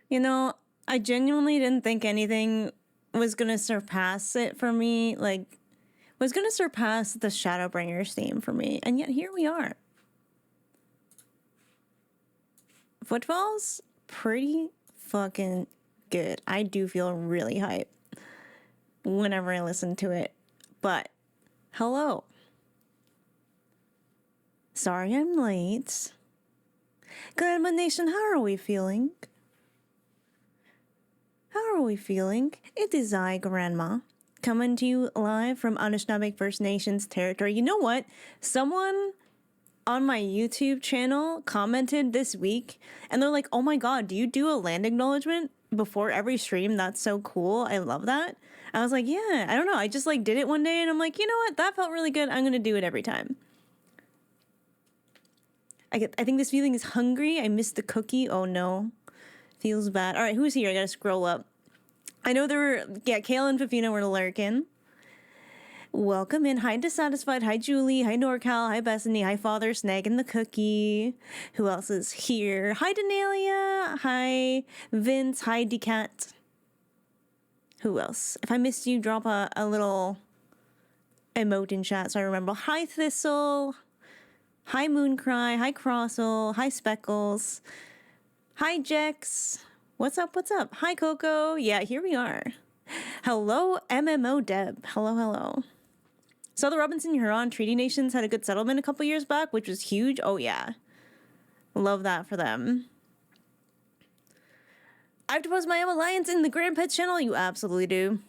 You know, I genuinely didn't think anything was gonna surpass it for me, like, was gonna surpass the Shadowbringers theme for me, and yet here we are. Footfall's pretty fucking good. I do feel really hype whenever I listen to it. But, hello. Sorry I'm late. Grandma Nation, how are we feeling? How are we feeling? It is I, Grandma, coming to you live from Anishinaabe First Nations territory. You know what? Someone on my YouTube channel commented this week, and they're like, oh my god, do you do a land acknowledgement before every stream? That's so cool. I love that. I was like, yeah, I don't know. I just like did it one day, and I'm like, you know what? That felt really good. I'm going to do it every time. I think this feeling is hungry. I missed the cookie. Oh no. Feels bad. All right, who's here? I gotta scroll up. I know there were, Kayla and Fafina were lurking. Welcome in. Hi, Dissatisfied. Hi, Julie. Hi, NorCal. Hi, Bethany. Hi, Father Snag and the Cookie. Who else is here? Hi, Denalia. Hi, Vince. Hi, Decat. Who else? If I missed you, drop a little emote in chat so I remember. Hi, Thistle. Hi, Mooncry. Hi, Crossel. Hi, Speckles. Hi, Jex. What's up? What's up? Hi, Coco. Yeah, here we are. Hello, MMO Deb. Hello, hello. Saw the Robinson Huron Treaty Nations had a good settlement a couple years back, which was huge. Oh, yeah. Love that for them. I have to post my alliance in the Grandpets channel. You absolutely do.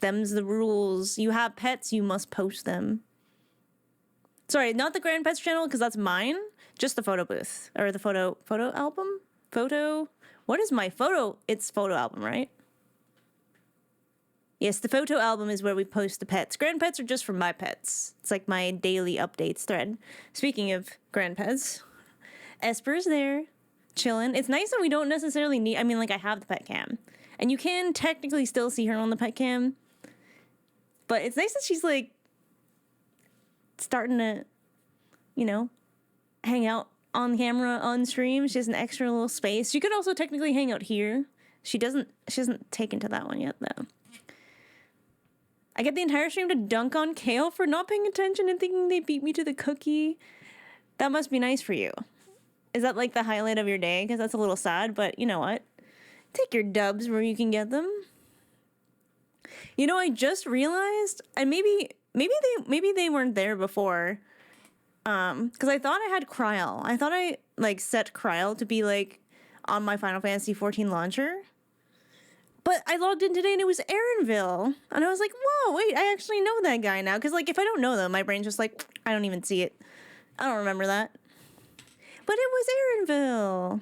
Them's the rules. You have pets, you must post them. Sorry, not the Grandpets channel, because that's mine. Just the photo booth. Or the photo album? What is my photo? It's photo album, right? Yes, the photo album is where we post the pets. Grandpets are just for my pets. It's like my daily updates thread. Speaking of grandpets, Esper's there, chilling. It's nice that we don't necessarily need, I mean, like, I have the pet cam. And you can technically still see her on the pet cam. But it's nice that she's, like, starting to, you know, hang out on camera, on stream. She has an extra little space. She could also technically hang out here. She hasn't taken to that one yet, though. I get the entire stream to dunk on Kale for not paying attention and thinking they beat me to the cookie. That must be nice for you. Is that like the highlight of your day? Because that's a little sad, but you know what? Take your dubs where you can get them. You know, I just realized, and maybe they weren't there before. Because I thought I had Kryl. I thought I like set Kryl to be like on my Final Fantasy XIV launcher. But I logged in today and it was Aaronville. And I was like, whoa, wait, I actually know that guy now. Because, like, if I don't know them, my brain's just like, I don't even see it. I don't remember that. But it was Aaronville.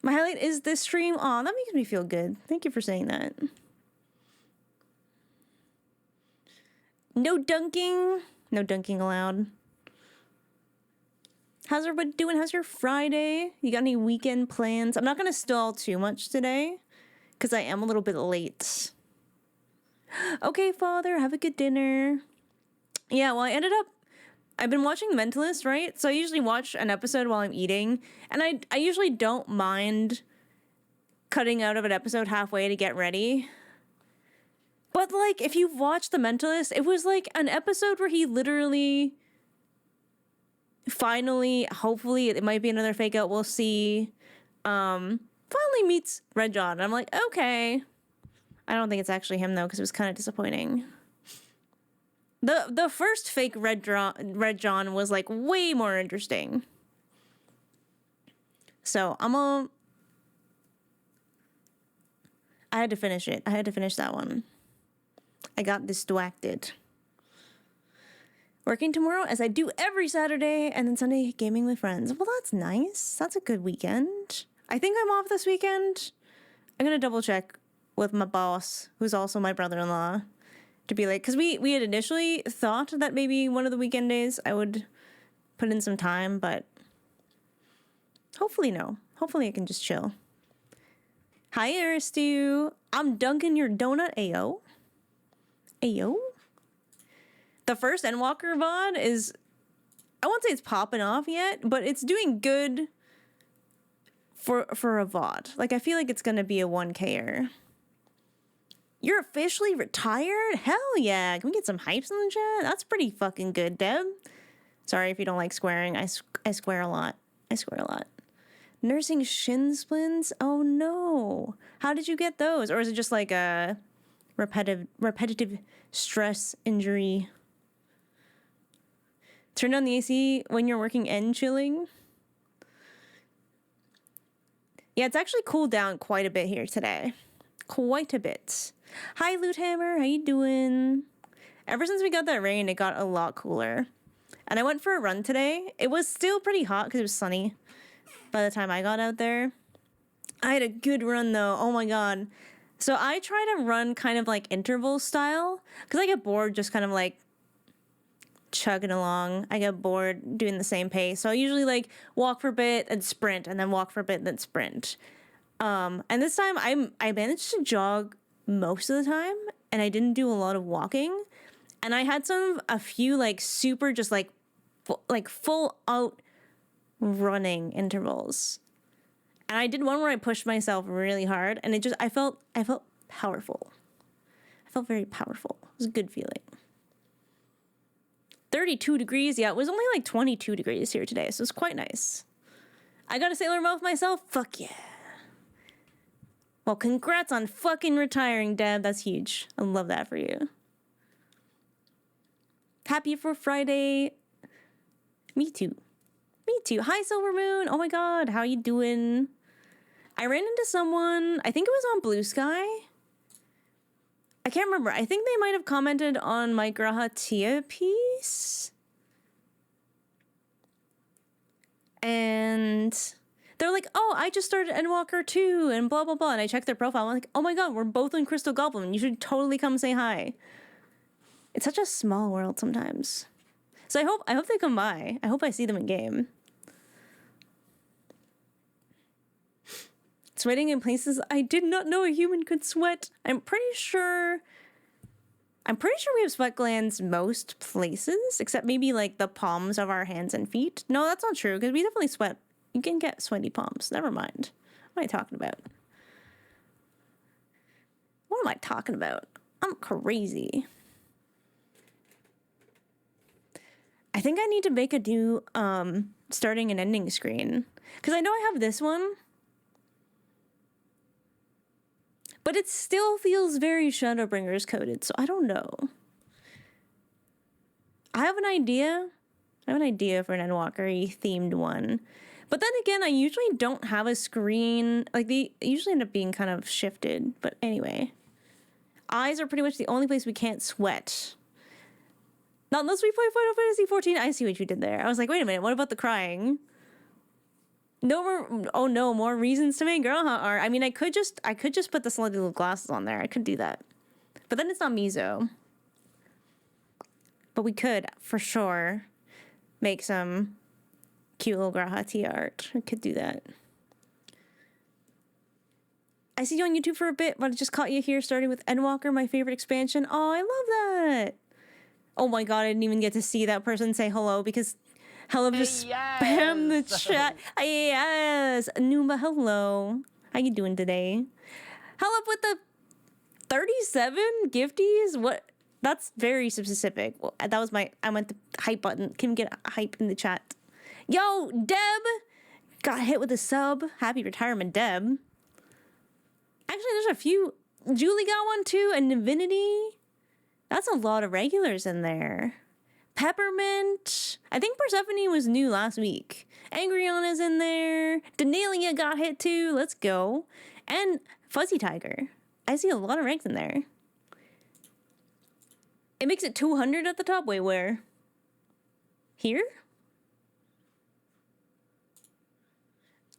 My highlight is this stream. Aw, that makes me feel good. Thank you for saying that. No dunking. No dunking allowed. How's everybody doing? How's your Friday? You got any weekend plans? I'm not going to stall too much today because I am a little bit late. Okay, Father, have a good dinner. Yeah, well, I've been watching Mentalist, right? So I usually watch an episode while I'm eating, and I usually don't mind cutting out of an episode halfway to get ready. But, like, if you've watched The Mentalist, it was, like, an episode where he literally, finally, hopefully, it might be another fake out, we'll see, finally meets Radz-at-Han. And I'm like, okay. I don't think it's actually him, though, because it was kind of disappointing. The first fake Radz-at-Han was, like, way more interesting. So, I had to finish it. I had to finish that one. I got distracted. Working tomorrow, as I do every Saturday, and then Sunday gaming with friends. Well, that's nice. That's a good weekend. I think I'm off this weekend. I'm going to double check with my boss, who's also my brother-in-law, to be like, because we had initially thought that maybe one of the weekend days I would put in some time, but hopefully no. Hopefully I can just chill. Hi, Aristu. I'm dunking your donut, ayo. Ayo. The first Endwalker VOD is, I won't say it's popping off yet, but it's doing good for a VOD. Like, I feel like it's gonna be a 1K-er. You're officially retired? Hell yeah. Can we get some hypes in the chat? That's pretty fucking good, Deb. Sorry if you don't like swearing. I swear a lot. I swear a lot. Nursing shin splints? Oh no. How did you get those? Or is it just like a repetitive stress injury? Turn on the AC when you're working and chilling. Yeah, it's actually cooled down quite a bit here today. Quite a bit. Hi, Loot Hammer. How you doing? Ever since we got that rain, it got a lot cooler. And I went for a run today. It was still pretty hot because it was sunny by the time I got out there. I had a good run, though. Oh, my God. So I try to run kind of like interval style because I get bored just kind of like chugging along. I get bored doing the same pace. So I usually like walk for a bit and sprint and then walk for a bit and then sprint. And this time I managed to jog most of the time and I didn't do a lot of walking. And I had a few like super just like full out running intervals. And I did one where I pushed myself really hard and I felt powerful. I felt very powerful. It was a good feeling. 32 degrees. Yeah, it was only like 22 degrees here today, so it's quite nice. I got a sailor mouth myself. Fuck yeah. Well, congrats on fucking retiring, Deb. That's huge. I love that for you. Happy for Friday. Me too. Me too. Hi, Silver Moon. Oh my God, how you doing? I ran into someone, I think it was on Blue Sky. I can't remember. I think they might have commented on my Grahatia piece. And they're like, oh, I just started Endwalker too, and blah, blah, blah. And I checked their profile. I'm like, oh my God, we're both in Crystal Goblin. You should totally come say hi. It's such a small world sometimes. So I hope they come by. I hope I see them in game. Sweating in places I did not know a human could sweat. I'm pretty sure we have sweat glands most places, except maybe like the palms of our hands and feet. No, that's not true, because we definitely sweat. You can get sweaty palms. Never mind. What am I talking about? What am I talking about? I'm crazy. I think I need to make a new starting and ending screen, because I know I have this one. But it still feels very Shadowbringers coded, so I don't know. I have an idea. for an Endwalker themed one. But then again, I usually don't have a screen. Like, they usually end up being kind of shifted. But anyway. Eyes are pretty much the only place we can't sweat. Not unless we play Final Fantasy 14. I see what you did there. I was like, wait a minute, what about the crying? No more. Oh no, more reasons to make girl art. I mean, I could just put the slutty little glasses on there. I could do that, but then it's not Mizo. But we could for sure make some cute little Grahati art. I could do that. I see you on YouTube for a bit, but I just caught you here starting with Endwalker, my favorite expansion. Oh, I love that. Oh my God, I didn't even get to see that person say hello because Hello, just spam the chat. Yes, Numa, hello. How you doing today? Hello with the 37 gifties. What? That's very specific. Well, that was I went the hype button. Can we get a hype in the chat? Yo, Deb got hit with a sub. Happy retirement, Deb. Actually, there's a few. Julie got one too, and Divinity. That's a lot of regulars in there. Peppermint. I think Persephone was new last week. Angriona's in there. Denalia got hit too. Let's go. And Fuzzy Tiger. I see a lot of ranks in there. It makes it 200 at the top. Wait, where? Here?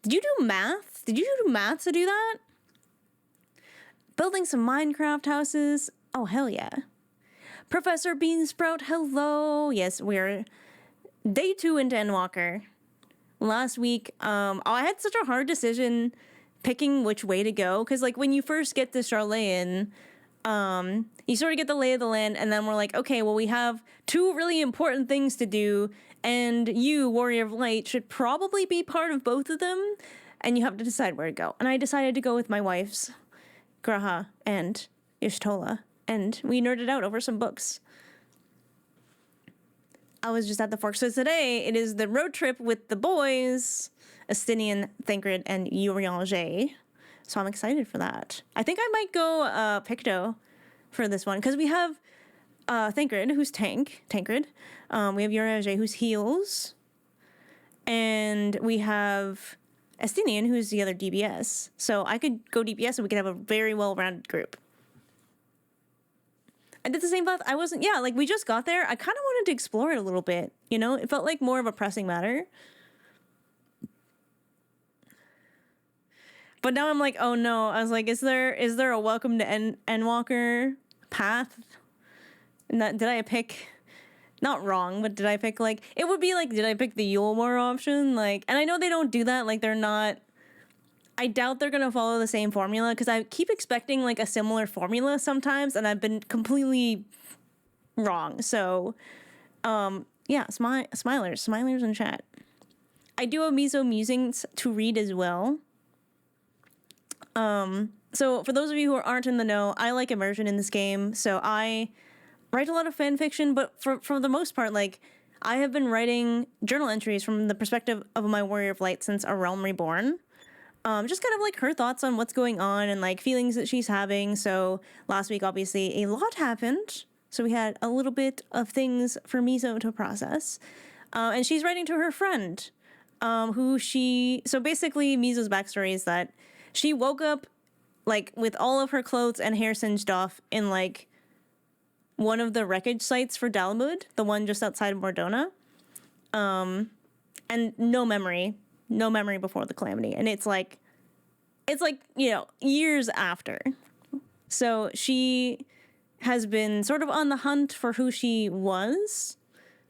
Did you do math? Did you do math to do that? Building some Minecraft houses. Oh, hell yeah. Professor Beansprout, hello. Yes, we're day 2 into Endwalker. Last week, I had such a hard decision picking which way to go. Because, like, when you first get to Charlayan, you sort of get the lay of the land. And then we're like, okay, well, we have 2 really important things to do. And you, Warrior of Light, should probably be part of both of them. and you have to decide where to go. And I decided to go with my wife's, Graha and Ishtola, and we nerded out over some books. I was just at the fork. So today it is the road trip with the boys, Estinian, Thancred, and Urianger. So I'm excited for that. I think I might go Picto for this one, because we have Thancred, who's Tancred. We have Urianger, who's heals. And we have Estinian, who's the other DBS. So I could go DBS and we could have a very well-rounded group. I did the same path. We just got there. I kind of wanted to explore it a little bit, you know? It felt like more of a pressing matter. But now I'm like, oh no. I was like, is there a welcome to Endwalker path? And did I pick, not wrong, but did I pick, like, it would be like, did I pick the Yulmore option? Like, and I know they don't do that. Like, they're not, I doubt they're going to follow the same formula, because I keep expecting, like, a similar formula sometimes, and I've been completely wrong. So, yeah, smilers in chat. I do have Miso musings to read as well. So for those of you who aren't in the know, I like immersion in this game, so I write a lot of fan fiction, but for the most part, like, I have been writing journal entries from the perspective of my Warrior of Light since A Realm Reborn. Just kind of like her thoughts on what's going on and like feelings that she's having. So last week, obviously, a lot happened. So we had a little bit of things for Miso to process. And she's writing to her friend, so basically Miso's backstory is that she woke up like with all of her clothes and hair singed off in like one of the wreckage sites for Dalamud, the one just outside of Mordona. And no memory before the calamity. And it's like, you know, years after. So she has been sort of on the hunt for who she was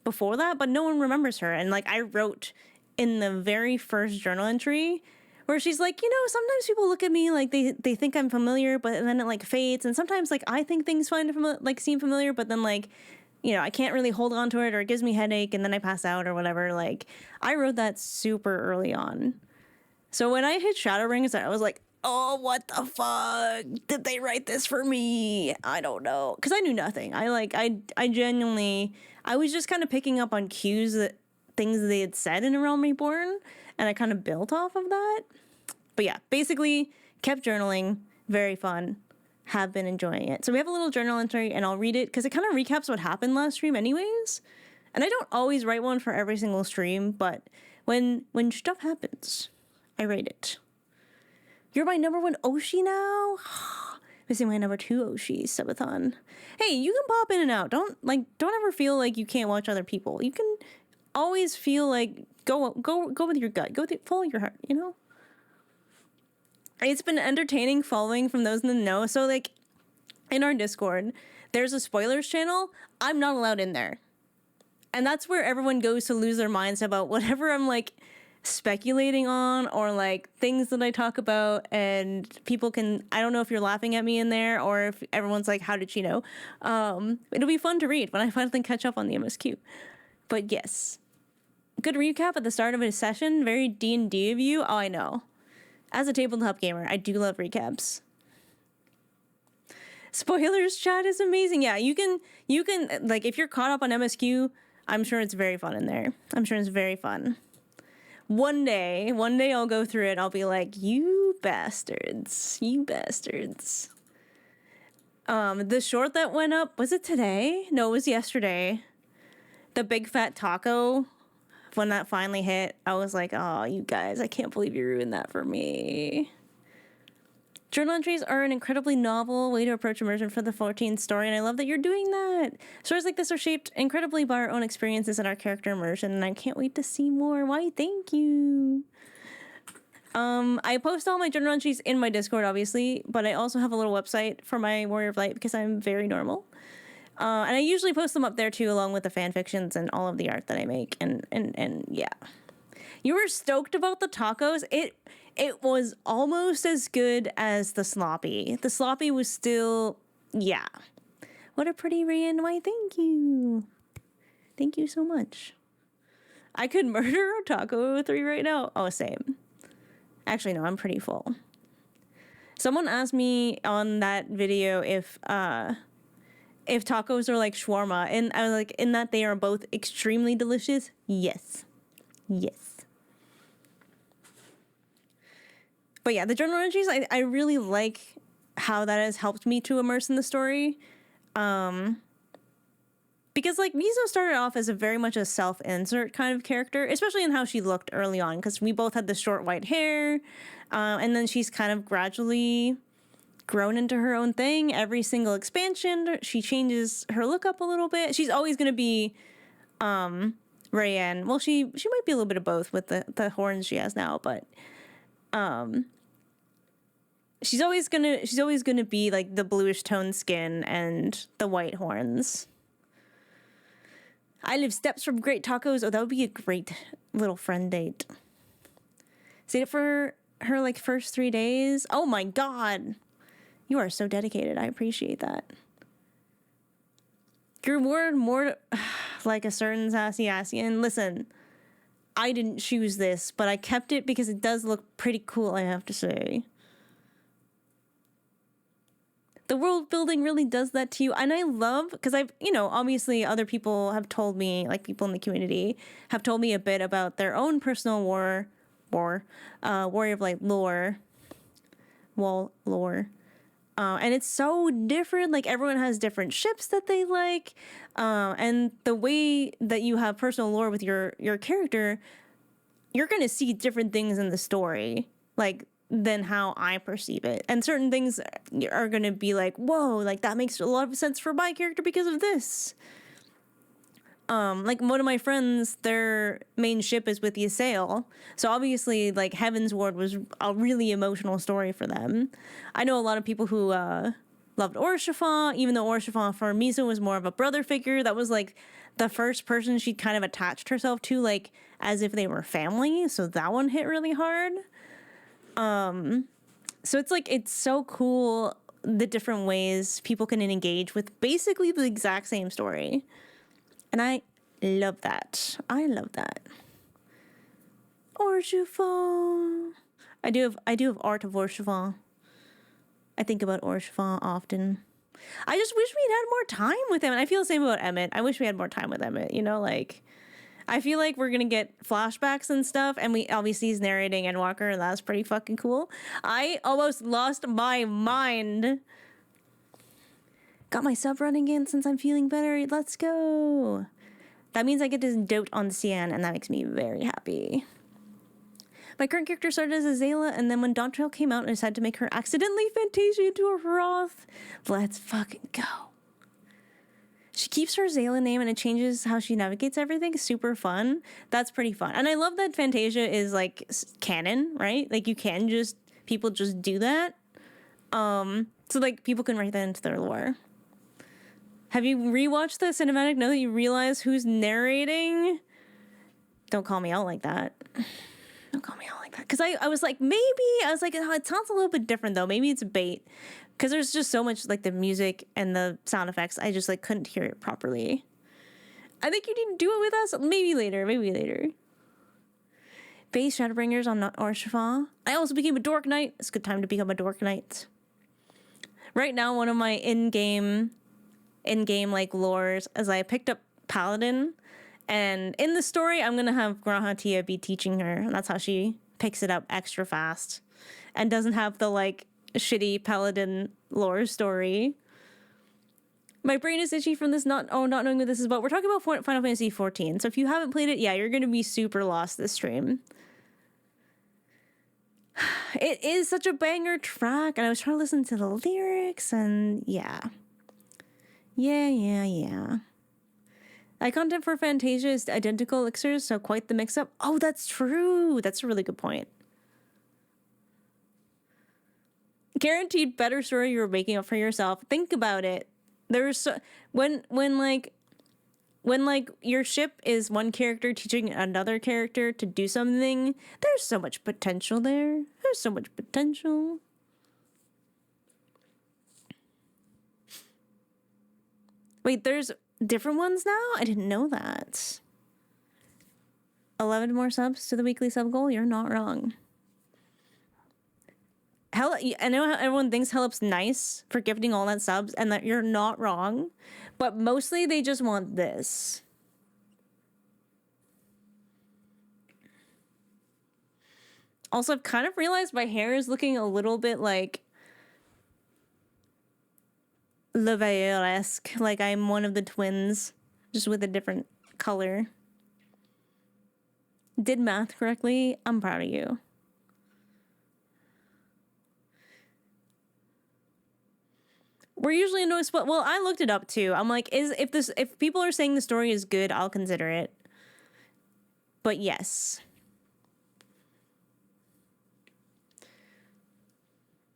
before that, but no one remembers her. And like, I wrote in the very first journal entry where she's like, you know, sometimes people look at me like they think I'm familiar, but then it like fades. And sometimes like I think things seem familiar, but then like, you know, I can't really hold on to it, or it gives me a headache and then I pass out or whatever. Like, I wrote that super early on. So when I hit Shadow Rings, I was like, oh, what the fuck? Did they write this for me? I don't know. Because I knew nothing. I genuinely, I was just kind of picking up on cues that things they had said in A Realm Reborn, and I kind of built off of that. But yeah, basically kept journaling. Very fun. Have been enjoying it. So we have a little journal entry, and I'll read it because it kind of recaps what happened last stream anyways. And I don't always write one for every single stream, but when stuff happens, I write it. You're my number one Oshi now? Missing my number two Oshi, Subathon. Hey, you can pop in and out. Don't ever feel like you can't watch other people. You can always feel like go with your gut. Follow your heart, you know? It's been entertaining following from those in the know. So, like, in our Discord, there's a spoilers channel. I'm not allowed in there. And that's where everyone goes to lose their minds about whatever I'm, like, speculating on, or, like, things that I talk about. And people can, I don't know if you're laughing at me in there, or if everyone's like, how did she know? It'll be fun to read when I finally catch up on the MSQ. But yes. Good recap at the start of a session. Very D&D of you. Oh, I know. As a tabletop gamer, I do love recaps. Spoilers chat is amazing. Yeah, you can, like, if you're caught up on MSQ, I'm sure it's very fun in there. I'm sure it's very fun. One day I'll go through it. I'll be like, you bastards. The short that went up, was it today? No, it was yesterday. The big fat taco. When that finally hit, I was like, oh, you guys, I can't believe you ruined that for me. Journal entries are an incredibly novel way to approach immersion for the 14th story, and I love that you're doing that. Stories like this are shaped incredibly by our own experiences and our character immersion, and I can't wait to see more. Why, thank you. I post all my journal entries in my Discord, obviously, but I also have a little website for my Warrior of Light because I'm very normal. And I usually post them up there too, along with the fan fictions and all of the art that I make. And yeah. You were stoked about the tacos. It was almost as good as the sloppy. The sloppy was still, yeah. What a pretty Rian. Why, thank you. Thank you so much. I could murder a taco 3 right now. Oh, same. Actually, no, I'm pretty full. Someone asked me on that video if tacos are like shawarma, and I was like, in that they are both extremely delicious. Yes. But yeah, the journal entries, I really like how that has helped me to immerse in the story. Because like Miso started off as a very much a self-insert kind of character, especially in how she looked early on, because we both had the short white hair, and then she's kind of gradually grown into her own thing. Every single expansion, she changes her look up a little bit. She's always going to be Rayanne. Well, she might be a little bit of both with the horns she has now, but she's always gonna be like the bluish toned skin and the white horns. I live steps from great tacos. Oh, that would be a great little friend date. Stayed it for her like first 3 days. Oh my god. You are so dedicated. I appreciate that. Grew more like a certain sassy Asian. Listen, I didn't choose this, but I kept it because it does look pretty cool, I have to say. The world building really does that to you. And I love, because I've, obviously other people have told me, like people in the community, have told me a bit about their own personal Warrior of Light lore. And it's so different. Like, everyone has different ships that they like. And the way that you have personal lore with your character, you're going to see different things in the story. Like, than how I perceive it. And certain things are going to be like, whoa, like that makes a lot of sense for my character because of this. Like one of my friends, their main ship is with Ysael. So obviously like Heaven's Ward was a really emotional story for them. I know a lot of people who loved Orshafan, even though Orshafan for Miso was more of a brother figure. That was like the first person she kind of attached herself to, like as if they were family. So that one hit really hard. So it's like, it's so cool the different ways people can engage with basically the exact same story. And I love that. Orshafan. I do have Art of Orshafan. I think about Orshafan often. I just wish we'd had more time with him. And I feel the same about Emmett. I wish we had more time with Emmett, like... I feel like we're going to get flashbacks and stuff, and we obviously he's narrating Endwalker, and that's pretty fucking cool. I almost lost my mind. Got my sub running in since I'm feeling better. Let's go. That means I get to dote on Cian, and that makes me very happy. My current character started as Azala, and then when Dawntrail came out, I decided to make her accidentally Fantasia into a Roth. Let's fucking go. She keeps her Zayla name and it changes how she navigates everything. Super fun. That's pretty fun. And I love that Fantasia is like canon, right? Like people just do that. So like people can write that into their lore. Have you rewatched the cinematic now that you realize who's narrating? Don't call me out like that. Because I was like, oh, it sounds a little bit different though. Maybe it's bait. Because there's just so much, like, the music and the sound effects, I just, like, couldn't hear it properly. I think you need to do it with us. Maybe later. Base Shadowbringers on Orshafan. I also became a Dork Knight. It's a good time to become a Dork Knight. Right now, one of my in-game, like, lores is I picked up Paladin. And in the story, I'm going to have Grahatia be teaching her. And that's how she picks it up extra fast. And doesn't have the, like... shitty Paladin lore story. My brain is itchy from this not knowing what this is about. We're talking about Final Fantasy XIV. So if you haven't played it, yeah, you're going to be super lost this stream. It is such a banger track, and I was trying to listen to the lyrics, and yeah. My content for Fantasia is identical elixirs, so quite the mix-up. Oh, that's true. That's a really good point. Guaranteed better story you were making up for yourself. Think about it. There's so, when your ship is one character teaching another character to do something, there's so much potential there. Wait, there's different ones now? I didn't know that. 11 more subs to the weekly sub goal? You're not wrong. I know how everyone thinks Helip's nice for gifting all that subs, and that you're not wrong, but mostly they just want this. Also, I've kind of realized my hair is looking a little bit like Leveilleur-esque, like I'm one of the twins, just with a different color. Did math correctly? I'm proud of you. We're usually in no spot. Well, I looked it up too. I'm like, if people are saying the story is good, I'll consider it. But yes.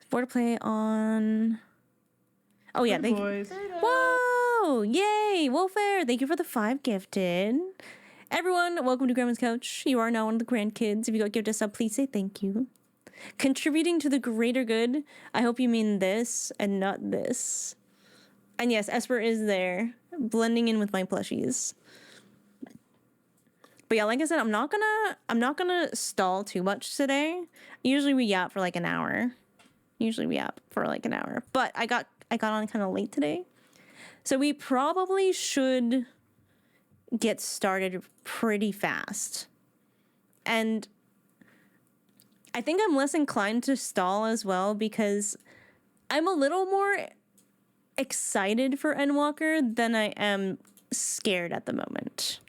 For to play on. Oh yeah, thank you. Whoa! Yay! Wolfair, thank you for the 5 gifted. Everyone, welcome to Grandma's Couch. You are now one of the grandkids. If you got gifted a sub, please say thank you. Contributing to the greater good. I hope you mean this and not this. And yes, Esper is there, blending in with my plushies. But yeah, like I said, I'm not gonna stall too much today. Usually we yap for like an hour. But I got on kind of late today. So we probably should get started pretty fast. And I think I'm less inclined to stall as well because I'm a little more excited for Endwalker than I am scared at the moment.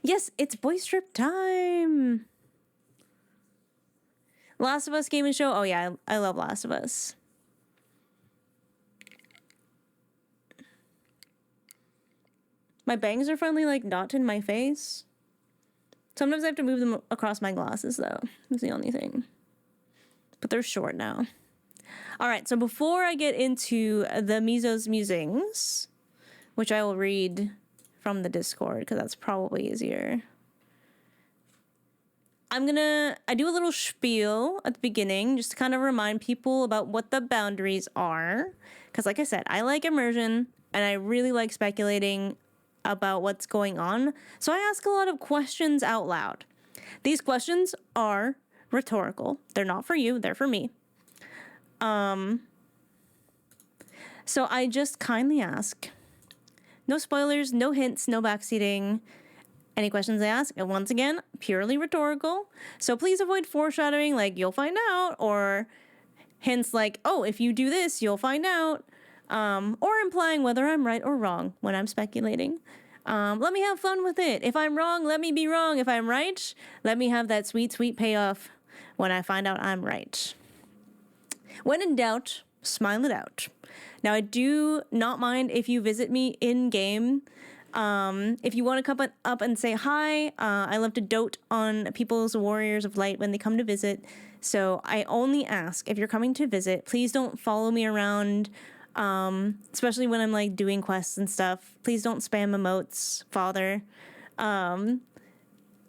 Yes, it's boy strip time. Last of Us game and show. Oh yeah, I love Last of Us. My bangs are finally like not in my face. Sometimes I have to move them across my glasses though. That's the only thing. But they're short now. All right, so before I get into the Mizo's musings, which I will read from the Discord because that's probably easier. I do a little spiel at the beginning just to kind of remind people about what the boundaries are. Because like I said, I like immersion and I really like speculating about what's going on. So I ask a lot of questions out loud. These questions are rhetorical. They're not for you, they're for me. So I just kindly ask, no spoilers, no hints, no backseating. Any questions I ask, and once again, purely rhetorical. So please avoid foreshadowing like you'll find out, or hints like, oh, if you do this, you'll find out, or implying whether I'm right or wrong when I'm speculating. Let me have fun with it. If I'm wrong, let me be wrong. If I'm right, let me have that sweet, sweet payoff when I find out I'm right. When in doubt, smile it out. Now, I do not mind if you visit me in-game. If you want to come up and say hi, I love to dote on people's warriors of light when they come to visit. So I only ask, if you're coming to visit, please don't follow me around, especially when I'm like doing quests and stuff. Please don't spam emotes, father.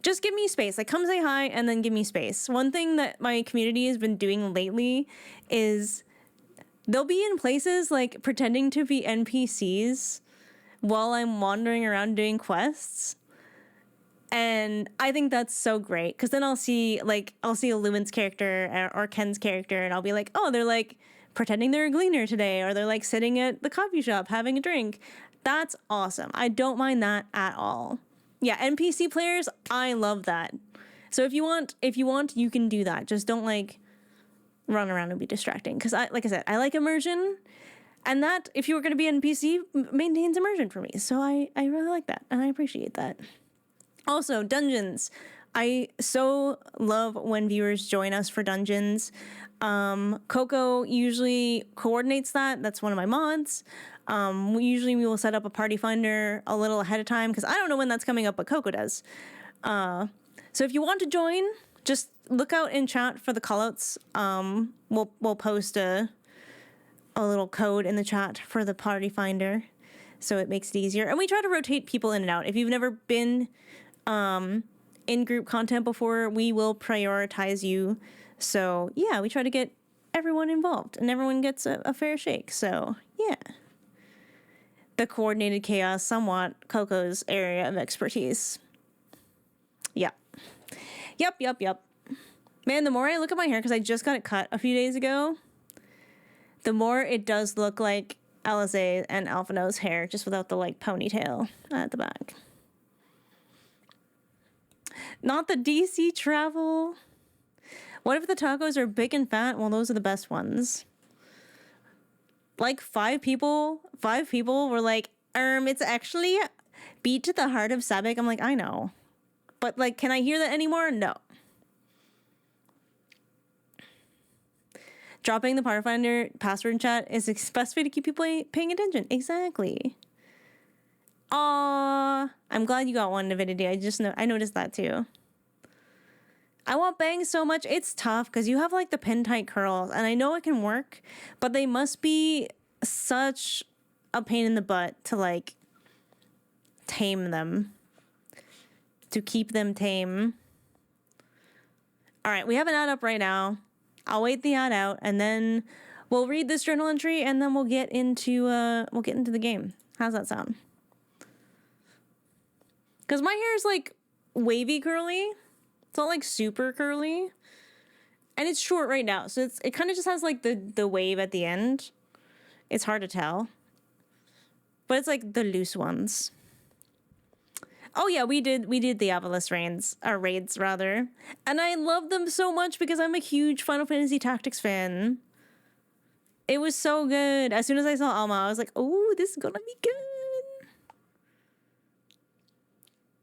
Just give me space. Like, come say hi and then give me space. One thing that my community has been doing lately is they'll be in places like pretending to be NPCs while I'm wandering around doing quests. And I think that's so great because then I'll see Illumin's character or Ken's character and I'll be like, oh, they're like pretending they're a gleaner today, or they're like sitting at the coffee shop having a drink. That's awesome. I don't mind that at all. Yeah, NPC players, I love that. So if you want, you can do that. Just don't like run around and be distracting. Because like I said, I like immersion. And that, if you were going to be an NPC, maintains immersion for me. So I really like that, and I appreciate that. Also, dungeons. I so love when viewers join us for dungeons. Coco usually coordinates that. That's one of my mods. We will set up a party finder a little ahead of time, because I don't know when that's coming up, but Coco does. So if you want to join, just look out in chat for the callouts. We'll post a little code in the chat for the party finder, so it makes it easier. And we try to rotate people in and out. If you've never been in group content before, we will prioritize you. So yeah, we try to get everyone involved and everyone gets a fair shake. So yeah, the coordinated chaos, somewhat Coco's area of expertise. Yeah. Yep. Man, the more I look at my hair, because I just got it cut a few days ago, the more it does look like Alizé and Alphino's hair, just without the, like, ponytail at the back. Not the DC travel. What if the tacos are big and fat? Well, those are the best ones. Like, five people were like, it's actually beat to the heart of Sabek. I'm like, I know. But, like, can I hear that anymore? No. Dropping the Pathfinder password in chat is the best way to keep people paying attention. Exactly. Aw, I'm glad you got one, Divinity. I noticed that too. I want bangs so much. It's tough because you have like the pin tight curls, and I know it can work, but they must be such a pain in the butt to like tame them, to keep them tame. All right, we have an ad up right now. I'll wait the ad out, and then we'll read this journal entry, and then we'll get into the game. How's that sound? Because my hair is like wavy curly. It's not like super curly, and it's short right now, so it kind of just has like the wave at the end. It's hard to tell, but it's like the loose ones. Oh yeah, we did the Avalis raids rather, and I love them so much because I'm a huge Final Fantasy Tactics fan. It was so good. As soon as I saw Alma, I was like, oh, this is gonna be good.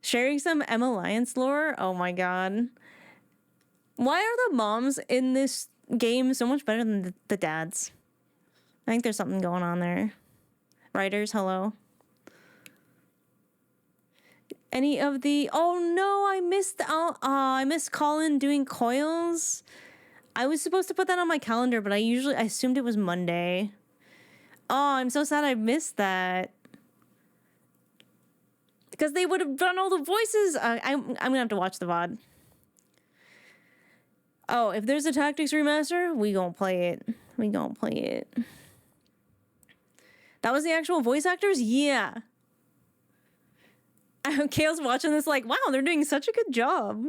Sharing some M Alliance lore? Oh my god. Why are the moms in this game so much better than the dads? I think there's something going on there. Writers, hello. Any of the... Oh no, I missed Colin doing coils. I was supposed to put that on my calendar, but I assumed it was Monday. Oh, I'm so sad I missed that. Because they would have done all the voices. I'm gonna have to watch the VOD. Oh, if there's a Tactics remaster, we gonna play it. That was the actual voice actors? Yeah. Kale's watching this like, wow, they're doing such a good job.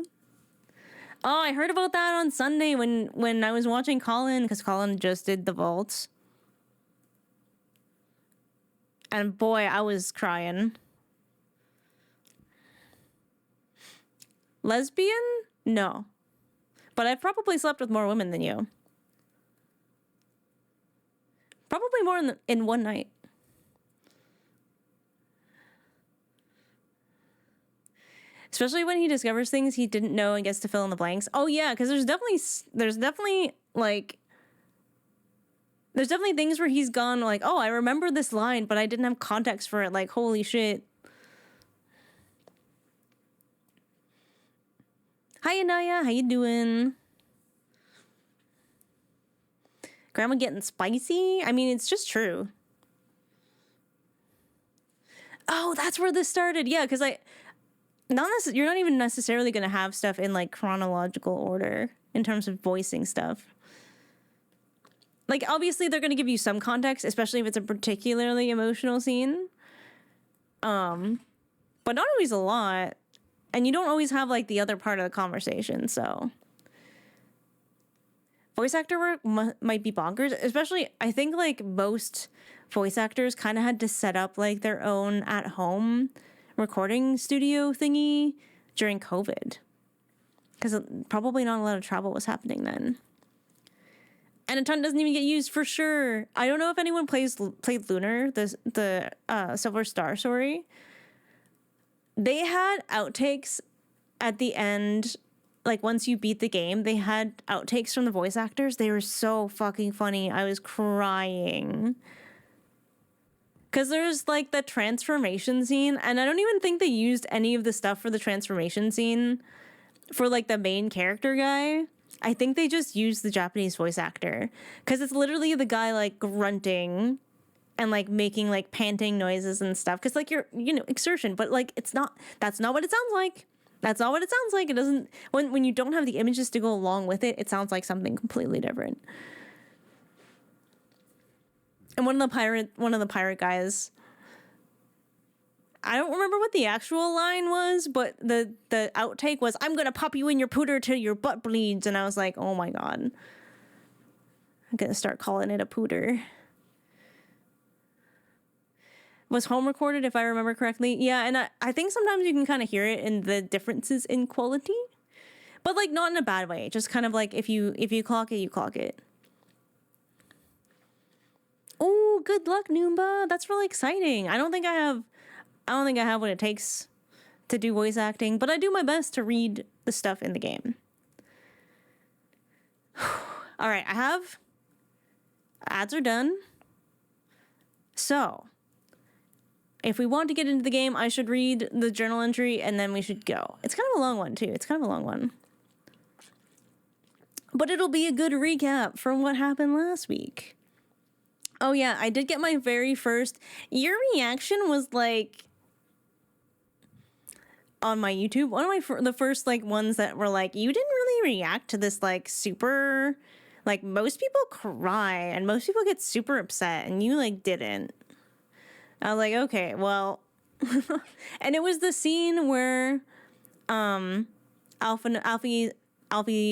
Oh, I heard about that on Sunday when I was watching Colin, because Colin just did the vaults. And boy, I was crying. Lesbian? No. But I've probably slept with more women than you. Probably more in one night. Especially when he discovers things he didn't know and gets to fill in the blanks. Oh yeah, because there's definitely things where he's gone like, oh, I remember this line, but I didn't have context for it. Like, holy shit. Hi, Anaya. How you doing? Grandma getting spicy? I mean, it's just true. Oh, that's where this started. Yeah, because you're not even necessarily going to have stuff in, like, chronological order in terms of voicing stuff. Like, obviously, they're going to give you some context, especially if it's a particularly emotional scene. But not always a lot. And you don't always have, like, the other part of the conversation, so... Voice actor work might be bonkers, especially, I think, like, most voice actors kind of had to set up, like, their own at-home recording studio thingy during COVID. Because probably not a lot of travel was happening then. And a ton doesn't even get used for sure. I don't know if anyone played Lunar, the Silver Star story. They had outtakes at the end, like once you beat the game, they had outtakes from the voice actors. They were so fucking funny. I was crying. Because there's like the transformation scene, and I don't even think they used any of the stuff for the transformation scene for like the main character guy. I think they just used the Japanese voice actor. Because it's literally the guy like grunting and like making like panting noises and stuff, because like you're exertion, but like that's not what it sounds like. That's not what it sounds like. It doesn't, when you don't have the images to go along with it, it sounds like something completely different. And one of the pirate guys, I don't remember what the actual line was, but the outtake was, "I'm gonna pop you in your pooter till your butt bleeds," and I was like, oh my god. I'm gonna start calling it a pooter. Was home recorded, if I remember correctly. Yeah, and I think sometimes you can kind of hear it in the differences in quality. But, like, not in a bad way. Just kind of like, if you clock it, you clock it. Oh, good luck, Noomba. That's really exciting. I don't think I have what it takes to do voice acting, but I do my best to read the stuff in the game. All right, ads are done. So, if we want to get into the game, I should read the journal entry and then we should go. It's kind of a long one, too. It's kind of a long one. But it'll be a good recap from what happened last week. Oh, yeah, I did get my very first... Your reaction was, like... on my YouTube, one of the first, like, ones that were like, you didn't really react to this, like, super... Like, most people cry and most people get super upset and you, like, didn't. I was like, okay, well... And it was the scene where Alfie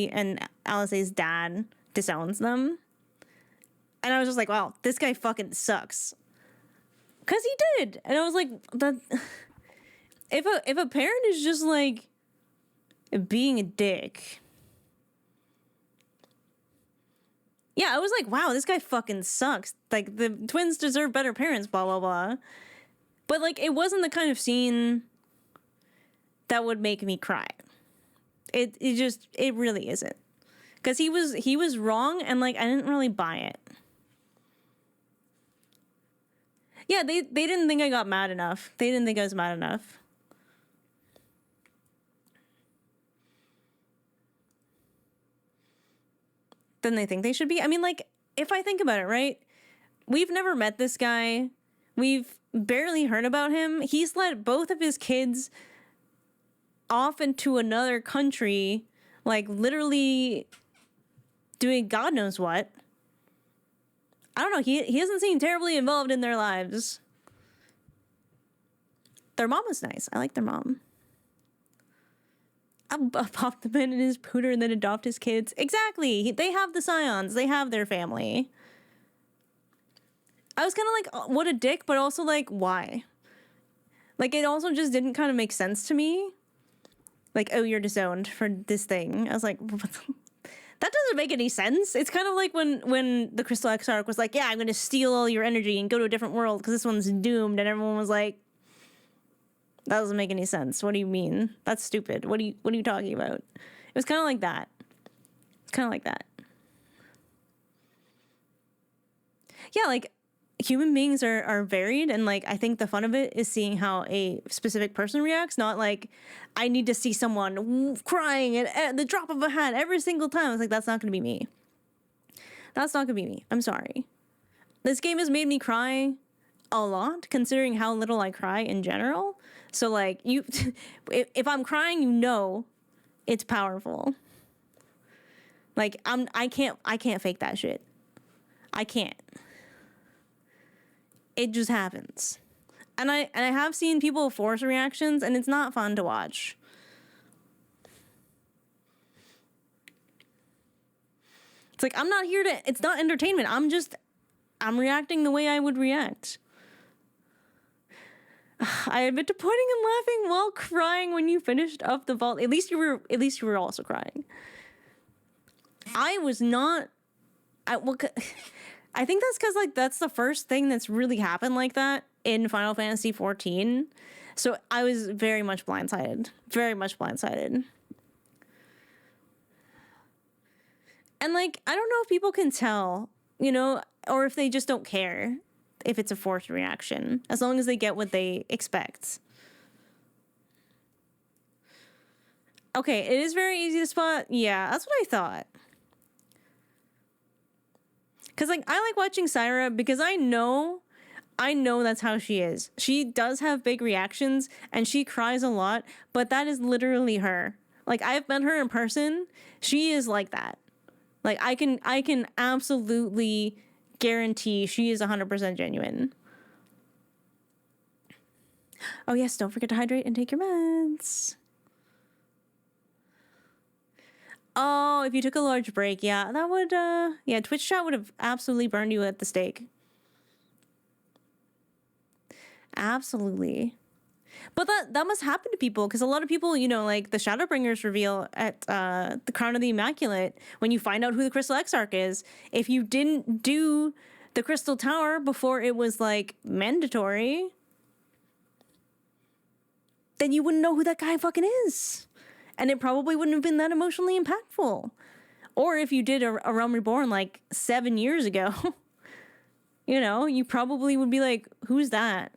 and Alice's dad disowns them. And I was just like, wow, this guy fucking sucks. Because he did. And I was like, if a parent is just, like, being a dick... Yeah, I was like, wow, this guy fucking sucks. Like, the twins deserve better parents, blah, blah, blah. But, like, it wasn't the kind of scene that would make me cry. It really isn't. Because he was wrong, and, like, I didn't really buy it. Yeah, they didn't think I got mad enough. They didn't think I was mad enough. Than they think they should be. I mean, like, if I think about it, right? We've never met this guy. We've barely heard about him. He's let both of his kids off into another country, like, literally doing God knows what. I don't know. He doesn't seem terribly involved in their lives. Their mom was nice. I like their mom. I'll pop the man in his pooter and then adopt his kids. Exactly. They have the scions. They have their family. I was kind of like, what a dick, but also like, why? Like, it also just didn't kind of make sense to me. Like, oh, you're disowned for this thing. I was like, what that doesn't make any sense. It's kind of like when the Crystal Exarch was like, yeah, I'm going to steal all your energy and go to a different world because this one's doomed. And everyone was like, that doesn't make any sense. What do you mean? That's stupid. What are you talking about? It was kind of like that. It's kind of like that. Yeah, like, human beings are varied, and, like, I think the fun of it is seeing how a specific person reacts, not like, I need to see someone crying at the drop of a hat every single time. It's like, that's not going to be me. That's not going to be me. I'm sorry. This game has made me cry a lot, considering how little I cry in general. So, like, if I'm crying, you know it's powerful. Like, I can't fake that shit. I can't. It just happens. And I have seen people force reactions, and it's not fun to watch. It's like, I'm not here to... It's not entertainment. I'm reacting the way I would react. I admit to pointing and laughing while crying when you finished up the vault. At least you were also crying. I was not... I think that's because, like, that's the first thing that's really happened like that in Final Fantasy XIV. So I was very much blindsided. Very much blindsided. And, like, I don't know if people can tell, you know, or if they just don't care if it's a forced reaction, as long as they get what they expect. Okay, it is very easy to spot. Yeah, that's what I thought. Because, like, I like watching Syra because I know that's how she is. She does have big reactions and she cries a lot, but that is literally her. Like, I've met her in person. She is like that. Like, I can absolutely guarantee she is 100% genuine. Oh, yes, don't forget to hydrate and take your meds. Oh, if you took a large break, yeah, that would, yeah, Twitch chat would have absolutely burned you at the stake. Absolutely. But that must happen to people, because a lot of people, you know, like the Shadowbringers reveal at the Crown of the Immaculate, when you find out who the Crystal Exarch is, if you didn't do the Crystal Tower before it was, like, mandatory, then you wouldn't know who that guy fucking is. And it probably wouldn't have been that emotionally impactful. Or if you did a Realm Reborn, like, 7 years ago, you know, you probably would be like, who's that?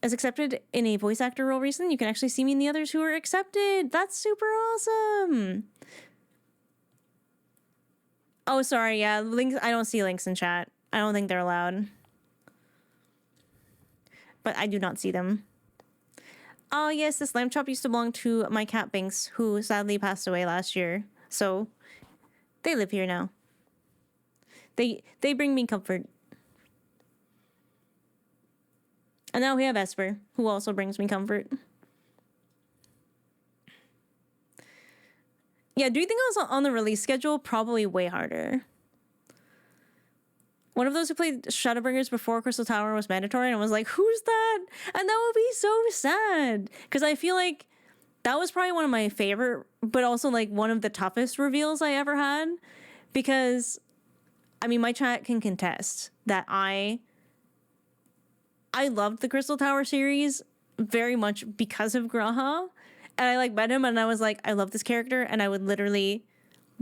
As accepted in a voice actor role recently, you can actually see me in the others who are accepted. That's super awesome. Oh, sorry, yeah, links. I don't see links in chat. I don't think they're allowed. But I do not see them. Oh, yes, this lamb chop used to belong to my cat Binks, who sadly passed away last year. So, they live here now. They bring me comfort. And now we have Esper, who also brings me comfort. Yeah, doing things on the release schedule, probably way harder. One of those who played Shadowbringers before Crystal Tower was mandatory, and I was like, who's that? And that would be so sad. Because I feel like that was probably one of my favorite, but also like one of the toughest reveals I ever had. Because, I mean, my chat can contest that I loved the Crystal Tower series very much because of Graha. And I like met him and I was like, I love this character, and I would literally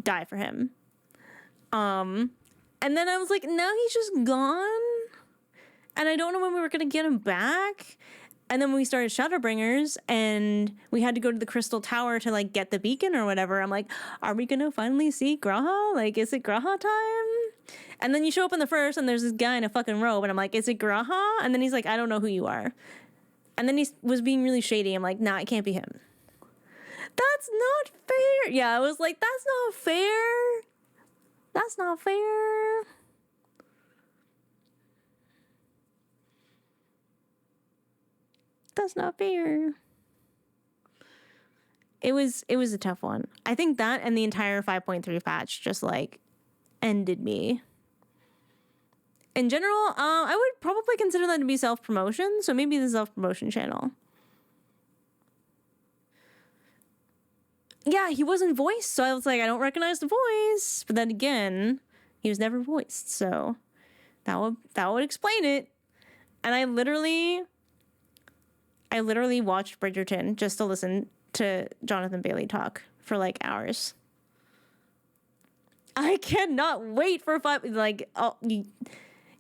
die for him. And then I was like, now he's just gone. And I don't know when we were going to get him back. And then when we started Shadowbringers and we had to go to the Crystal Tower to like get the beacon or whatever, I'm like, are we going to finally see Graha? Like, is it Graha time? And then you show up in the first and there's this guy in a fucking robe and I'm like, is it Graha? And then he's like, I don't know who you are. And then he was being really shady. I'm like, nah, it can't be him. That's not fair. Yeah, I was like, that's not fair. That's not fair. That's not fair. It was a tough one. I think that and the entire 5.3 patch just like ended me. In general, I would probably consider that to be self-promotion, so maybe the self-promotion channel. Yeah, he wasn't voiced, so I was like, I don't recognize the voice. But then again, he was never voiced, so that would explain it. And I literally watched Bridgerton just to listen to Jonathan Bailey talk for like hours. I cannot wait for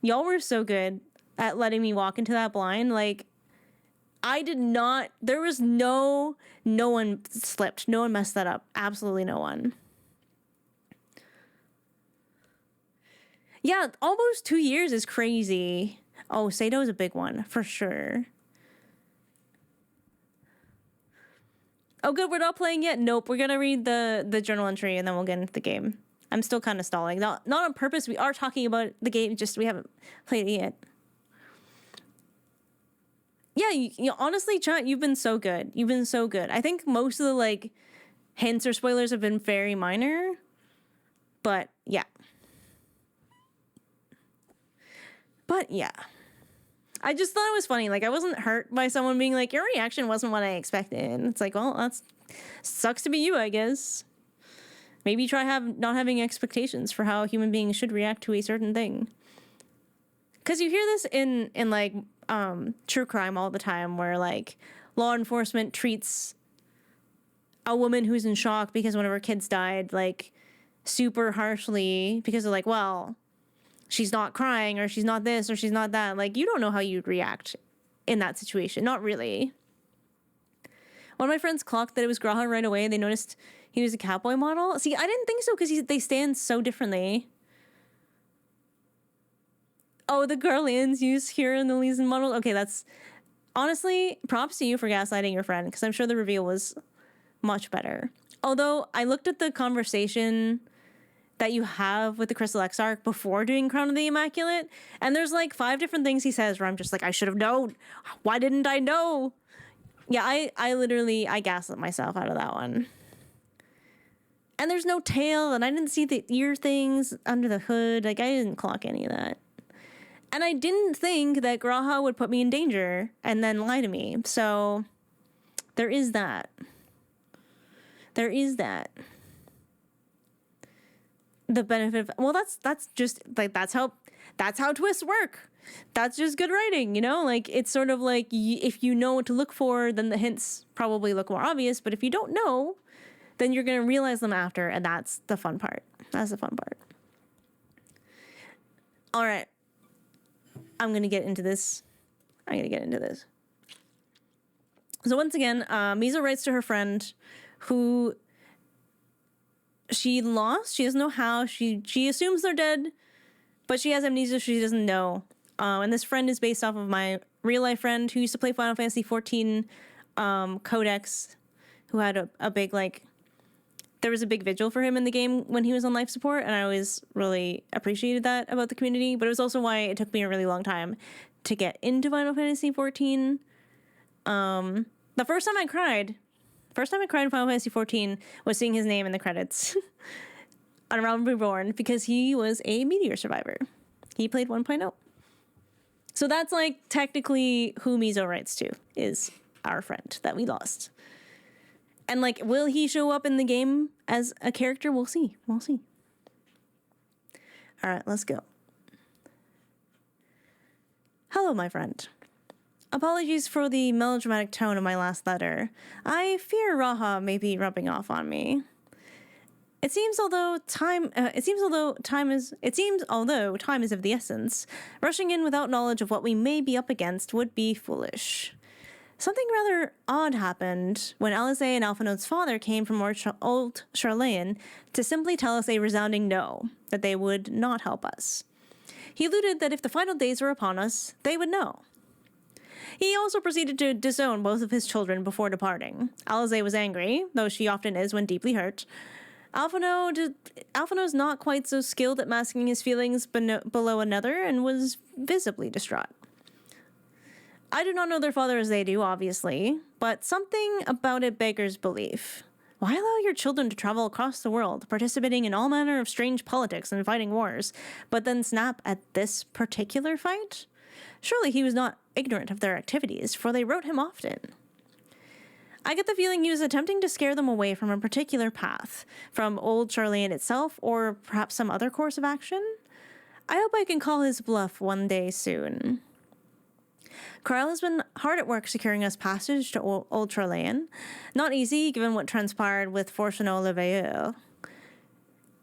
y'all were so good at letting me walk into that blind. Like, I did not, there was no one slipped. No one messed that up. Absolutely no one. Yeah, almost 2 years is crazy. Oh, Sato is a big one, for sure. Oh, good, we're not playing yet? Nope, we're gonna read the journal entry and then we'll get into the game. I'm still kind of stalling. Not on purpose, we are talking about the game, just we haven't played it yet. Yeah, you honestly, chat, you've been so good. You've been so good. I think most of the, like, hints or spoilers have been very minor. But, yeah. I just thought it was funny. Like, I wasn't hurt by someone being like, your reaction wasn't what I expected. It's like, well, that's sucks to be you, I guess. Maybe try not having expectations for how human beings should react to a certain thing. Because you hear this in like, true crime all the time, where like law enforcement treats a woman who's in shock because one of her kids died like super harshly because they're like, well, she's not crying or she's not this or she's not that. Like, you don't know how you'd react in that situation. Not really. One of my friends clocked that it was Graha right away. They noticed he was a cowboy model. See, I didn't think so because they stand so differently. Oh, the Garlands used here in the Leeson model. Okay, that's honestly props to you for gaslighting your friend, because I'm sure the reveal was much better. Although I looked at the conversation that you have with the Crystal Exarch before doing Crown of the Immaculate. And there's like 5 different things he says where I'm just like, I should have known. Why didn't I know? Yeah, I literally gaslit myself out of that one. And there's no tail, and I didn't see the ear things under the hood. Like, I didn't clock any of that. And I didn't think that Graha would put me in danger and then lie to me. So there is that. There is that. The benefit of, well, that's just like, that's how twists work. That's just good writing, you know? Like, it's sort of like, if you know what to look for, then the hints probably look more obvious. But if you don't know, then you're going to realize them after, and that's the fun part. That's the fun part. All right. I'm going to get into this. So once again, Miso writes to her friend who she lost. She doesn't know how. She assumes they're dead, but she has amnesia. She doesn't know. And this friend is based off of my real-life friend who used to play Final Fantasy XIV Codex, who had a big, like... There was a big vigil for him in the game when he was on life support, and I always really appreciated that about the community, but it was also why it took me a really long time to get into Final Fantasy XIV. The first time I cried in Final Fantasy XIV was seeing his name in the credits on Realm Reborn, because he was a Meteor survivor. He played 1.0. So that's like technically who Miso writes to, is our friend that we lost. And, like, will he show up in the game as a character? We'll see. All right, let's go. Hello, my friend. Apologies for the melodramatic tone of my last letter. I fear Raha may be rubbing off on me. It seems although time is of the essence, rushing in without knowledge of what we may be up against would be foolish. Something rather odd happened when Alisaie and Alphinaud's father came from old Charlayan to simply tell us a resounding no, that they would not help us. He alluded that if the final days were upon us, they would know. He also proceeded to disown both of his children before departing. Alisaie was angry, though she often is when deeply hurt. Alphinaud's not quite so skilled at masking his feelings below another and was visibly distraught. I do not know their father as they do, obviously, but something about it beggars belief. Why allow your children to travel across the world, participating in all manner of strange politics and fighting wars, but then snap at this particular fight? Surely he was not ignorant of their activities, for they wrote him often. I get the feeling he was attempting to scare them away from a particular path, from old Charlayan itself, or perhaps some other course of action. I hope I can call his bluff one day soon. Krile has been hard at work securing us passage to Old Charlayan. Not easy, given what transpired with Forcenot-le-Veilleur.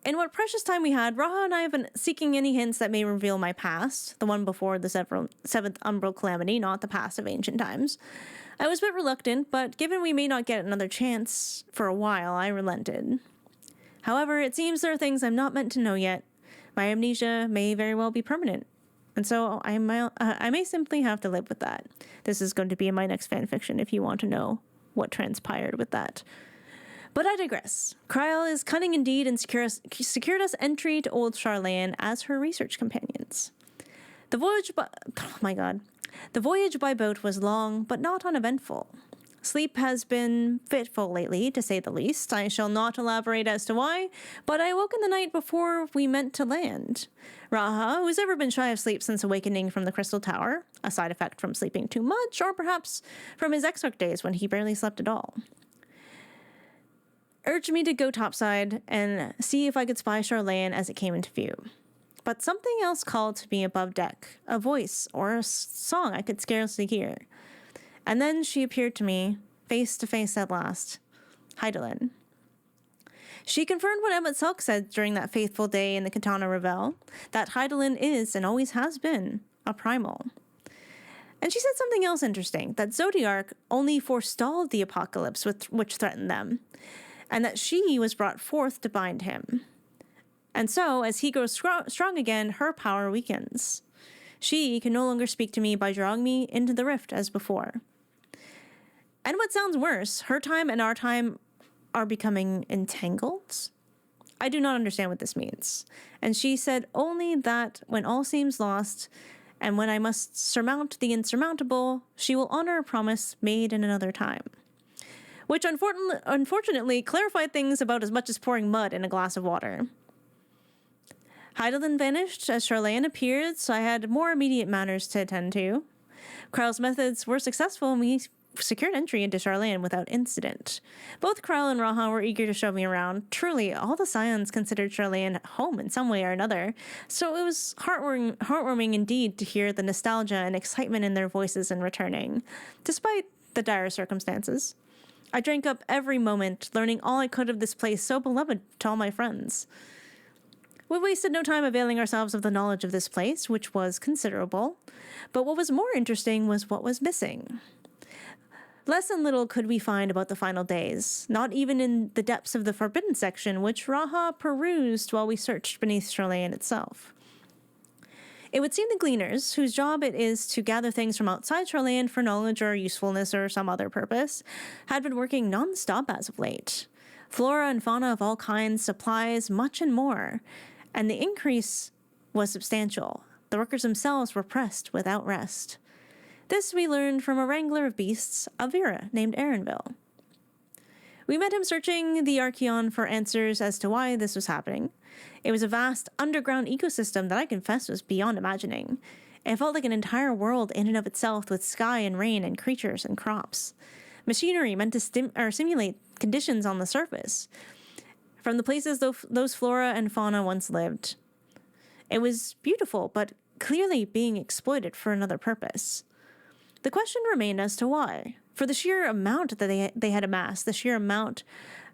In what precious time we had, Raha and I have been seeking any hints that may reveal my past, the one before the 7th Umbral Calamity, not the past of ancient times. I was a bit reluctant, but given we may not get another chance for a while, I relented. However, it seems there are things I'm not meant to know yet. My amnesia may very well be permanent. And so I may simply have to live with that. This is going to be in my next fanfiction if you want to know what transpired with that. But I digress. Krile is cunning indeed and secured us entry to Old Charlayan as her research companions. The voyage by boat was long, but not uneventful. Sleep has been fitful lately, to say the least. I shall not elaborate as to why, but I awoke in the night before we meant to land. Raha, who's ever been shy of sleep since awakening from the Crystal Tower, a side effect from sleeping too much, or perhaps from his Escort days when he barely slept at all, urged me to go topside and see if I could spy Charlayan as it came into view. But something else called to me above deck, a voice or a song I could scarcely hear. And then she appeared to me, face to face at last, Hydaelyn. She confirmed what Emmett Selk said during that faithful day in the Katana Revel, that Hydaelyn is, and always has been, a primal. And she said something else interesting, that Zodiark only forestalled the apocalypse which threatened them, and that she was brought forth to bind him. And so, as he grows strong again, her power weakens. She can no longer speak to me by drawing me into the rift as before. And what sounds worse, her time and our time are becoming entangled. I do not understand what this means. And she said only that when all seems lost, and when I must surmount the insurmountable, she will honor a promise made in another time. Which unfortunately clarified things about as much as pouring mud in a glass of water. Hydaelyn vanished as Sharlayan appeared, so I had more immediate matters to attend to. Kryl's methods were successful, and we secured entry into Sharlayan without incident. Both Kryl and Raha were eager to show me around. Truly, all the Scions considered Sharlayan home in some way or another, so it was heartwarming indeed to hear the nostalgia and excitement in their voices in returning, despite the dire circumstances. I drank up every moment, learning all I could of this place so beloved to all my friends. We wasted no time availing ourselves of the knowledge of this place, which was considerable, but what was more interesting was what was missing. Less and little could we find about the final days, not even in the depths of the Forbidden section, which Raha perused while we searched beneath Sharlayan itself. It would seem the Gleaners, whose job it is to gather things from outside Sharlayan for knowledge or usefulness or some other purpose, had been working non-stop as of late. Flora and fauna of all kinds, supplies, much and more. And the increase was substantial. The workers themselves were pressed without rest. This we learned from a wrangler of beasts, a Vitra named Erenville. We met him searching the Archeon for answers as to why this was happening. It was a vast underground ecosystem that I confess was beyond imagining. It felt like an entire world in and of itself, with sky and rain and creatures and crops. Machinery meant to simulate conditions on the surface, from the places those flora and fauna once lived. It was beautiful, but clearly being exploited for another purpose. The question remained as to why. For the sheer amount that they had amassed, the sheer amount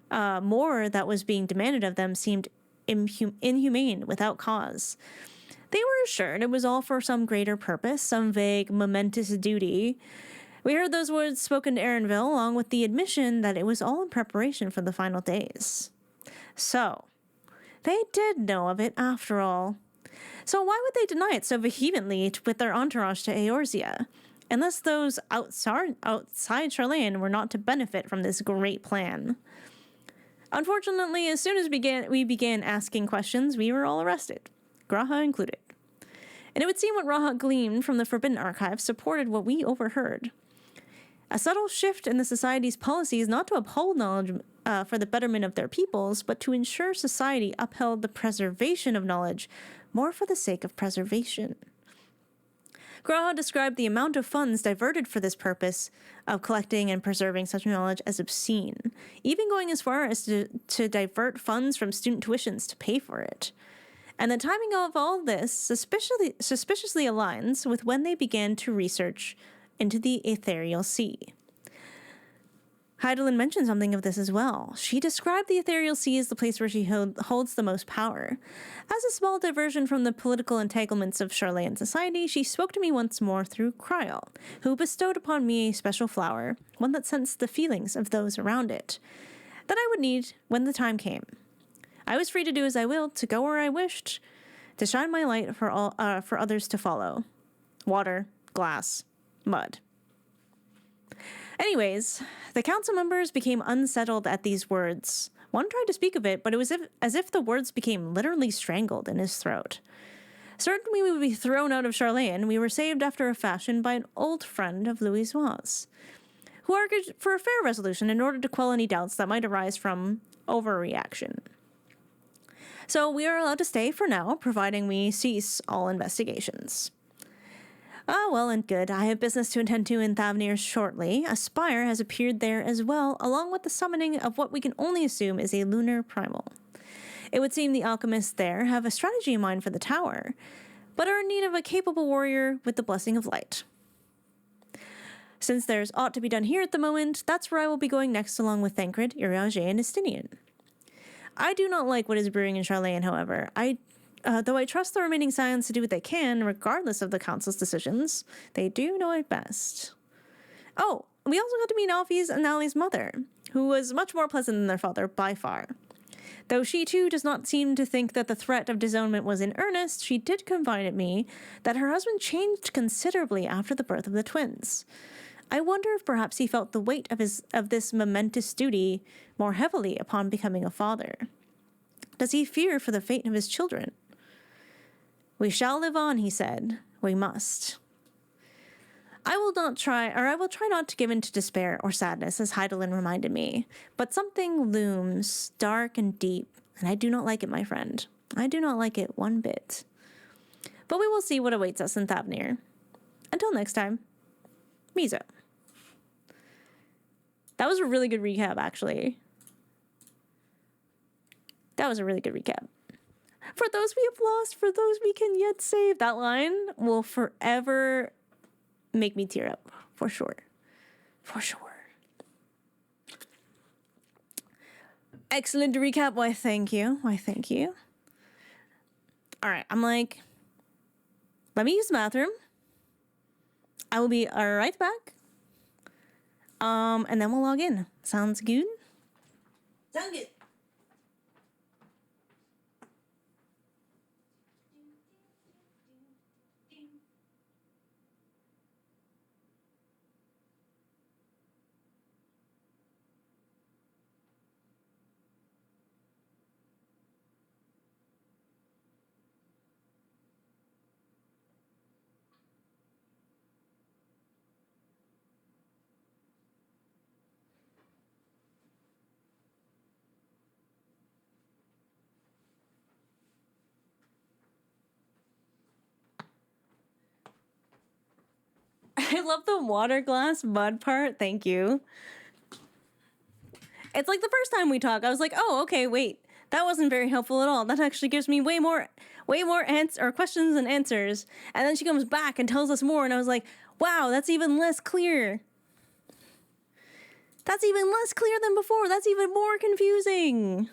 more that was being demanded of them seemed inhumane without cause. They were assured it was all for some greater purpose, some vague, momentous duty. We heard those words spoken to Erenville, along with the admission that it was all in preparation for the final days. So, they did know of it after all. So why would they deny it so vehemently with their entourage to Eorzea? Unless those outside Sharlayan were not to benefit from this great plan. Unfortunately, as soon as we began asking questions, we were all arrested, Graha included. And it would seem what Raha gleaned from the Forbidden Archive supported what we overheard. A subtle shift in the society's policies not to uphold knowledge for the betterment of their peoples, but to ensure society upheld the preservation of knowledge more for the sake of preservation. Graha described the amount of funds diverted for this purpose of collecting and preserving such knowledge as obscene, even going as far as to divert funds from student tuitions to pay for it. And the timing of all this suspiciously aligns with when they began to research into the Ethereal Sea. Hydaelyn mentioned something of this as well. She described the Ethereal Sea as the place where she holds the most power. As a small diversion from the political entanglements of Sharlayan society, she spoke to me once more through Kryl, who bestowed upon me a special flower, one that sensed the feelings of those around it, that I would need when the time came. I was free to do as I willed, to go where I wished, to shine my light for others to follow. Water, glass, mud. Anyways, the council members became unsettled at these words. One tried to speak of it, but it was as if the words became literally strangled in his throat. Certain we would be thrown out of Sharlayan, we were saved after a fashion by an old friend of Louisoire's, who argued for a fair resolution in order to quell any doubts that might arise from overreaction. So we are allowed to stay for now, providing we cease all investigations. Ah, well and good. I have business to attend to in Thavnair shortly. A spire has appeared there as well, along with the summoning of what we can only assume is a lunar primal. It would seem the alchemists there have a strategy in mind for the tower, but are in need of a capable warrior with the blessing of light. Since there's aught to be done here at the moment, that's where I will be going next, along with Thancred, Iriage, and Estinian. I do not like what is brewing in Sharlayan, however. Though I trust the remaining Scions to do what they can, regardless of the Council's decisions, they do know it best. Oh, we also got to meet Alfie's and Nally's mother, who was much more pleasant than their father by far. Though she too does not seem to think that the threat of disownment was in earnest, she did confide at me that her husband changed considerably after the birth of the twins. I wonder if perhaps he felt the weight of this momentous duty more heavily upon becoming a father. Does he fear for the fate of his children? We shall live on, he said. We must. I will try not to give in to despair or sadness, as Heidelin reminded me. But something looms, dark and deep, and I do not like it, my friend. I do not like it one bit. But we will see what awaits us in Thavnair. Until next time, Miso. That was a really good recap, actually. That was a really good recap. For those we have lost, for those we can yet save. That line will forever make me tear up. For sure. For sure. Excellent recap. Why, thank you. Why, thank you. All right. I'm like, let me use the bathroom. I will be right back. And then we'll log in. Sounds good? Sounds good. I love the water glass mud part. Thank you. It's like the first time we talk, I was like, oh, okay, wait. That wasn't very helpful at all. That actually gives me way more questions and answers. And then she comes back and tells us more, and I was like, wow, that's even less clear. That's even less clear than before. That's even more confusing.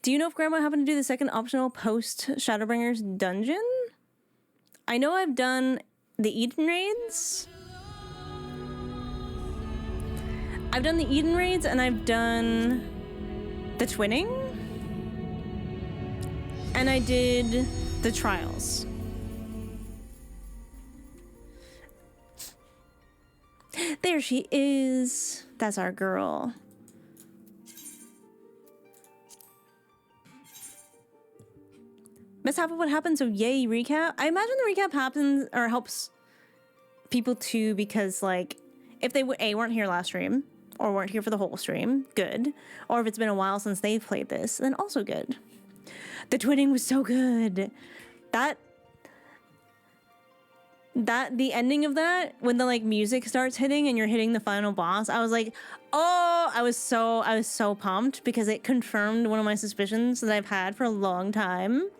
Do you know if Grandma happened to do the second optional post Shadowbringers dungeon? I know I've done the Eden raids. I've done the Eden raids and I've done the twinning. And I did the trials. There she is. That's our girl. Mishap of what happened, so yay, recap. I imagine the recap happens or helps people too because, like, if they weren't here last stream or weren't here for the whole stream, good. Or if it's been a while since they've played this, then also good. The twinning was so good. The ending of that, when the like music starts hitting and you're hitting the final boss, I was like, oh, I was so pumped because it confirmed one of my suspicions that I've had for a long time.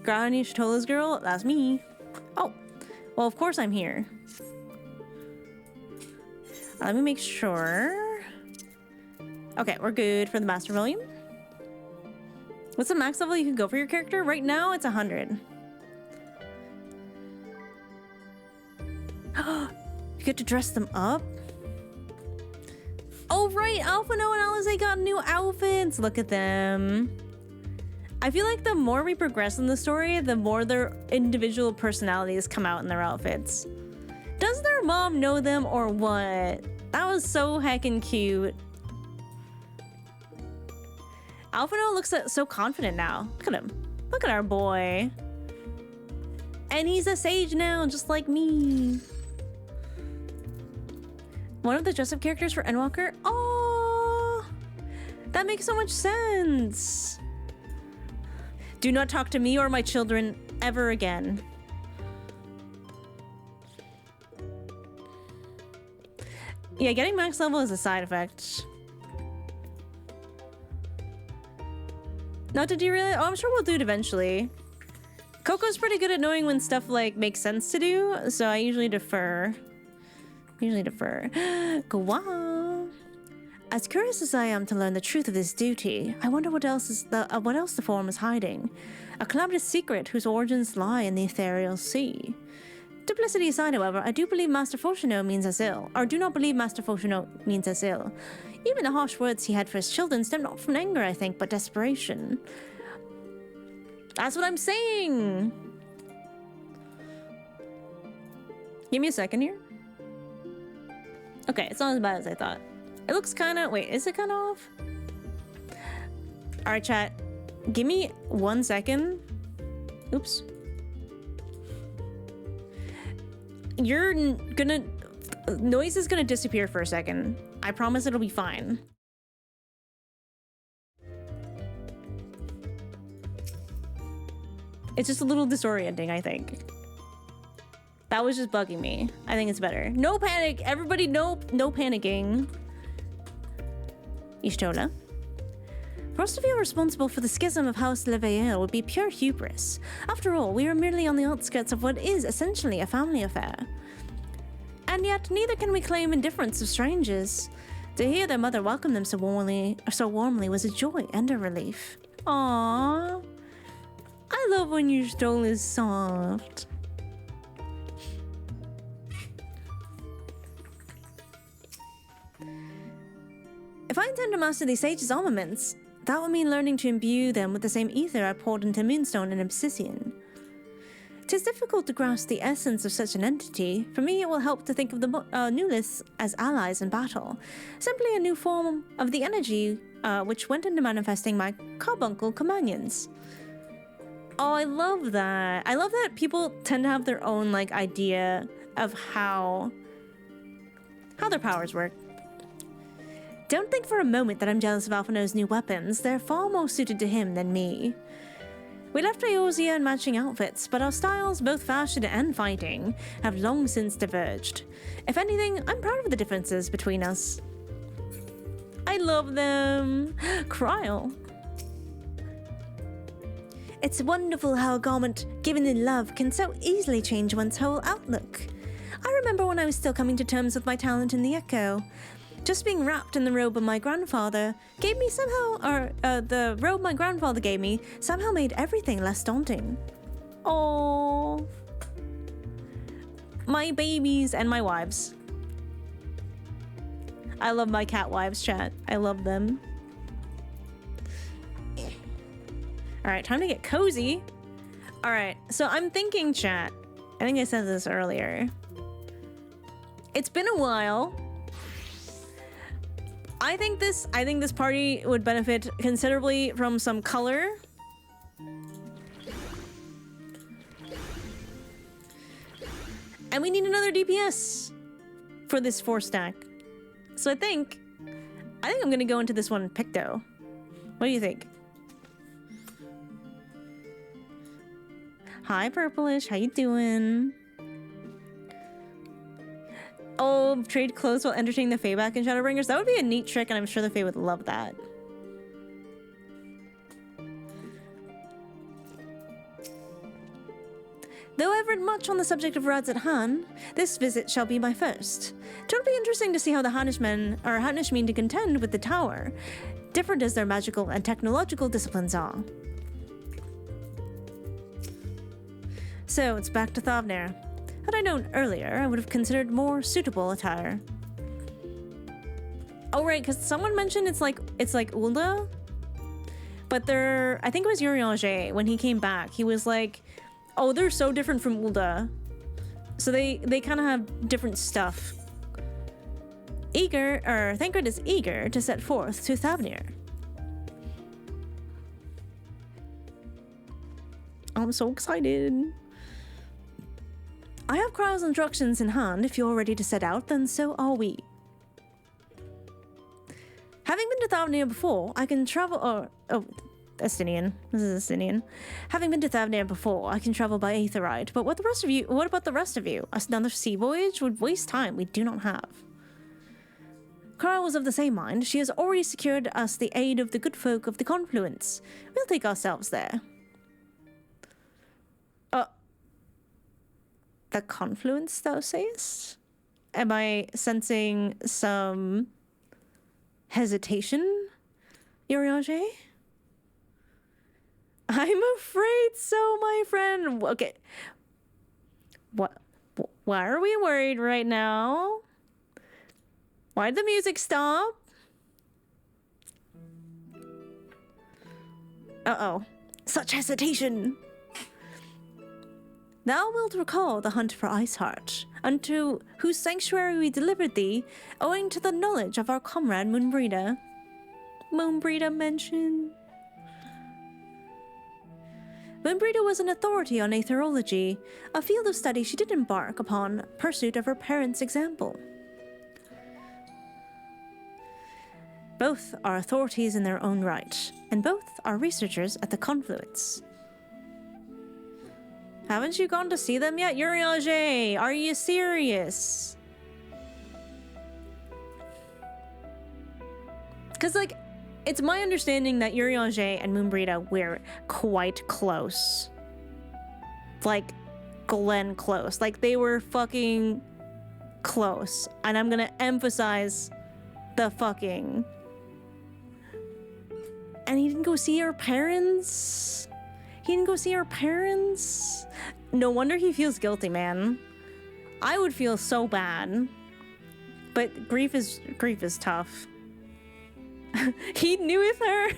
Granny Shatola's girl? That's me. Oh, well, of course I'm here. Let me make sure. Okay, we're good for the master volume. What's the max level you can go for your character? Right now, it's 100. You get to dress them up? Oh, right, Alphino and Alize got new outfits. Look at them. I feel like the more we progress in the story, the more their individual personalities come out in their outfits. Does their mom know them or what? That was so heckin' cute. Alphino looks so confident now. Look at him. Look at our boy. And he's a sage now, just like me. One of the dress-up characters for Endwalker? Oh, that makes so much sense. Do not talk to me or my children ever again. Yeah, getting max level is a side effect. Not to derail it? Oh, I'm sure we'll do it eventually. Coco's pretty good at knowing when stuff like makes sense to do, so I usually defer. Go on. As curious as I am to learn the truth of this duty, I wonder what else the form is hiding. A calamitous secret whose origins lie in the ethereal sea. Duplicity aside, however, I do believe Master Foshino means us ill, or do not believe Master Foshino means us ill. Even the harsh words he had for his children stem not from anger, I think, but desperation. That's what I'm saying! Give me a second here. Okay, it's not as bad as I thought. It looks kind of... Wait, is it kind of off? Alright, chat. Give me 1 second. Oops. You're gonna... Noise is gonna disappear for a second. I promise it'll be fine. It's just a little disorienting, I think. That was just bugging me. I think it's better. No panic! Everybody, no panicking. Ishtola. For us to feel responsible for the schism of House Leveille would be pure hubris. After all, we are merely on the outskirts of what is essentially a family affair. And yet, neither can we claim indifference of strangers. To hear their mother welcome them so warmly was a joy and a relief. Aww. I love when your stole is soft. If I intend to master these sages' armaments, that would mean learning to imbue them with the same ether I poured into Moonstone and Obsidian. 'Tis difficult to grasp the essence of such an entity. For me, it will help to think of the Newliths as allies in battle, simply a new form of the energy which went into manifesting my carbuncle companions. Oh, I love that. I love that people tend to have their own, like, idea of how their powers work. Don't think for a moment that I'm jealous of Alphino's new weapons. They're far more suited to him than me. We left Eorzea in matching outfits, but our styles, both fashion and fighting, have long since diverged. If anything, I'm proud of the differences between us. I love them. Cryle. It's wonderful how a garment given in love can so easily change one's whole outlook. I remember when I was still coming to terms with my talent in the Echo. Just being wrapped in the robe of my grandfather gave me the robe my grandfather gave me somehow made everything less daunting. Oh, my babies and my wives. I love my cat wives, chat. I love them. All right, time to get cozy. All right, so I'm thinking, chat. I think I said this earlier. It's been a while. I think this party would benefit considerably from some color. And we need another DPS for this 4-stack. So I think I'm gonna go into this one Picto. What do you think? Hi, Purplish. How you doing? Oh, trade clothes while entertaining the Fae back in Shadowbringers. That would be a neat trick, and I'm sure the Fae would love that. Though I've read much on the subject of Radz-at-Han, this visit shall be my first. It'll be interesting to see how the Hanish mean to contend with the Tower, different as their magical and technological disciplines are. So, it's back to Thavnair. Had I known earlier, I would have considered more suitable attire. Oh right, because someone mentioned it's like Ulda, but I think it was Urianger when he came back. He was like, "Oh, they're so different from Ulda." So they kind of have different stuff. Thancred is eager to set forth to Thavnair. I'm so excited. I have Cryle's instructions in hand. If you're ready to set out, then so are we. Having been to Thavnair before, I can travel... Estinian. This is Estinian. Having been to Thavnair before, I can travel by Aetherite. But what about the rest of you? Another sea voyage would waste time we do not have. Cryle was of the same mind. She has already secured us the aid of the good folk of the Confluence. We'll take ourselves there. The Confluence, thou sayest? Am I sensing some hesitation, Urianger? I'm afraid so, my friend. Okay. What? Why are we worried right now? Why did the music stop? Uh-oh. Such hesitation. Thou wilt recall the hunt for Iceheart. unto whose sanctuary we delivered thee, owing to the knowledge of our comrade Moonbreeda. Moonbreeda mention. Moonbreeda was an authority on aetherology, a field of study she did embark upon pursuit of her parents' example. Both are authorities in their own right, and both are researchers at the Confluence. Haven't you gone to see them yet, Urianger? Are you serious? Because, like, it's my understanding that Urianger and Moonbreeda were quite close. Like, Glenn close. Like, they were fucking close. And I'm gonna emphasize the fucking. And he didn't go see her parents? He didn't go see her parents? No wonder he feels guilty, man. I would feel so bad. But grief is tough. He knew with her.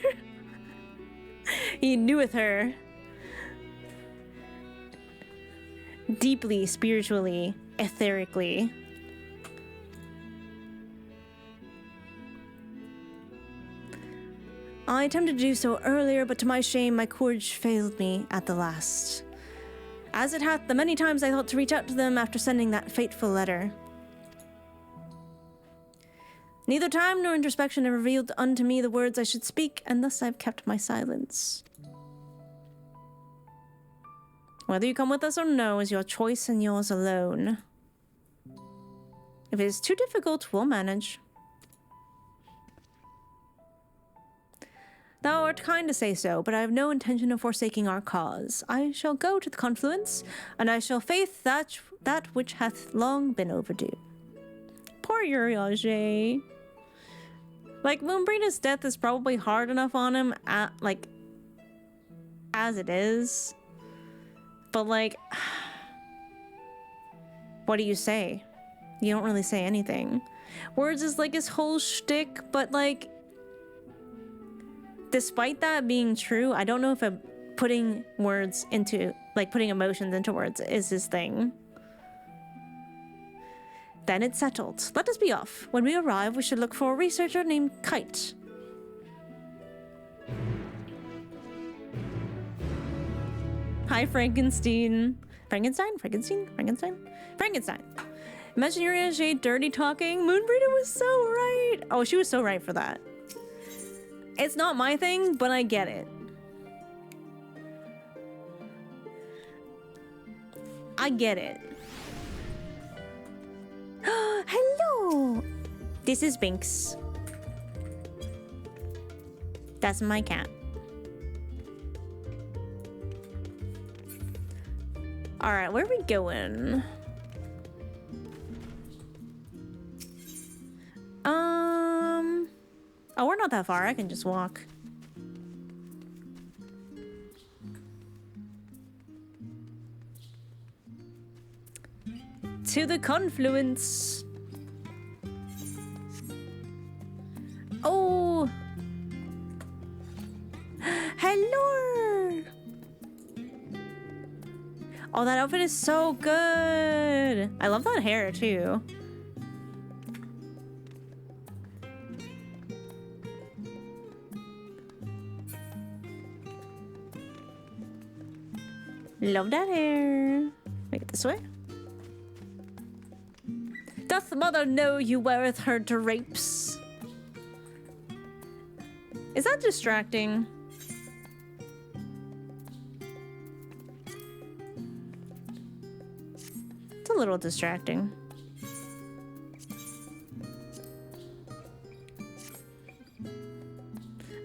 He knew with her. Deeply, spiritually, etherically. I attempted to do so earlier, but to my shame, my courage failed me at the last. As it hath, the many times I thought to reach out to them after sending that fateful letter. Neither time nor introspection have revealed unto me the words I should speak, and thus I've kept my silence. Whether you come with us or no is your choice and yours alone. If it is too difficult, we'll manage. Thou art kind to say so, but I have no intention of forsaking our cause. I shall go to the Confluence, and I shall faith that which hath long been overdue. Poor Urianger. Like, Moonbreeda's death is probably hard enough on him, as it is. But, like, what do you say? You don't really say anything. Words is, like, his whole shtick, but, like, despite that being true, I don't know if putting words into, like, putting emotions into words is his thing. Then it's settled. Let us be off. When we arrive, we should look for a researcher named Kite. Hi, Frankenstein. Frankenstein? Imagine Urianger dirty talking. Moonbreeda was so right. Oh, she was so right for that. It's not my thing, but I get it. I get it. Hello! This is Binks. That's my cat. Alright, where are we going? Oh, we're not that far. I can just walk. To the Confluence. Oh. Hello. Oh, that outfit is so good. I love that hair too. Love that hair. Make it this way. Doth mother know you weareth her drapes? Is that distracting? It's a little distracting.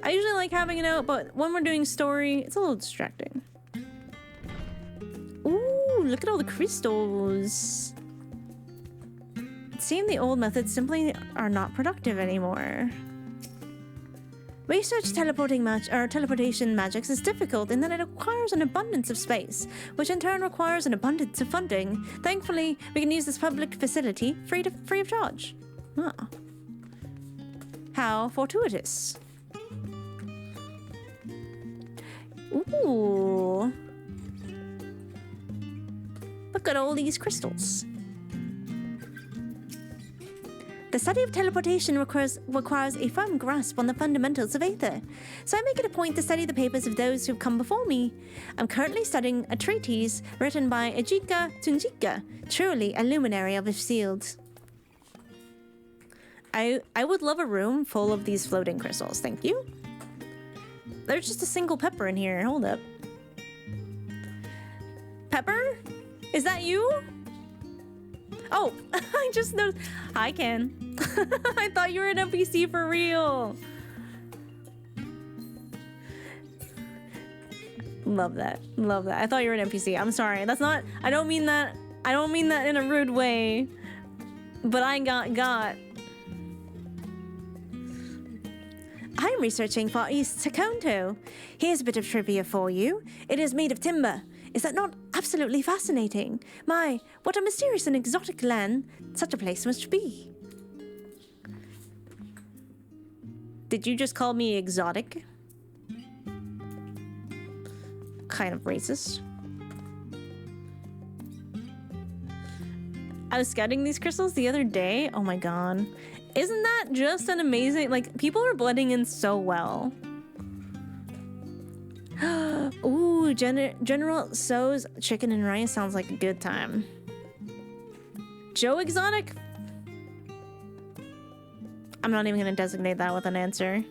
I usually like having it out, but when we're doing story, it's a little distracting. Ooh, look at all the crystals. It seems the old methods simply are not productive anymore. Research teleportation magics is difficult in that it requires an abundance of space, which in turn requires an abundance of funding. Thankfully, we can use this public facility free of charge. Ah. How fortuitous. Ooh. Look at all these crystals. The study of teleportation requires a firm grasp on the fundamentals of Aether, so I make it a point to study the papers of those who've come before me. I'm currently studying a treatise written by Ejika Tunjika, truly a luminary of his field. I would love a room full of these floating crystals, thank you. There's just a single pepper in here, hold up. Pepper? Is that you? Oh, I just noticed. Hi, Ken. I thought you were an NPC for real. Love that. Love that. I thought you were an NPC. I'm sorry. That's not. I don't mean that. I don't mean that in a rude way. But I got. I'm researching Far East Takonto. Here's a bit of trivia for you. It is made of timber. Is that not absolutely fascinating? My, what a mysterious and exotic land such a place must be. Did you just call me exotic? Kind of racist. I was scouting these crystals the other day. Oh my god. Isn't that just an amazing... Like, people are blending in so well. Ooh, General So's chicken and rice sounds like a good time. Joe Exotic? I'm not even gonna designate that with an answer.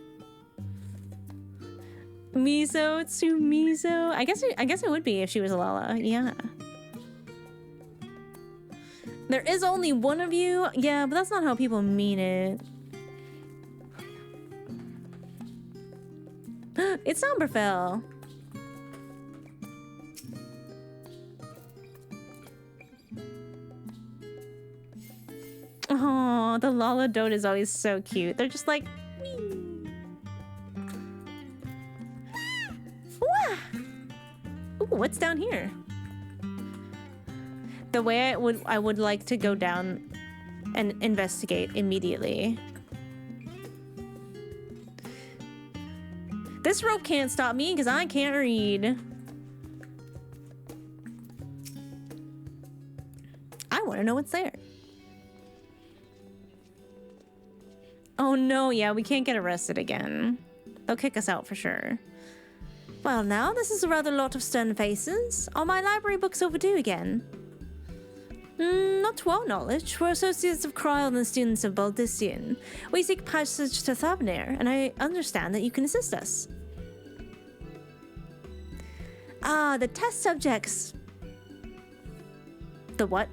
Miso, Tsu Miso. I guess it would be if she was a Lala. Yeah. There is only one of you. Yeah, but that's not how people mean it. It's Amberfell. Oh, the Lala Dote is always so cute. They're just like... Wah! Ooh, what's down here? The way I would like to go down and investigate immediately. This rope can't stop me because I can't read. I want to know what's there. Oh no, yeah, we can't get arrested again. They'll kick us out for sure. Well now, this is a rather lot of stern faces. Are my library books overdue again? Not to our knowledge. We're associates of Kryl and students of Baldician. We seek passage to Thavnair, and I understand that you can assist us. Ah, the test subjects. The what?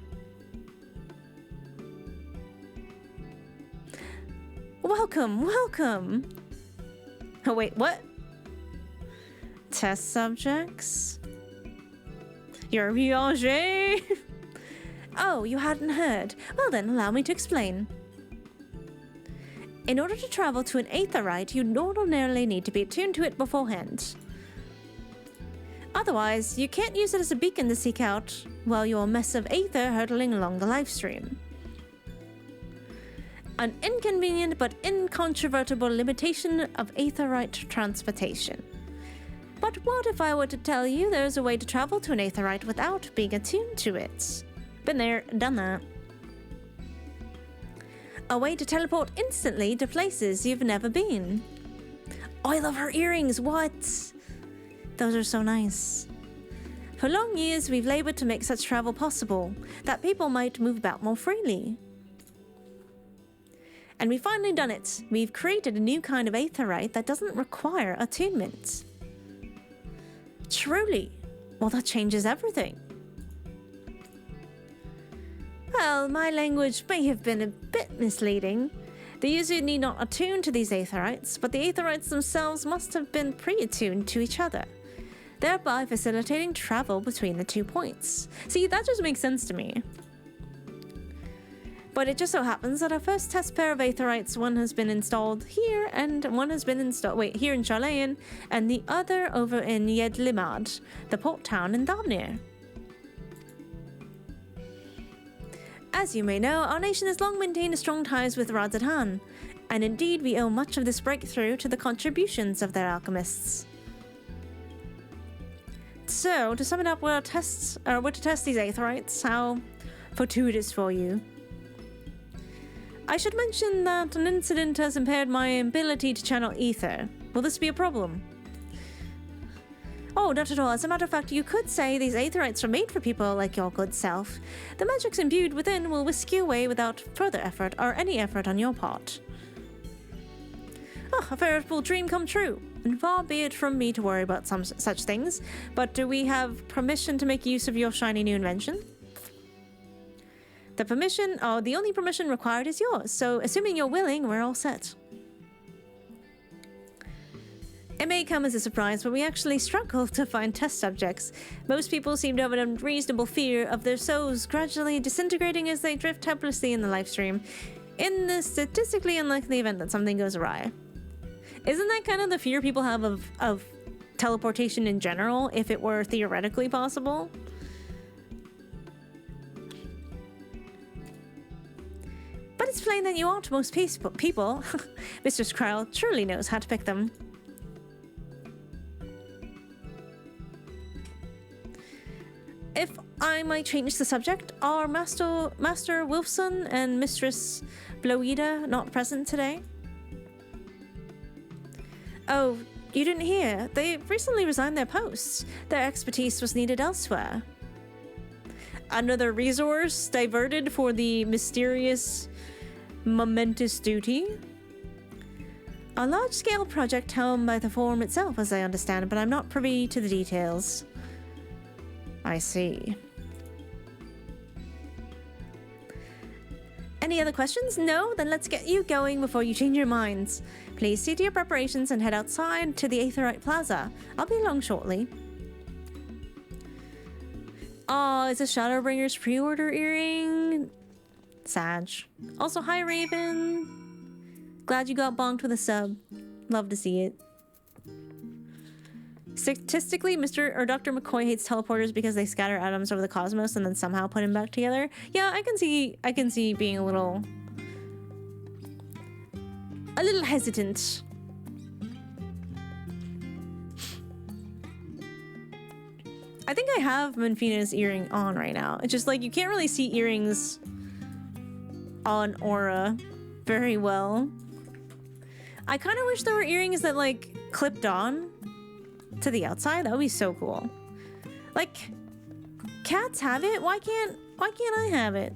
Welcome, welcome. Oh wait, what? Test subjects? You're Vianger? Oh, you hadn't heard. Well then, allow me to explain. In order to travel to an aetherite, you ordinarily need to be attuned to it beforehand. Otherwise, you can't use it as a beacon to seek out, well, your mess of aether hurtling along the lifestream. An inconvenient but incontrovertible limitation of aetherite transportation. But what if I were to tell you there's a way to travel to an aetherite without being attuned to it? Been there, done that. A way to teleport instantly to places you've never been. Oh, I love her earrings, what? Those are so nice. For long years, we've labored to make such travel possible, that people might move about more freely. And we've finally done it. We've created a new kind of aetherite that doesn't require attunement. Truly. Well, that changes everything. Well, my language may have been a bit misleading. The user need not attune to these aetherites, but the aetherites themselves must have been pre-attuned to each other, thereby facilitating travel between the 2 points. See, that just makes sense to me. But it just so happens that our first test pair of aetherites, one has been installed here, and one has been installed, here in Charlayan, and the other over in Yedlimad, the port town in Thavnair. As you may know, our nation has long maintained strong ties with Radz-at-Han, and indeed we owe much of this breakthrough to the contributions of their alchemists. So, to sum it up, we're to test these aetherites. How fortuitous for you. I should mention that an incident has impaired my ability to channel ether. Will this be a problem? Oh, not at all. As a matter of fact, you could say these aetherites are made for people like your good self. The magics imbued within will whisk you away without further effort or any effort on your part. Oh, a veritable dream come true. And far be it from me to worry about some such things, but do we have permission to make use of your shiny new invention? The only permission required is yours, so assuming you're willing, we're all set. It may come as a surprise, but we actually struggle to find test subjects. Most people seem to have an unreasonable fear of their souls gradually disintegrating as they drift helplessly in the live stream, in the statistically unlikely event that something goes awry. Isn't that kind of the fear people have of teleportation in general, if it were theoretically possible? But it's plain that you aren't most people. Mr. Skrull truly knows how to pick them. If I might change the subject, are Master Wolfson and Mistress Bloida not present today? Oh, you didn't hear? They recently resigned their posts. Their expertise was needed elsewhere. Another resource diverted for the mysterious, momentous duty? A large-scale project helmed by the Forum itself, as I understand it, but I'm not privy to the details. I see. Any other questions? No? Then let's get you going before you change your minds. Please see to your preparations and head outside to the Aetherite Plaza. I'll be along shortly. Oh, it's a Shadowbringer's pre-order earring. Sag. Also, hi Raven. Glad you got bonked with a sub. Love to see it. Statistically, Dr. McCoy hates teleporters because they scatter atoms over the cosmos and then somehow put him back together. Yeah, I can see being a little hesitant. I think I have Menfina's earring on right now. It's just like you can't really see earrings on Aura very well. I kind of wish there were earrings that like clipped on to the outside. That would be so cool. Like, cats have it. Why can't I have it?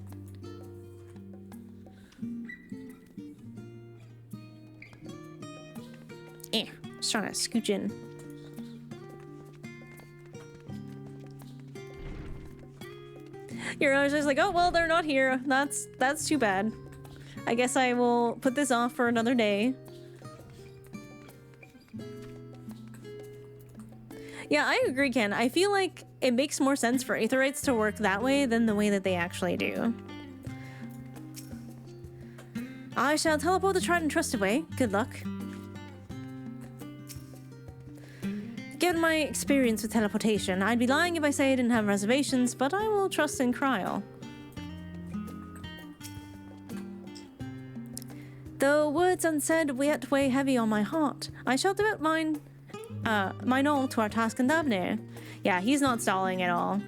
Just trying to scooch in. You're just like, oh well, they're not here. That's too bad. I guess I will put this off for another day. Yeah, I agree, Ken. I feel like it makes more sense for Aetherites to work that way than the way that they actually do. I shall teleport the tried and trusted way. Good luck. Given my experience with teleportation, I'd be lying if I say I didn't have reservations, but I will trust in Kryl. Though words unsaid yet weigh heavy on my heart, I shall devote mine all to our task in Thavnair. Yeah, he's not stalling at all.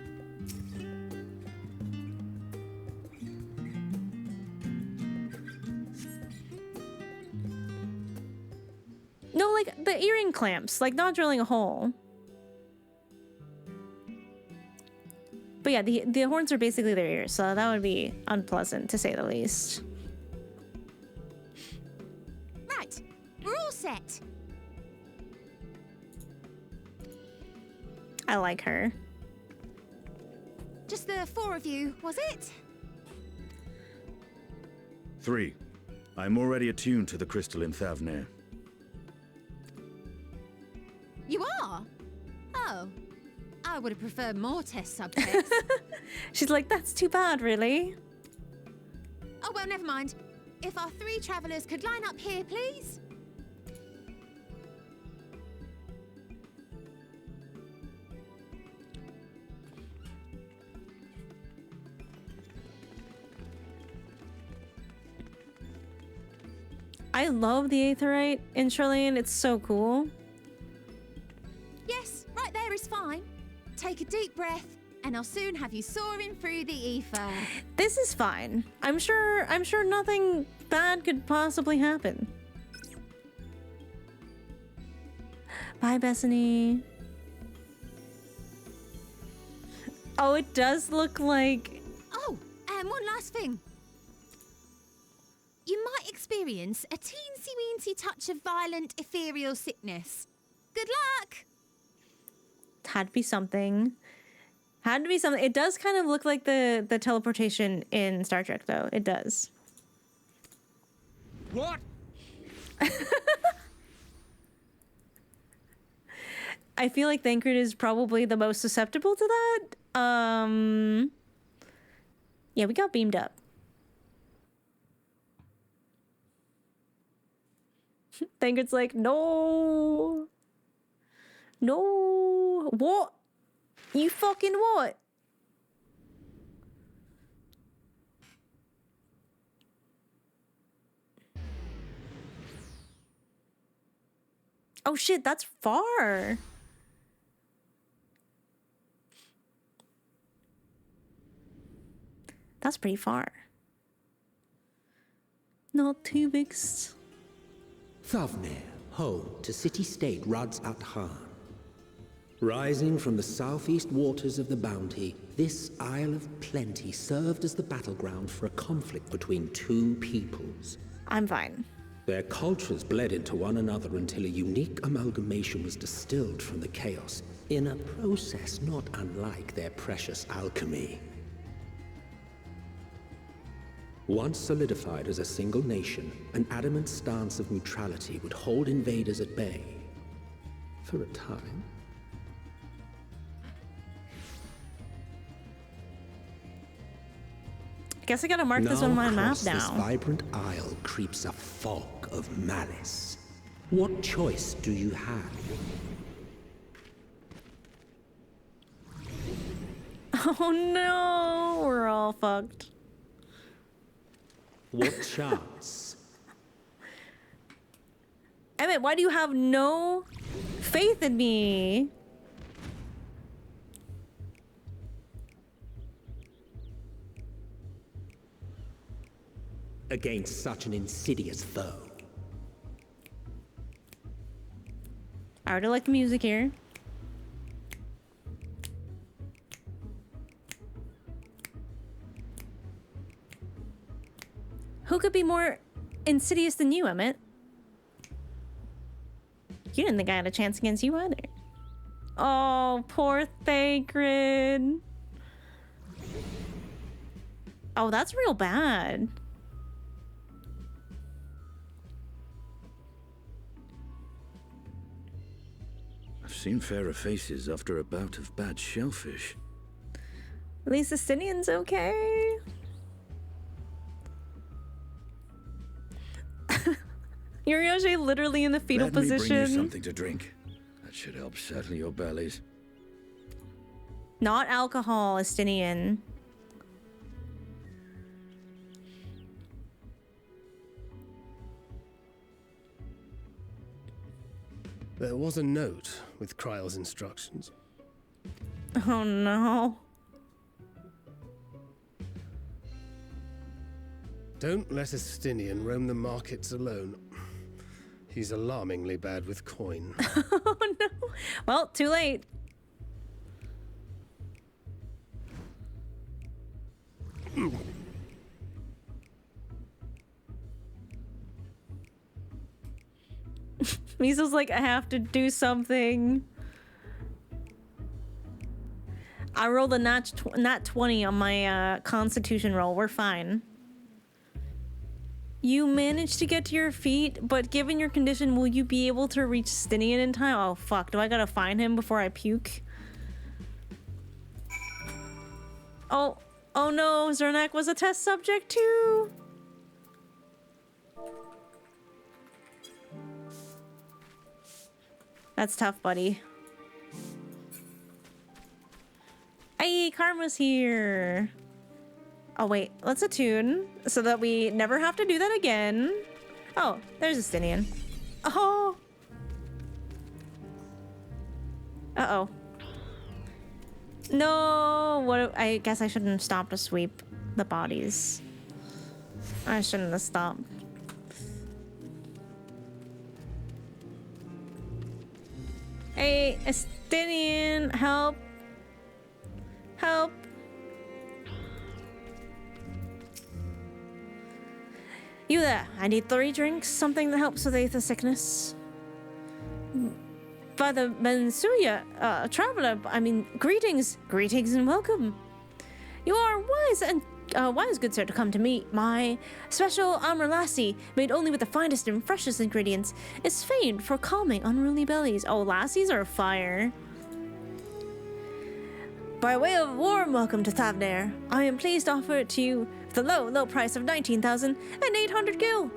No, like, the earring clamps, like, not drilling a hole. But yeah, the horns are basically their ears, so that would be unpleasant, to say the least. Right, we're all set. I like her. Just the 4 of you, was it? 3. I'm already attuned to the crystal in Thavnair. You are? Oh. I would have preferred more test subjects. She's like, that's too bad, really. Oh, well, never mind. If our 3 travelers could line up here, please. I love the Aetherite in Sherlane. It's so cool. Yes, right there is fine. Take a deep breath, and I'll soon have you soaring through the ether. This is fine. I'm sure nothing bad could possibly happen. Bye, Bethany. Oh, it does look like... Oh, and one last thing. You might experience a teensy-weensy touch of violent ethereal sickness. Good luck! Had to be something. Had to be something. It does kind of look like the teleportation in Star Trek, though. It does. What? I feel like Thancred is probably the most susceptible to that. Yeah, we got beamed up. Thancred's like, no. No. What? You fucking what? Oh shit, that's far. That's pretty far. Not too big. Thavnair, home to city-state Radz-at-Han. Rising from the southeast waters of the Bounty, this Isle of Plenty served as the battleground for a conflict between two peoples. I'm fine. Their cultures bled into one another until a unique amalgamation was distilled from the chaos, in a process not unlike their precious alchemy. Once solidified as a single nation, an adamant stance of neutrality would hold invaders at bay. For a time. I guess I gotta mark this on my map across this now. vibrant isle creeps a fog of malice. What choice do you have? Oh no, we're all fucked. What chance? Emmett, why do you have no faith in me? Against such an insidious foe. I already like the music here. Who could be more insidious than you, Emmett? You didn't think I had a chance against you either. Oh, poor Thancred. Oh, that's real bad. I've seen fairer faces after a bout of bad shellfish. At least Estinian's okay. Yurioshe literally in the fetal Let me bring you position. something to drink. That should help settle your bellies. Not alcohol, Estinian. There was a note with Kryle's instructions. Oh no. Don't let Estinian roam the markets alone. He's alarmingly bad with coin. Oh no. Well, too late. Miso's like, I have to do something. I rolled a nat 20 on my constitution roll. We're fine. You managed to get to your feet, but given your condition, will you be able to reach Stinian in time? Oh fuck, do I gotta find him before I puke? Oh no, Zernak was a test subject too. That's tough, buddy. Hey, Karma's here. Oh wait, let's attune so that we never have to do that again. Oh, there's a Stinian. Oh. Uh-oh. No, what? I guess I shouldn't have stopped to sweep the bodies. I shouldn't have stopped. Hey, Estinian, help. Help. You there, I need 3 drinks, something that helps with Aether sickness. Father Mensuya, traveler, I mean, greetings and welcome. You are wise, good sir, to come to meet. My special armor lassie, made only with the finest and freshest ingredients, is famed for calming unruly bellies. Oh, lassies are fire. By way of warm welcome to Thavnair, I am pleased to offer it to you for the low price of 19,800 gil.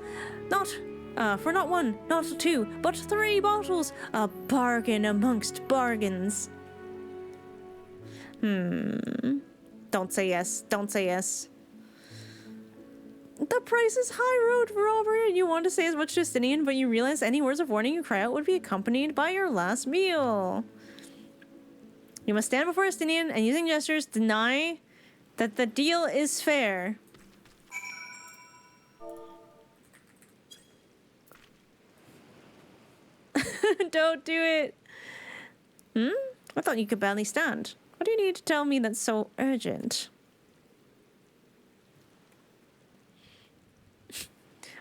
For not 1, not 2, but 3 bottles. A bargain amongst bargains. Don't say yes. Don't say yes. The price is high road for robbery. You want to say as much to Justinian, but you realize any words of warning you cry out would be accompanied by your last meal. You must stand before Justinian and using gestures deny that the deal is fair. Don't do it. I thought you could barely stand. What do you need to tell me that's so urgent?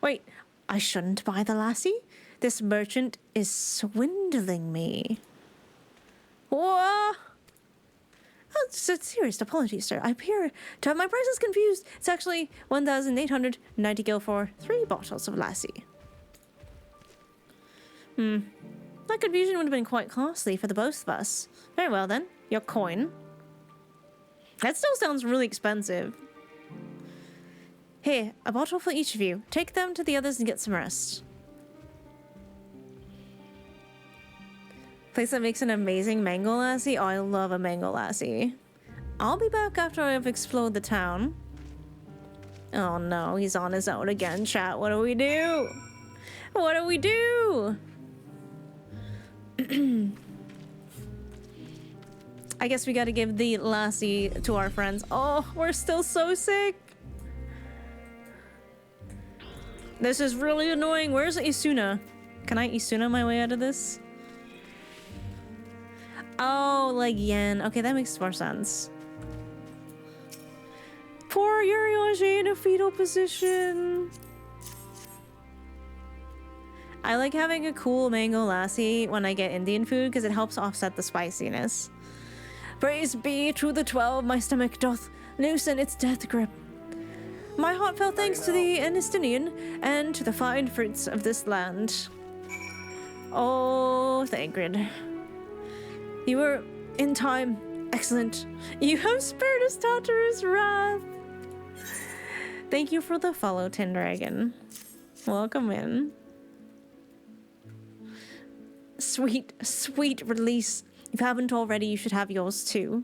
Wait, I shouldn't buy the lassie? This merchant is swindling me. What? Oh, serious apologies, sir. I appear to have my prices confused. It's actually 1,890 gil for 3 bottles of lassie. That confusion would have been quite costly for the both of us. Very well then, your coin. That still sounds really expensive. Here, a bottle for each of you. Take them to the others and get some rest. Place that makes an amazing mango lassie. Oh, I love a mango lassie. I'll be back after I've explored the town. Oh no, he's on his own again, chat. What do we do? What do we do? I guess we gotta give the lassie to our friends. Oh, we're still so sick. This is really annoying. Where's Isuna? Can I Isuna my way out of this? Oh, like yen. Okay, that makes more sense. Poor Yurioshi in a fetal position. I like having a cool mango lassie when I get Indian food because it helps offset the spiciness. Praise be to the 12, my stomach doth loosen its death grip. My heartfelt thanks to the Anistinian and to the fine fruits of this land. Oh, Thagrid. You were in time. Excellent. You have spared us Tartarus' wrath. Thank you for the follow, Tin Dragon. Welcome in. Sweet, sweet release. If you haven't already, you should have yours too.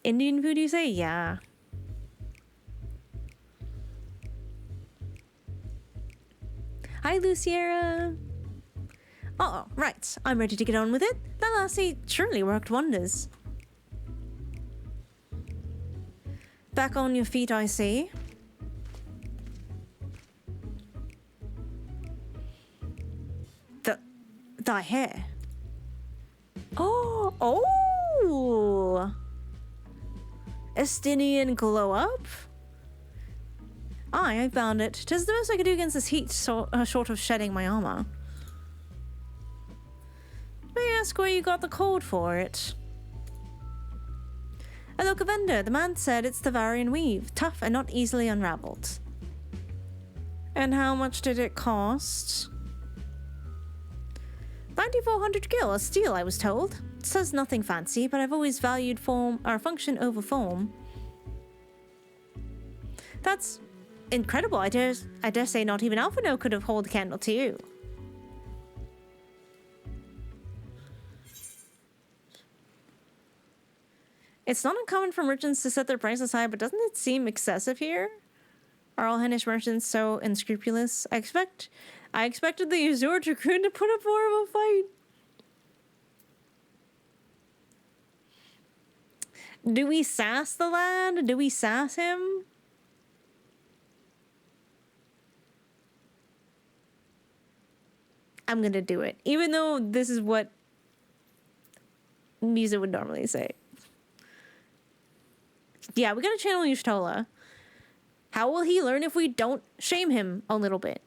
Indian food, you say? Yeah. Hi, Luciera. Oh, right. I'm ready to get on with it. That lassie surely worked wonders. Back on your feet, I see. Thy hair. Oh! Estinian glow up? I found it. 'Tis the most I could do against this heat, short of shedding my armor. May I ask where you got the code for it? A local vendor. The man said it's the Varian weave, tough and not easily unraveled. And how much did it cost? 9,400 gil, a steal, I was told. It says nothing fancy, but I've always valued form or function over form. That's incredible. I dare say not even Alphino could have held a candle to you. It's not uncommon for merchants to set their prices high, but doesn't it seem excessive here? Are all Hennish merchants so unscrupulous? I expected the Azure Dragoon to put up more of a fight. Do we sass the lad? Do we sass him? I'm gonna do it. Even though this is what Misa would normally say. Yeah, we gotta channel Y'shtola. How will he learn if we don't shame him a little bit?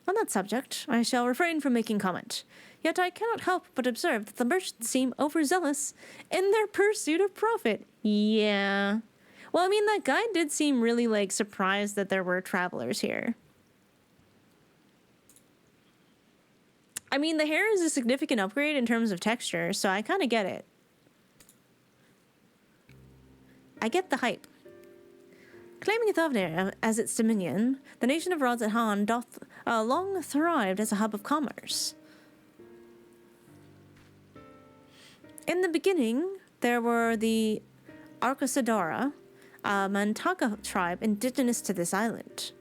On that subject, I shall refrain from making comment. Yet I cannot help but observe that the merchants seem overzealous in their pursuit of profit. Yeah. Well, I mean, that guy did seem really, like, surprised that there were travelers here. I mean, the hair is a significant upgrade in terms of texture, so I kind of get it. I get the hype. Claiming Thavnair as its dominion, the nation of Radz-at-Han doth long thrived as a hub of commerce. In the beginning, there were the Arcasadara, a Mantaka tribe indigenous to this island.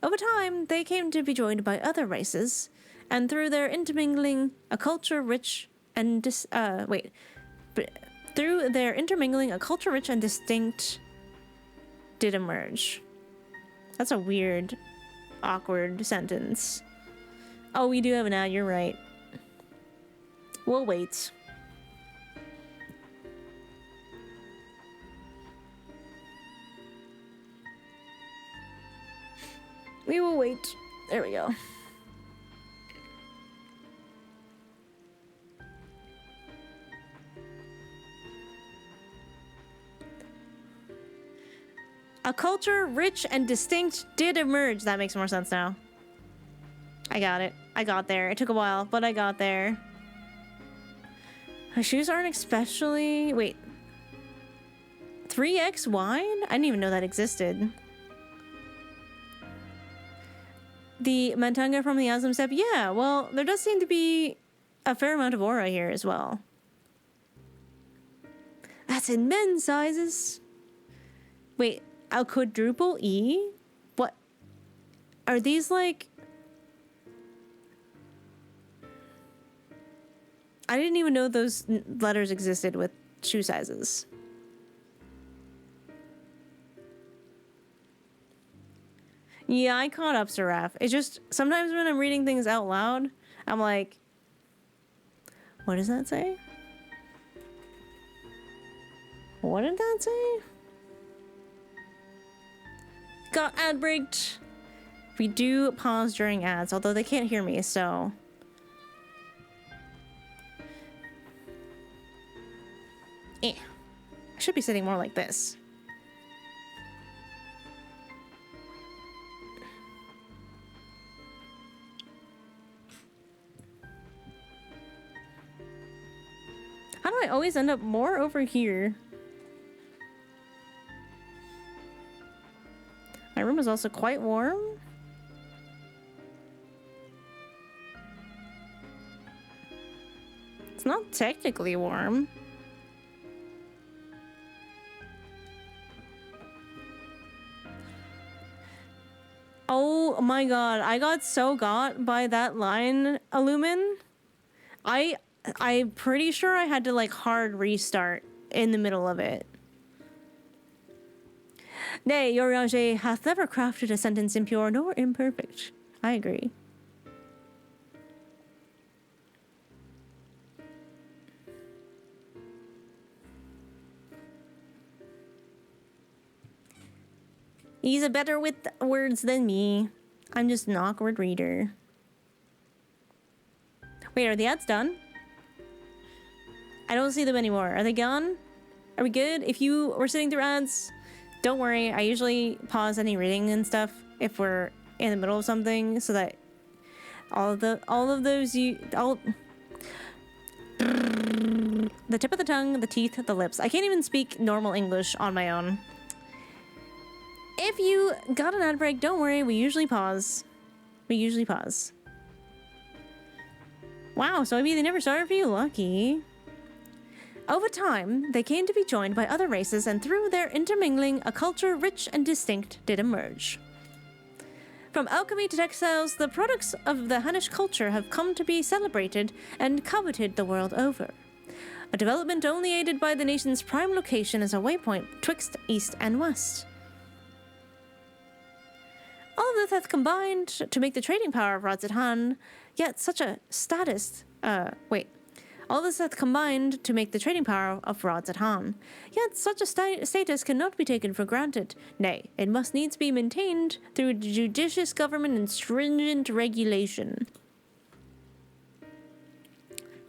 Over time, they came to be joined by other races, and through their intermingling, a culture rich and distinct did emerge. That's a weird, awkward sentence. Oh, we do have an ad, you're right. We'll wait. We will wait. There we go. A culture rich and distinct did emerge. That makes more sense now. I got it. I got there. It took a while, but I got there. Her shoes aren't especially... Wait. 3x wide? I didn't even know that existed. The Mantanga from the Azam Step? Yeah, well, there does seem to be a fair amount of aura here as well. That's in men's sizes. Wait, a quadruple E? What? Are these like... I didn't even know those letters existed with shoe sizes. Yeah, I caught up, Satrap. It's just, sometimes when I'm reading things out loud, I'm like, what does that say? What did that say? Got ad breaked. We do pause during ads, although they can't hear me, so... I should be sitting more like this. How do I always end up more over here? My room is also quite warm. It's not technically warm. Oh my god, I got so got by that line, Illumin. I'm pretty sure I had to like hard restart in the middle of it. Nay, Yorage hath never crafted a sentence impure nor imperfect. I agree. He's a better with words than me. I'm just an awkward reader. Wait, are the ads done? I don't see them anymore. Are they gone? Are we good? If you were sitting through ads, don't worry. I usually pause any reading and stuff if we're in the middle of something, so that all of those the tip of the tongue, the teeth, the lips. I can't even speak normal English on my own. If you got an ad break, don't worry. We usually pause. We usually pause. Wow, so maybe they never started for you? Lucky. Over time, they came to be joined by other races, and through their intermingling, a culture rich and distinct did emerge. From alchemy to textiles, the products of the Hanish culture have come to be celebrated and coveted the world over. A development only aided by the nation's prime location as a waypoint twixt east and west. All of this hath combined to make the trading power of Radz-at-Han yet such a status. All this hath combined to make the trading power of Radz-at-Han. Yet such a status cannot be taken for granted. Nay, it must needs be maintained through judicious government and stringent regulation.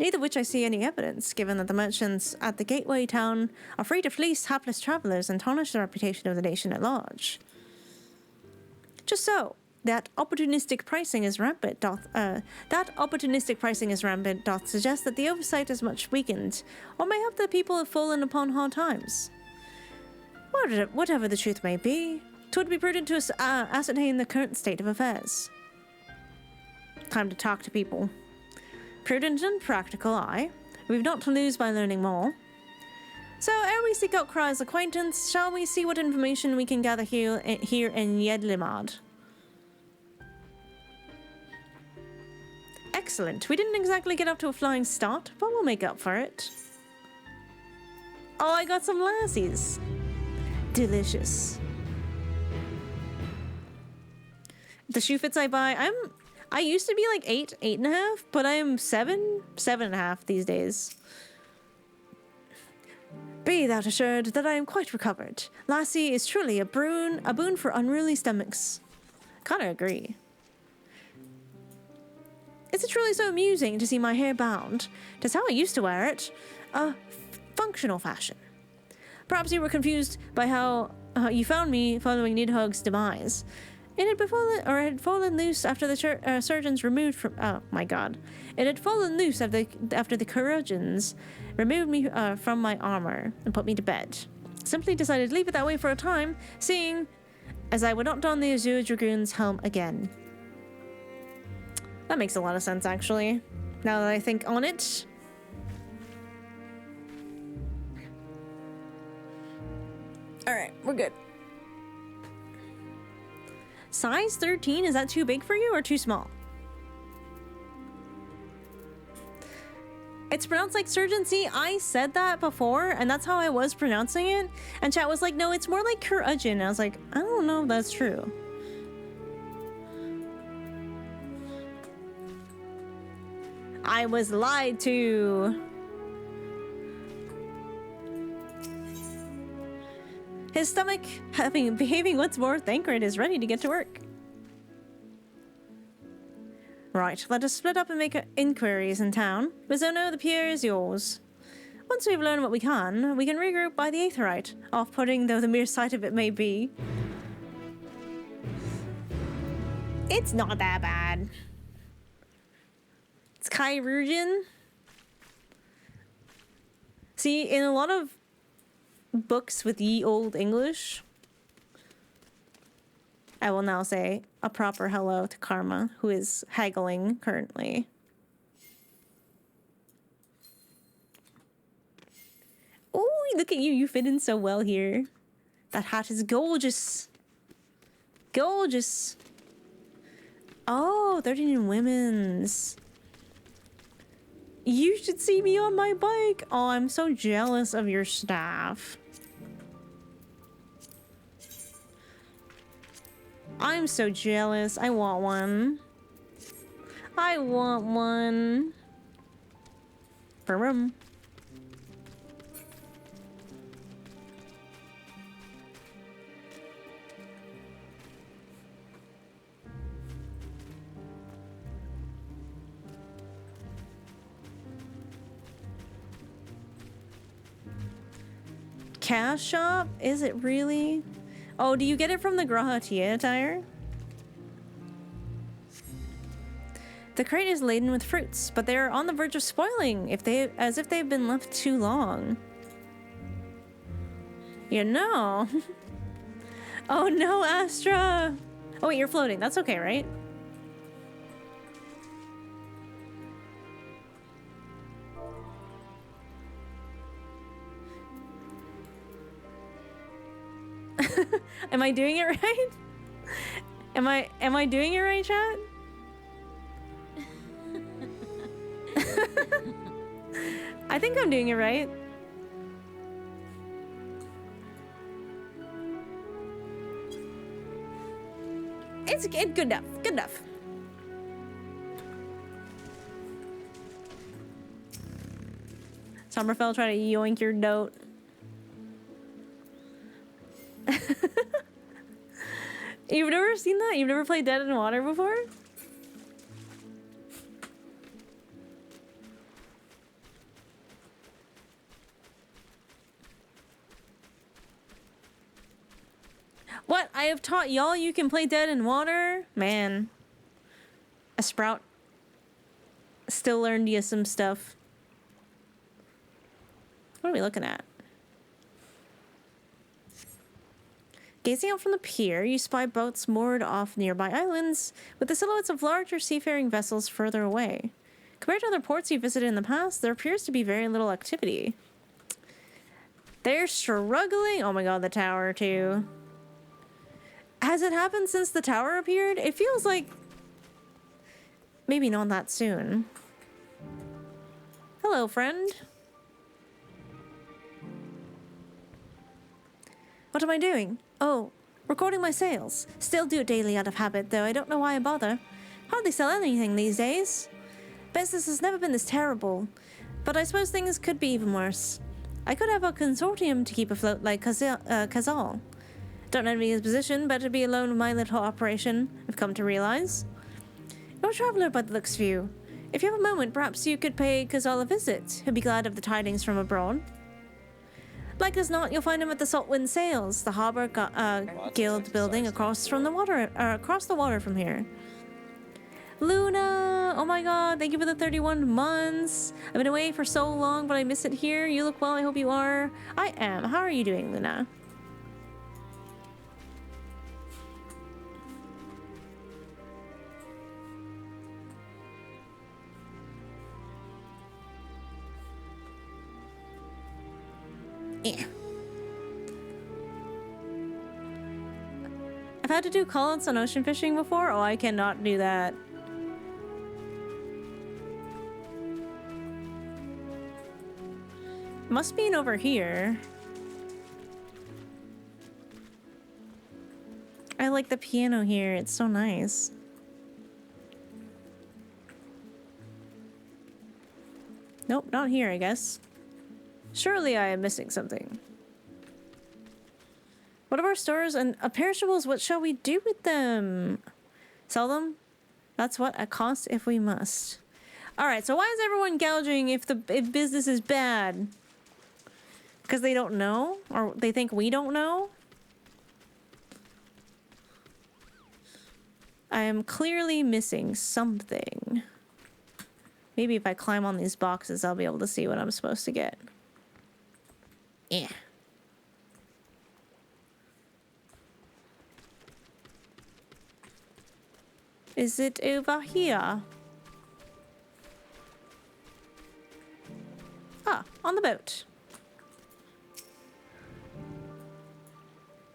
Neither which I see any evidence, given that the merchants at the gateway town are free to fleece hapless travelers and tarnish the reputation of the nation at large. Just so. That opportunistic pricing is rampant doth suggest that the oversight is much weakened, or mayhap the people have fallen upon hard times. Whatever the truth may be, 'twould be prudent to ascertain the current state of affairs. Time to talk to people. Prudent and practical, aye. We've not to lose by learning more. So, ere we seek out Krai's acquaintance, shall we see what information we can gather here in Yedlimad? Excellent. We didn't exactly get up to a flying start, but we'll make up for it. Oh, I got some lassies. Delicious. The shoe fits I buy, I used to be like 8.5, but I'm 7.5 these days. Be thou assured that I am quite recovered. Lassie is truly a boon for unruly stomachs. Kinda agree. Is it truly so amusing to see my hair bound? 'Tis how I used to wear it. A functional fashion. Perhaps you were confused by how you found me following Nidhogg's demise. It had fallen loose after the surgeons removed from... Oh, my God. It had fallen loose after the chirurgeons removed me from my armor and put me to bed. Simply decided to leave it that way for a time, seeing as I would not don the Azure Dragoon's helm again. That makes a lot of sense, actually, now that I think on it. Alright, we're good. Size 13, is that too big for you or too small? It's pronounced like surgeon. See, I said that before, and that's how I was pronouncing it. And chat was like, no, it's more like curmudgeon. I was like, I don't know if that's true. I was lied to. His stomach behaving once more, Thancred is ready to get to work. Right, let us split up and make inquiries in town. Bizono, the pier is yours. Once we've learned what we can regroup by the Aetherite, off-putting though the mere sight of it may be. It's not that bad. It's chirurgeon. See, in a lot of books with ye old English, I will now say a proper hello to Karma, who is haggling currently. Oh, look at you. You fit in so well here. That hat is gorgeous. Gorgeous. Oh, 13 in women's. You should see me on my bike. Oh, I'm so jealous of your staff. I'm so jealous. I want one. I want one. Vroom. Cash shop? Is it really? Oh, do you get it from the Grahatia attire? The crate is laden with fruits, but they are on the verge of spoiling as if they've been left too long. You know. Oh no, Astra! Oh wait, you're floating. That's okay, right? Am I doing it right? Am I doing it right, chat? I think I'm doing it right. It's Good enough. Good enough. Sommerfell trying to yoink your note. You've never seen that? You've never played Dead in Water before? What? I have taught y'all you can play Dead in Water? Man. A Sprout still learned you some stuff. What are we looking at? Gazing out from the pier, you spy boats moored off nearby islands, with the silhouettes of larger seafaring vessels further away. Compared to other ports you visited in the past, there appears to be very little activity. They're struggling. Oh my god, the tower too. Has it happened since the tower appeared? It feels like maybe not that soon. Hello, friend. What am I doing? Oh, recording my sales. Still do it daily out of habit, though I don't know why I bother. Hardly sell anything these days. Business has never been this terrible, but I suppose things could be even worse. I could have a consortium to keep afloat like Kazal. Don't envy his position, better be alone with my little operation, I've come to realize. You're a traveler by the looks of you. If you have a moment, perhaps you could pay Kazal a visit. He'll be glad of the tidings from abroad. Like as not, you'll find him at the Saltwind Sails, the Harbour Guild building across the water from here. Luna! Oh my god, thank you for the 31 months. I've been away for so long, but I miss it here. You look well, I hope you are. I am. How are you doing, Luna? Yeah. I've had to do call-outs on ocean fishing before. Oh, I cannot do that. Must be over here. I like the piano here. It's so nice. Nope, not here, I guess. Surely I am missing something. What of our stores and perishables? What shall we do with them? Sell them? That's what, at cost if we must. Alright, so why is everyone gouging if business is bad? Because they don't know? Or they think we don't know? I am clearly missing something. Maybe if I climb on these boxes, I'll be able to see what I'm supposed to get. Yeah. Is it over here? Ah, on the boat.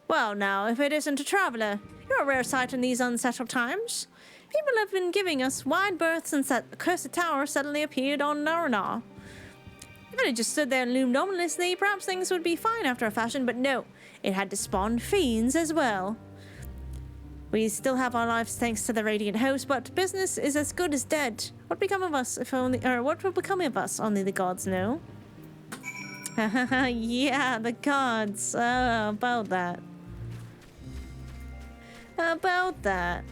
Well now, if it isn't a traveller, you're a rare sight in these unsettled times. People have been giving us wide berths since that cursed tower suddenly appeared on Narana. If it had just stood there and loomed ominously, perhaps things would be fine after a fashion, but no, it had to spawn fiends as well. We still have our lives thanks to the Radiant Host, but business is as good as dead. What become of us if only, or what will become of us? Only the gods know. Yeah, the gods. About that. About that.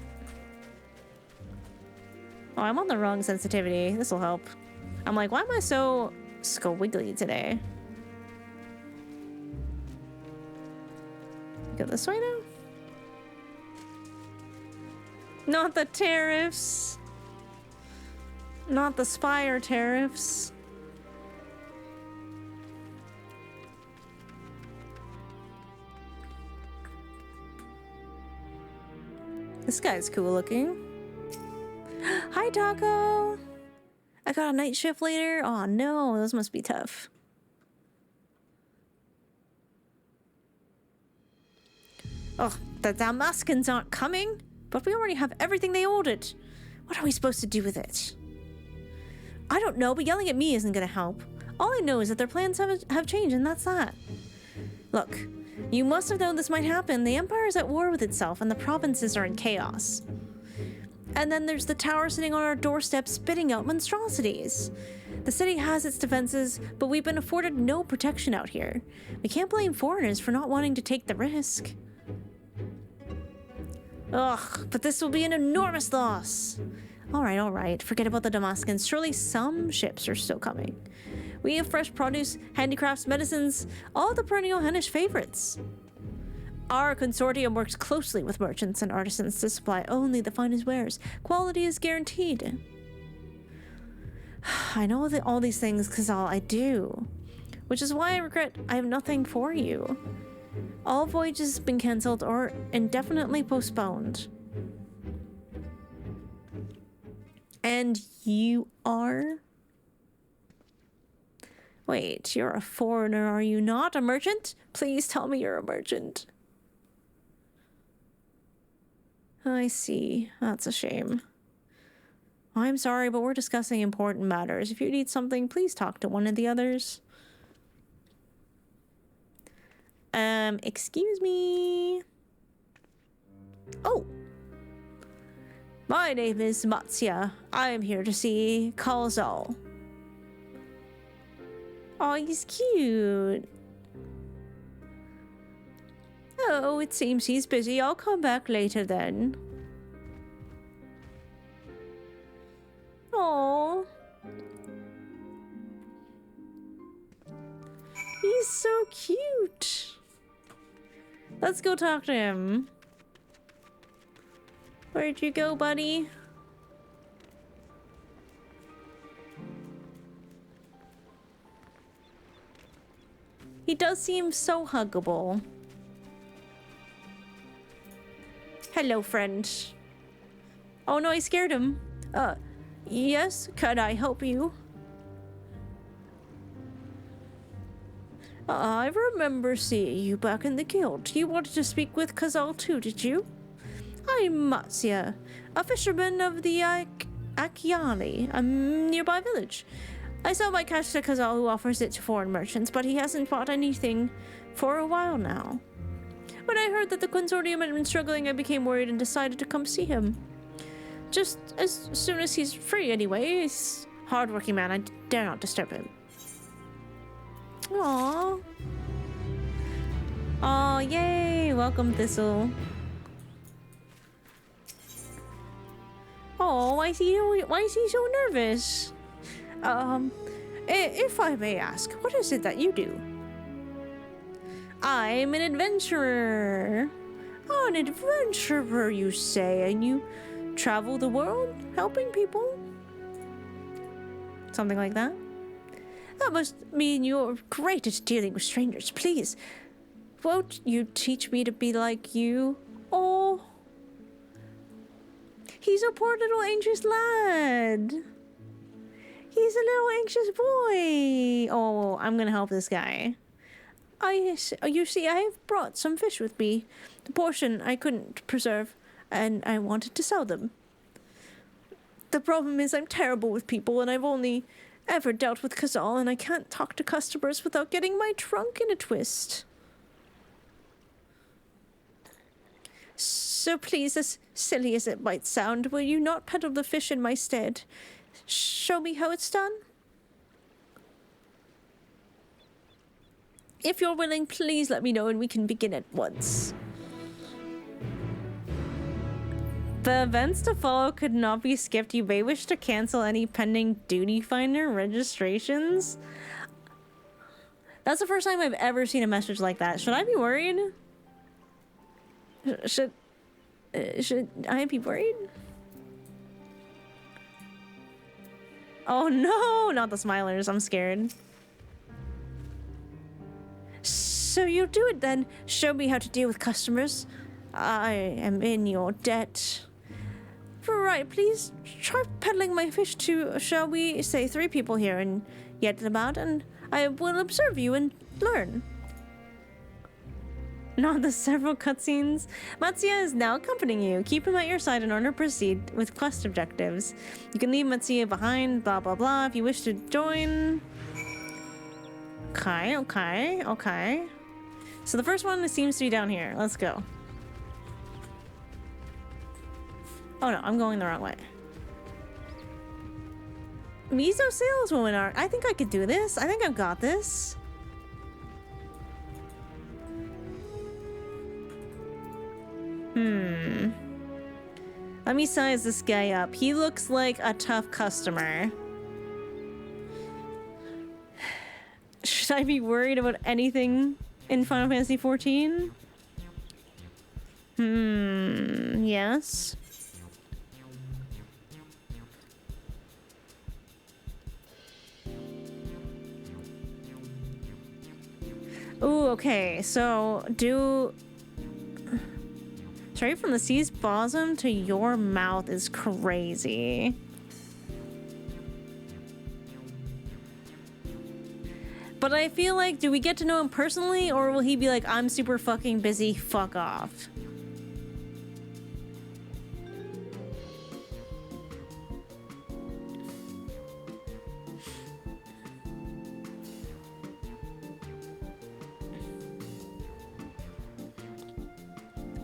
Oh, I'm on the wrong sensitivity. This will help. I'm like, why am I so squiggly today? Go this way now? Not the tariffs. Not the Spire tariffs. This guy's cool looking. Hi, Taco! I got a night shift later. Oh no, those must be tough. Oh, the Damascans aren't coming? But we already have everything they ordered. What are we supposed to do with it? I don't know, but yelling at me isn't gonna help. All I know is that their plans have changed, and that's that. Look, you must have known this might happen. The Empire is at war with itself, and the provinces are in chaos. And then there's the tower sitting on our doorstep spitting out monstrosities. The city has its defenses, but we've been afforded no protection out here. We can't blame foreigners for not wanting to take the risk. Ugh, but this will be an enormous loss. All right, forget about the Damascans. Surely some ships are still coming. We have fresh produce, handicrafts, medicines, all the perennial Hennish favorites. Our consortium works closely with merchants and artisans to supply only the finest wares. Quality is guaranteed. I know that all these things, Kazal, I do. Which is why I regret I have nothing for you. All voyages have been cancelled or indefinitely postponed. And you are? Wait, you're a foreigner, are you not? A merchant? Please tell me you're a merchant. I see. That's a shame. I'm sorry, but we're discussing important matters. If you need something, please talk to one of the others. Excuse me. Oh. My name is Matsya. I am here to see Kalzal. Oh, he's cute. Oh, it seems he's busy. I'll come back later then. Oh. He's so cute. Let's go talk to him. Where'd you go, buddy? He does seem so huggable. Hello, friend. Oh no, I scared him. Yes, can I help you? I remember seeing you back in the guild. You wanted to speak with Kazal too, did you? I'm Matsya, a fisherman of the Akyali, a nearby village. I sell my catch to Kazal, who offers it to foreign merchants, but he hasn't bought anything for a while now. When I heard that the consortium had been struggling, I became worried and decided to come see him. Just as soon as he's free anyway. He's a hard-working man. I dare not disturb him. Aww. Aw, yay! Welcome, Thistle. Oh, why is he so nervous? If I may ask, what is it that you do? I'm an adventurer. Oh, an adventurer, you say, and you travel the world helping people? Something like that? That must mean you're great at dealing with strangers. Please, won't you teach me to be like you? Oh, he's a poor little anxious lad. He's a little anxious boy. Oh, I'm gonna help this guy. You see, I have brought some fish with me. The portion I couldn't preserve, and I wanted to sell them. The problem is I'm terrible with people, and I've only ever dealt with Kazal, and I can't talk to customers without getting my trunk in a twist. So please, as silly as it might sound, will you not peddle the fish in my stead? Show me how it's done? If you're willing, please let me know and we can begin at once. The events to follow could not be skipped. You may wish to cancel any pending duty finder registrations. That's the first time I've ever seen a message like that. Should I be worried? Should I be worried? Oh no, not the smilers. I'm scared. So you do it then. Show me how to deal with customers. I am in your debt. Right, please try peddling my fish to, shall we say, 3 people here and get them out, and I will observe you and learn. Not the several cutscenes. Matsya is now accompanying you. Keep him at your side in order to proceed with quest objectives. You can leave Matsya behind, blah, blah, blah, if you wish to join. Okay. So the first one seems to be down here. Let's go. Oh no, I'm going the wrong way. Miso saleswoman art. I think I could do this. I think I've got this. Let me size this guy up. He looks like a tough customer. Should I be worried about anything in Final Fantasy XIV? Yes. Ooh, okay, so straight from the sea's bosom to your mouth is crazy. But I feel like, do we get to know him personally, or will he be like, I'm super fucking busy, fuck off?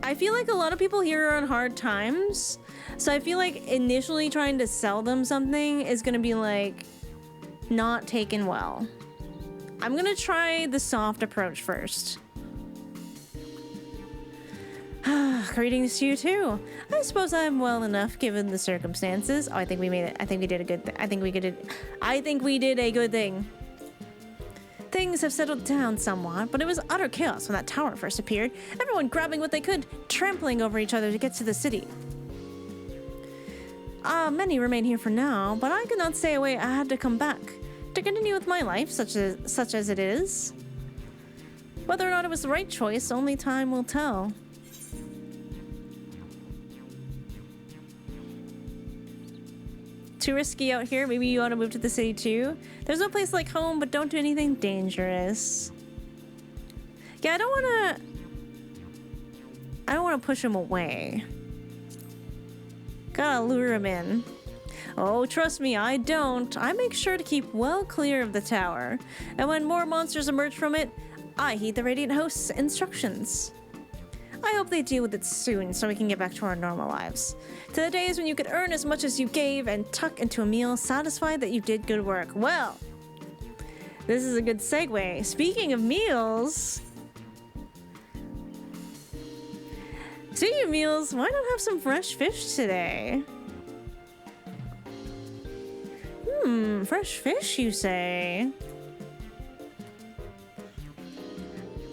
I feel like a lot of people here are on hard times, so I feel like initially trying to sell them something is gonna be like not taken well. I'm gonna try the soft approach first. Greetings to you too. I suppose I'm well enough given the circumstances. Oh, I think we made it. I think we did a good thing. I think we did a good thing. Things have settled down somewhat, but it was utter chaos when that tower first appeared. Everyone grabbing what they could, trampling over each other to get to the city. Many remain here for now, but I could not stay away. I had to come back to continue with my life, such as it is. Whether or not it was the right choice, only time will tell. Too risky out here. Maybe you ought to move to the city too. There's no place like home, but don't do anything dangerous. Yeah, I don't want to push him away. Gotta lure him in. Oh, trust me, I don't. I make sure to keep well clear of the tower. And when more monsters emerge from it, I heed the Radiant Host's instructions. I hope they deal with it soon so we can get back to our normal lives. To the days when you could earn as much as you gave and tuck into a meal, satisfied that you did good work. Well, this is a good segue. Speaking of meals... Speaking of meals, why not have some fresh fish today? Fresh fish, you say?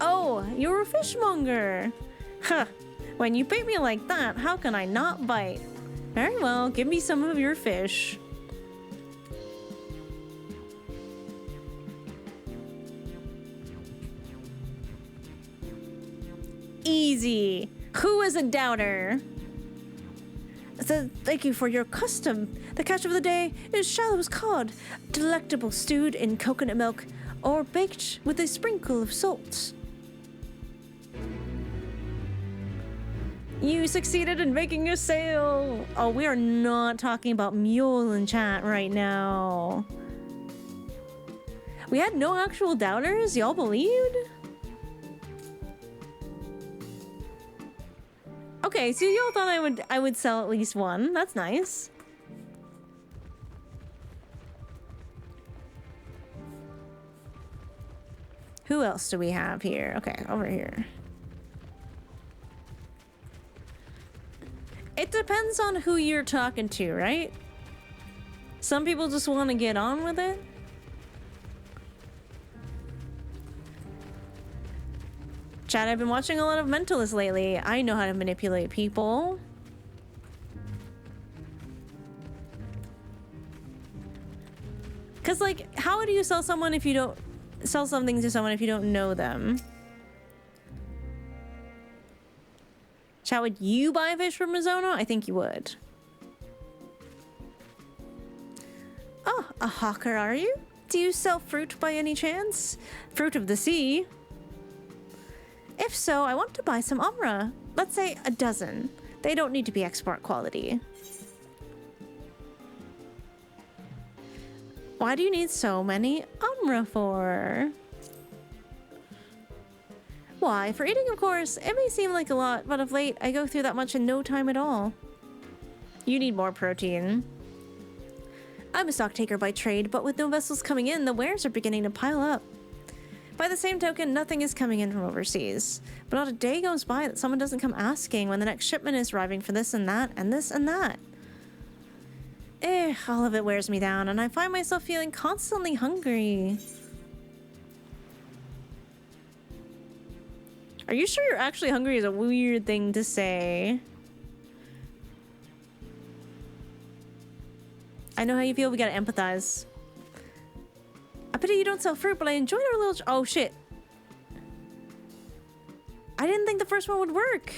Oh, you're a fishmonger. Huh. When you bait me like that, how can I not bite? Very well, give me some of your fish. Easy. Who is a doubter? Thank you for your custom. The catch of the day is shallows cod, delectable stewed in coconut milk or baked with a sprinkle of salt. You succeeded in making a sale. Oh, we are not talking about mule in chat right now. We had no actual doubters? Y'all believed? Okay, so y'all thought I would sell at least one. That's nice. Who else do we have here? Okay, over here. It depends on who you're talking to, right? Some people just want to get on with it. Chad, I've been watching a lot of Mentalists lately. I know how to manipulate people. Cause like, how do you sell someone if you don't sell something to someone if you don't know them? Chad, would you buy fish from Mizuno? I think you would. Oh, a hawker are you? Do you sell fruit by any chance? Fruit of the sea? If so, I want to buy some Umra. Let's say a dozen. They don't need to be export quality. Why do you need so many Umra for? Why, for eating, of course. It may seem like a lot, but of late, I go through that much in no time at all. You need more protein. I'm a stock taker by trade, but with no vessels coming in, the wares are beginning to pile up. By the same token, nothing is coming in from overseas. But not a day goes by that someone doesn't come asking when the next shipment is arriving for this and that, and this and that. All of it wears me down, and I find myself feeling constantly hungry. Are you sure you're actually hungry is a weird thing to say. I know how you feel, we gotta empathize. I pity you don't sell fruit, but I enjoyed our little... Oh, shit. I didn't think the first one would work.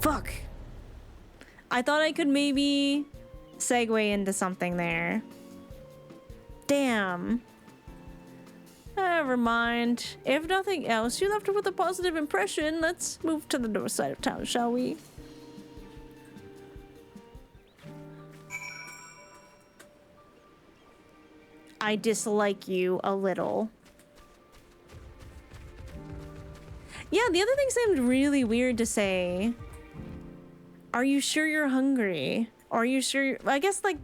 Fuck. I thought I could maybe segue into something there. Damn. Never mind. If nothing else, you left her with a positive impression. Let's move to the north side of town, shall we? I dislike you a little. Yeah, the other thing seemed really weird to say. Are you sure you're hungry? Are you sure I guess, like,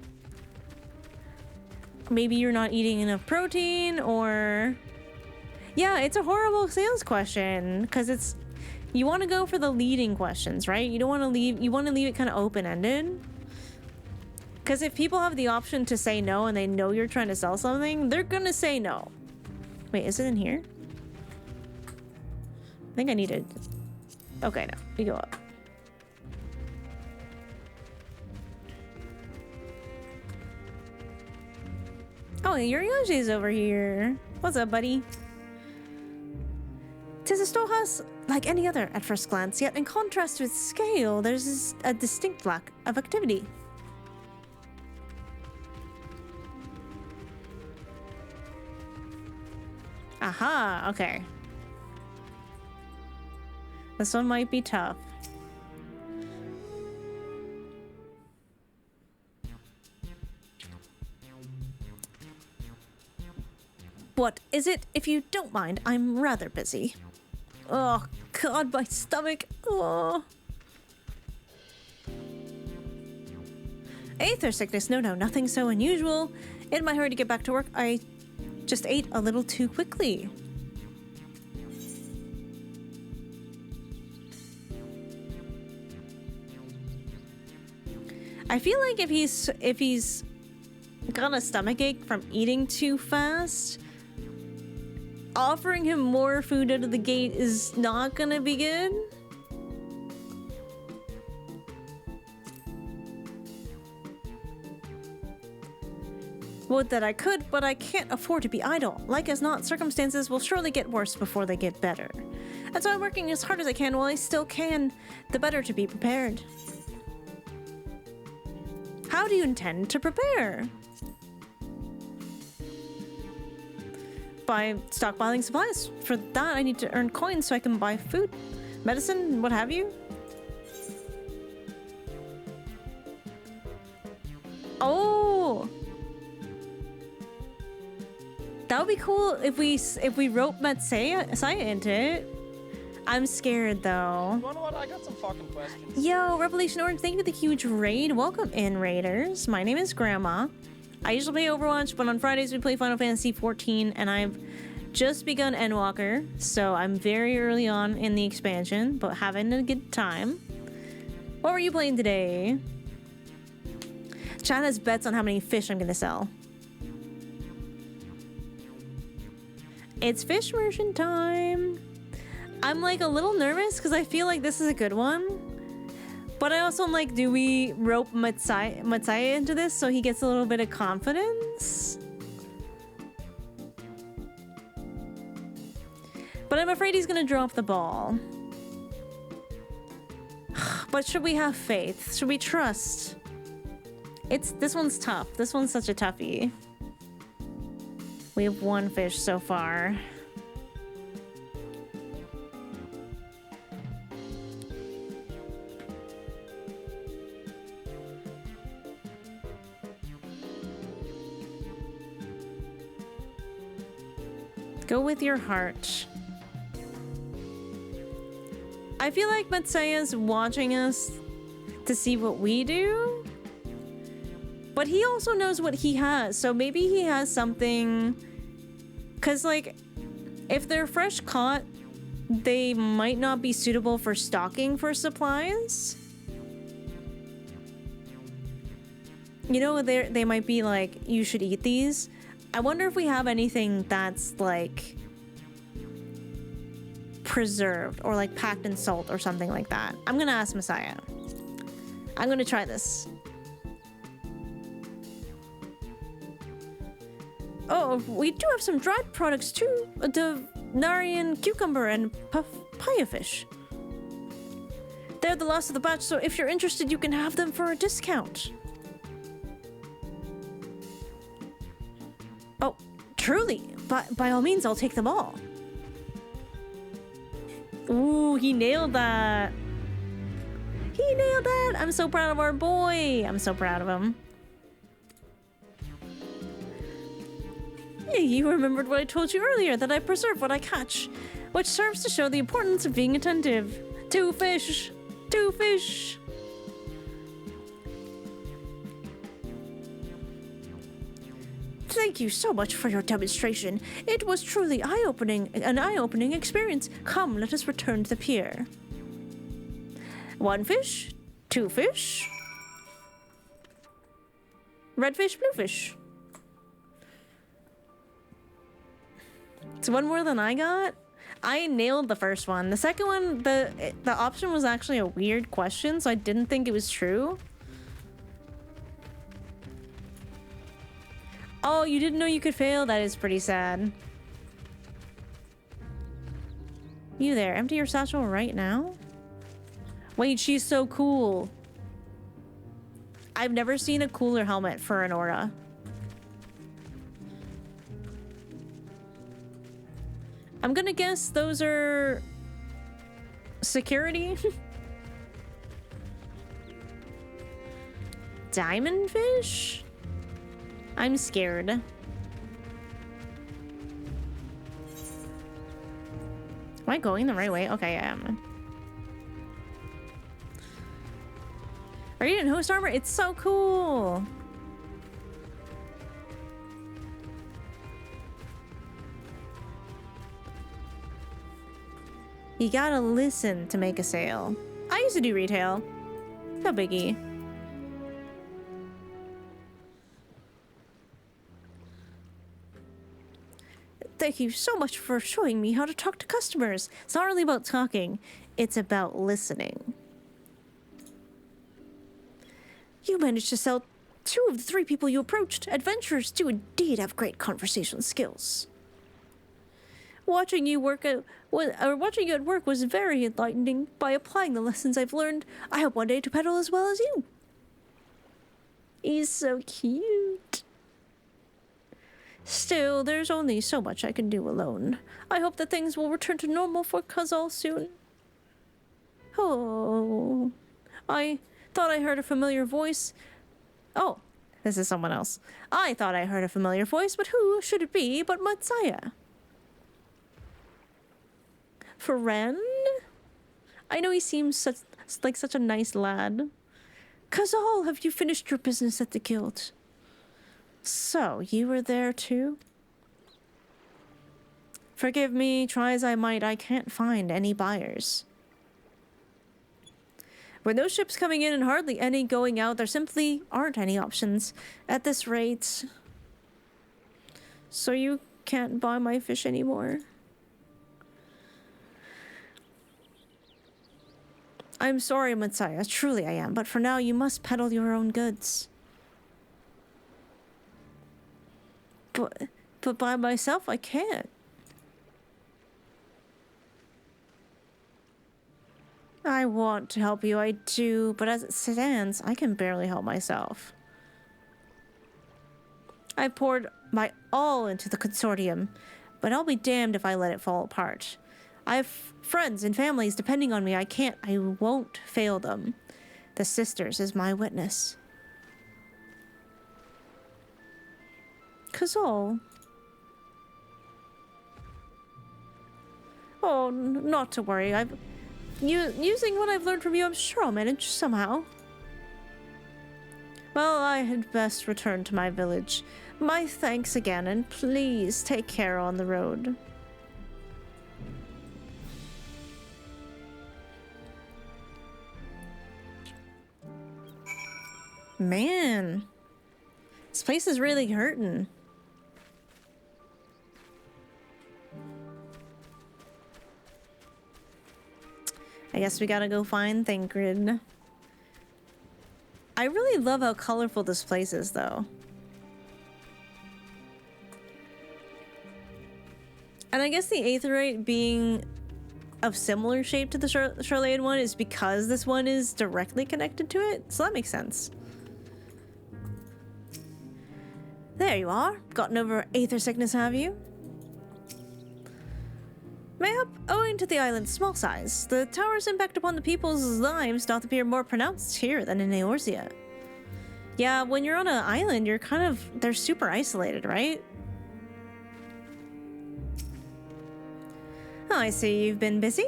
maybe you're not eating enough protein, or... Yeah, it's a horrible sales question, because it's... You want to go for the leading questions, right? You don't want to leave... You want to leave it kind of open-ended. Because if people have the option to say no and they know you're trying to sell something, they're gonna say no. Wait, is it in here? I think I need it. Okay, no. We go up. Oh, Yurioji's over here. What's up, buddy? 'Tis a storehouse like any other at first glance, yet in contrast to its scale, there's a distinct lack of activity. Aha, okay. This one might be tough. What is it? If you don't mind, I'm rather busy. Oh, God, my stomach. Oh. Aether sickness, no, nothing so unusual. In my hurry to get back to work, I just ate a little too quickly. I feel like if he's got a stomachache from eating too fast, offering him more food out of the gate is not gonna be good. Would that I could, but I can't afford to be idle. Like as not, circumstances will surely get worse before they get better. And so I'm working as hard as I can while I still can, the better to be prepared. How do you intend to prepare? By stockpiling supplies. For that, I need to earn coins so I can buy food, medicine, what have you. Oh! That would be cool if we rope Saya into it. I'm scared though. You know what? I got some fucking questions. Yo, Revelation Orange, thank you for the huge raid. Welcome in, raiders. My name is Grandma. I usually play Overwatch, but on Fridays we play Final Fantasy XIV, and I've just begun Endwalker, so I'm very early on in the expansion, but having a good time. What were you playing today? Chat has bets on how many fish I'm gonna sell. It's fish merchant time. I'm like a little nervous because I feel like this is a good one. But I also am like, do we rope Matsaya into this so he gets a little bit of confidence? But I'm afraid he's gonna drop the ball. But should we have faith? Should we trust? This one's tough. This one's such a toughie. We have one fish so far. Go with your heart. I feel like Matsuya's watching us to see what we do. But he also knows what he has, so maybe he has something. Because, like, if they're fresh caught, they might not be suitable for stocking for supplies. You know, they might be like, you should eat these. I wonder if we have anything that's, like, preserved or, like, packed in salt or something like that. I'm gonna ask Messiah. I'm gonna try this. Oh, we do have some dried products too. The Narian cucumber and papaya fish. They're the last of the batch, so if you're interested, you can have them for a discount. Oh, truly. By all means, I'll take them all. Ooh, he nailed that. He nailed that. I'm so proud of our boy. I'm so proud of him. You remembered what I told you earlier, that I preserve what I catch, which serves to show the importance of being attentive. 2 fish! 2 fish! Thank you so much for your demonstration. It was truly an eye-opening experience. Come, let us return to the pier. 1 fish, 2 fish. Red fish, blue fish. It's one more than I got. I nailed the first one. The second one, the option was actually a weird question, so I didn't think it was true. Oh, you didn't know you could fail? That is pretty sad. You there, empty your satchel right now? Wait, she's so cool. I've never seen a cooler helmet for an aura. I'm gonna guess those are security. Diamond fish? I'm scared. Am I going the right way? Okay, I am. Radiant host armor? It's so cool. You gotta listen to make a sale. I used to do retail. No biggie. Thank you so much for showing me how to talk to customers. It's not really about talking, it's about listening. You managed to sell 2 of the 3 people you approached. Adventurers do indeed have great conversation skills. Watching you at work was very enlightening. By applying the lessons I've learned, I hope one day to pedal as well as you. He's so cute. Still, there's only so much I can do alone. I hope that things will return to normal for Kazal soon. Oh, I thought I heard a familiar voice. Oh, this is someone else. I thought I heard a familiar voice, but who should it be but Messiah? Friend? I know he seems such a nice lad. Kazal, have you finished your business at the guild? So, you were there too? Forgive me, try as I might, I can't find any buyers. With no ships coming in and hardly any going out, there simply aren't any options at this rate. So you can't buy my fish anymore. I'm sorry, Messiah, truly I am, but for now you must peddle your own goods. But by myself I can't. I want to help you, I do, but as it stands, I can barely help myself. I poured my all into the consortium, but I'll be damned if I let it fall apart. I have friends and families depending on me. I won't fail them. The Sisters is my witness. Kazal. Oh, not to worry. Using what I've learned from you, I'm sure I'll manage somehow. Well, I had best return to my village. My thanks again, and please take care on the road. Man, this place is really hurting. I guess we gotta go find Thancred. I really love how colorful this place is, though. And I guess the Aetheryte being of similar shape to the Charlayan one is because this one is directly connected to it, so that makes sense. There you are. Gotten over aether sickness, have you? Mayhap, owing to the island's small size, the tower's impact upon the people's lives doth appear more pronounced here than in Eorzea. Yeah, when you're on an island, you're they're super isolated, right? Oh, I see you've been busy.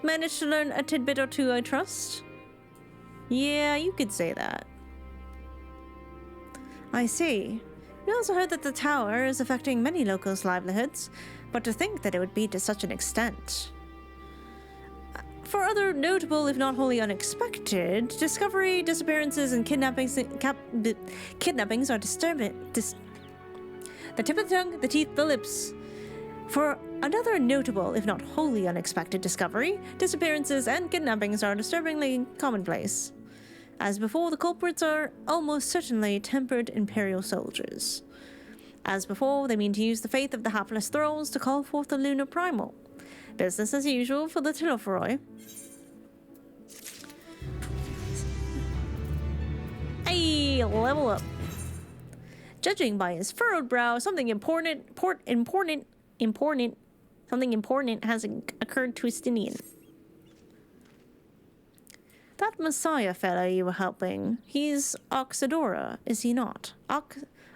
Managed to learn a tidbit or two, I trust? Yeah, you could say that. I see. We also heard that the tower is affecting many locals' livelihoods, but to think that it would be to such an extent. For other notable, if not wholly unexpected, discovery, disappearances, and kidnappings are disturbing. The tip of the tongue, the teeth, the lips. For another notable, if not wholly unexpected discovery, disappearances and kidnappings are disturbingly commonplace. As before, the culprits are almost certainly tempered Imperial soldiers. As before, they mean to use the faith of the hapless thralls to call forth the lunar primal. Business as usual for the Tilophoroi. Hey, level up. Judging by his furrowed brow, something important has occurred to Estinian. That Messiah fellow you were helping, he's Arcasadora, is he not?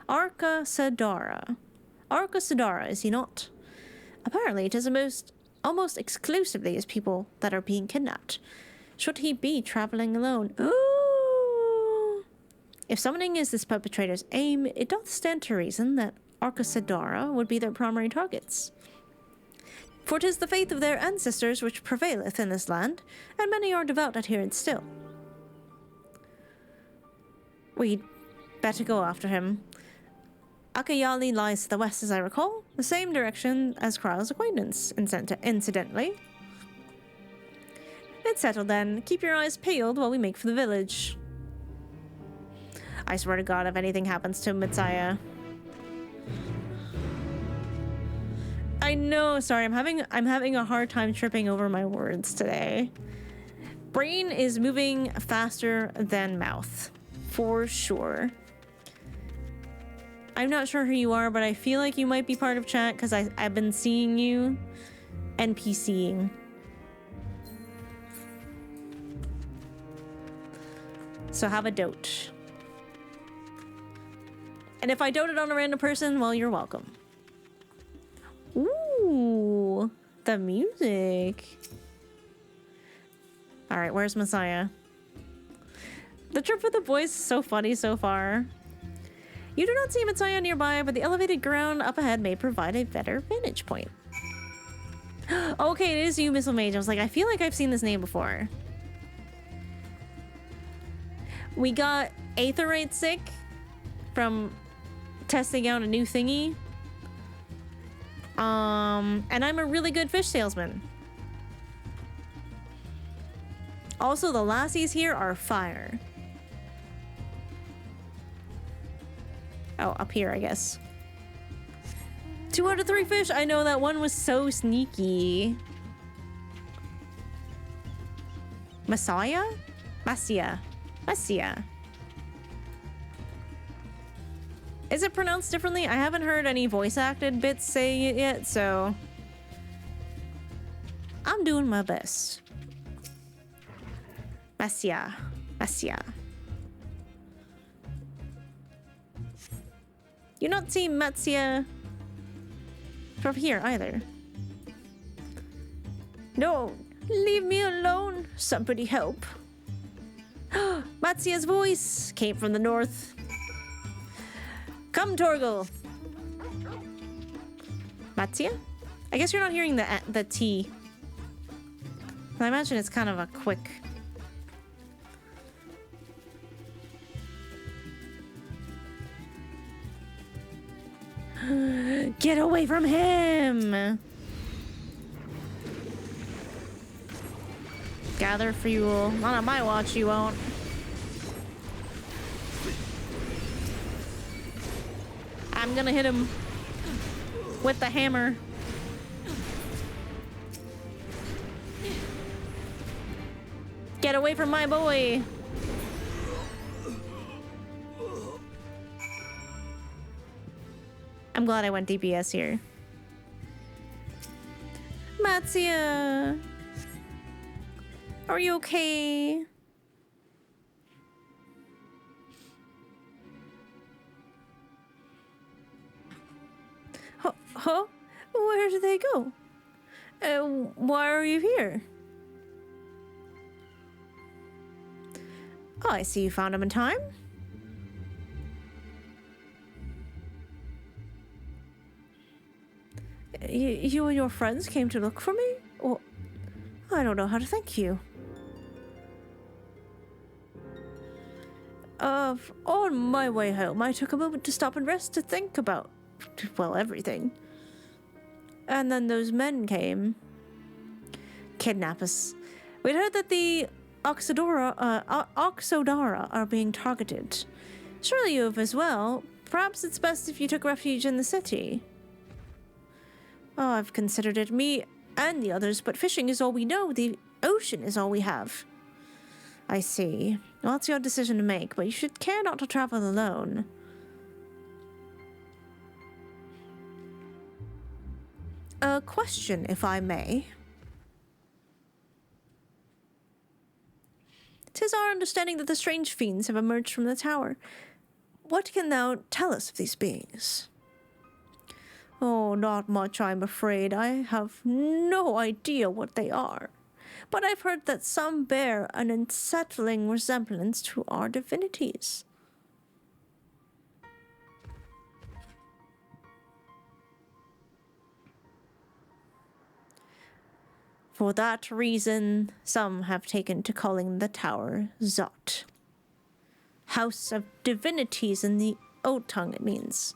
Arcasadora, is he not? Apparently it is almost exclusively his people that are being kidnapped. Should he be traveling alone? Ooh! If summoning is this perpetrator's aim, it doth stand to reason that Arcasadora would be their primary targets. For 'tis the faith of their ancestors which prevaileth in this land, and many are devout adherents still. We'd better go after him. Akayali lies to the west, as I recall, the same direction as Kryl's acquaintance, incidentally. It's settled then. Keep your eyes peeled while we make for the village. I swear to God, if anything happens to Messiah. I know, sorry, I'm having a hard time tripping over my words today. Brain is moving faster than mouth, for sure. I'm not sure who you are, but I feel like you might be part of chat because I've been seeing you NPCing. So have a dote. And if I doted on a random person, well, you're welcome. Ooh, the music. All right, where's Messiah? The trip with the boys is so funny so far. You do not see Messiah nearby, but the elevated ground up ahead may provide a better vantage point. Okay, it is you, Missile Mage. I was like, I feel like I've seen this name before. We got Aetheryte sick from testing out a new thingy. And I'm a really good fish salesman. Also, the lassies here are fire. Oh, up here, I guess. 2 out of 3 fish. I know that one was so sneaky. Messiah? Messiah. Is it pronounced differently? I haven't heard any voice acted bits saying it yet, so I'm doing my best. Messiah. You not see Matsia from here either. No, leave me alone. Somebody help. Matsia's voice came from the north. Come, Torgal. Matsia? I guess you're not hearing the T. I imagine it's kind of a quick. Get away from him! Gather fuel. Not on my watch, you won't. I'm gonna hit him with the hammer. Get away from my boy! I'm glad I went DPS here. Matsia! Are you okay? Huh? Where did they go? Why are you here? Oh, I see you found him in time. You and your friends came to look for me? Well, I don't know how to thank you. On my way home, I took a moment to stop and rest to think about, well, everything. And then those men came. Kidnap us. We'd heard that the Oxodara are being targeted. Surely you have as well. Perhaps it's best if you took refuge in the city. Oh, I've considered it, me and the others, but fishing is all we know. The ocean is all we have. I see. Well, it's your decision to make, but you should care not to travel alone. A question, if I may. 'Tis our understanding that the strange fiends have emerged from the tower. What can thou tell us of these beings? Oh, not much, I'm afraid. I have no idea what they are. But I've heard that some bear an unsettling resemblance to our divinities. For that reason, some have taken to calling the tower Zot. House of Divinities in the old tongue, it means.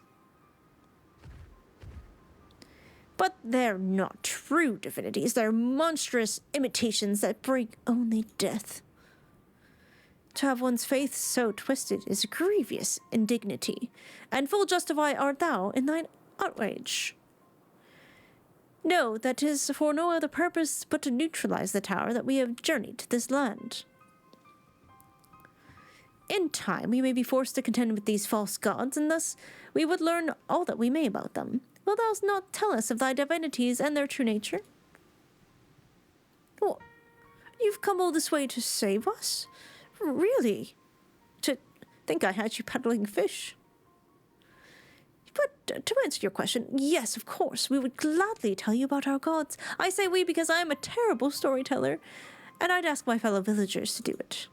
But they're not true divinities. They're monstrous imitations that bring only death. To have one's faith so twisted is a grievous indignity, and full justified art thou in thine outrage. Know that 'tis for no other purpose but to neutralize the tower that we have journeyed to this land. In time, we may be forced to contend with these false gods, and thus we would learn all that we may about them. Wilt thou not tell us of thy divinities and their true nature? Oh, you've come all this way to save us? Really? To think I had you peddling fish? But to answer your question, yes, of course, we would gladly tell you about our gods. I say we because I am a terrible storyteller, and I'd ask my fellow villagers to do it.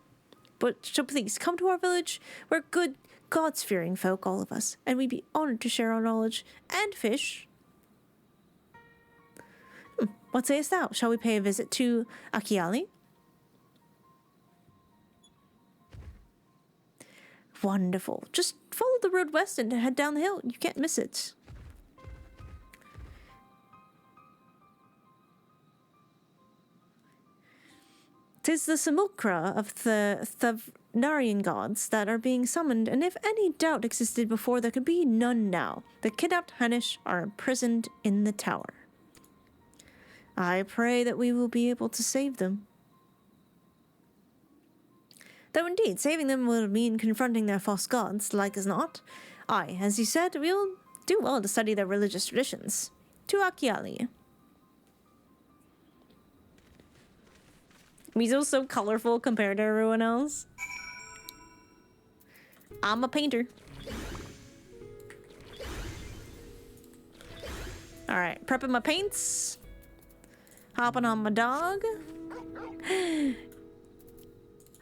But so please, come to our village. We're good, gods-fearing folk, all of us, and we'd be honored to share our knowledge and fish. What sayest thou? Shall we pay a visit to Akiali? Wonderful. Just follow the road west and head down the hill. You can't miss it. Tis the simulacra of the Thavnairian gods that are being summoned, and if any doubt existed before, there could be none now. The kidnapped Hanish are imprisoned in the tower. I pray that we will be able to save them. Though indeed, saving them will mean confronting their false gods, like as not. Aye, as you said, we'll do well to study their religious traditions. To Akiali. Mizo's so colorful compared to everyone else. I'm a painter. Alright, prepping my paints. Hopping on my dog.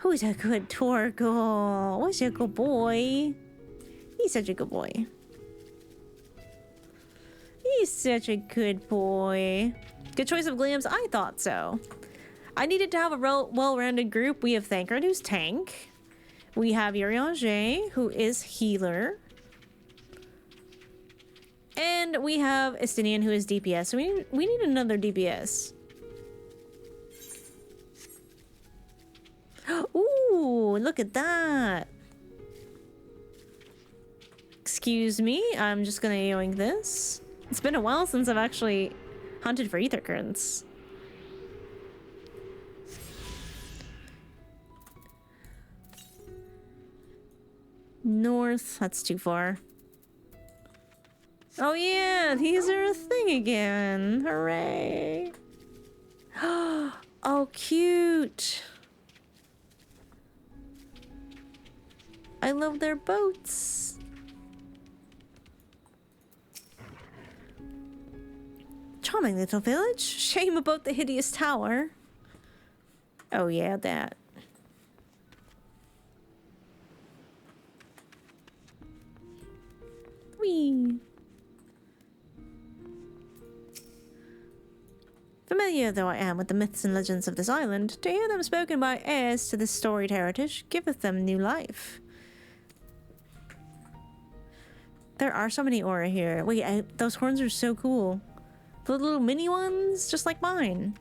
Who's a good Torgal? What's a good boy? He's such a good boy. He's such a good boy. Good choice of glams. I thought so. I needed to have a well-rounded group. We have Thancred, who's tank. We have Urianger, who is healer. And we have Estinian, who is DPS. So we need another DPS. Ooh, look at that. Excuse me, I'm just gonna yoink this. It's been a while since I've actually hunted for ether currents. North, that's too far. Oh yeah, these are a thing again. Hooray. Oh, cute. I love their boats. Charming little village. Shame about the hideous tower. Oh yeah, that. Whee! Familiar though I am with the myths and legends of this island, to hear them spoken by heirs to this storied heritage giveth them new life. There are so many aura here. Wait, those horns are so cool. The little mini ones, just like mine.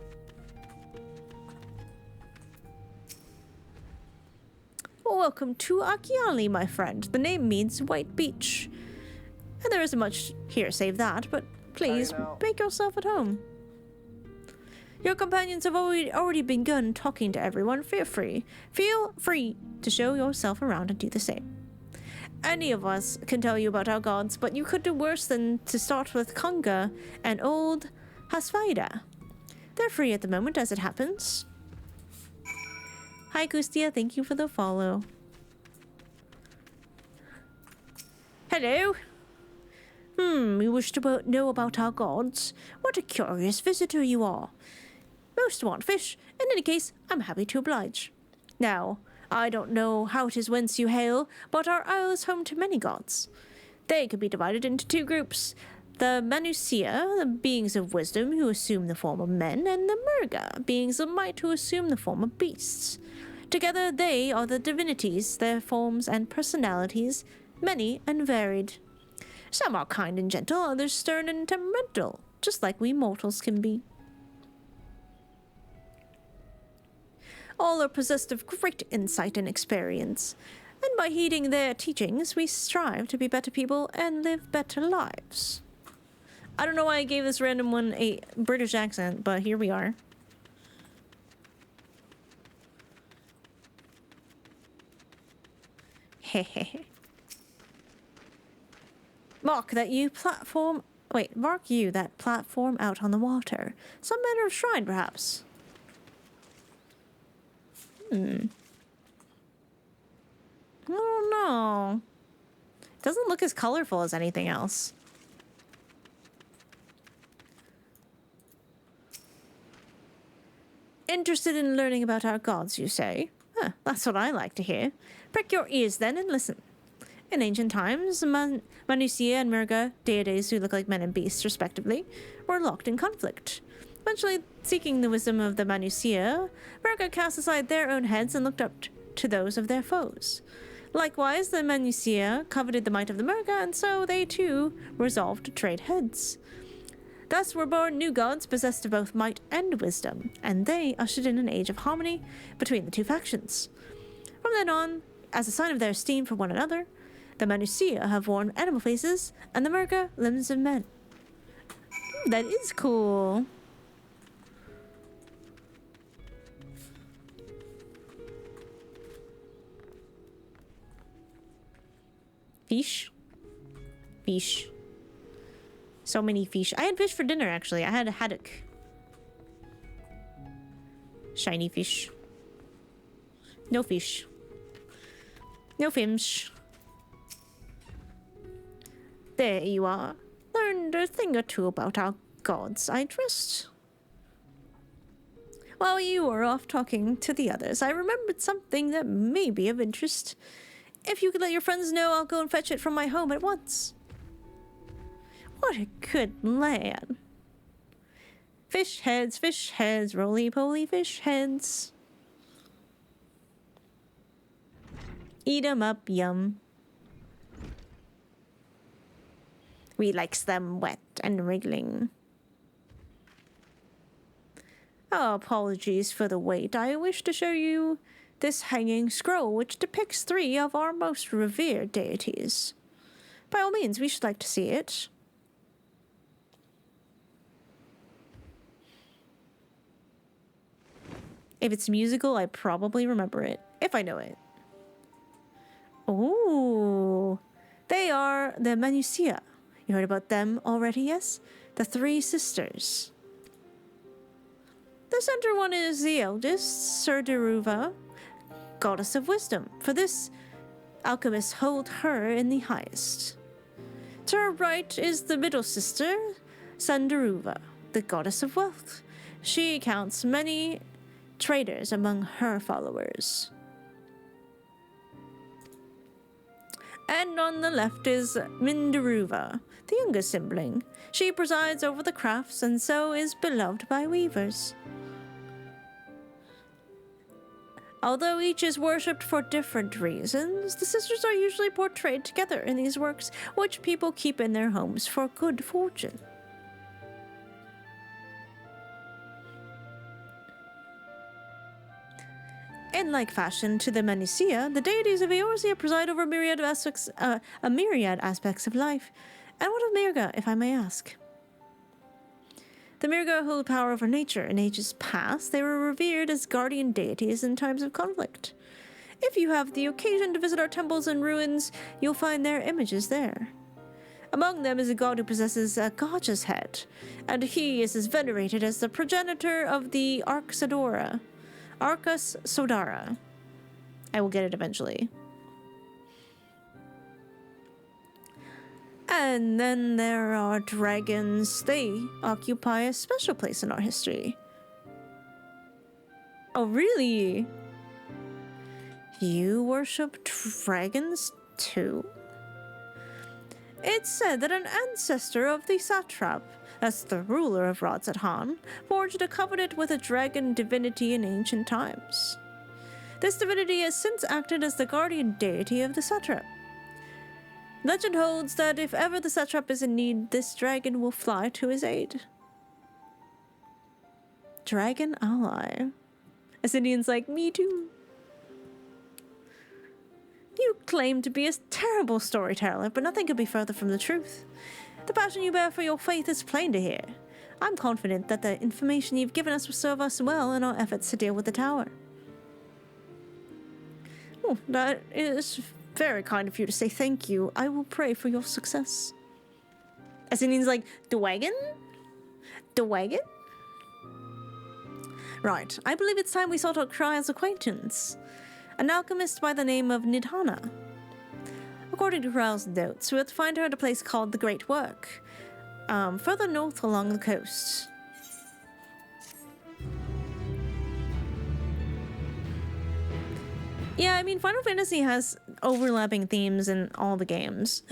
Welcome to Akiali, my friend. The name means white beach. And there isn't much here save that, but please make yourself at home. Your companions have already begun talking to everyone. Feel free to show yourself around and do the same. Any of us can tell you about our gods, but you could do worse than to start with Konga and old Hasfaida. They're free at the moment, as it happens. Hi, Kustia. Thank you for the follow. Hello. You wish to know about our gods? What a curious visitor you are. Most want fish. In any case, I'm happy to oblige. Now, I don't know how it is whence you hail, but our isle is home to many gods. They could be divided into two groups. The Manusia, the beings of wisdom who assume the form of men, and the Murga, beings of might who assume the form of beasts. Together they are the divinities, their forms and personalities, many and varied. Some are kind and gentle, others stern and temperamental, just like we mortals can be. All are possessed of great insight and experience, and by heeding their teachings, we strive to be better people and live better lives. I don't know why I gave this random one a British accent, but here we are. Hehehe. Mark you that platform out on the water. Some manner of shrine, perhaps. I don't know. It doesn't look as colorful as anything else. Interested in learning about our gods, you say? Huh, that's what I like to hear. Prick your ears then and listen. In ancient times, Manusia and Murga, deities who look like men and beasts respectively, were locked in conflict. Eventually, seeking the wisdom of the Manusia, Murga cast aside their own heads and looked up to those of their foes. Likewise, the Manusia coveted the might of the Murga, and so they too resolved to trade heads. Thus were born new gods possessed of both might and wisdom, and they ushered in an age of harmony between the two factions. From then on, as a sign of their esteem for one another, the Manusia have worn animal faces, and the Murga limbs of men. That is cool. Fish. Fish. So many fish. I had fish for dinner, actually. I had a haddock. Shiny fish. No fish. No fish. There you are. Learned a thing or two about our gods, I trust. While you were off talking to the others, I remembered something that may be of interest. If you could let your friends know, I'll go and fetch it from my home at once. What a good lad. Fish heads, roly-poly fish heads. Eat 'em up, yum. We likes them wet and wriggling. Oh, apologies for the wait. I wish to show you this hanging scroll, which depicts 3 of our most revered deities. By all means, we should like to see it. If it's musical, I probably remember it, if I know it. Ooh, they are the Manusia. You heard about them already, yes? The 3 sisters. The center one is the eldest, Sir Deruva, goddess of wisdom. For this, alchemists hold her in the highest. To her right is the middle sister, Sandaruva, the goddess of wealth. She counts many traders among her followers. And on the left is Mindaruva, the younger sibling. She presides over the crafts and so is beloved by weavers. Although each is worshipped for different reasons, the sisters are usually portrayed together in these works, which people keep in their homes for good fortune. In like fashion to the Manusia, the deities of Eorzea preside over a myriad aspects of life. And what of Mirga, if I may ask? The Mirga hold power over nature. In ages past, they were revered as guardian deities in times of conflict. If you have the occasion to visit our temples and ruins, you'll find their images there. Among them is a god who possesses a gorgeous head, and he is as venerated as the progenitor of the Arcus Sodara. I will get it eventually. And then there are dragons. They occupy a special place in our history. Oh, really? You worship dragons too? It's said that an ancestor of the Satrap, that's the ruler of Radz-at-Han, forged a covenant with a dragon divinity in ancient times. This divinity has since acted as the guardian deity of the Satrap. Legend holds that if ever the Satrap is in need, this dragon will fly to his aid. Dragon ally. Ascendian's like, me too. You claim to be a terrible storyteller, but nothing could be further from the truth. The passion you bear for your faith is plain to hear. I'm confident that the information you've given us will serve us well in our efforts to deal with the tower. Oh, that is very kind of you to say thank you. I will pray for your success. Ascendian's like, the wagon? The wagon? Right, I believe it's time we sought out Krya's acquaintance. An alchemist by the name of Nidana. According to Krya's notes, we'll find her at a place called the Great Work, further north along the coast. Yeah, I mean, Final Fantasy has overlapping themes in all the games.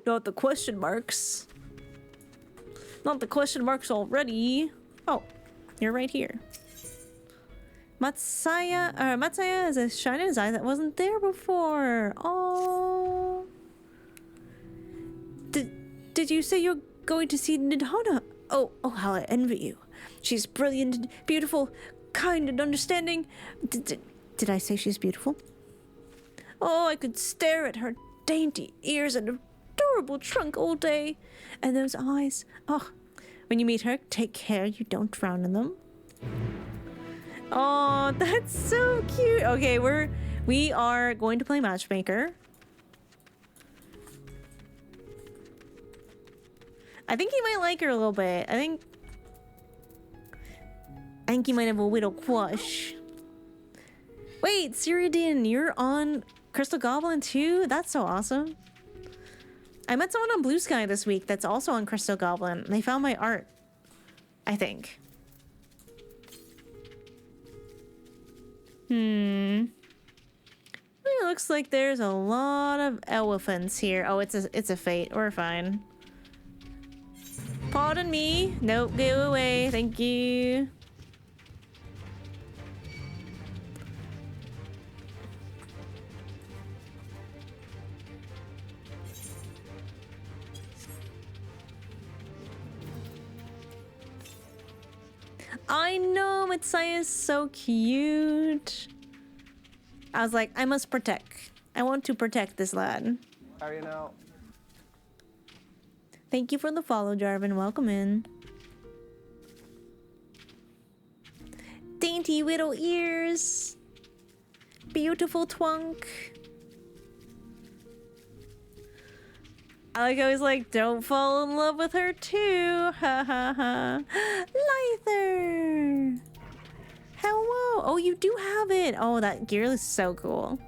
Not the question marks. Not the question marks already. Oh, you're right here. Matsaya has a shine in his eye that wasn't there before. Oh. Did you say you're going to see Nidana? Oh, how I envy you. She's brilliant and beautiful, kind and understanding. Did I say she's beautiful? Oh, I could stare at her dainty ears and adorable trunk all day. And those eyes. Oh, when you meet her, take care you don't drown in them. Oh, that's so cute. Okay, we are going to play matchmaker. I think he might like her a little bit. I think he might have a little crush. Wait, Cyrodian, you're on Crystal Goblin too? That's so awesome. I met someone on Blue Sky this week that's also on Crystal Goblin. They found my art, I think. It looks like there's a lot of elephants here. Oh, it's a fate. We're fine. Pardon me. Nope, go away. Thank you. I know, Mitsai is so cute. I was like, I must protect. I want to protect this lad. How are you now? Thank you for the follow, Jarvan. Welcome in. Dainty little ears. Beautiful twunk. I like always like, don't fall in love with her too. Ha ha ha. Lyther. Hello. Oh, you do have it. Oh, that gear is so cool.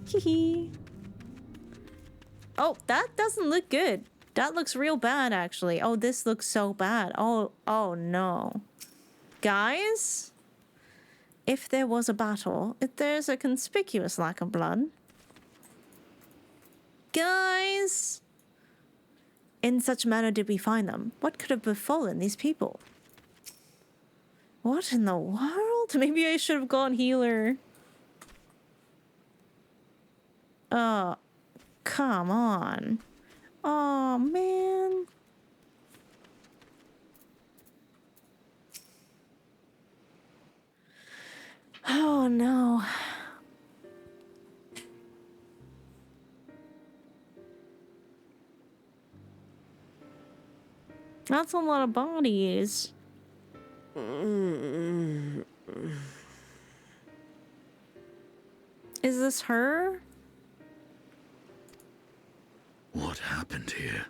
Hee. Oh, that doesn't look good. That looks real bad, actually. Oh, this looks so bad. Oh no. Guys, if there was a battle, if there's a conspicuous lack of blood. Guys, in such manner did we find them. What could have befallen these people? What in the world? Maybe I should have gone healer. Oh, come on. Oh, man. Oh, no. That's a lot of bodies. Is this her? What happened here?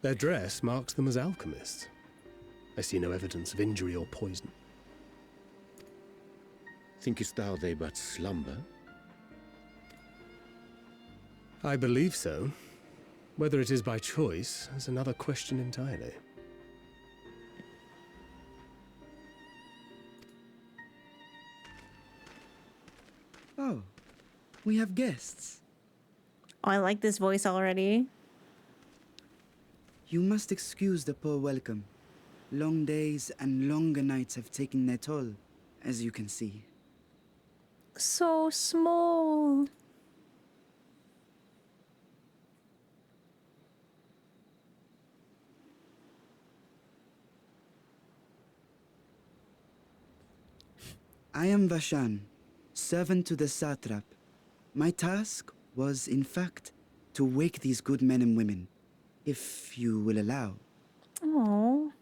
Their dress marks them as alchemists. I see no evidence of injury or poison. Thinkest thou they but slumber? I believe so. Whether it is by choice is another question entirely. Oh, we have guests. Oh, I like this voice already. You must excuse the poor welcome. Long days and longer nights have taken their toll, as you can see. So small. I am Vashan, servant to the Satrap. My task was, in fact, to wake these good men and women, if you will allow. Oh.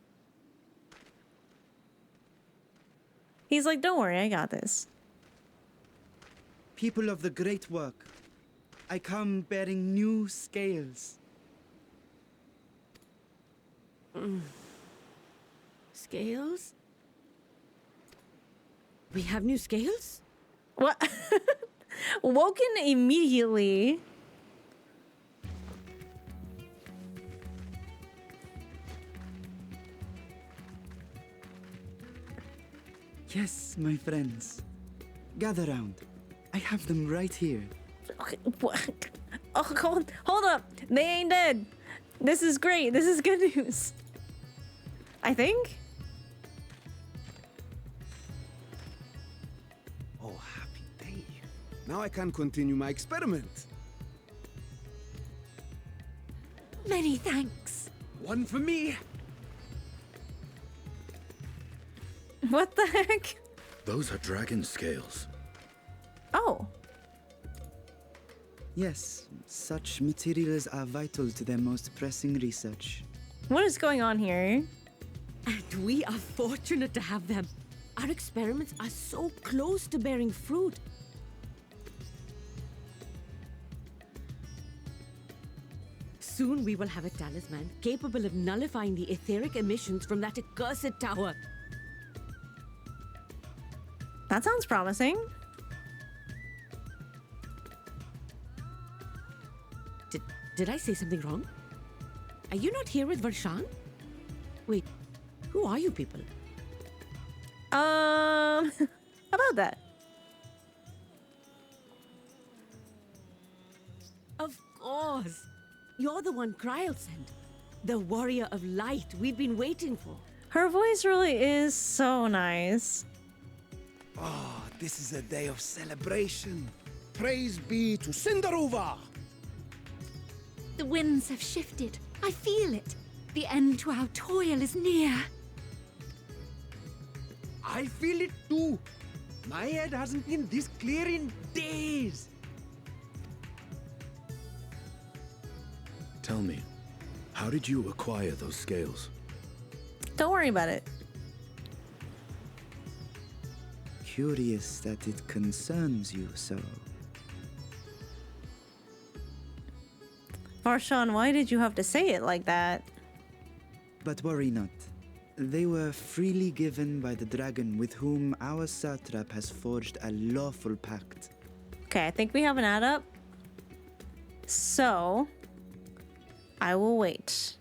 He's like, don't worry, I got this. People of the great work, I come bearing new scales. Scales? We have new scales? What? Woken immediately. Yes, my friends. Gather round. I have them right here. Okay, what? Oh, hold up. They ain't dead. This is great. This is good news. I think. Oh, happy day. Now I can continue my experiment. Many thanks. One for me. What the heck? Those are dragon scales. Oh. Yes, such materials are vital to their most pressing research. What is going on here? And we are fortunate to have them. Our experiments are so close to bearing fruit. Soon we will have a talisman capable of nullifying the etheric emissions from that accursed tower. That sounds promising. Did I say something wrong? Are you not here with Varshan? Wait, who are you people? How about that? Of course. You're the one Kryl sent. The warrior of light we've been waiting for. Her voice really is so nice. Oh, this is a day of celebration. Praise be to Cinderova! The winds have shifted. I feel it. The end to our toil is near. I feel it too. My head hasn't been this clear in days. Tell me, how did you acquire those scales? Don't worry about it. Curious that it concerns you so. Varshan, why did you have to say it like that? But worry not. They were freely given by the dragon with whom our satrap has forged a lawful pact. Okay, I think we have an add up. So, I will wait.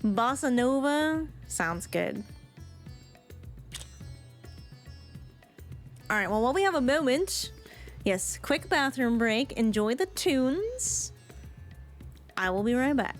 Bossa Nova sounds good. All right, well, while we have a moment, yes, quick bathroom break, enjoy the tunes. I will be right back.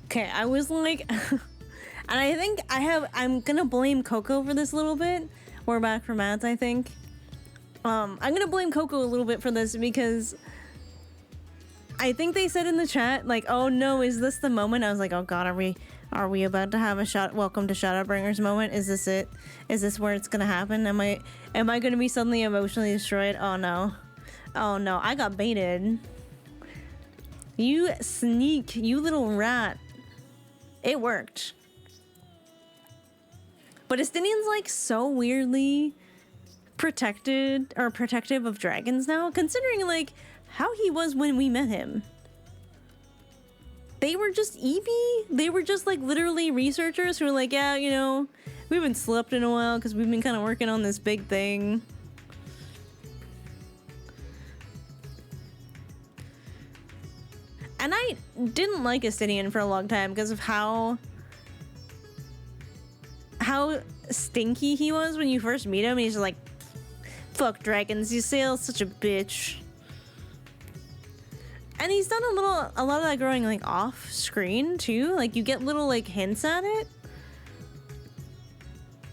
Okay, I was like, and I think I'm gonna blame Coco for this a little bit. We're back from ads, I think. I'm gonna blame Coco a little bit for this because I think they said in the chat, like, oh no, is this the moment? I was like, oh god, are we about to have a welcome to Shadowbringers moment? Is this it? Is this where it's gonna happen? Am I gonna be suddenly emotionally destroyed? Oh no. Oh no, I got baited. You sneak, you little rat. It worked. But Estinian's like so weirdly protected or protective of dragons now, considering like how he was when we met him. They were just eepy. They were just like literally researchers who were like, yeah, you know, we haven't slept in a while because we've been kind of working on this big thing. And I didn't like Estinian for a long time because of how stinky he was when you first meet him. He's like, fuck dragons, you sail such a bitch. And he's done a lot of that growing like off screen too. Like you get little like hints at it.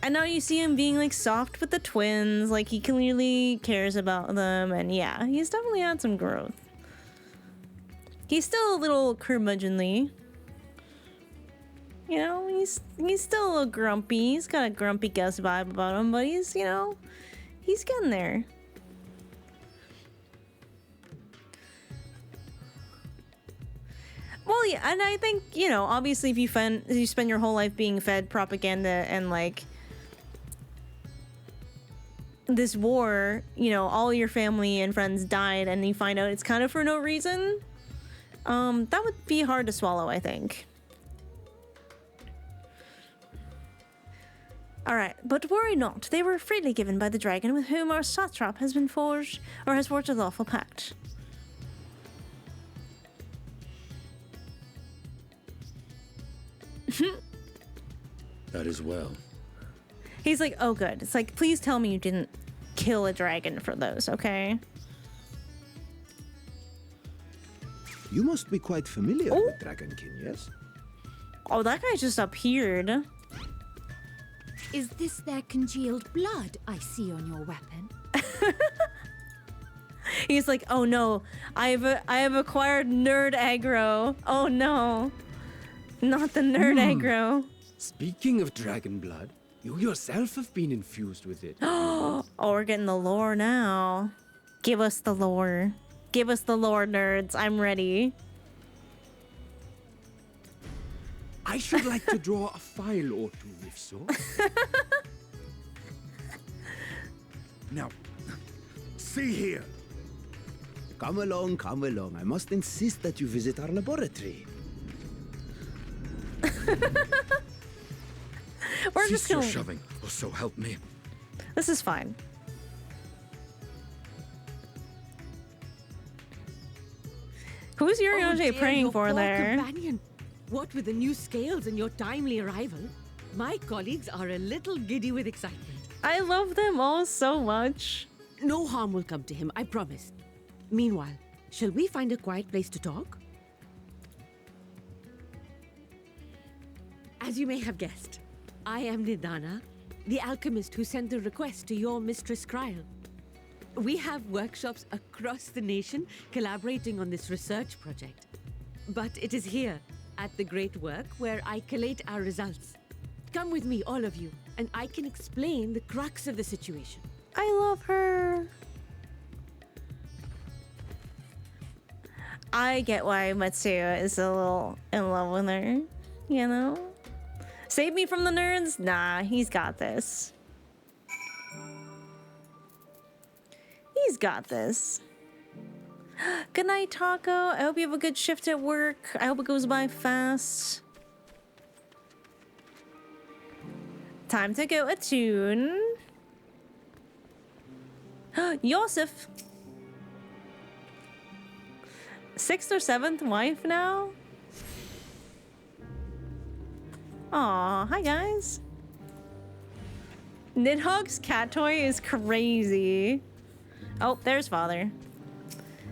And now you see him being like soft with the twins. Like he clearly cares about them. And yeah, he's definitely had some growth. He's still a little curmudgeonly. You know, he's still a little grumpy. He's got a grumpy Gus vibe about him, but he's, you know, he's getting there. Well, yeah, and I think, you know, obviously if you spend your whole life being fed propaganda and like this war, you know, all your family and friends died and you find out it's kind of for no reason, that would be hard to swallow, I think. Alright, but worry not. They were freely given by the dragon with whom our Satrap has been forged, or has forged a lawful pact. That is well. He's like, oh good. It's like, please tell me you didn't kill a dragon for those, okay? You must be quite familiar with Dragon King, yes? Oh, that guy just appeared. Is this their congealed blood I see on your weapon? He's like, oh no, I have acquired nerd aggro. Oh no, not the nerd aggro. Speaking of dragon blood, you yourself have been infused with it. Oh, we're getting the lore now. Give us the lore. Give us the lore, nerds. I'm ready. I should like to draw a file or two, if so. Now, see here. Come along, come along. I must insist that you visit our laboratory. We're just gonna... shoving, or so help me. This is fine. Who's Yurionje praying for there? Companion. What with the new scales and your timely arrival, my colleagues are a little giddy with excitement. I love them all so much. No harm will come to him, I promise. Meanwhile, shall we find a quiet place to talk? As you may have guessed, I am Nidana, the alchemist who sent the request to your mistress Kryl. We have workshops across the nation collaborating on this research project. But it is here, at the Great Work, where I collate our results. Come with me, all of you, and I can explain the crux of the situation. I love her. I get why Matsuya is a little in love with her, you know? Save me from the nerds? Nah, he's got this. He's got this. Good night, Taco. I hope you have a good shift at work. I hope it goes by fast. Time to go attune. Yosef. 6th or 7th wife now? Aw, hi guys. Nidhogg's cat toy is crazy. Oh, there's father.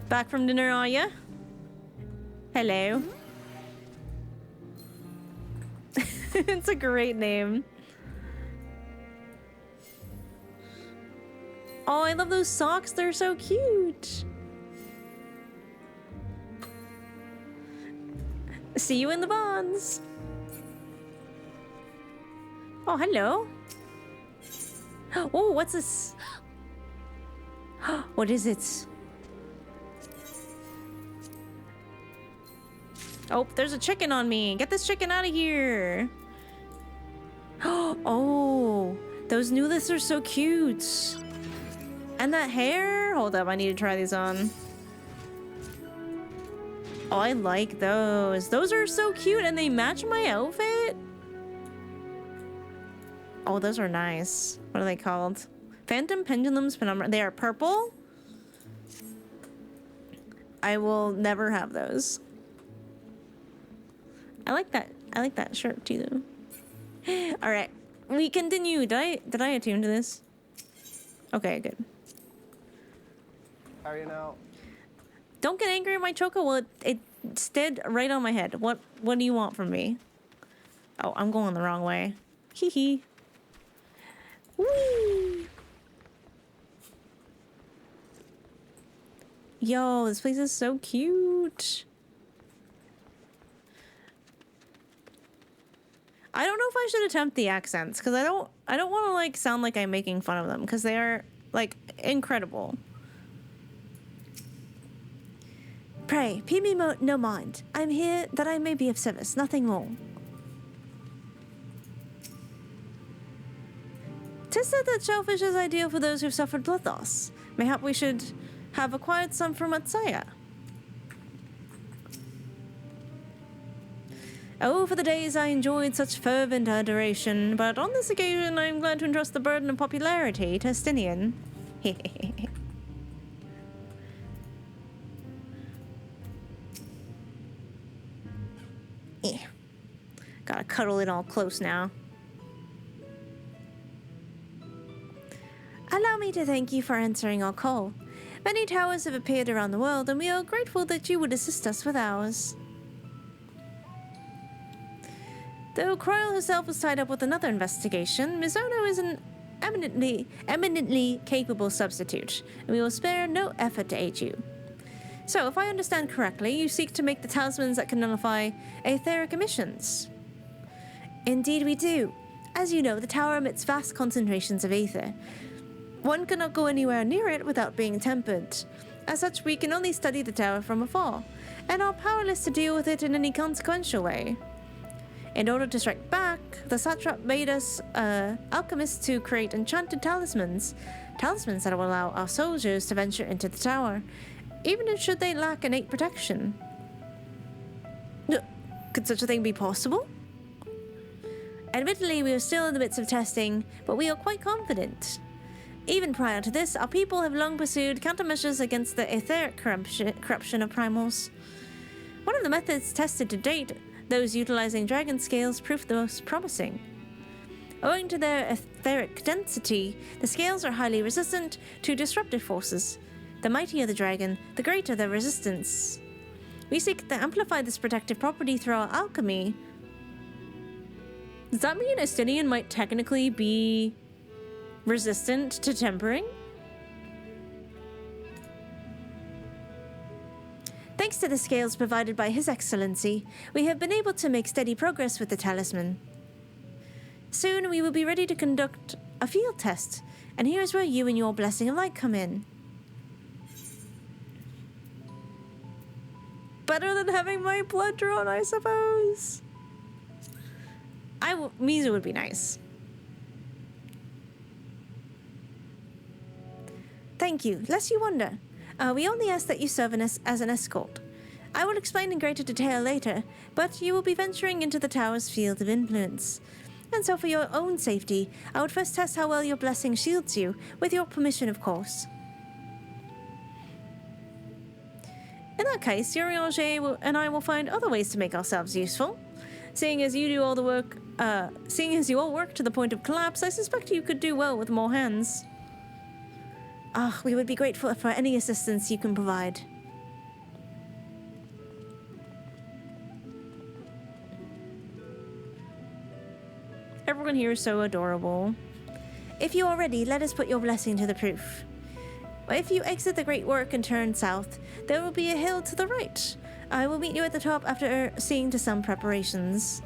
Back from dinner, are ya? Hello. It's a great name. Oh, I love those socks. They're so cute. See you in the bonds. Oh, hello. Oh, what's this? What is it? Oh, there's a chicken on me. Get this chicken out of here. Oh, those new lists are so cute. And that hair. Hold up, I need to try these on. Oh, I like those. Those are so cute and they match my outfit. Oh, those are nice. What are they called? Phantom Pendulums Penumbra. They are purple. I will never have those. I like that shirt too though. Alright. We continue. Did I attune to this? Okay, good. How are you now? Don't get angry at my choco. Well, it's dead right on my head. What do you want from me? Oh, I'm going the wrong way. Hee hee. Whee! Yo, this place is so cute. I don't know if I should attempt the accents because I don't want to like sound like I'm making fun of them because they are like incredible. Pray, pay me no mind. I'm here that I may be of service, nothing more. 'Tis said that shellfish is ideal for those who've suffered blood loss. Mayhap we should have acquired some from Atsaya. Oh, for the days I enjoyed such fervent adoration, but on this occasion I am glad to entrust the burden of popularity to Stinian. Gotta cuddle it all close now. Allow me to thank you for answering our call. Many towers have appeared around the world, and we are grateful that you would assist us with ours. Though Croyle herself was tied up with another investigation, Mizono is an eminently capable substitute, and we will spare no effort to aid you. So, if I understand correctly, you seek to make the talismans that can nullify etheric emissions. Indeed we do. As you know, the tower emits vast concentrations of ether. One cannot go anywhere near it without being tempered. As such, we can only study the tower from afar, and are powerless to deal with it in any consequential way. In order to strike back, the Satrap made us alchemists to create enchanted talismans that will allow our soldiers to venture into the tower, even if should they lack innate protection. Could such a thing be possible? Admittedly, we are still in the midst of testing, but we are quite confident. Even prior to this, our people have long pursued countermeasures against the etheric corruption of primals. One of the methods tested to date, those utilizing dragon scales, proved the most promising. Owing to their etheric density, the scales are highly resistant to disruptive forces. The mightier the dragon, the greater their resistance. We seek to amplify this protective property through our alchemy. Does that mean Estinian might technically be resistant to tempering? Thanks to the scales provided by His Excellency, we have been able to make steady progress with the talisman. Soon we will be ready to conduct a field test, and here's where you and your blessing of light come in. Better than having my blood drawn, I suppose. Mizu would be nice. Thank you. Lest you wonder, we only ask that you serve as an escort. I will explain in greater detail later, but you will be venturing into the tower's field of influence. And so for your own safety, I would first test how well your blessing shields you, with your permission, of course. In that case, Urianger and I will find other ways to make ourselves useful. Seeing as you all work to the point of collapse, I suspect you could do well with more hands. We would be grateful for any assistance you can provide. Everyone here is so adorable. If you are ready, let us put your blessing to the proof. If you exit the Great Work and turn south, there will be a hill to the right. I will meet you at the top after seeing to some preparations.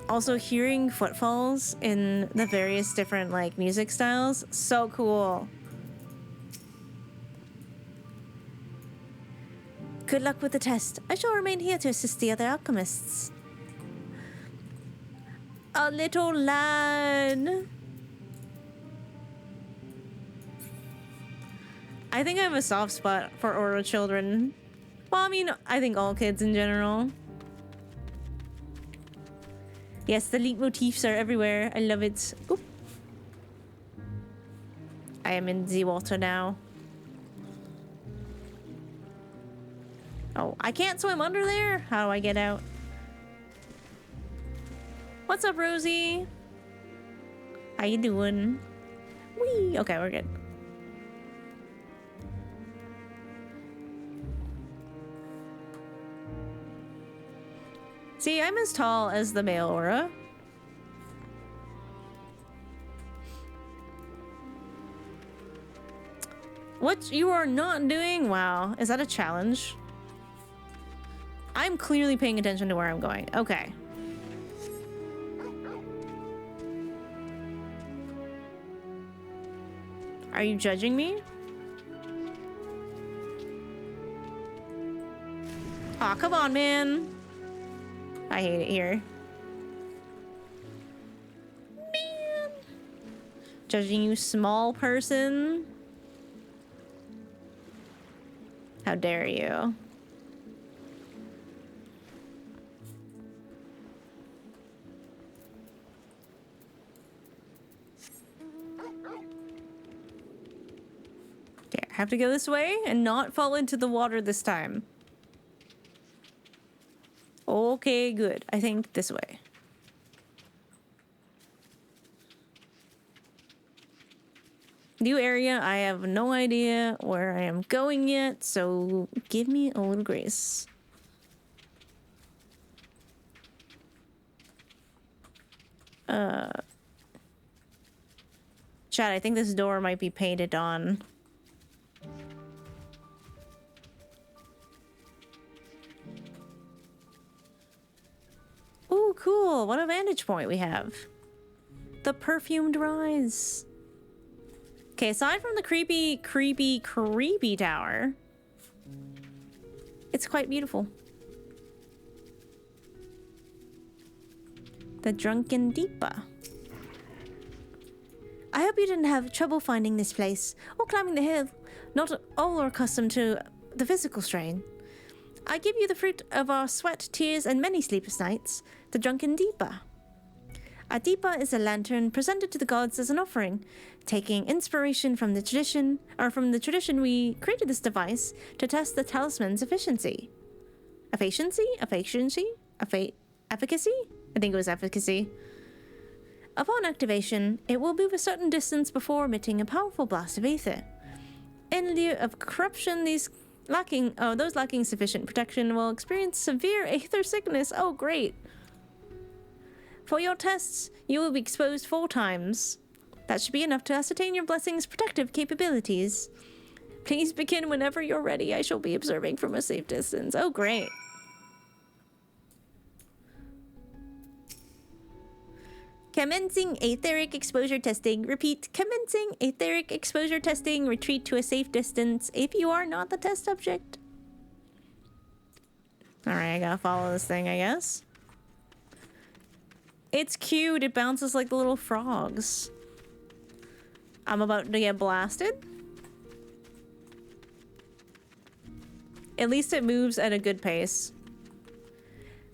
Also, hearing footfalls in the various different music styles, so cool. Good luck with the test. I shall remain here to assist the other alchemists. A little lad. I think I have a soft spot for Oro children. Well, I mean, I think all kids in general. Yes, the leitmotifs are everywhere. I love it. Oop. I am in the water now. Oh, I can't swim under there? How do I get out? What's up, Rosie? How you doing? Whee! Okay, we're good. See, I'm as tall as the male aura. What you are not doing? Wow. Is that a challenge? I'm clearly paying attention to where I'm going. Okay. Are you judging me? Aw, come on, man. I hate it here. Man. Judging you, small person. How dare you? Okay, I have to go this way and not fall into the water this time. Okay, good. I think this way. New area. I have no idea where I am going yet, so give me a little grace. Chad, I think this door might be painted on. Ooh, cool. What a vantage point we have. The perfumed rise. Okay, aside from the creepy tower, it's quite beautiful. The Drunken Deepa. I hope you didn't have trouble finding this place or climbing the hill. Not all are accustomed to the physical strain. I give you the fruit of our sweat, tears, and many sleepless nights, the Drunken Deepa. A Deepa is a lantern presented to the gods as an offering. Taking inspiration from the tradition, we created this device to test the talisman's efficiency. Efficiency? Efficiency? Efficacy? I think it was efficacy. Upon activation, it will move a certain distance before emitting a powerful blast of ether. In lieu of corruption, those lacking sufficient protection will experience severe aether sickness. Oh, great. For your tests, you will be exposed 4 times. That should be enough to ascertain your blessing's protective capabilities. Please begin whenever you're ready. I shall be observing from a safe distance. Oh, great. Commencing etheric exposure testing. Repeat, commencing etheric exposure testing. Retreat to a safe distance if you are not the test subject. Alright, I gotta follow this thing, I guess. It's cute. It bounces like the little frogs. I'm about to get blasted. At least it moves at a good pace.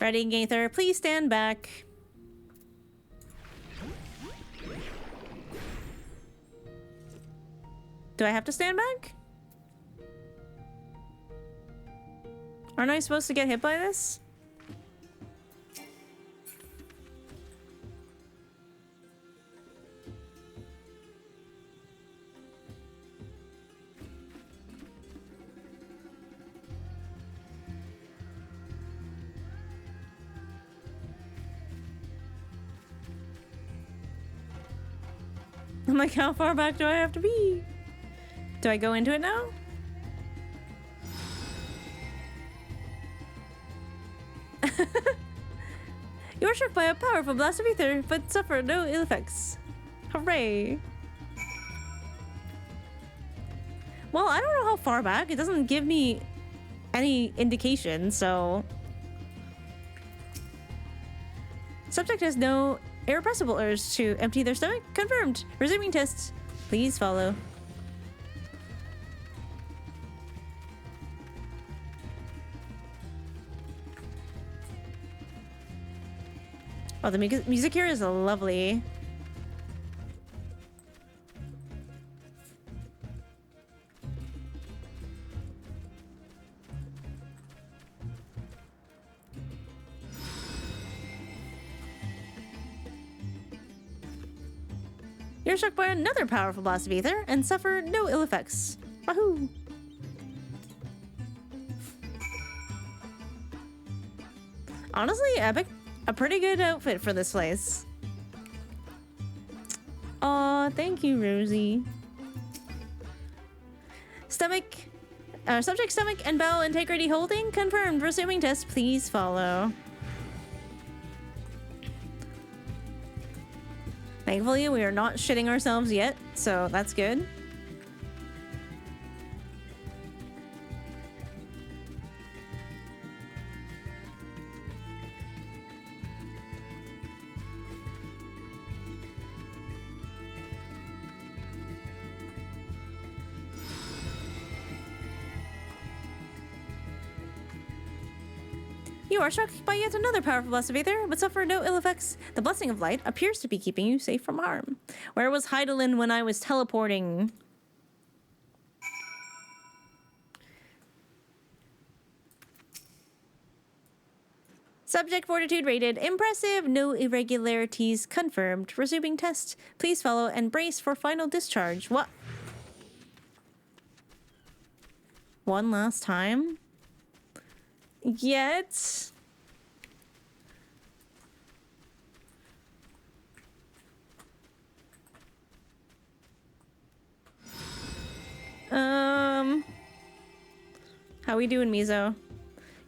Ready, Gaither? Please stand back. Do I have to stand back? Aren't I supposed to get hit by this? I'm like, how far back do I have to be? Do I go into it now? You were struck by a powerful blast of ether, but suffered no ill effects. Hooray! Well, I don't know how far back. It doesn't give me any indication, so... Subject has no irrepressible urge to empty their stomach. Confirmed. Resuming tests. Please follow. Oh, the music here is lovely. You're struck by another powerful blast of ether and suffer no ill effects. Wahoo! Honestly, Epic, a pretty good outfit for this place. Aw, thank you, Rosie. Subject stomach and bowel integrity holding confirmed. Resuming test, please follow. Thankfully, we are not shitting ourselves yet, so that's good. You are struck by yet another powerful blast of ether, but suffer no ill effects. The blessing of light appears to be keeping you safe from harm. Where was Heidelin when I was teleporting? Subject fortitude rated. Impressive. No irregularities confirmed. Resuming test. Please follow and brace for final discharge. What? One last time? Yet. How we doing, Mizo?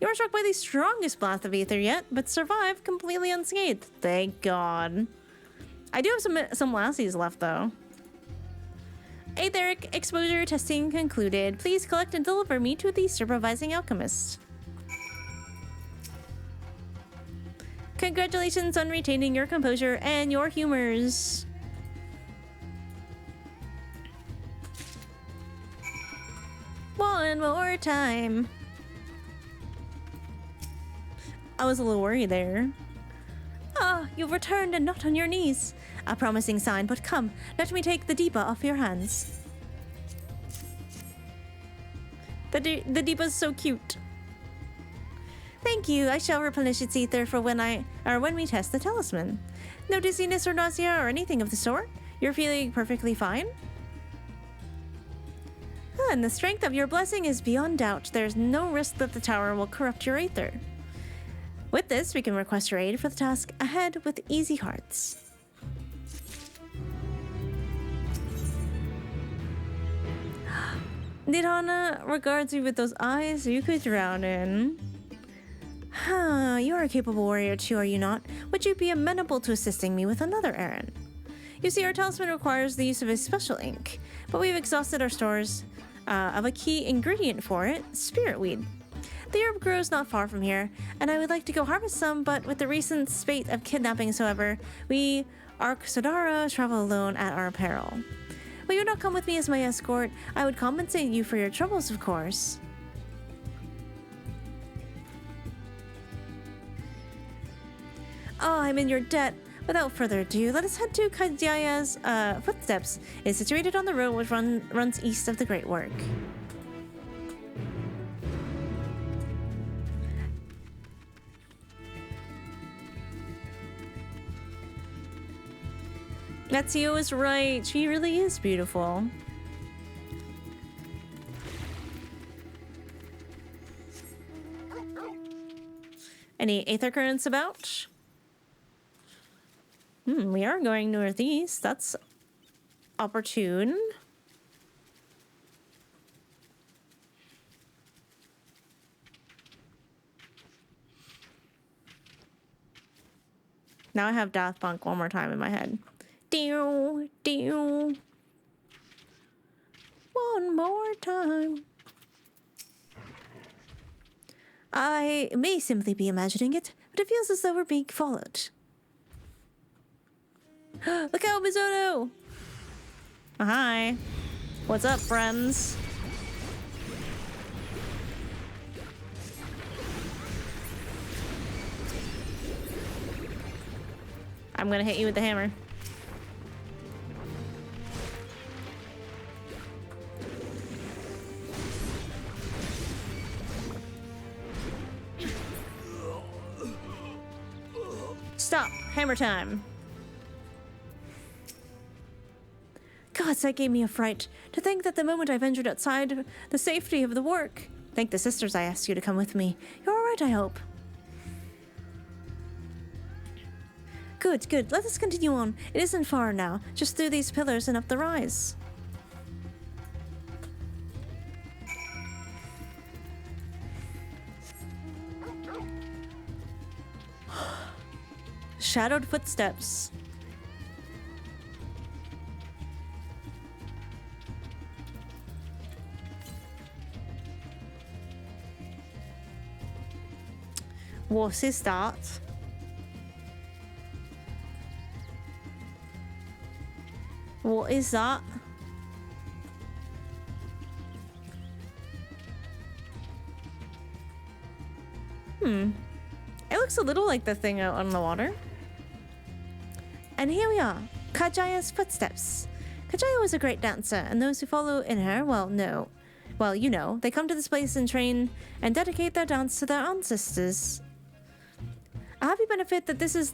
You were struck by the strongest blast of ether yet, but survived completely unscathed. Thank God. I do have some lassies left, though. Aetheric exposure testing concluded. Please collect and deliver me to the supervising alchemist. Congratulations on retaining your composure and your humors. One more time. I was a little worried there. Ah, you've returned and not on your knees. A promising sign, but come, let me take the Deepa off your hands. The Deepa's so cute. Thank you. I shall replenish its ether for when we test the talisman. No dizziness or nausea or anything of the sort? You're feeling perfectly fine? And the strength of your blessing is beyond doubt. There's no risk that the tower will corrupt your ether. With this, we can request your aid for the task ahead with easy hearts. Nidana regards you with those eyes you could drown in. Huh, you are a capable warrior too, are you not? Would you be amenable to assisting me with another errand? You see, our talisman requires the use of a special ink, but we've exhausted our stores of a key ingredient for it, spirit weed. The herb grows not far from here, and I would like to go harvest some, but with the recent spate of kidnappings, however, we, Arksodara, travel alone at our peril. Will you not come with me as my escort? I would compensate you for your troubles, of course. Oh, I'm in your debt. Without further ado, let us head to Kadiaya's footsteps. It is situated on the road which runs east of the Great Work. Natsuo is right. She really is beautiful. Any aether currents about? We are going northeast. That's opportune. Now I have Daft Punk one more time in my head. Dew, dew. One more time. I may simply be imagining it, but it feels as though we're being followed. Look out, Mizuno! Oh, hi. What's up, friends? I'm gonna hit you with the hammer. Stop! Hammer time! Gods, that gave me a fright. To think that the moment I ventured outside the safety of the work. Thank the sisters I asked you to come with me. You're all right, I hope. Good, good. Let us continue on. It isn't far now. Just through these pillars and up the rise. Shadowed footsteps. What is that? What is that? It looks a little like the thing out on the water. And here we are, Kajaya's footsteps. Kajaya was a great dancer, and those who follow in her, well, you know, they come to this place and train and dedicate their dance to their ancestors. A happy benefit of this is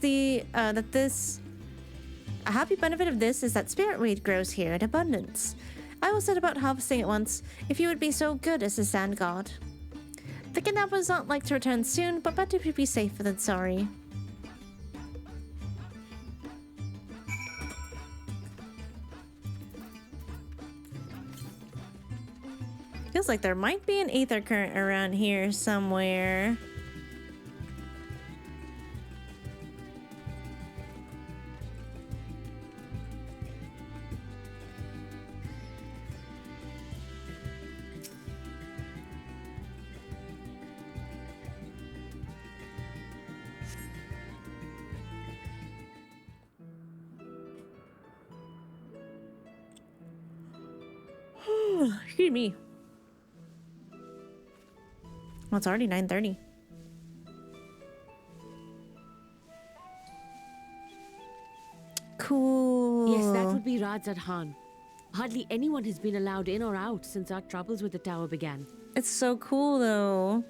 that spirit weed grows here in abundance. I will set about harvesting it once, if you would be so good as the sand god. The kidnappers aren't like to return soon, but better to be safer than sorry. Feels like there might be an aether current around here somewhere. Excuse me. Well, it's already 9:30. Cool. Yes, that would be Radz-at-Han. Hardly anyone has been allowed in or out since our troubles with the tower began. It's so cool, though.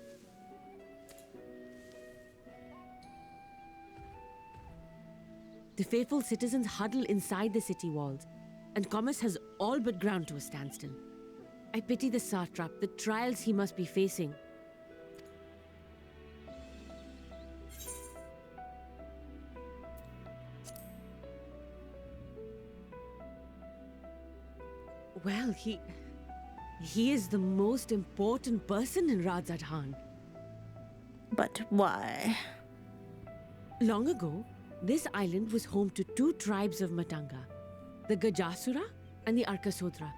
The faithful citizens huddle inside the city walls, and commerce has all but ground to a standstill. I pity the Satrap, the trials he must be facing. Well, he is the most important person in Radz-at-Han. But why? Long ago, this island was home to two tribes of Matanga, the Gajasura and the Arkasodra.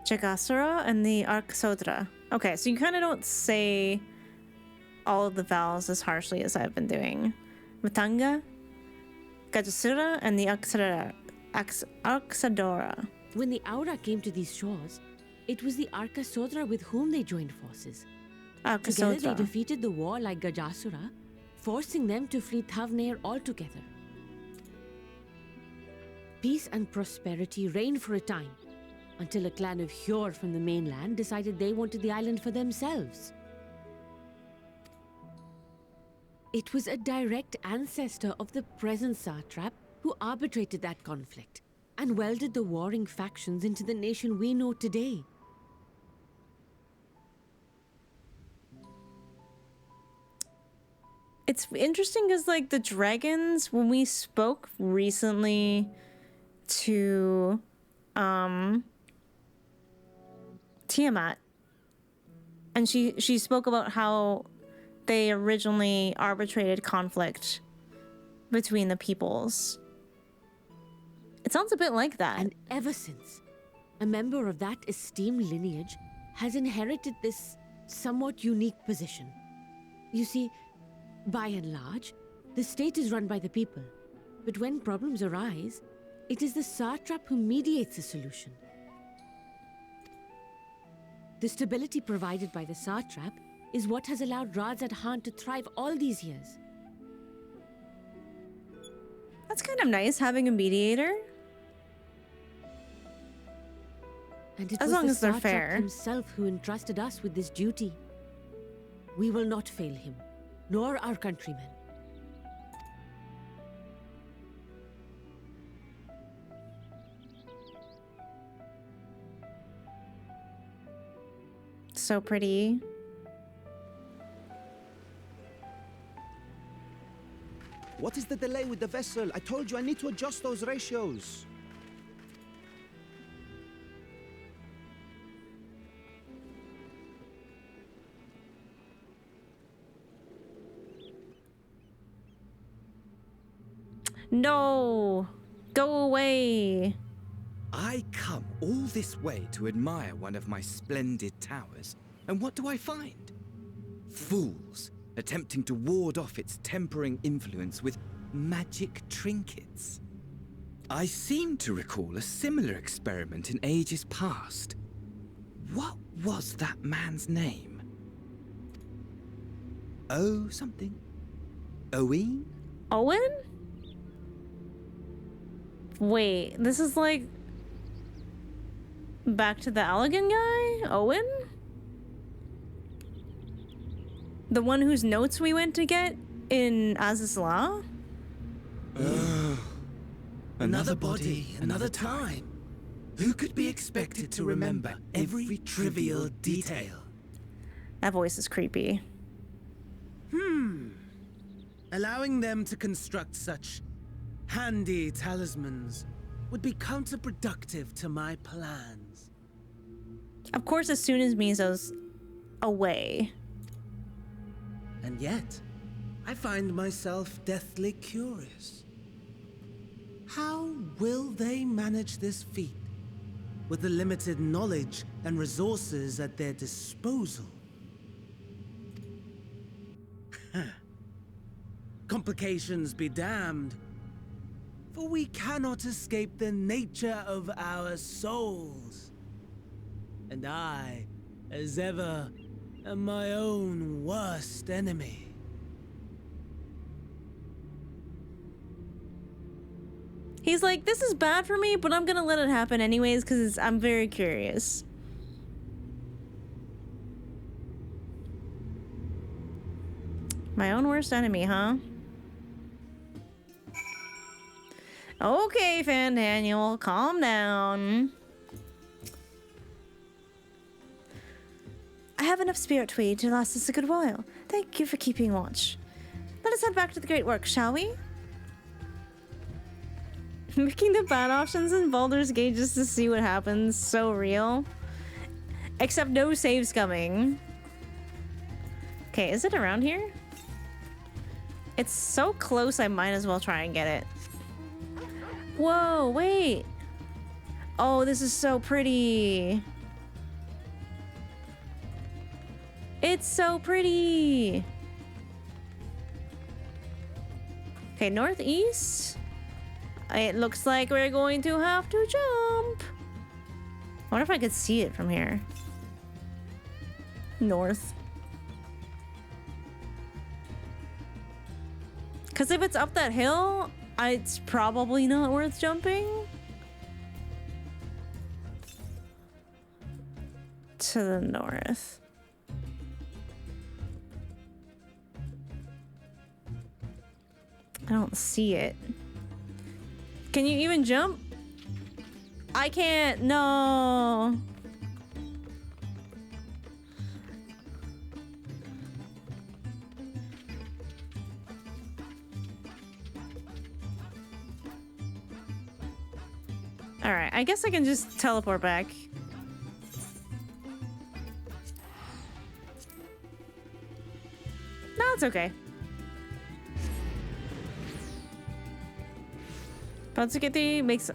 Jagasura and the Arkasodra. Okay, so you kind of don't say all of the vowels as harshly as I've been doing. Matanga, Gajasura, and the Arksadora. When the Aura came to these shores, it was the Arkasodra with whom they joined forces. Together they defeated the war like Gajasura, forcing them to flee Thavnair altogether. Peace and prosperity reigned for a time, until a clan of Hjor from the mainland decided they wanted the island for themselves. It was a direct ancestor of the present Satrap who arbitrated that conflict and welded the warring factions into the nation we know today. It's interesting because, like, the dragons, when we spoke recently to Tiamat, and she spoke about how they originally arbitrated conflict between the peoples. It sounds a bit like that. And ever since, a member of that esteemed lineage has inherited this somewhat unique position. You see, by and large, the state is run by the people. But when problems arise, it is the Satrap who mediates a solution. The stability provided by the Satrap is what has allowed Radz-at-Han to thrive all these years. That's kind of nice, having a mediator. And it as was long the as they're Satrap fair. himself who entrusted us with this duty. We will not fail him, nor our countrymen. so pretty. What is the delay with the vessel? I told you I need to adjust those ratios. No! Go away! I come all this way to admire one of my splendid towers, and what do I find? Fools attempting to ward off its tempering influence with magic trinkets. I seem to recall a similar experiment in ages past. What was that man's name? Oh, something. Owen? Owen? Wait, this is like... back to the Allegan guy? Owen? The one whose notes we went to get in Azizla? Another body, another time. Who could be expected to remember every trivial detail? That voice is creepy. Allowing them to construct such handy talismans would be counterproductive to my plans. Of course, as soon as Mizo's away. And yet, I find myself deathly curious. How will they manage this feat with the limited knowledge and resources at their disposal? Complications be damned, for we cannot escape the nature of our souls. And I, as ever, am my own worst enemy. He's like, this is bad for me, but I'm gonna let it happen anyways because I'm very curious. My own worst enemy, huh? Okay, Fandaniel, calm down. I have enough spirit weed to last us a good while. Thank you for keeping watch. Let us head back to the Great Work, shall we? Making the bad options in Baldur's Gate just to see what happens. So real. Except no saves coming. Okay, is it around here? It's so close I might as well try and get it. Whoa, wait. Oh, this is so pretty. It's so pretty. Okay, northeast. It looks like we're going to have to jump. I wonder if I could see it from here. North. Because if it's up that hill, it's probably not worth jumping. To the north. I don't see it. Can you even jump? I can't. No. All right, I guess I can just teleport back. No, it's okay. Radz-at-Han makes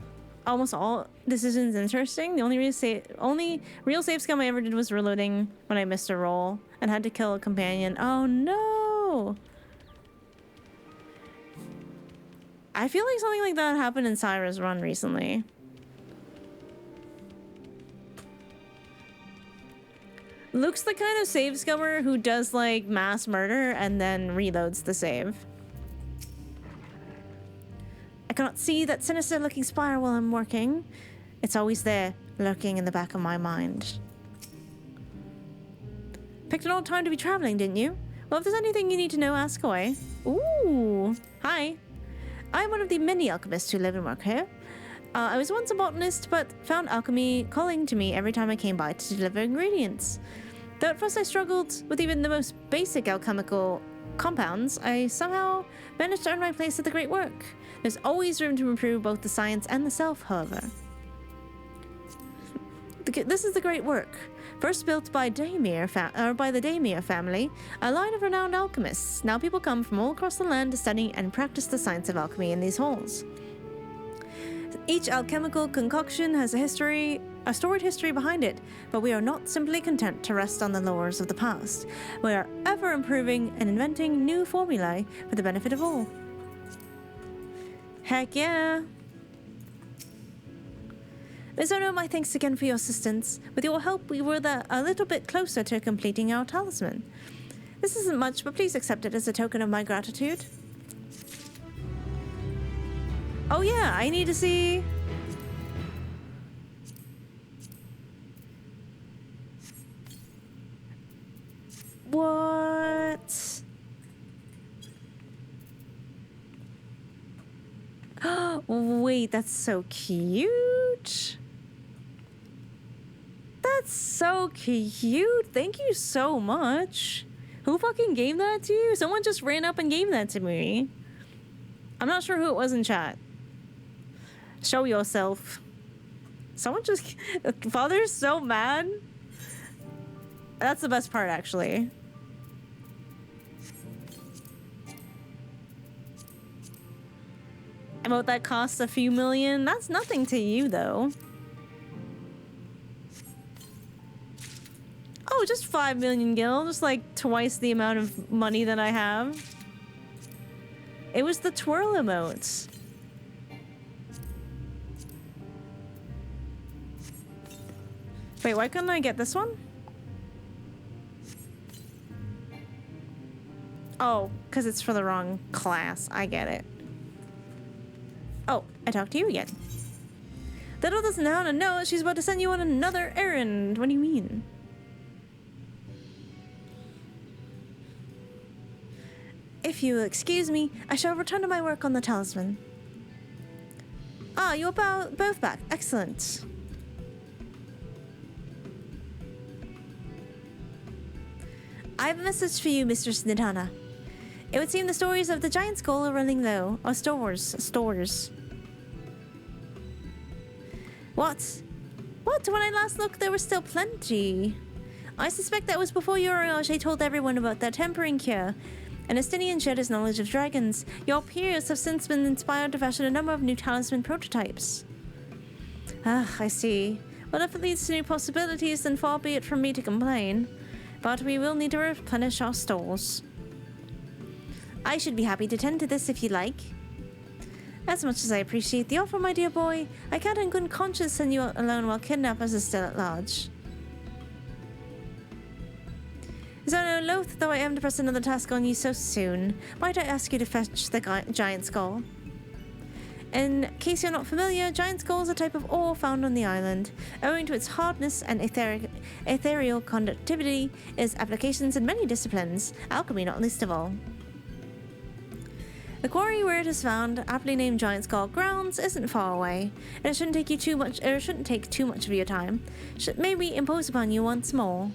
almost all decisions interesting. The only real save scum I ever did was reloading when I missed a roll and had to kill a companion. Oh no! I feel like something like that happened in Syra's run recently. Luke's the kind of save scummer who does like mass murder and then reloads the save. I cannot see that sinister looking spire while I'm working. It's always there, lurking in the back of my mind. Picked an old time to be traveling, didn't you? Well, if there's anything you need to know, ask away. Ooh, hi. I'm one of the many alchemists who live and work here. I was once a botanist, but found alchemy calling to me every time I came by to deliver ingredients. Though at first I struggled with even the most basic alchemical compounds, I somehow managed to earn my place at the great work. There's always room to improve both the science and the self, however. This is the great work. First built by the Thavnair family, a line of renowned alchemists. Now people come from all across the land to study and practice the science of alchemy in these halls. Each alchemical concoction has a storied history behind it, but we are not simply content to rest on the laurels of the past. We are ever improving and inventing new formulae for the benefit of all. Heck yeah! Miss Ono, my thanks again for your assistance. With your help, we were a little bit closer to completing our talisman. This isn't much, but please accept it as a token of my gratitude. Oh yeah, I need to see... What? Wait, that's so cute. That's so cute. Thank you so much. Who fucking gave that to you? Someone just ran up and gave that to me. I'm not sure who it was in chat. Show yourself. Someone just... Father's so mad. That's the best part, actually. About that costs a few million. That's nothing to you, though. Oh, just 5 million gil. Just like twice the amount of money that I have. It was the twirl emotes. Wait, why couldn't I get this one? Oh, because it's for the wrong class. I get it. Oh, I talked to you again. Little does Nidana know she's about to send you on another errand. What do you mean? If you will excuse me, I shall return to my work on the talisman. Ah, you're both back. Excellent. I have a message for you, Mistress Nidana. It would seem the stories of the giant skull are running low. Or stores. What? What? When I last looked, there were still plenty. I suspect that was before Uriage told everyone about that tempering cure. An Estinian shared his knowledge of dragons. Your peers have since been inspired to fashion a number of new talisman prototypes. Ah, I see. Well, if it leads to new possibilities, then far be it from me to complain. But we will need to replenish our stores. I should be happy to tend to this if you like. As much as I appreciate the offer, my dear boy, I can't in good conscience send you alone while kidnappers are still at large. Zono, loath though I am to press another task on you so soon, might I ask you to fetch the giant skull? In case you're not familiar, giant skull is a type of ore found on the island. Owing to its hardness and ethereal conductivity, its applications in many disciplines, alchemy not least of all. The quarry where it is found, aptly named Giant Skull Grounds, isn't far away, and it shouldn't take too much of your time. Should maybe impose upon you once more.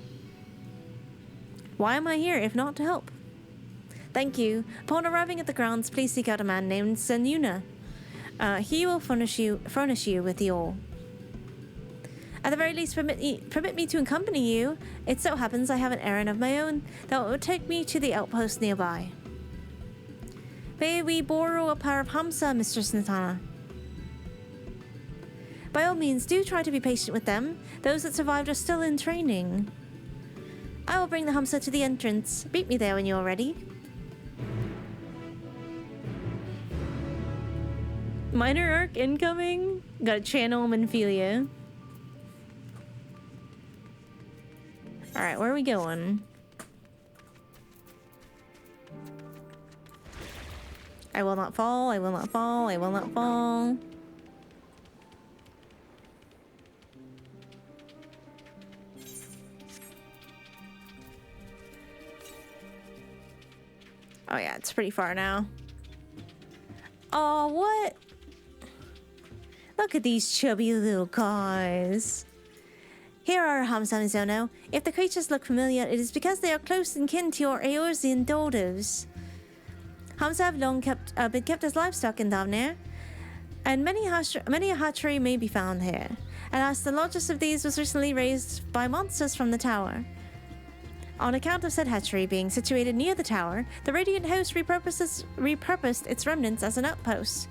Why am I here if not to help? Thank you. Upon arriving at the grounds, please seek out a man named Senuna. He will furnish you with the ore. At the very least, permit me to accompany you. It so happens I have an errand of my own that will take me to the outpost nearby. May we borrow a pair of hamsa, Mistress Nidana? By all means, do try to be patient with them. Those that survived are still in training. I will bring the hamsa to the entrance. Beat me there when you're ready. Minor arc incoming. Gotta channel Menphilia. Alright, where are we going? I will not fall, I will not fall, I will not fall. Oh yeah, it's pretty far now. Oh, what? Look at these chubby little guys. Here are Hamza Mizono. If the creatures look familiar, it is because they are close in kin to your Eorzean daughters. Hamza have long been kept as livestock in Thavnair, and many a hatchery may be found here. Alas, the largest of these was recently raised by monsters from the tower. On account of said hatchery being situated near the tower, the Radiant Host repurposed its remnants as an outpost.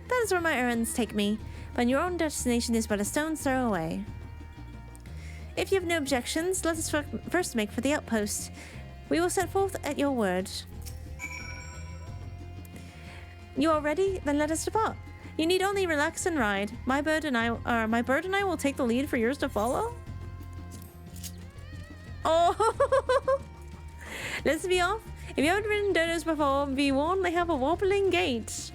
That is where my errands take me, but your own destination is but a stone's throw away. If you have no objections, let us first make for the outpost. We will set forth at your word. You are ready? Then let us depart. You need only relax and ride. My bird and I will take the lead for yours to follow. Oh, let's be off. If you haven't ridden dodos before, be warned they have a wobbling gait.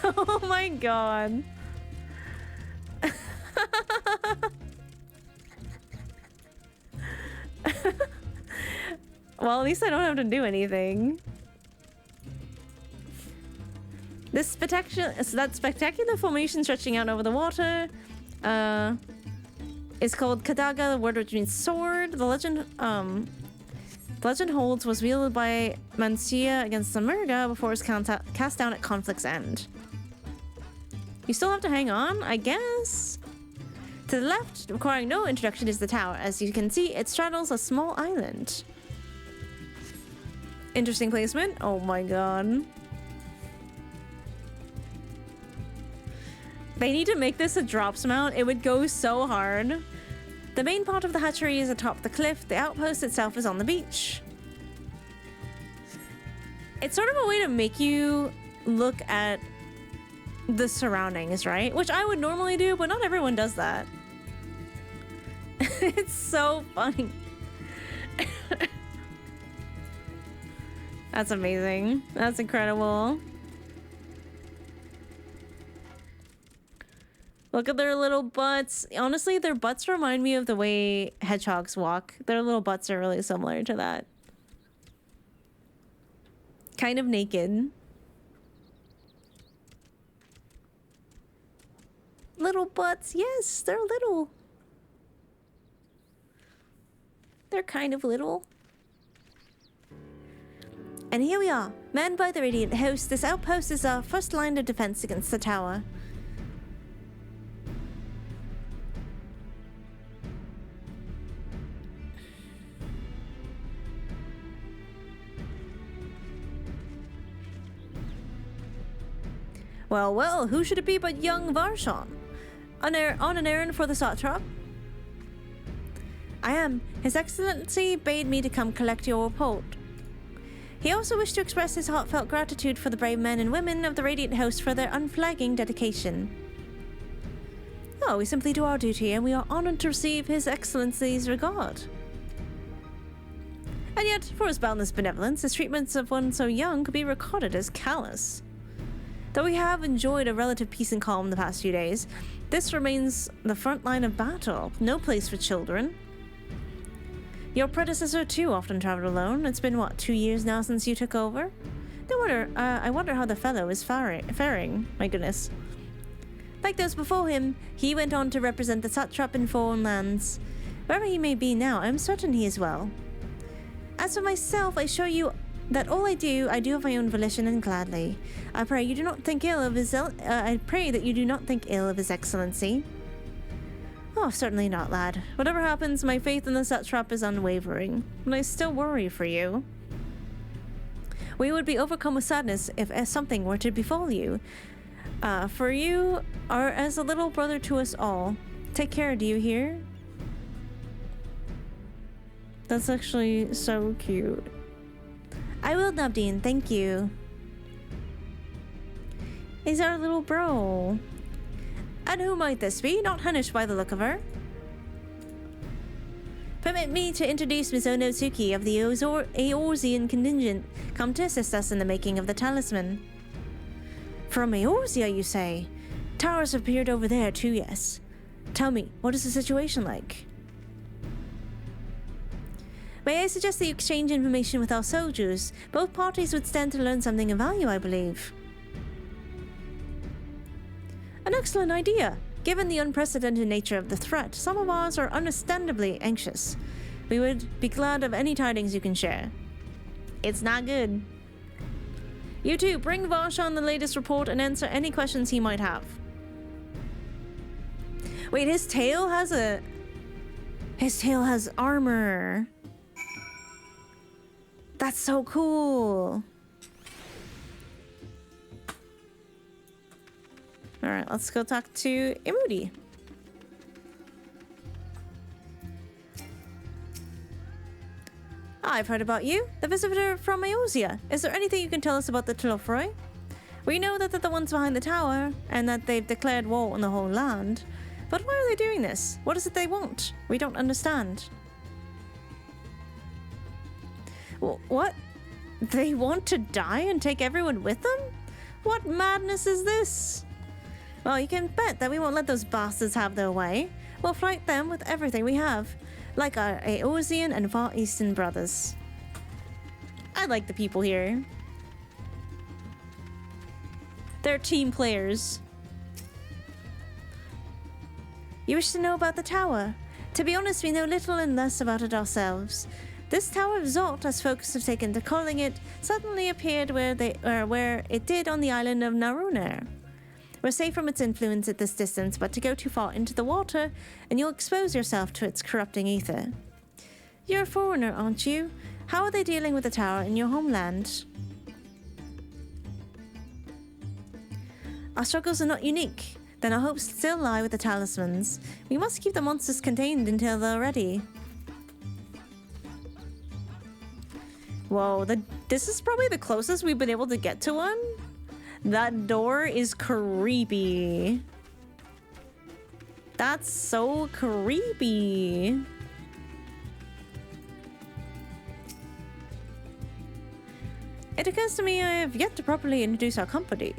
Oh my god. Well, at least I don't have to do anything. That spectacular formation stretching out over the water is called Kadaga, the word which means sword. The legend holds was wielded by Mancia against the Murga before it was cast down at conflict's end. You still have to hang on, I guess? To the left, requiring no introduction, is the tower. As you can see, it straddles a small island. Interesting placement. Oh my god. They need to make this a drops mount. It would go so hard. The main part of the hatchery is atop the cliff. The outpost itself is on the beach. It's sort of a way to make you look at the surroundings, right? Which I would normally do, but not everyone does that. It's so funny. That's amazing. That's incredible. Look at their little butts. Honestly, their butts remind me of the way hedgehogs walk. Their little butts are really similar to that. Kind of naked. Little butts. Yes, they're little. They're kind of little. And here we are, manned by the Radiant Host. This outpost is our first line of defense against the tower. Well, well, who should it be but young Varshan? On an errand for the Satrap? I am. His Excellency bade me to come collect your report. He also wished to express his heartfelt gratitude for the brave men and women of the Radiant Host for their unflagging dedication. Oh, we simply do our duty, and we are honored to receive His Excellency's regard. And yet, for his boundless benevolence, his treatments of one so young could be recorded as callous. Though we have enjoyed a relative peace and calm the past few days, this remains the front line of battle. No place for children. Your predecessor, too, often traveled alone. It's been, what, 2 years now since you took over? No wonder, I wonder how the fellow is faring. My goodness. Like those before him, he went on to represent the Satrap in foreign lands. Wherever he may be now, I am certain he is well. As for myself, I assure you that all I do of my own volition and gladly. I pray you do not think ill of his. I pray that you do not think ill of His Excellency. Oh, certainly not, lad. Whatever happens, my faith in the Satrap is unwavering, but I still worry for you. We would be overcome with sadness if something were to befall you. For you are as a little brother to us all. Take care, do you hear? That's actually so cute. I will, Nabdeen, thank you. He's our little bro. And who might this be? Not Hunnish by the look of her. Permit me to introduce Ms. Onotsuki of the Eorzean contingent, come to assist us in the making of the Talisman. From Eorzea, you say? Towers have appeared over there too, yes. Tell me, what is the situation like? May I suggest that you exchange information with our soldiers? Both parties would stand to learn something of value, I believe. An excellent idea. Given the unprecedented nature of the threat, some of ours are understandably anxious. We would be glad of any tidings you can share. It's not good. You two, bring Vashon the latest report and answer any questions he might have. Wait, his tail has armor. That's so cool. Alright, let's go talk to Imudi. I've heard about you, the visitor from Eosia. Is there anything you can tell us about the Tlofroi? We know that they're the ones behind the tower, and that they've declared war on the whole land. But why are they doing this? What is it they want? We don't understand. What? They want to die and take everyone with them? What madness is this? Well, you can bet that we won't let those bastards have their way. We'll fight them with everything we have, like our Eosian and Far Eastern brothers. I like the people here. They're team players. You wish to know about the tower? To be honest, we know little and less about it ourselves. This Tower of Zot, as folks have taken to calling it, suddenly appeared where it did on the island of Narunair. We're safe from its influence at this distance, but to go too far into the water, and you'll expose yourself to its corrupting ether. You're a foreigner, aren't you? How are they dealing with the tower in your homeland? Our struggles are not unique. Then our hopes still lie with the talismans. We must keep the monsters contained until they're ready. Whoa, this is probably the closest we've been able to get to one. That door is creepy. That's so creepy. It occurs to me I have yet to properly introduce our company.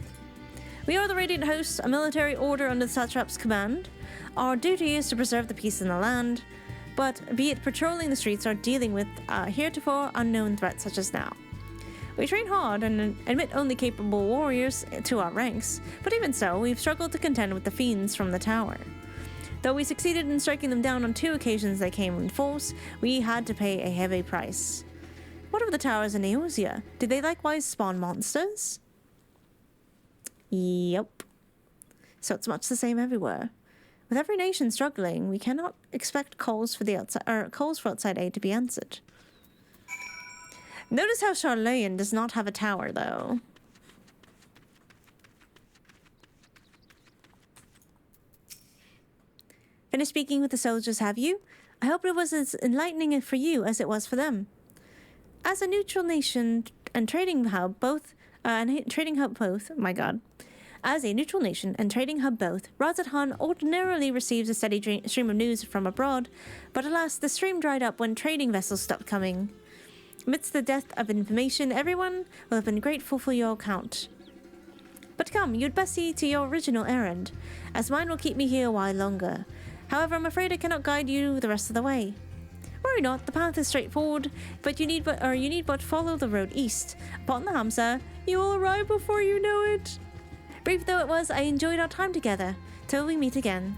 We are the Radiant Host, a military order under the Satrap's command. Our duty is to preserve the peace in the land, but be it patrolling the streets or dealing with heretofore unknown threats such as now. We train hard and admit only capable warriors to our ranks, but even so, we've struggled to contend with the fiends from the tower. Though we succeeded in striking them down on 2 occasions they came in force, we had to pay a heavy price. What of the towers in Eosia? Did they likewise spawn monsters? Yep. So it's much the same everywhere. With every nation struggling, we cannot expect calls for outside aid to be answered. Notice how Charlayan does not have a tower, though. Finished speaking with the soldiers, have you? I hope it was as enlightening for you as it was for them. As a neutral nation and trading hub both, As a neutral nation and trading hub both, Radz-at-Han ordinarily receives a steady stream of news from abroad, but alas, the stream dried up when trading vessels stopped coming. Amidst the dearth of information, everyone will have been grateful for your account. But come, you'd best see to your original errand, as mine will keep me here a while longer. However, I'm afraid I cannot guide you the rest of the way. Worry not, the path is straightforward, but you need but follow the road east. Upon the Hamza, you will arrive before you know it. Brief though it was, I enjoyed our time together. Till we meet again.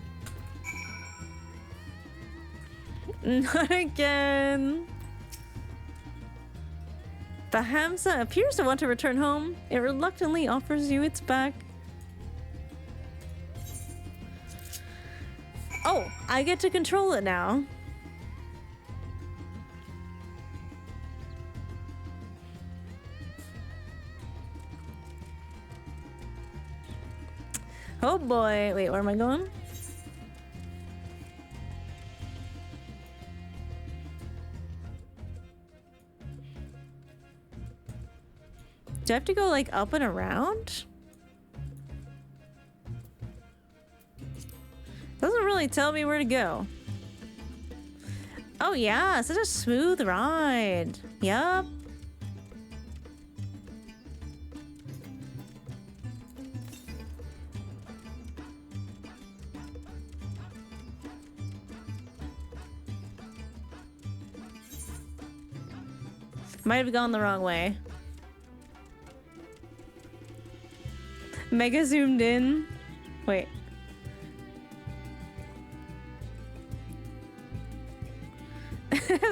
Not again. The Hamza appears to want to return home. It reluctantly offers you its back. Oh, I get to control it now. Oh boy. Wait, where am I going? Do I have to go like up and around? Doesn't really tell me where to go. Oh yeah, such a smooth ride. Yup. Might have gone the wrong way. Mega zoomed in. Wait.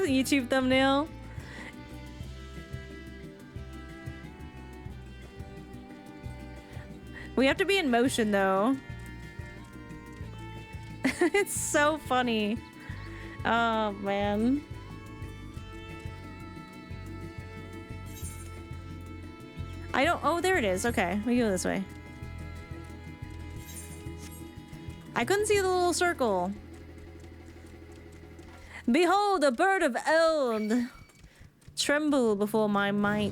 YouTube thumbnail. We have to be in motion though. It's so funny. Oh man. I don't. Oh, there it is. Okay, we go this way. I couldn't see the little circle. Behold, a bird of eld. Tremble before my might.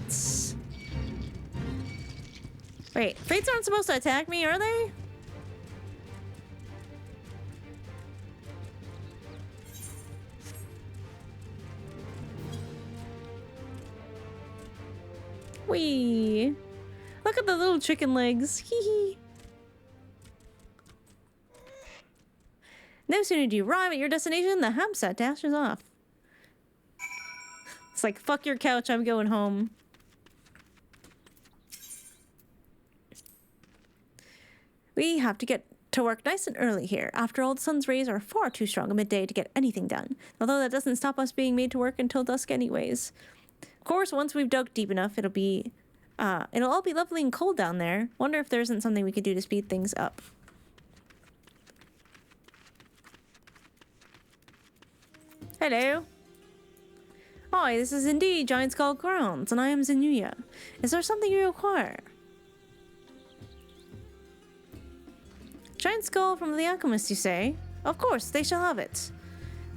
Wait, fates aren't supposed to attack me, are they? Wee. Look at the little chicken legs. Hee hee. No sooner do you arrive at your destination, the hamster dashes off. It's like, fuck your couch, I'm going home. We have to get to work nice and early here. After all, the sun's rays are far too strong at midday to get anything done. Although that doesn't stop us being made to work until dusk anyways. Of course, once we've dug deep enough, it'll all be lovely and cold down there. Wonder if there isn't something we could do to speed things up. Hello. Hi, this is indeed Giant Skull Grounds, and I am Zenuya. Is there something you require? Giant Skull from the alchemist, you say? Of course, they shall have it.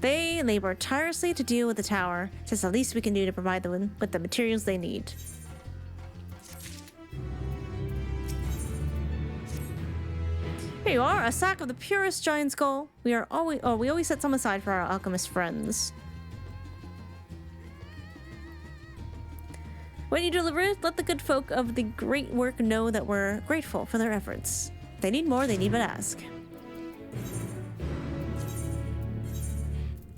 They labor tirelessly to deal with the tower. It's the least we can do to provide them with the materials they need. Here you are, a sack of the purest giant skull. We always set some aside for our alchemist friends. When you deliver it, let the good folk of the great work know that we're grateful for their efforts. If they need more, they need but ask.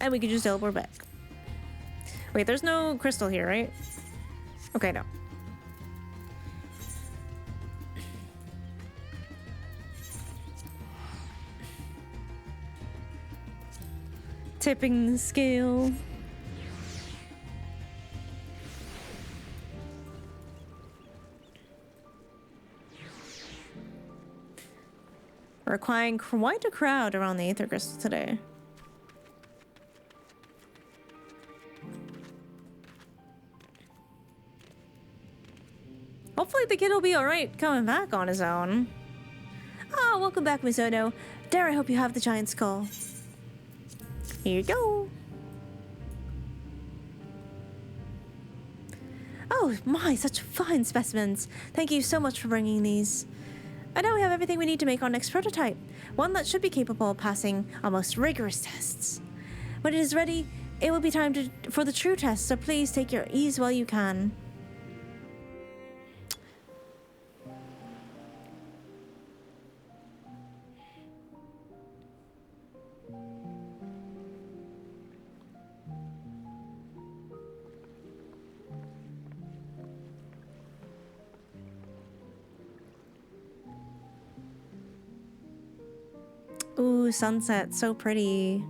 And we can just teleport back. Wait, there's no crystal here, right? Okay, no. Tipping the scale. Requiring quite a crowd around the Aether Crystal today. Hopefully the kid will be alright coming back on his own. Ah, welcome back, Miss Ono. Dare I hope you have the giant skull. Here you go. Oh my, such fine specimens. Thank you so much for bringing these. I know we have everything we need to make our next prototype. One that should be capable of passing our most rigorous tests. When it is ready, it will be time for the true test, so please take your ease while you can. Ooh, sunset, so pretty.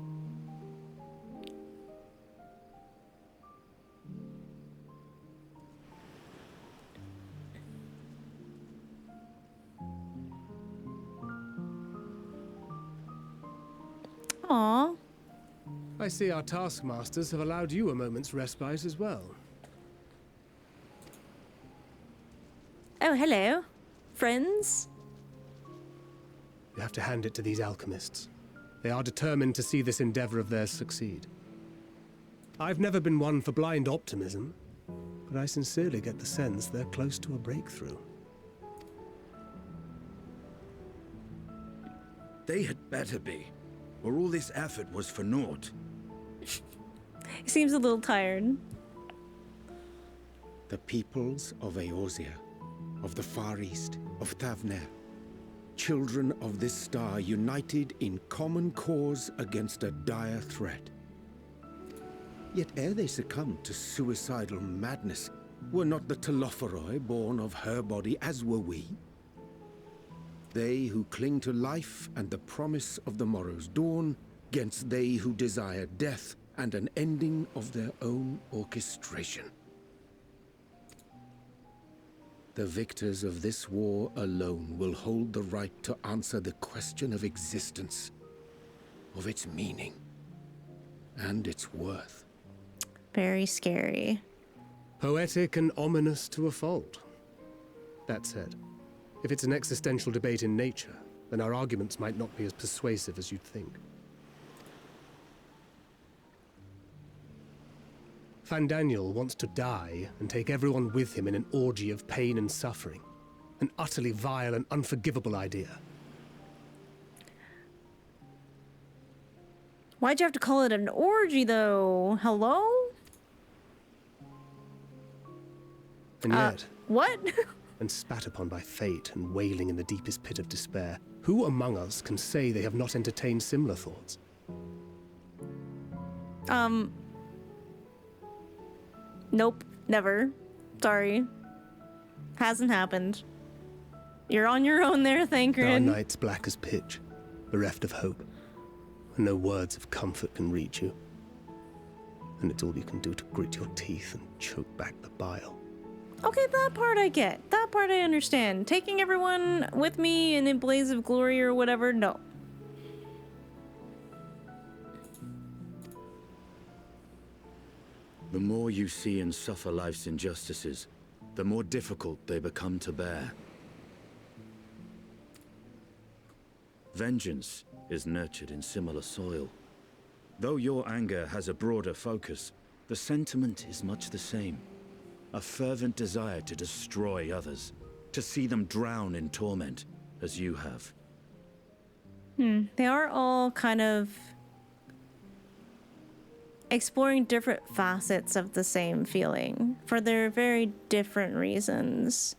Aww. I see our taskmasters have allowed you a moment's respite as well. Oh, hello. Friends? You have to hand it to these alchemists. They are determined to see this endeavor of theirs succeed. I've never been one for blind optimism, but I sincerely get the sense they're close to a breakthrough. They had better be, or all this effort was for naught. He seems a little tired. The peoples of Eorzea, of the Far East, of Thavnair, children of this star united in common cause against a dire threat. Yet ere they succumbed to suicidal madness, were not the Telophoroi born of her body as were we? They who cling to life and the promise of the morrow's dawn, against they who desire death and an ending of their own orchestration. The victors of this war alone will hold the right to answer the question of existence, of its meaning, and its worth. Very scary. Poetic and ominous to a fault. That said, if it's an existential debate in nature, then our arguments might not be as persuasive as you'd think. Fandaniel wants to die and take everyone with him in an orgy of pain and suffering. An utterly vile and unforgivable idea. Why'd you have to call it an orgy, though? Hello? And yet... What? and spat upon by fate and wailing in the deepest pit of despair, who among us can say they have not entertained similar thoughts? Nope, never. Sorry. Hasn't happened. You're on your own there, Thancred. There are nights black as pitch, bereft of hope, and no words of comfort can reach you. And it's all you can do to grit your teeth and choke back the bile. Okay, that part I get. That part I understand. Taking everyone with me in a blaze of glory or whatever, no. The more you see and suffer life's injustices, the more difficult they become to bear. Vengeance is nurtured in similar soil. Though your anger has a broader focus, the sentiment is much the same. A fervent desire to destroy others, to see them drown in torment, as you have. They are all kind of exploring different facets of the same feeling for their very different reasons.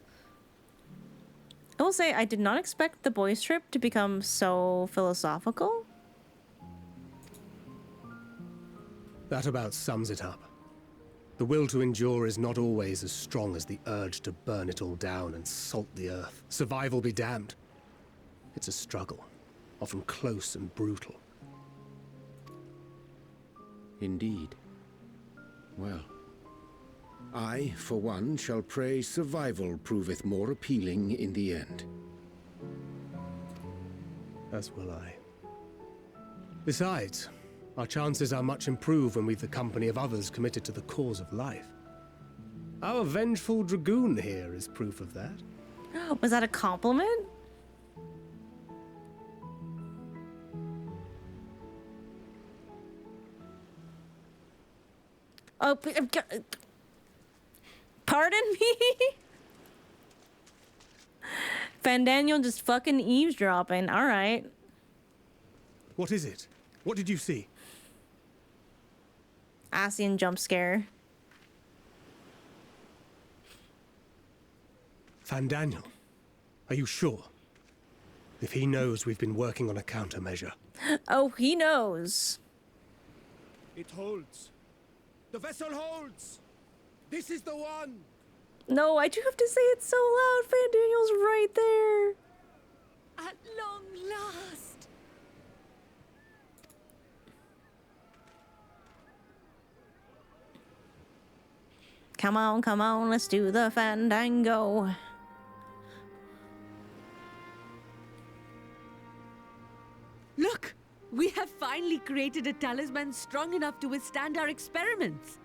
I will say I did not expect the boys' trip to become so philosophical. That about sums it up. The will to endure is not always as strong as the urge to burn it all down and salt the earth. Survival be damned. It's a struggle, often close and brutal. Indeed. Well, I, for one, shall pray survival proveth more appealing in the end. As will I. Besides, our chances are much improved when we've the company of others committed to the cause of life. Our vengeful dragoon here is proof of that. Was that a compliment? Oh, pardon me? Fandaniel just fucking eavesdropping. All right. What is it? What did you see? Asian jump scare. Fandaniel, are you sure? If he knows we've been working on a countermeasure. Oh, he knows. It holds. The vessel holds! This is the one! No, I do have to say it so loud. Fandaniel's right there. At long last. Come on, let's do the fandango. Look! We have finally created a talisman strong enough to withstand our experiments.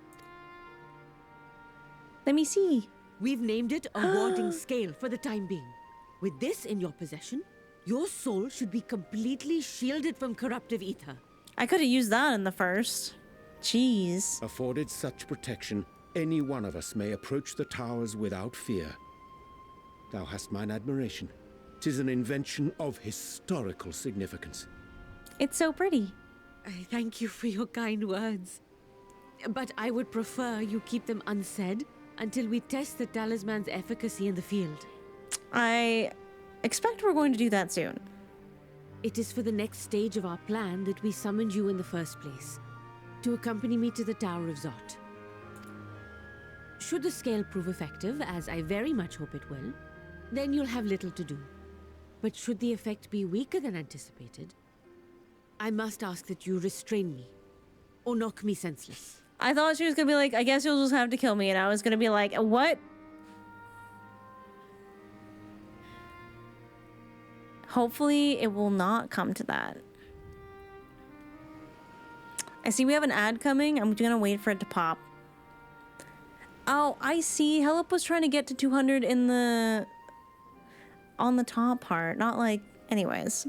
Let me see. We've named it a warding scale for the time being. With this in your possession, your soul should be completely shielded from corruptive ether. I could have used that in the first. Jeez. Afforded such protection, any one of us may approach the towers without fear. Thou hast mine admiration. 'Tis an invention of historical significance. It's so pretty. I thank you for your kind words. But I would prefer you keep them unsaid until we test the talisman's efficacy in the field. I expect we're going to do that soon. It is for the next stage of our plan that we summoned you in the first place, to accompany me to the Tower of Zot. Should the scale prove effective, as I very much hope it will, then you'll have little to do. But should the effect be weaker than anticipated, I must ask that you restrain me. or knock me senseless. I thought she was gonna be like, I guess you'll just have to kill me, and I was gonna be like, what? Hopefully it will not come to that. I see we have an ad coming. I'm gonna wait for it to pop. Oh, I see. Helip was trying to get to 200 in the... on the top part. Not like... Anyways.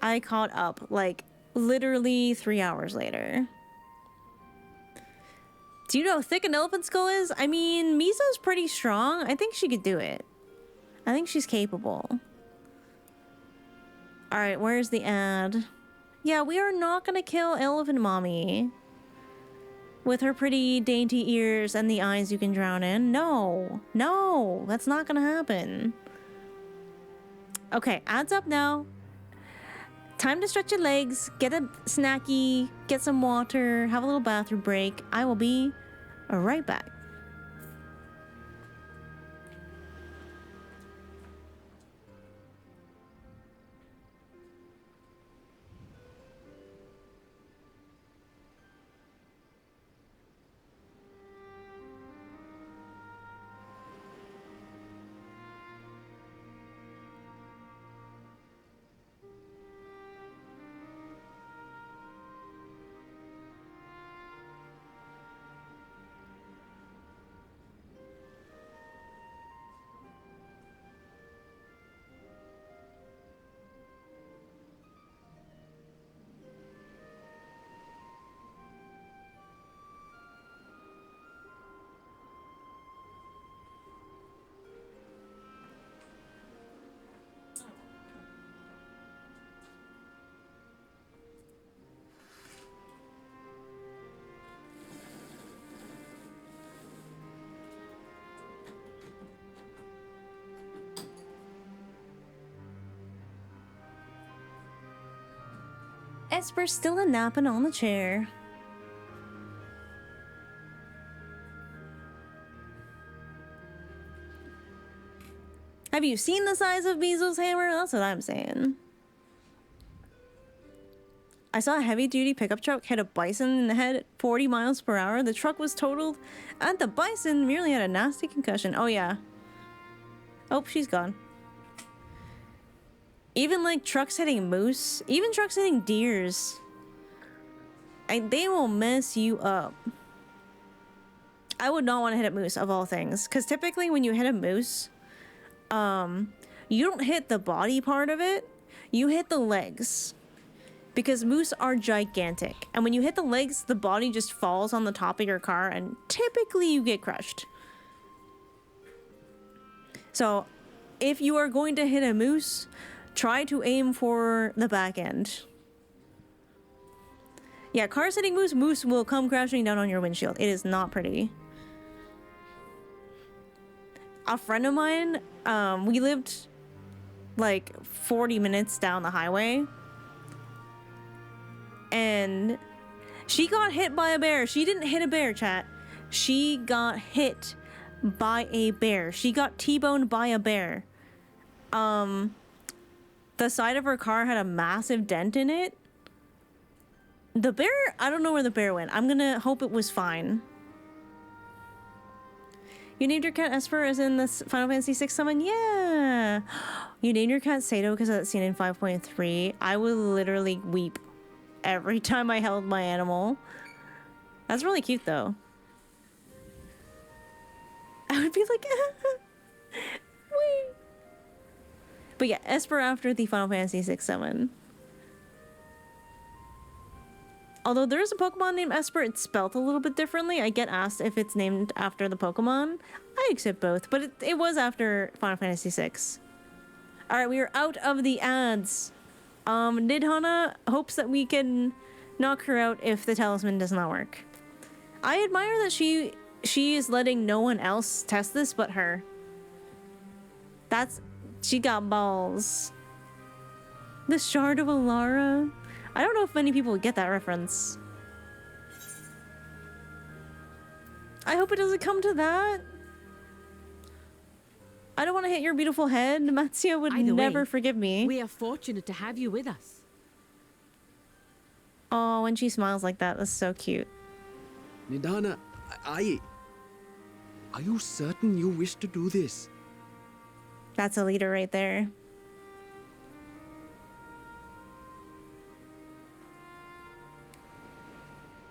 I caught up, like, literally 3 hours later. Do you know how thick an elephant skull is? I mean, Misa's pretty strong. I think she could do it. I think she's capable. Alright, where's the ad? Yeah, we are not gonna kill Elephant Mommy. With her pretty dainty ears and the eyes you can drown in. No. No, that's not gonna happen. Okay, ad's up now. Time to stretch your legs, get a snacky, get some water, have a little bathroom break. I will be right back. Esper's still a napping on the chair. Have you seen the size of Bezo's hammer? That's what I'm saying. I saw a heavy-duty pickup truck hit a bison in the head at 40 miles per hour. The truck was totaled, and the bison merely had a nasty concussion. Oh, yeah. Oh, she's gone. Even, like, trucks hitting moose, even trucks hitting deers, they will mess you up. I would not want to hit a moose, of all things, because typically when you hit a moose, you don't hit the body part of it, you hit the legs. Because moose are gigantic, and when you hit the legs, the body just falls on the top of your car, and typically you get crushed. So, if you are going to hit a moose, try to aim for the back end. Yeah, cars hitting moose, moose will come crashing down on your windshield. It is not pretty. A friend of mine, we lived like 40 minutes down the highway. And she got hit by a bear. She didn't hit a bear, chat. She got hit by a bear. She got T-boned by a bear. The side of her car had a massive dent in it. The bear, I don't know where the bear went. I'm gonna hope it was fine. You named your cat Esper as in the Final Fantasy VI summon? Yeah! You named your cat Sato because of that scene in 5.3. I would literally weep every time I held my animal. That's really cute though. I would be like, wait. But yeah, Esper after the Final Fantasy VI summon. Although there is a Pokemon named Esper, it's spelt a little bit differently. I get asked if it's named after the Pokemon. I accept both, but it was after Final Fantasy VI. Alright, we are out of the ads. Nidana hopes that we can knock her out if the talisman does not work. I admire that she is letting no one else test this but her. She got balls. The Shard of Alara. I don't know if many people would get that reference. I hope it doesn't come to that. I don't want to hit your beautiful head. Matsuya would never forgive me. We are fortunate to have you with us. Oh, when she smiles like that, that's so cute. Nidana, are you certain you wish to do this? That's a leader right there.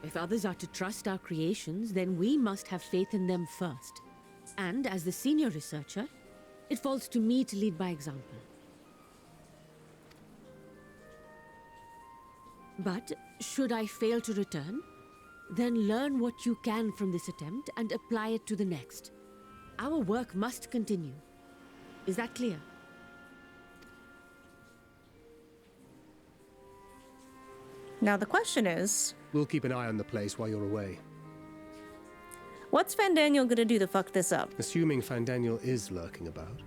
If others are to trust our creations, then we must have faith in them first. And as the senior researcher, it falls to me to lead by example. But should I fail to return, then learn what you can from this attempt and apply it to the next. Our work must continue. Is that clear? Now the question is... We'll keep an eye on the place while you're away. What's Fandaniel gonna do to fuck this up? Assuming Fandaniel is lurking about,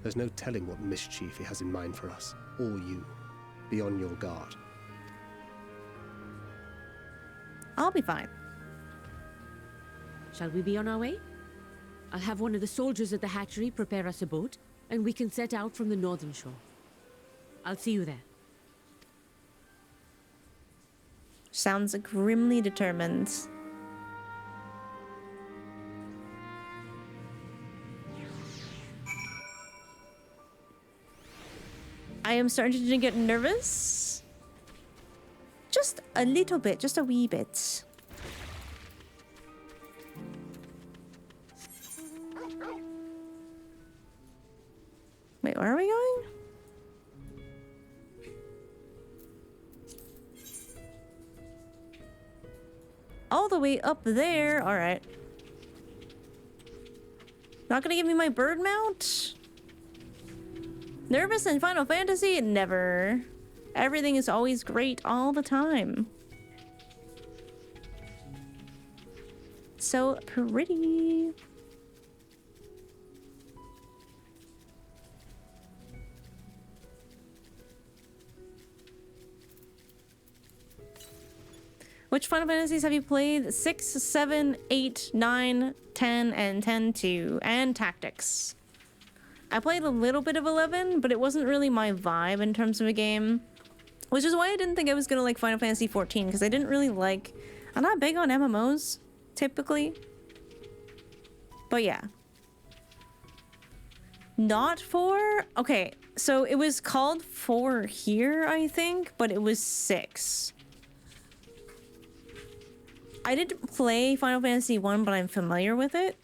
there's no telling what mischief he has in mind for us, or you. Be on your guard. I'll be fine. Shall we be on our way? I'll have one of the soldiers at the hatchery prepare us a boat, and we can set out from the northern shore. I'll see you there. Sounds grimly determined. I am starting to get nervous. Just a little bit, just a wee bit. Wait, where are we going? All the way up there. All right. Not gonna give me my bird mount? Nervous in Final Fantasy? Never. Everything is always great all the time. So pretty. Which Final Fantasies have you played? 6, 7, 8, 9, 10, and 10-2, and Tactics. I played a little bit of 11, but it wasn't really my vibe in terms of a game. Which is why I didn't think I was gonna like Final Fantasy 14, because I didn't really like... I'm not big on MMOs, typically. But yeah. Not 4? Okay, so it was called 4 here, I think, but it was 6. I didn't play Final Fantasy 1, but I'm familiar with it.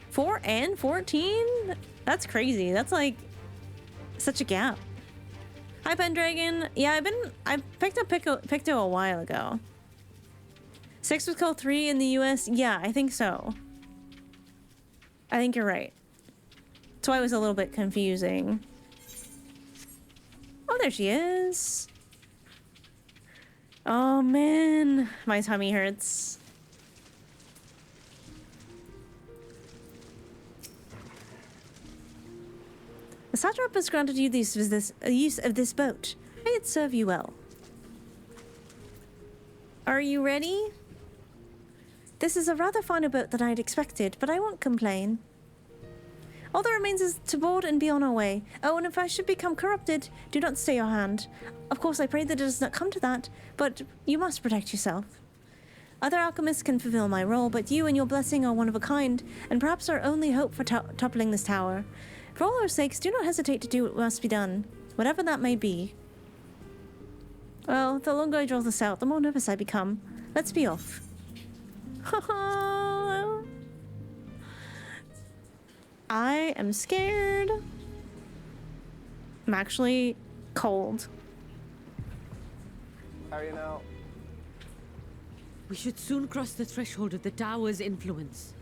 Four and 14? That's crazy. That's like such a gap. Hi, Pendragon. Yeah, I picked up Picto a while ago. 6 was called 3 in the US. Yeah, I think so. I think you're right. That's why it was a little bit confusing. Oh, there she is. Oh man, my tummy hurts. The Satrap has granted you the use of this boat. May it serve you well. Are you ready? This is a rather finer boat than I'd expected, but I won't complain. All that remains is to board and be on our way. Oh, and if I should become corrupted, do not stay your hand. Of course, I pray that it does not come to that, but you must protect yourself. Other alchemists can fulfill my role, but you and your blessing are one of a kind, and perhaps our only hope for toppling this tower. For all our sakes, do not hesitate to do what must be done, whatever that may be. Well, the longer I draw this out, the more nervous I become. Let's be off. I am scared. I'm actually cold. How are you now? We should soon cross the threshold of the tower's influence.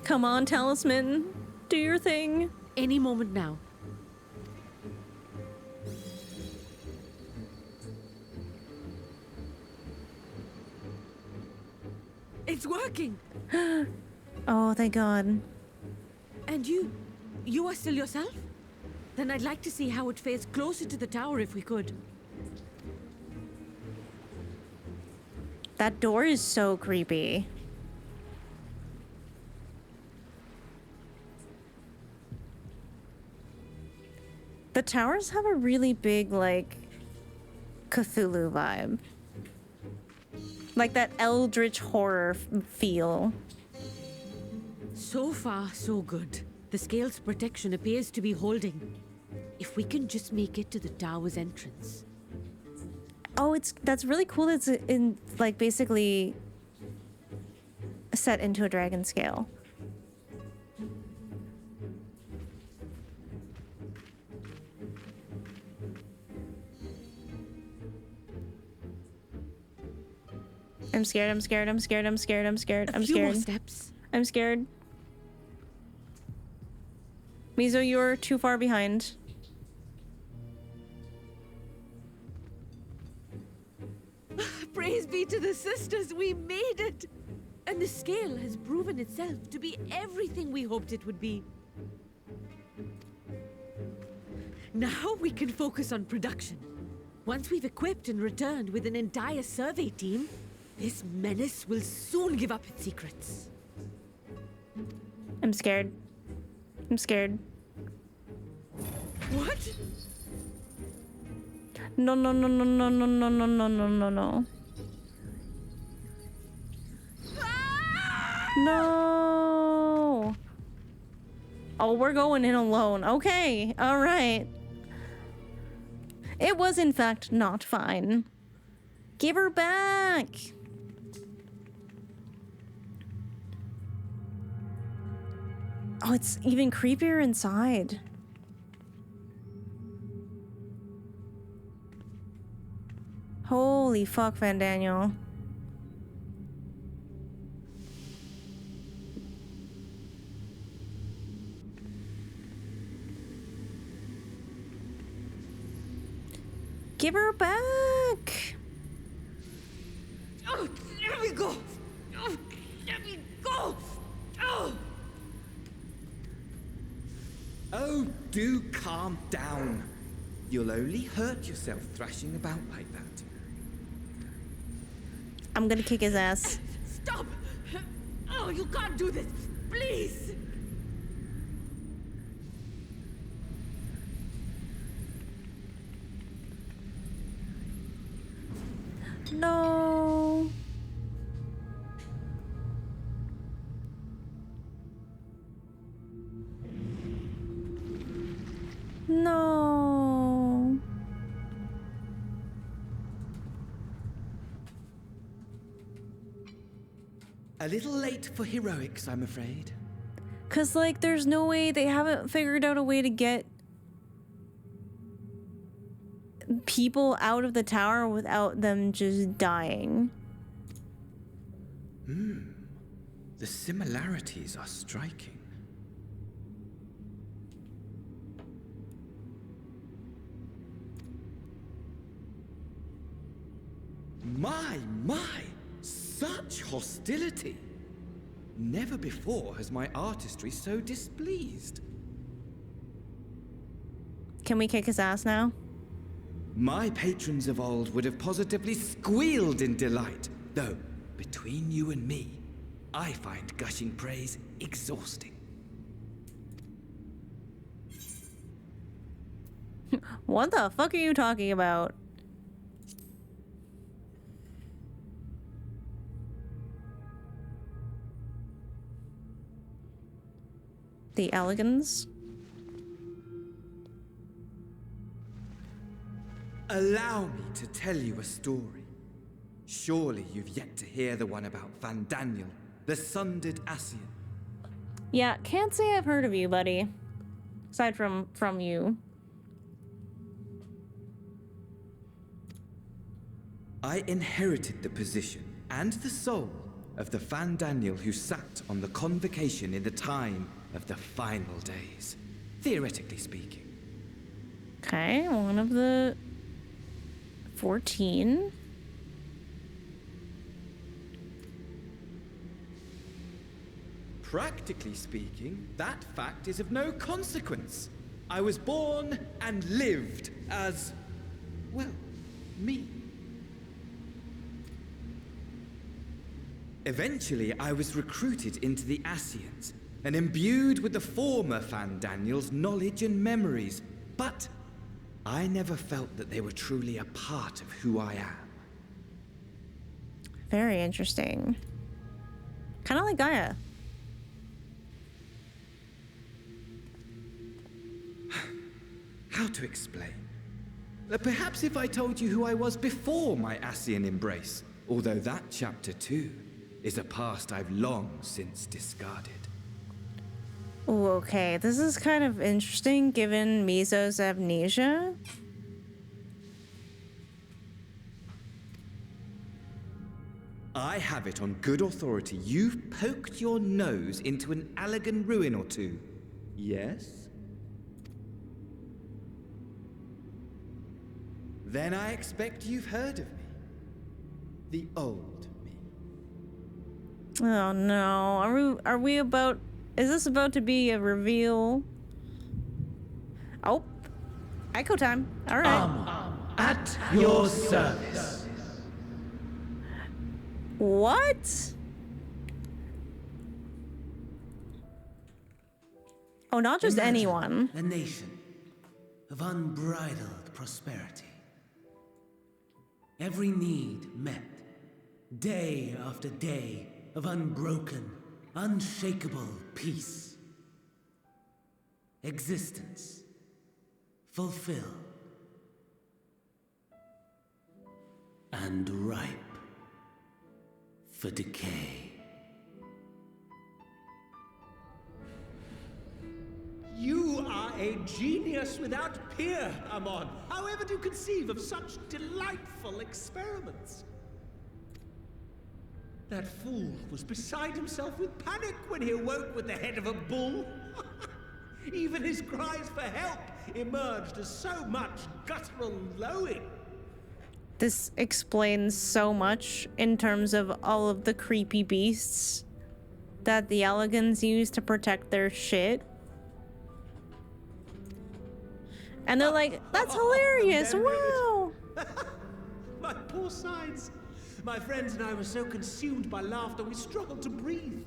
Come on, Talisman. Do your thing. Any moment now. It's working! Oh, thank God. And you are still yourself? Then I'd like to see how it fares closer to the tower if we could. That door is so creepy. towers have a really big, like, Cthulhu vibe. Like that eldritch horror feel. So far, so good. The scale's protection appears to be holding. If we can just make it to the tower's entrance. Oh, that's really cool. It's in, like, basically set into a dragon scale. I'm scared, I'm scared, I'm scared, I'm scared, I'm scared, I'm A few more scared. steps. I'm scared. Mizo, you're too far behind. Praise be to the sisters, we made it! And the scale has proven itself to be everything we hoped it would be. Now we can focus on production. Once we've equipped and returned with an entire survey team, this menace will soon give up its secrets. I'm scared. I'm scared. What? No, no, no, no, no, no, no, no, no, no, no, no. No! Oh, we're going in alone. Okay, all right. It was, in fact, not fine. Give her back! Oh, it's even creepier inside. Holy fuck, Fandaniel. Give her back! Oh, let me go! Oh, let me go! Oh! Oh, do calm down. You'll only hurt yourself thrashing about like that. I'm gonna kick his ass. Stop! Oh, you can't do this! Please! No. No. A little late for heroics, I'm afraid. 'Cause, like, there's no way they haven't figured out a way to get people out of the tower without them just dying. The similarities are striking. My! Such hostility! Never before has my artistry so displeased. Can we kick his ass now? My patrons of old would have positively squealed in delight, though, between you and me, I find gushing praise exhausting. What the fuck are you talking about? The elegance? Allow me to tell you a story. Surely you've yet to hear the one about Fandaniel, the sundered Ascian. Yeah, can't say I've heard of you, buddy. Aside from you. I inherited the position and the soul of the Fandaniel who sat on the convocation in the time of the final days, theoretically speaking. Okay, one of the 14. Practically speaking, that fact is of no consequence. I was born and lived as, well, me. Eventually, I was recruited into the Ascians and imbued with the former Fandaniel's knowledge and memories. But I never felt that they were truly a part of who I am. Very interesting. Kind of like Gaia. How to explain? Perhaps if I told you who I was before my Ascian embrace, although that chapter too is a past I've long since discarded. Ooh, okay, this is kind of interesting given Mizo's amnesia. I have it on good authority you've poked your nose into an Allegan ruin or two. Yes? Then I expect you've heard of me. The old me. Oh no, are we about... Is this about to be a reveal? Oh, echo time. All right. At your service. What? Oh, not just Imagine anyone. a nation of unbridled prosperity. Every need met, day after day of unbroken, unshakable peace. Existence fulfilled and ripe for decay. You are a genius without peer, Amon. However do you conceive of such delightful experiments? That fool was beside himself with panic when he awoke with the head of a bull. Even his cries for help emerged as so much guttural lowing. This explains so much in terms of all of the creepy beasts that the Allegans use to protect their shit. And they're like, that's hilarious, wow! My poor sides. My friends and I were so consumed by laughter we struggled to breathe.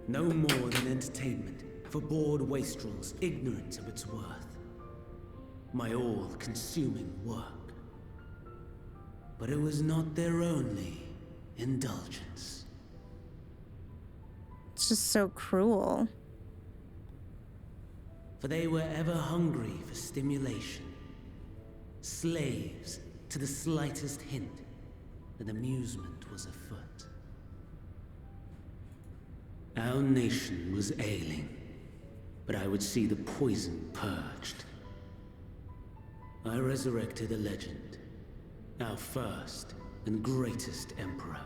No more than entertainment for bored wastrels ignorant of its worth. My all-consuming work. But it was not their only indulgence. It's just so cruel. For they were ever hungry for stimulation. Slaves to the slightest hint that amusement was afoot. Our nation was ailing, but I would see the poison purged. I resurrected a legend, our first and greatest emperor.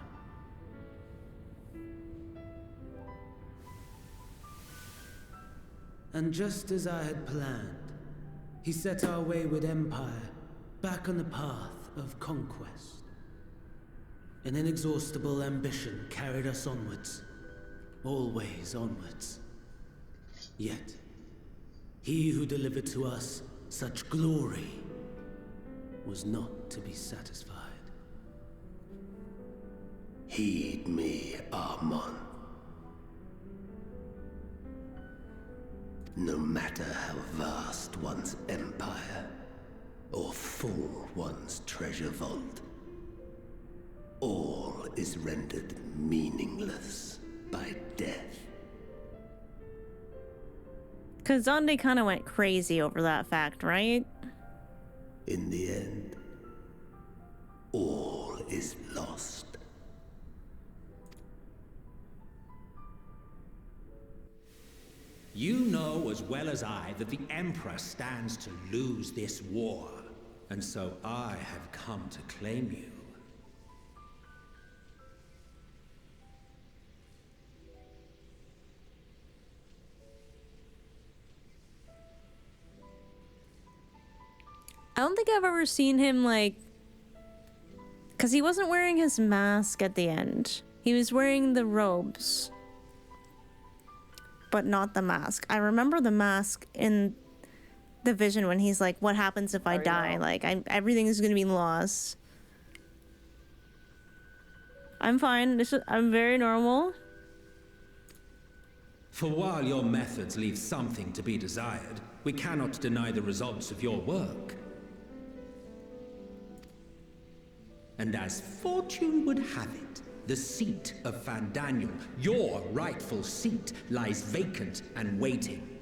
And just as I had planned, he set our wayward empire back on the path of conquest. An inexhaustible ambition carried us onwards, always onwards. Yet, he who delivered to us such glory was not to be satisfied. Heed me, Amon. No matter how vast one's empire, or full one's treasure vault, all is rendered meaningless by death. Because Zonde kind of went crazy over that fact, right? In the end, all is lost. You know as well as I that the Emperor stands to lose this war, and so I have come to claim you. I don't think I've ever seen him, like... Because he wasn't wearing his mask at the end. He was wearing the robes. But not the mask. I remember the mask in the vision when he's like, what happens if I die? Like, everything is gonna be lost. I'm fine. I'm very normal. For while your methods leave something to be desired, we cannot deny the results of your work. And as fortune would have it, the seat of Fandaniel, your rightful seat, lies vacant and waiting.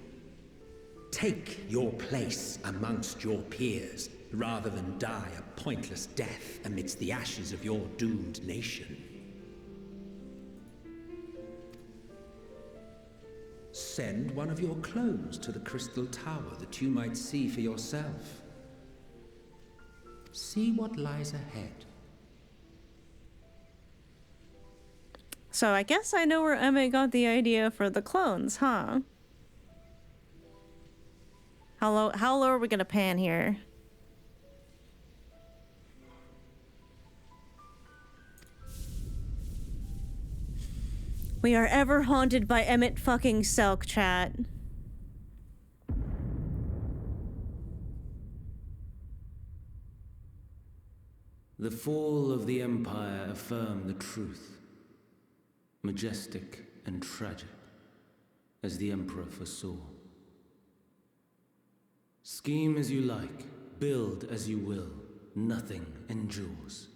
Take your place amongst your peers, rather than die a pointless death amidst the ashes of your doomed nation. Send one of your clones to the Crystal Tower that you might see for yourself. See what lies ahead. So I guess I know where Emma got the idea for the clones, huh? How low are we gonna pan here? We are ever haunted by Emmett fucking Selk, chat. The fall of the Empire affirmed the truth. Majestic and tragic, as the Emperor foresaw. Scheme as you like, build as you will, nothing endures.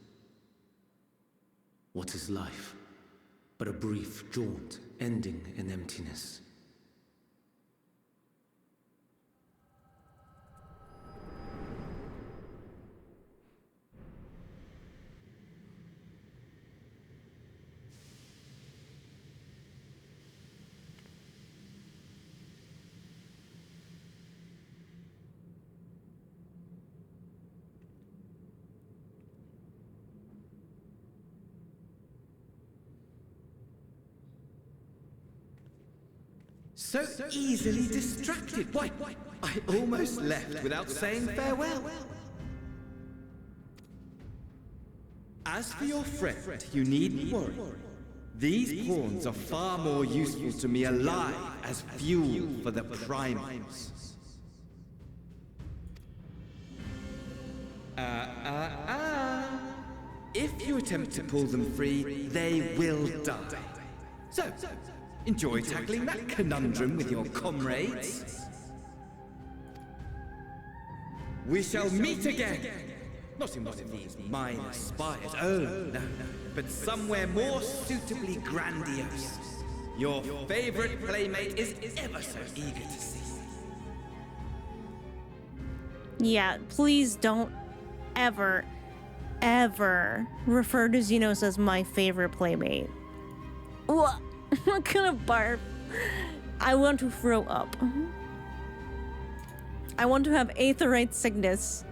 What is life but a brief jaunt ending in emptiness? So easily distracted. Why, I almost left without saying farewell. As for your friend, you needn't worry. These pawns are far more useful to me alive as fuel for the primals. If you attempt to pull them free, they will die. So, enjoy tackling that conundrum with your comrades. We shall meet again! Not in one of these minor spires, oh no, but somewhere more suitably grandiose. Your favorite playmate is ever so eager to see. Yeah, please don't ever refer to Xenos as my favorite playmate. What? I'm gonna barf. I want to throw up. I want to have aetherite sickness.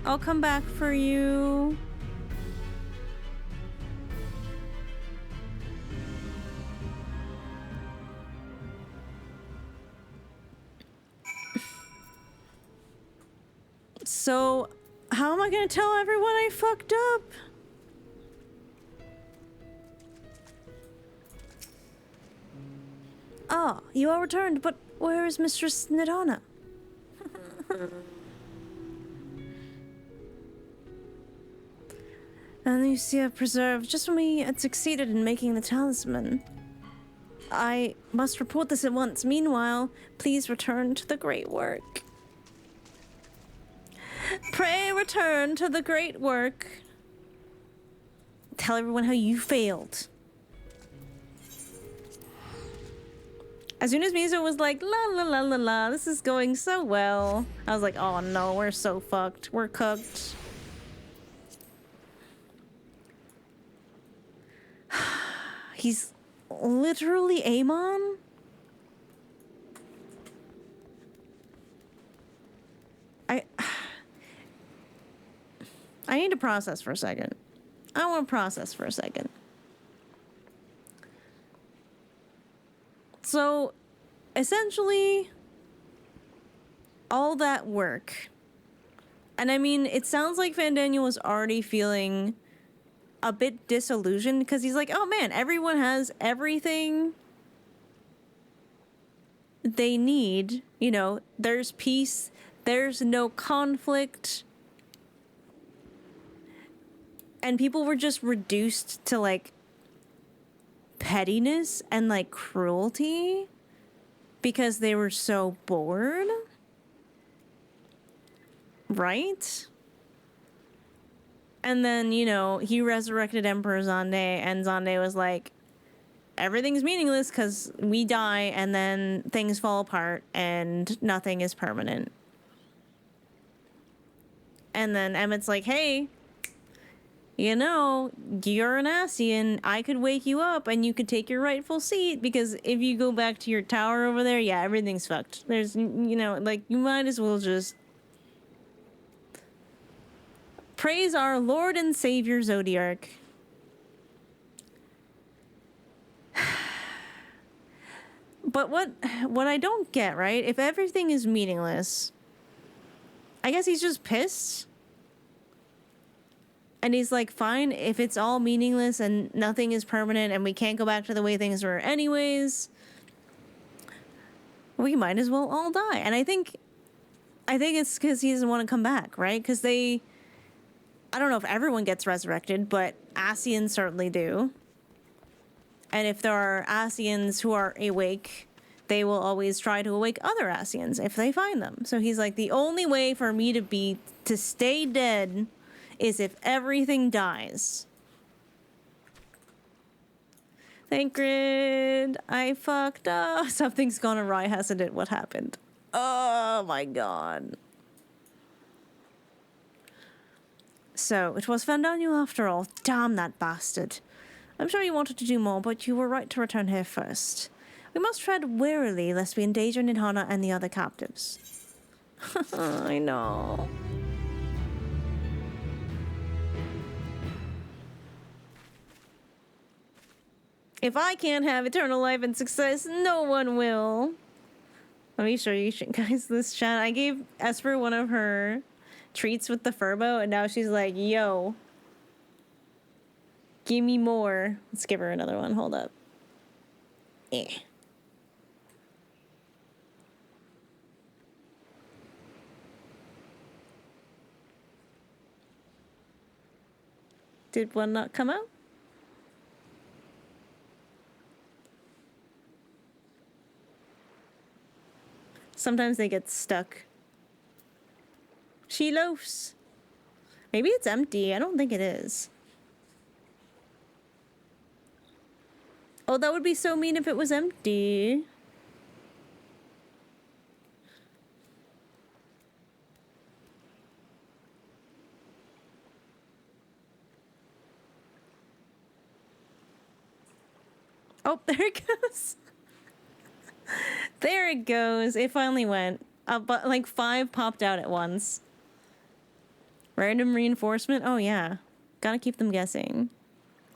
I'll come back for you. So, how am I gonna tell everyone I fucked up? Ah, you all returned, but where is Mistress Nidana? And you see, I've preserved just when we had succeeded in making the talisman. I must report this at once. Meanwhile, please return to the great work. Pray return to the great work. Tell everyone how you failed. As soon as Miso was like, la la la la la, this is going so well, I was like, oh no, we're so fucked. We're cooked. He's literally Amon? I need to process for a second. I want to process for a second. So, essentially, all that work. And I mean, it sounds like Fandaniel was already feeling a bit disillusioned because he's like, oh man, everyone has everything. they need, you know, there's peace, there's no conflict. And people were just reduced to, like, pettiness and, like, cruelty because they were so bored. Right? And then, you know, he resurrected Emperor Zonde, and Zonde was like, everything's meaningless because we die and then things fall apart and nothing is permanent. And then Emmett's like, hey, you know, you're an Ascian. I could wake you up and you could take your rightful seat, because if you go back to your tower over there, yeah, everything's fucked. There's, you know, like, you might as well just praise our Lord and Savior Zodiarch. But what I don't get, right? If everything is meaningless, I guess he's just pissed. And he's like, fine, if it's all meaningless and nothing is permanent and we can't go back to the way things were anyways, we might as well all die. And I think it's because he doesn't want to come back, right? Because I don't know if everyone gets resurrected, but Ascians certainly do. And if there are Ascians who are awake, they will always try to awake other Ascians if they find them. So he's like, the only way for me to stay dead is if everything dies. Thancred, I fucked up. Something's gone awry, hasn't it? What happened? Oh my god. So, it was Fandaniel after all. Damn that bastard. I'm sure you wanted to do more, but you were right to return here first. We must tread warily lest we endanger Nidana and the other captives. I know. If I can't have eternal life and success, no one will. Let me show you guys this chat. I gave Esper one of her treats with the furbo, and now she's like, yo, give me more. Let's give her another one. Hold up. Did one not come out? Sometimes they get stuck. She loafs. Maybe it's empty. I don't think it is. Oh, that would be so mean if it was empty. Oh, there it goes. There it goes. It finally went. But like 5 popped out at once. Random reinforcement? Oh yeah. Gotta keep them guessing.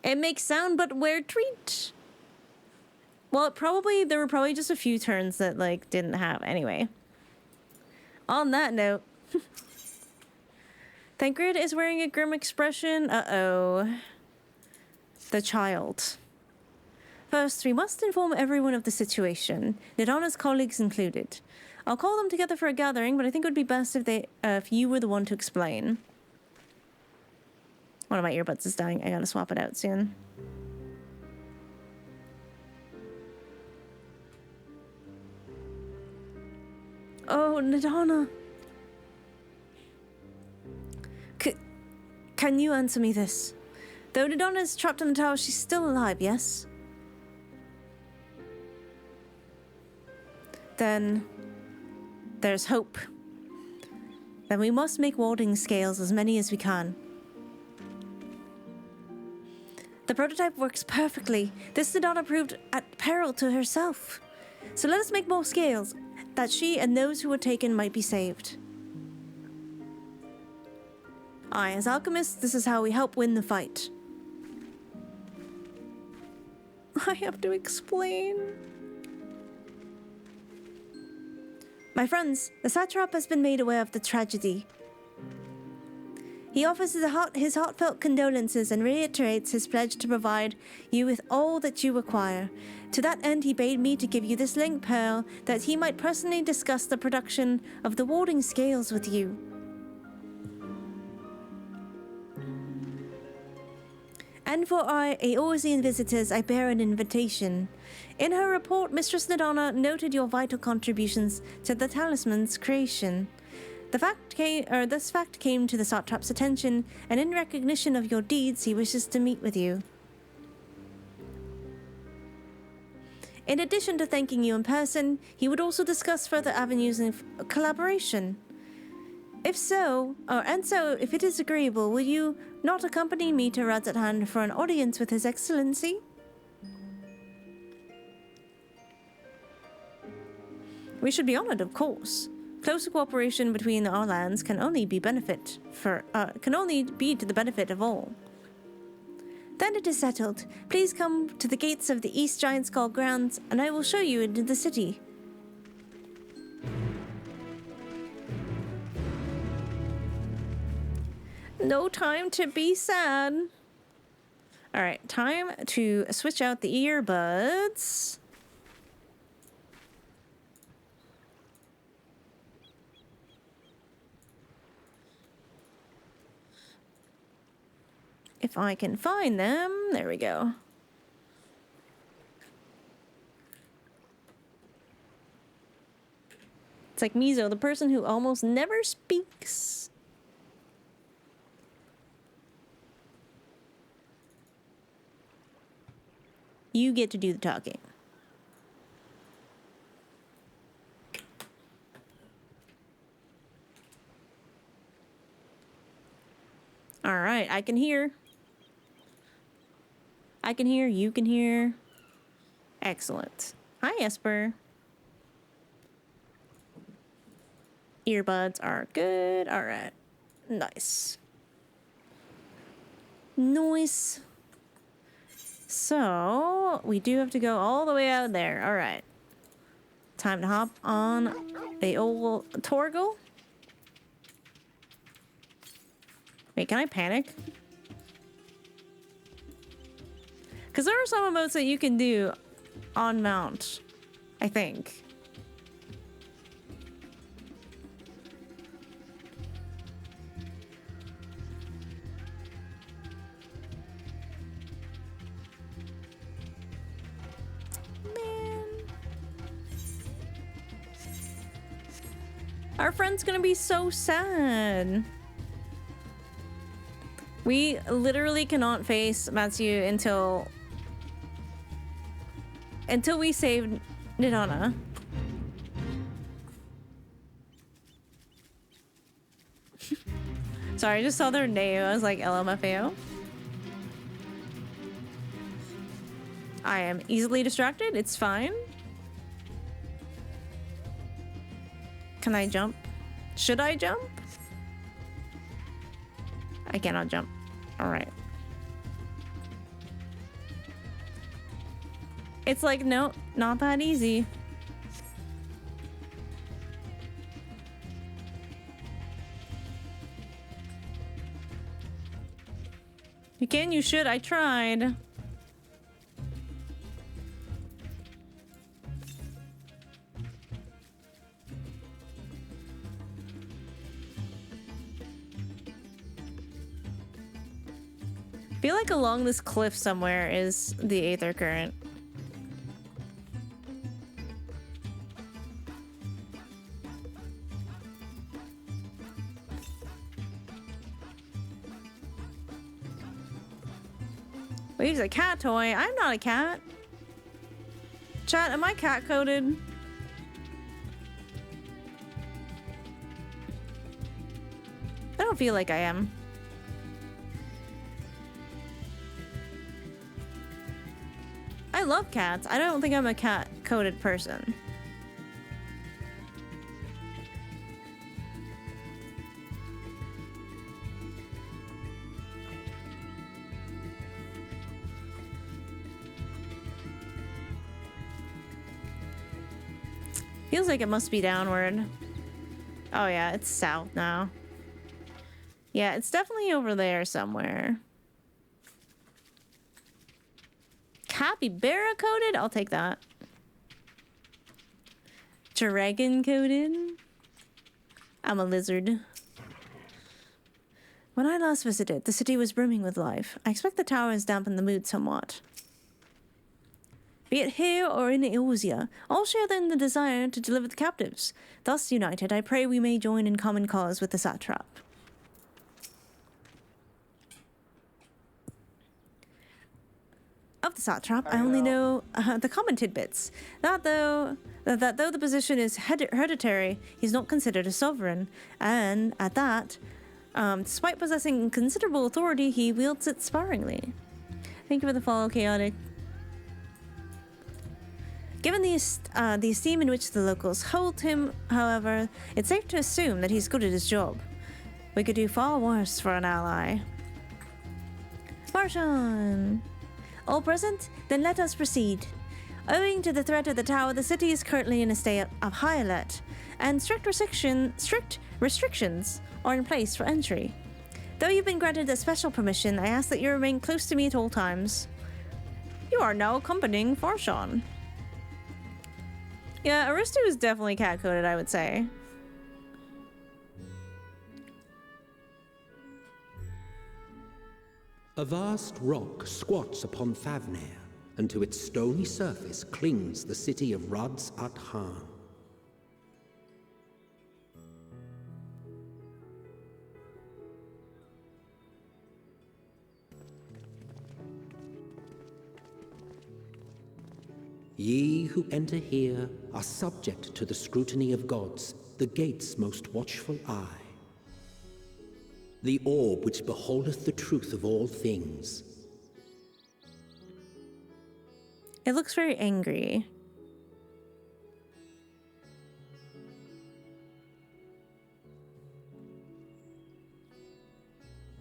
It makes sound, but where treat? Well, there were probably just a few turns that like didn't have. Anyway. On that note. Thancred is wearing a grim expression. Uh-oh. The child. First, we must inform everyone of the situation, Nidana's colleagues included. I'll call them together for a gathering, but I think it would be best if you were the one to explain. One of my earbuds is dying. I gotta swap it out soon. Oh, Nidana. Can you answer me this? Though Nidana is trapped in the tower, she's still alive, yes? Then there's hope. Then we must make warding scales, as many as we can. The prototype works perfectly. This Nidana proved at peril to herself. So let us make more scales, that she and those who were taken might be saved. As alchemists, this is how we help win the fight. I have to explain. My friends, the Satrap has been made aware of the tragedy. He offers his heartfelt condolences and reiterates his pledge to provide you with all that you require. To that end, he bade me to give you this link pearl, that he might personally discuss the production of the warding scales with you. And for our Eorzean visitors, I bear an invitation. In her report, Mistress Nidana noted your vital contributions to the Talisman's creation. This fact came to the Satrap's attention, and in recognition of your deeds, he wishes to meet with you. In addition to thanking you in person, he would also discuss further avenues of collaboration. If it is agreeable, will you not accompany me to Radz-at-Han for an audience with His Excellency? We should be honored, of course. Closer cooperation between our lands can only be to the benefit of all. Then it is settled. Please come to the gates of the East Giant Skull grounds, and I will show you into the city. No time to be sad. All right, time to switch out the earbuds. If I can find them, there we go. It's like Mizo, the person who almost never speaks. You get to do the talking. All right, I can hear. I can hear, you can hear. Excellent. Hi, Esper. Earbuds are good. All right. Nice. Nice. So, we do have to go all the way out there. All right. Time to hop on the old Torgal. Wait, can I panic? Because there are some emotes that you can do on mount, I think. Man. Our friend's gonna be so sad. We literally cannot face Matsu until we save Nidana. Sorry, I just saw their name. I was like, LMFAO. I am easily distracted. It's fine. Can I jump? Should I jump? I cannot jump. All right. It's like, no, not that easy. You can, you should. I tried. I feel like along this cliff somewhere is the Aether Current. Wait, he's a cat toy. I'm not a cat. Chat, am I cat coded? I don't feel like I am. I love cats. I don't think I'm a cat-coded person. Feels like it must be downward. Oh yeah, it's south now. Yeah, it's definitely over there somewhere. Capybara coated? I'll take that. Dragon coated? I'm a lizard. When I last visited, the city was brimming with life. I expect the tower has dampened the mood somewhat. Be it here or in Eorzea, all share in the desire to deliver the captives. Thus united, I pray we may join in common cause with the Satrap. Of the Satrap, I only know the common tidbits. That though the position is hereditary, he's not considered a sovereign, and at that, despite possessing considerable authority, he wields it sparingly. Thank you for the follow, Chaotic. Given the esteem in which the locals hold him, however, it's safe to assume that he's good at his job. We could do far worse for an ally. Marshawn! All present? Then let us proceed. Owing to the threat of the tower, the city is currently in a state of high alert, and strict restrictions are in place for entry. Though you've been granted a special permission, I ask that you remain close to me at all times. You are now accompanying Farshawn. Yeah, Aristu is definitely cat-coded, I would say. A vast rock squats upon Thavnair, and to its stony surface clings the city of Radz-at-Han. Ye who enter here are subject to the scrutiny of gods, the gate's most watchful eye. The orb which beholdeth the truth of all things. It looks very angry.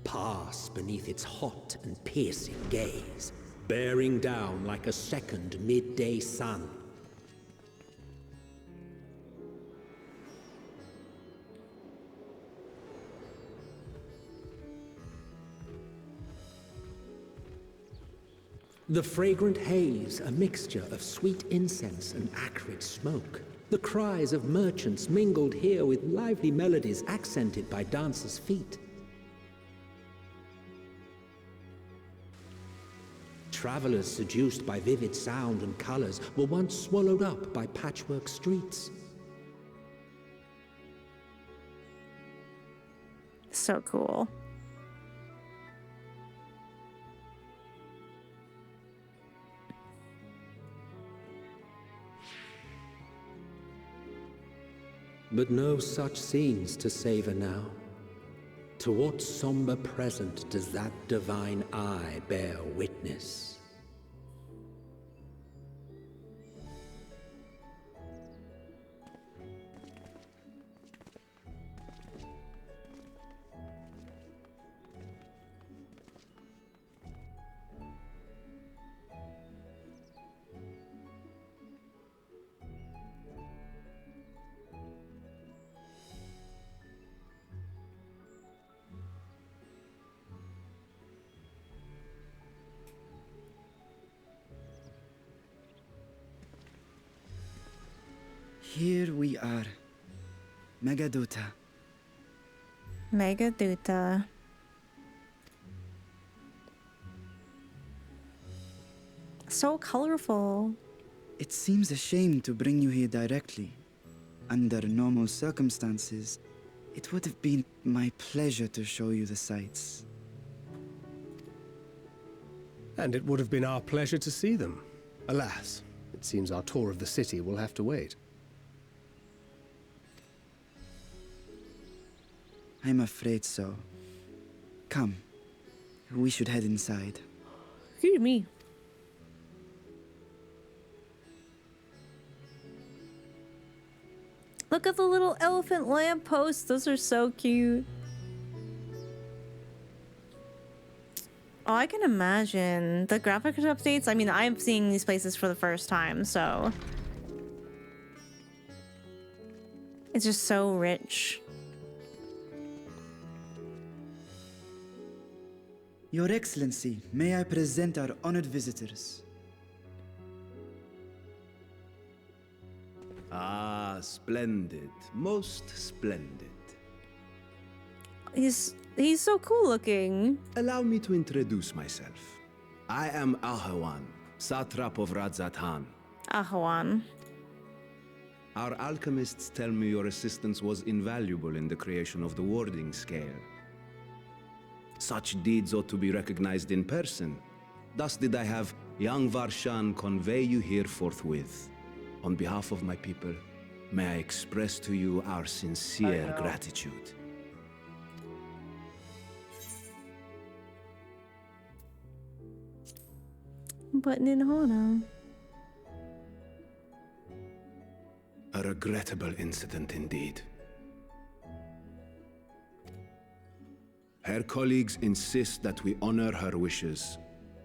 Pass beneath its hot and piercing gaze, bearing down like a second midday sun. The fragrant haze, a mixture of sweet incense and acrid smoke. The cries of merchants mingled here with lively melodies accented by dancers' feet. Travelers seduced by vivid sound and colors were once swallowed up by patchwork streets. So cool. But no such scenes to savor now. To what somber present does that divine eye bear witness? Here we are. Megaduta. Megaduta. So colorful. It seems a shame to bring you here directly. Under normal circumstances, it would have been my pleasure to show you the sights. And it would have been our pleasure to see them. Alas, it seems our tour of the city will have to wait. I'm afraid so. Come, we should head inside. Excuse me. Look at the little elephant lampposts. Those are so cute. Oh, I can imagine. The graphics updates, I mean, I'm seeing these places for the first time, so... it's just so rich. Your Excellency, may I present our honored visitors? Ah, splendid. Most splendid. He's so cool looking. Allow me to introduce myself. I am Alchemist, Satrap of Radz-at-Han. Alchemist. Our alchemists tell me your assistance was invaluable in the creation of the warding scale. Such deeds ought to be recognized in person. Thus did I have young Varshan convey you here forthwith. On behalf of my people, may I express to you our sincere gratitude. But Nidana. A regrettable incident indeed. Her colleagues insist that we honor her wishes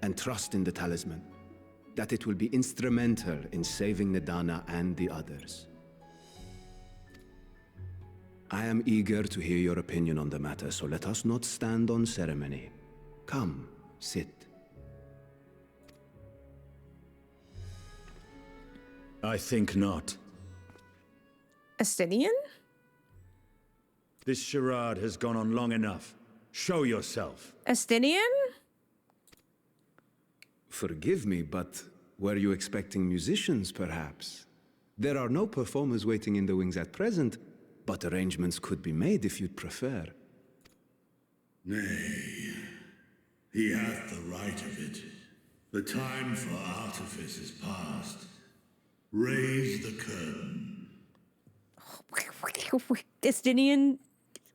and trust in the Talisman, that it will be instrumental in saving Nidana and the others. I am eager to hear your opinion on the matter, so let us not stand on ceremony. Come, sit. I think not. Estinian? This charade has gone on long enough. Show yourself. Estinian? Forgive me, but were you expecting musicians, perhaps? There are no performers waiting in the wings at present, but arrangements could be made if you'd prefer. Nay, he hath the right of it. The time for artifice is past. Raise the curtain. Estinian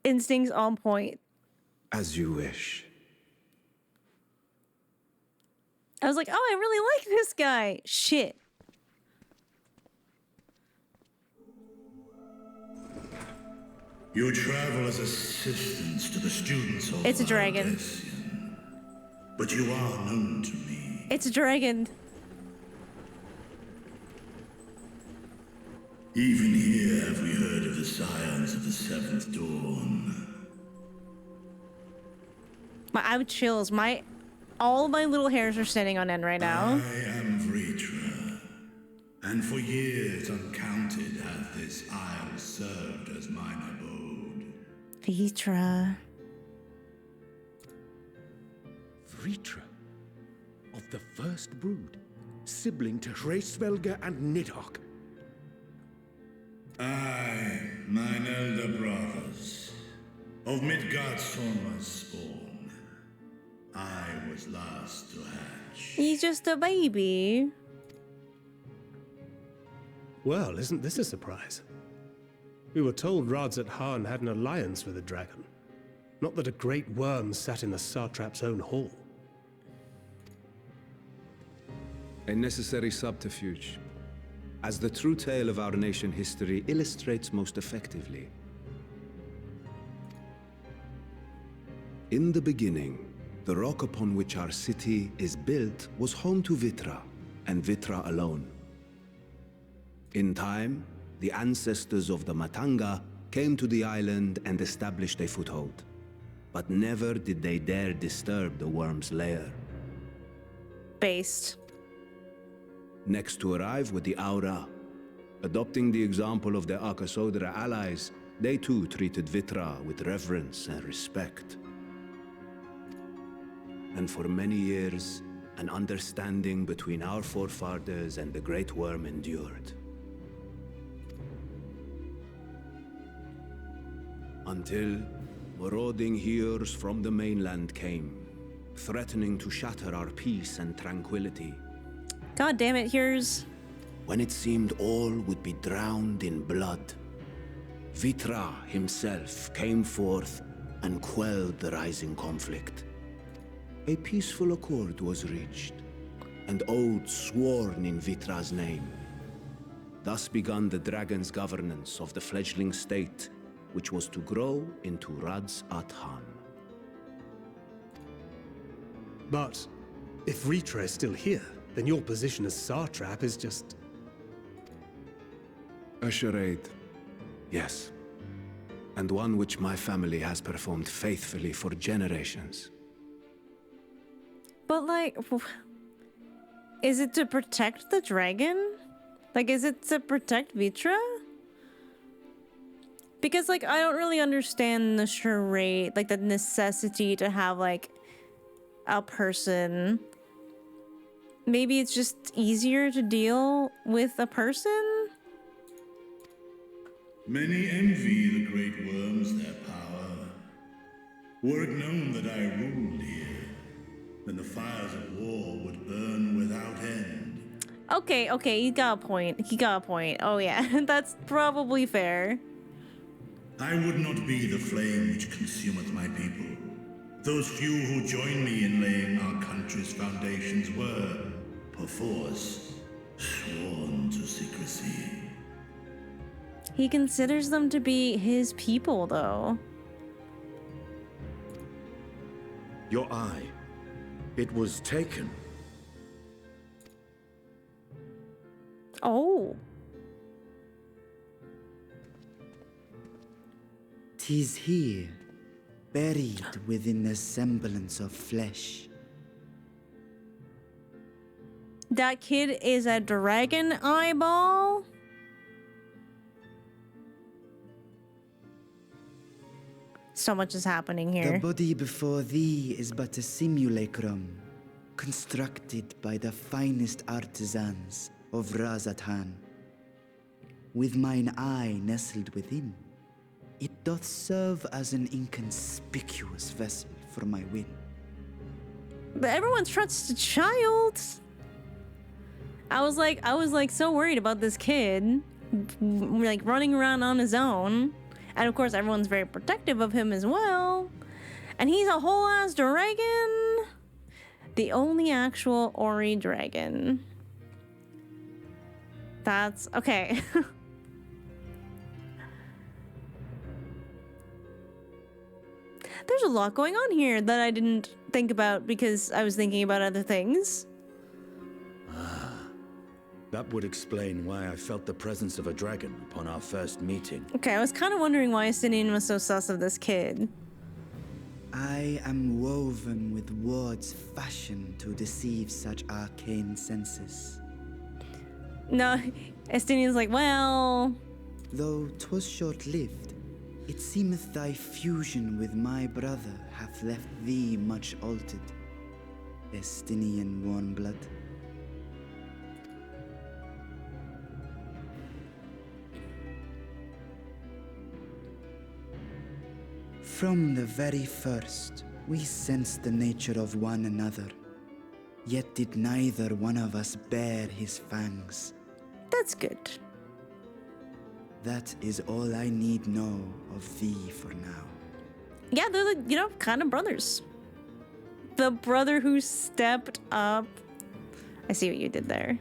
instincts on point. As you wish. I was like, oh, I really like this guy. Shit. You travel as assistants to the students of It's a dragon. Valdesian, but you are known to me. It's a dragon. Even here have we heard of the scions of the Seventh Dawn. I have chills. All my little hairs are standing on end right now. I am Vitra, and for years uncounted hath this isle served as mine abode. Vitra. Vitra, of the first brood, sibling to Hraesvelga and Nidhogg. I, mine elder brothers, of Midgard's spawn. I was last to hatch. He's just a baby. Well, isn't this a surprise? We were told Radz-at-Han had an alliance with a dragon. Not that a great worm sat in the Satrap's own hall. A necessary subterfuge, as the true tale of our nation history illustrates most effectively. In the beginning, the rock upon which our city is built was home to Vitra, and Vitra alone. In time, the ancestors of the Matanga came to the island and established a foothold. But never did they dare disturb the worm's lair. Based. Next to arrive were the Aura. Adopting the example of their Akasodra allies, they too treated Vitra with reverence and respect. And for many years, an understanding between our forefathers and the Great Worm endured. Until marauding heroes from the mainland came, threatening to shatter our peace and tranquility. God damn it, here's... When it seemed all would be drowned in blood, Vitra himself came forth and quelled the rising conflict. A peaceful accord was reached, and oaths sworn in Vitra's name. Thus began the dragon's governance of the fledgling state, which was to grow into Radz-at-Han. But if Vitra is still here, then your position as Satrap is just... A charade, yes. And one which my family has performed faithfully for generations. But like, is it to protect the dragon? Like, is it to protect Vitra? Because like, I don't really understand the charade, like the necessity to have like a person. Maybe it's just easier to deal with a person? Many envy the great worms their power. Were it known that I ruled here, then the fires of war would burn without end. Okay, he got a point. He got a point. Oh yeah, that's probably fair. I would not be the flame which consumeth my people. Those few who join me in laying our country's foundations were, perforce, sworn to secrecy. He considers them to be his people, though. Your eye. It was taken. Oh. 'Tis here, buried within the semblance of flesh. That kid is a dragon eyeball? So much is happening here. The body before thee is but a simulacrum, constructed by the finest artisans of Radz-at-Han. With mine eye nestled within, it doth serve as an inconspicuous vessel for my win. But everyone trusts a child. I was like so worried about this kid, like running around on his own. And of course, everyone's very protective of him as well. And he's a whole ass dragon. The only actual Ori dragon. That's okay. There's a lot going on here that I didn't think about because I was thinking about other things. That would explain why I felt the presence of a dragon upon our first meeting. Okay, I was kind of wondering why Estinian was so sus of this kid. I am woven with words fashioned to deceive such arcane senses. No, Estinian's like, well... Though 'twas short-lived, it seemeth thy fusion with my brother hath left thee much altered, Estinian warmblood. From the very first, we sensed the nature of one another, yet did neither one of us bear his fangs. That's good. That is all I need know of thee for now. Yeah, they're like, you know, kind of brothers. The brother who stepped up. I see what you did there.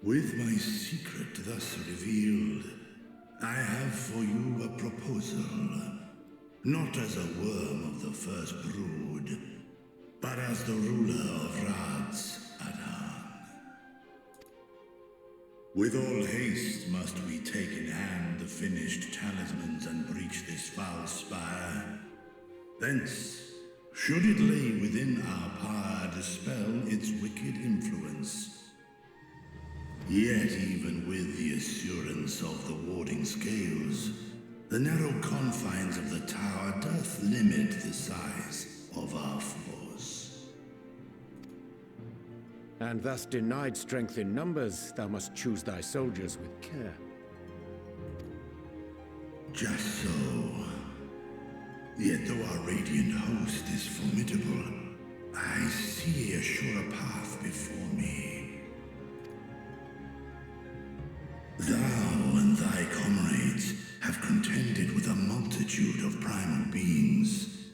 With my secret thus revealed, I have for you a proposal. Not as a worm of the first brood, but as the ruler of Radz-at-Han. With all haste must we take in hand the finished talismans and breach this foul spire. Thence, should it lay within our power, dispel its wicked influence. Yet even with the assurance of the warding scales, the narrow confines of the tower doth limit the size of our force. And thus denied strength in numbers, thou must choose thy soldiers with care. Just so. Yet though our radiant host is formidable, I see a surer path before me. Thou and thy comrades have contended with a multitude of primal beings.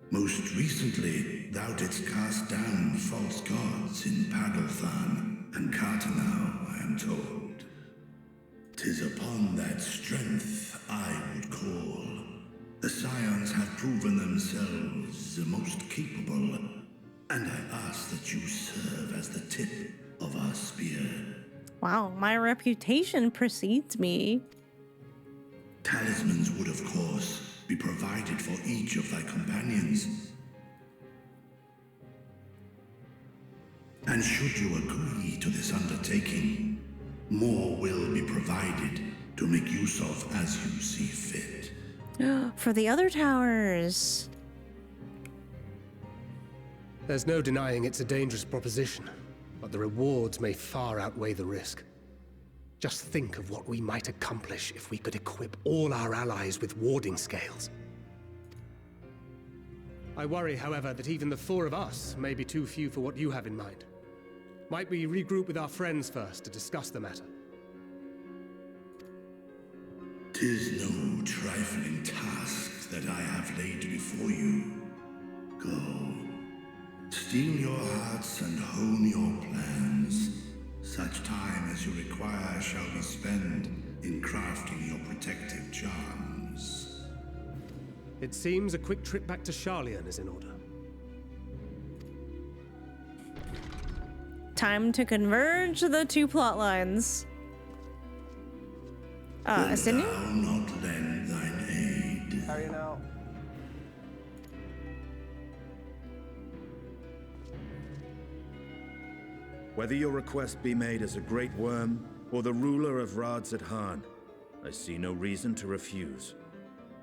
Most recently, thou didst cast down false gods in Padalthan and Cartanau, I am told. 'Tis upon that strength I would call. The Scions have proven themselves the most capable, and I ask that you serve as the tip of our spear. Wow, my reputation precedes me. Talismans would, of course, be provided for each of thy companions. And should you agree to this undertaking, more will be provided to make use of as you see fit. For the other towers. There's no denying it's a dangerous proposition, but the rewards may far outweigh the risk. Just think of what we might accomplish if we could equip all our allies with warding scales. I worry, however, that even the 4 of us may be too few for what you have in mind. Might we regroup with our friends first to discuss the matter? 'Tis no trifling task that I have laid before you. Go. Steel your hearts and hone your plans. Such time as you require shall be spent in crafting your protective charms. It seems a quick trip back to Charlian is in order. Time to converge the 2 plot lines. Ascending? Thou not lend thine aid. How are you now? Whether your request be made as a great worm or the ruler of Radz-at-Han, I see no reason to refuse,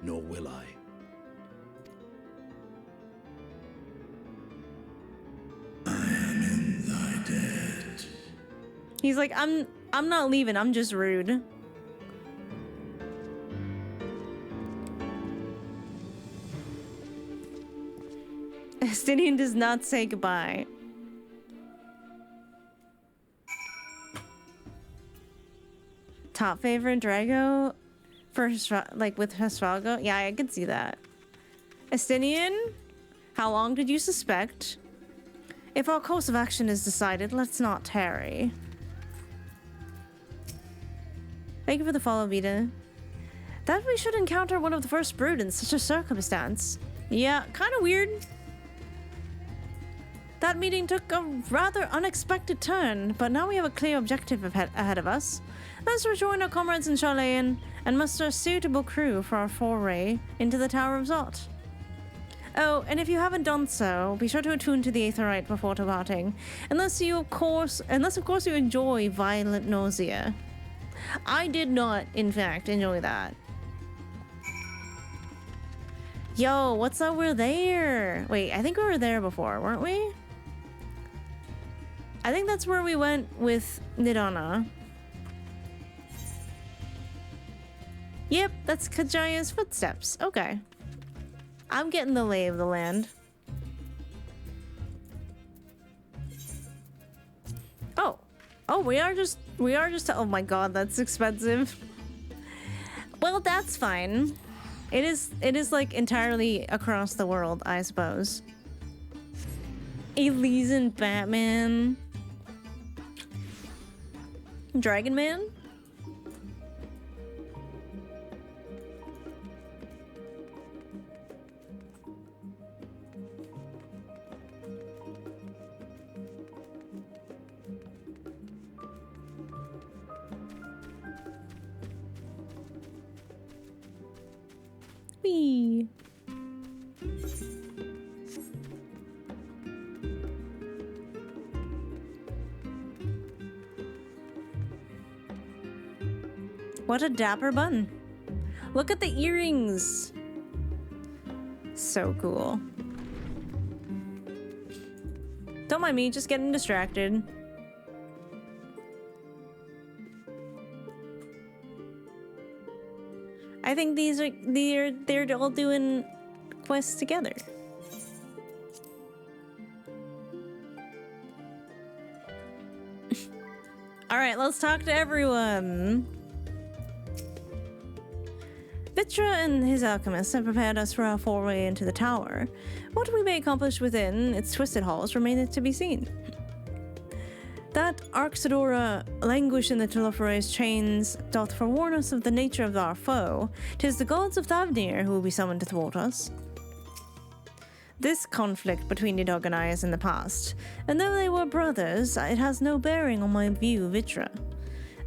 nor will I. He's like, I'm not leaving, I'm just rude. Estinian does not say goodbye. Top favorite Drago for like with Hesvalgo? Yeah, I could see that. Estinian, how long did you suspect? If our course of action is decided, let's not tarry. Thank you for the follow, Vita. That we should encounter one of the first brood in such a circumstance. Yeah, kind of weird. That meeting took a rather unexpected turn, but now we have a clear objective ahead of us. Let's rejoin our comrades in Charlian and muster a suitable crew for our foray into the Tower of Zot. Oh, and if you haven't done so, be sure to attune to the Aetherite before departing, unless of course you enjoy violent nausea. I did not, in fact, enjoy that. Yo, what's up? We're there. Wait, I think we were there before, weren't we? I think that's where we went with Nidana. Yep, that's Kajaya's footsteps. Okay. I'm getting the lay of the land. Oh. Oh, we are just, oh my god, that's expensive. Well, that's fine. It is like entirely across the world, I suppose. Elysian Batman. Dragon Man? Whee! What a dapper bun. Look at the earrings. So cool. Don't mind me, just getting distracted. I think they're all doing quests together. All right, let's talk to everyone. Vitra and his alchemists have prepared us for our foray into the tower. What we may accomplish within its twisted halls remaineth to be seen. That Arxidora languish in the Telophorase chains doth forewarn us of the nature of our foe. 'Tis the gods of Thavnair who will be summoned to thwart us. This conflict between Nidog and I is in the past, and though they were brothers, it has no bearing on my view of Vitra.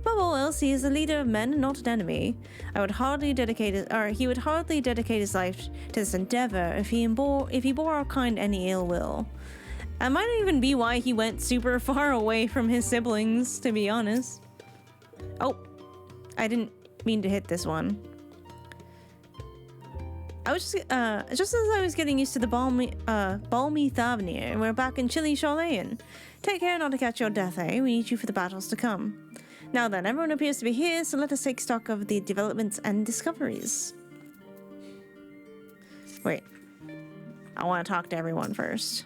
Above all else, he is a leader of men and not an enemy. He would hardly dedicate his life to this endeavor if he bore our kind any ill will. That might even be why he went super far away from his siblings, to be honest. Oh, I didn't mean to hit this one. I was just as I was getting used to the balmy Thavnair, we're back in chilly Charlayan. Take care not to catch your death, eh? We need you for the battles to come. Now then, everyone appears to be here, so let us take stock of the developments and discoveries. Wait. I want to talk to everyone first.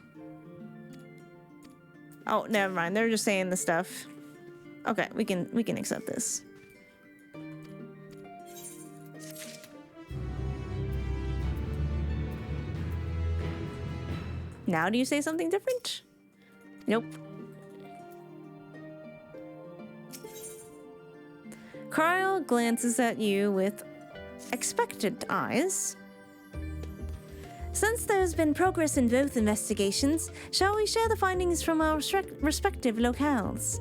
Oh, never mind. They're just saying the stuff. Okay, we can accept this. Now do you say something different? Nope. Kyle glances at you with expectant eyes. Since there has been progress in both investigations, shall we share the findings from our respective locales?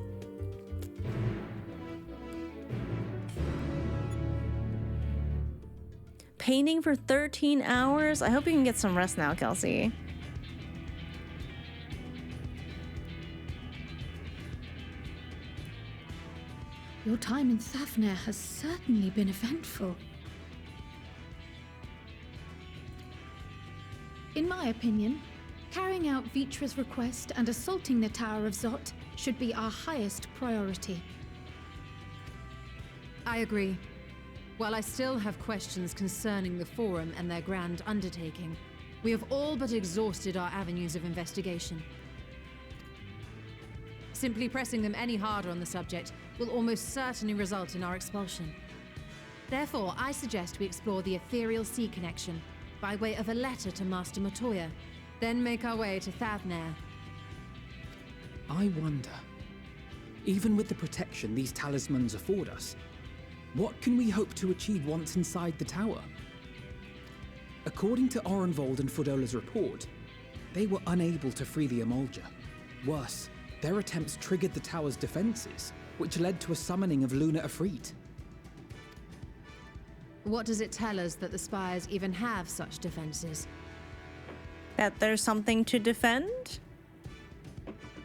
Painting for 13 hours? I hope you can get some rest now, Kelsey. Your time in Thavnair has certainly been eventful. In my opinion, carrying out Vitra's request and assaulting the Tower of Zot should be our highest priority. I agree. While I still have questions concerning the Forum and their grand undertaking, we have all but exhausted our avenues of investigation. Simply pressing them any harder on the subject will almost certainly result in our expulsion. Therefore, I suggest we explore the ethereal sea connection by way of a letter to Master Matoya, then make our way to Thavnair. I wonder, even with the protection these talismans afford us, what can we hope to achieve once inside the tower? According to Orenvold and Fodola's report, they were unable to free the Emulger. Worse, their attempts triggered the tower's defenses, which led to a summoning of Luna Ifrit. What does it tell us that the Spires even have such defenses? That there's something to defend?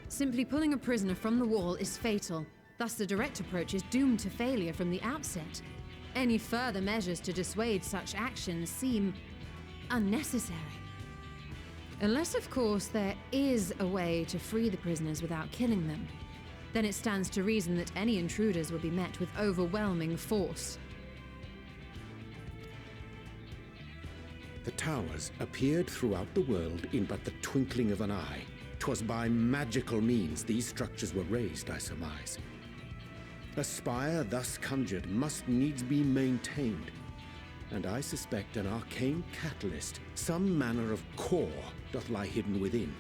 Simply pulling a prisoner from the wall is fatal. Thus, the direct approach is doomed to failure from the outset. Any further measures to dissuade such actions seem unnecessary. Unless, of course, there is a way to free the prisoners without killing them. Then it stands to reason that any intruders will be met with overwhelming force. The towers appeared throughout the world in but the twinkling of an eye. 'Twas by magical means these structures were raised, I surmise. A spire thus conjured must needs be maintained, and I suspect an arcane catalyst, some manner of core, doth lie hidden within.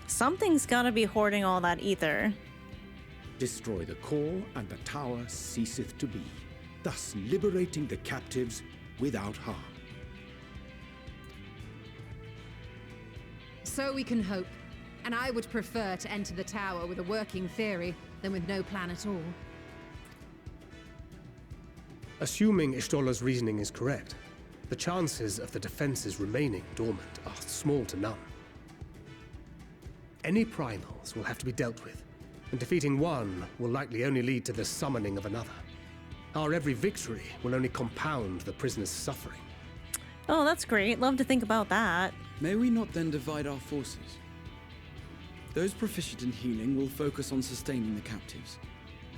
Something's gotta be hoarding all that ether. Destroy the core, and the tower ceaseth to be, thus liberating the captives without harm. So we can hope, and I would prefer to enter the tower with a working theory than with no plan at all. Assuming Ishtola's reasoning is correct, the chances of the defenses remaining dormant are small to none. Any primals will have to be dealt with, and defeating one will likely only lead to the summoning of another. Our every victory will only compound the prisoner's suffering. Oh, that's great. Love to think about that. May we not then divide our forces? Those proficient in healing will focus on sustaining the captives.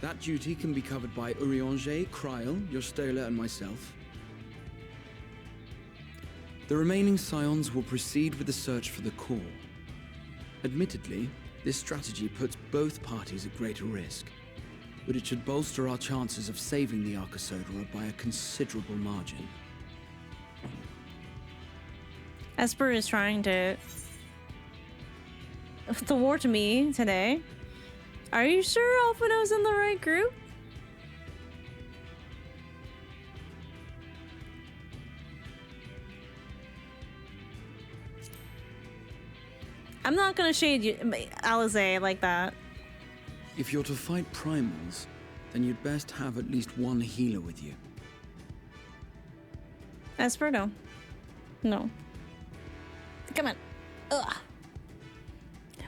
That duty can be covered by Urianger, Kryl, Yostola, and myself. The remaining scions will proceed with the search for the core. Admittedly, this strategy puts both parties at greater risk, but it should bolster our chances of saving the Arcosodra by a considerable margin. Esper is trying to thwart me today. Are you sure Alphino's in the right group? I'm not gonna shade you, Alize, like that. If you're to fight primals, Then you'd best have at least one healer with you. Esper, no. No. Come on. Ugh.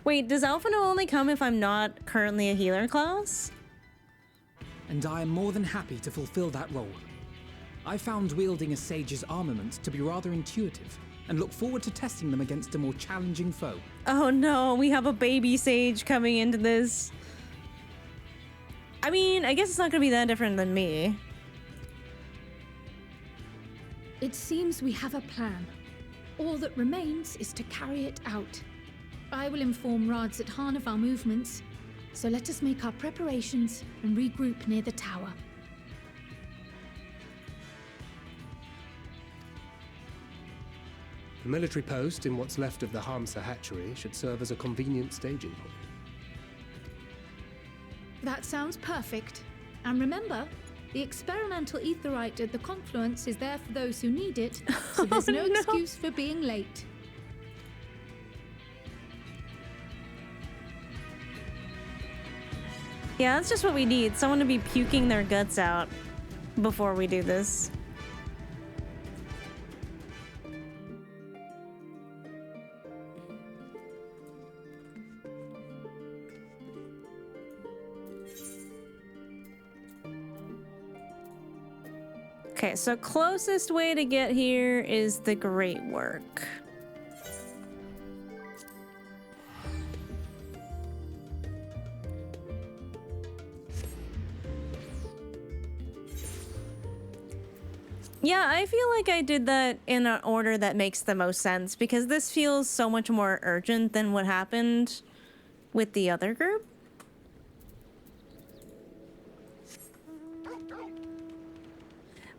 Wait, does Alphino only come if I'm not currently a healer class? And I am more than happy to fulfill that role. I found wielding a sage's armament to be rather intuitive, and look forward to testing them against a more challenging foe. Oh no, we have a baby sage coming into this. I mean, I guess it's not gonna be that different than me. It seems we have a plan. All that remains is to carry it out. I will inform Radz-at-Han of our movements, so let us make our preparations and regroup near the tower. The military post in what's left of the Hamsa hatchery should serve as a convenient staging point. That sounds perfect. And remember, the experimental etherite at the confluence is there for those who need it, so there's no excuse for being late. Yeah, that's just what we need. Someone to be puking their guts out before we do this. Okay, so closest way to get here is the Great Work. Yeah, I feel like I did that in an order that makes the most sense because this feels so much more urgent than what happened with the other group.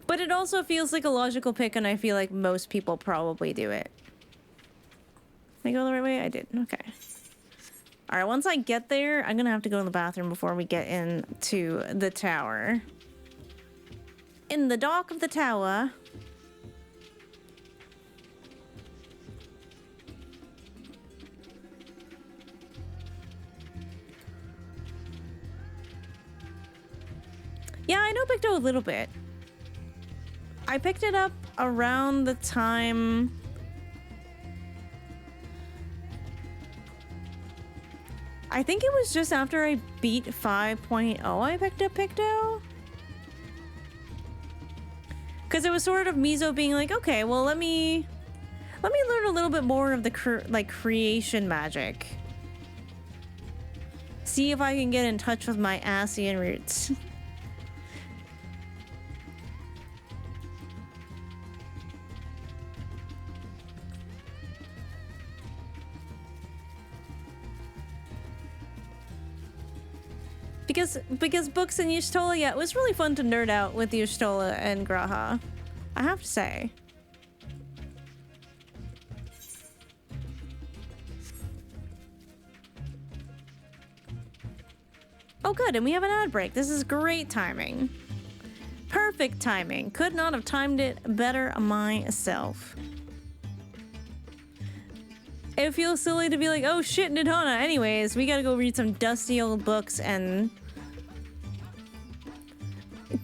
But it also feels like a logical pick, and I feel like most people probably do it. Did I go the right way? I did. Okay. Alright, once I get there, I'm gonna have to go to the bathroom before we get into the tower. In the dock of the tower. Yeah, I know Picto a little bit. I picked it up around the time... I think it was just after I beat 5.0 I picked up Picto. Because it was sort of Mizo being like, okay, well, let me learn a little bit more of the creation magic. See if I can get in touch with my Asian roots. Because books and Y'shtola, yeah, it was really fun to nerd out with Y'shtola and Graha. I have to say. Oh good, and we have an ad break. This is great timing. Perfect timing. Could not have timed it better myself. It feels silly to be like, oh shit, Nidana. Anyways, we gotta go read some dusty old books and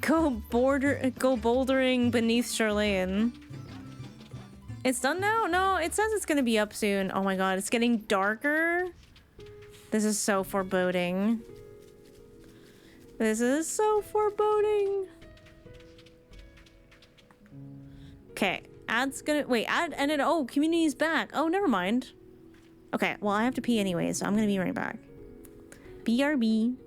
go bouldering beneath Charlayan. It's done now? No, it says it's gonna be up soon. Oh my god, it's getting darker. This is so foreboding. This is so foreboding. Okay, ad's gonna wait. Ad ended. Oh, community's back. Oh, never mind. Okay, well I have to pee anyway, so I'm gonna be right back. BRB.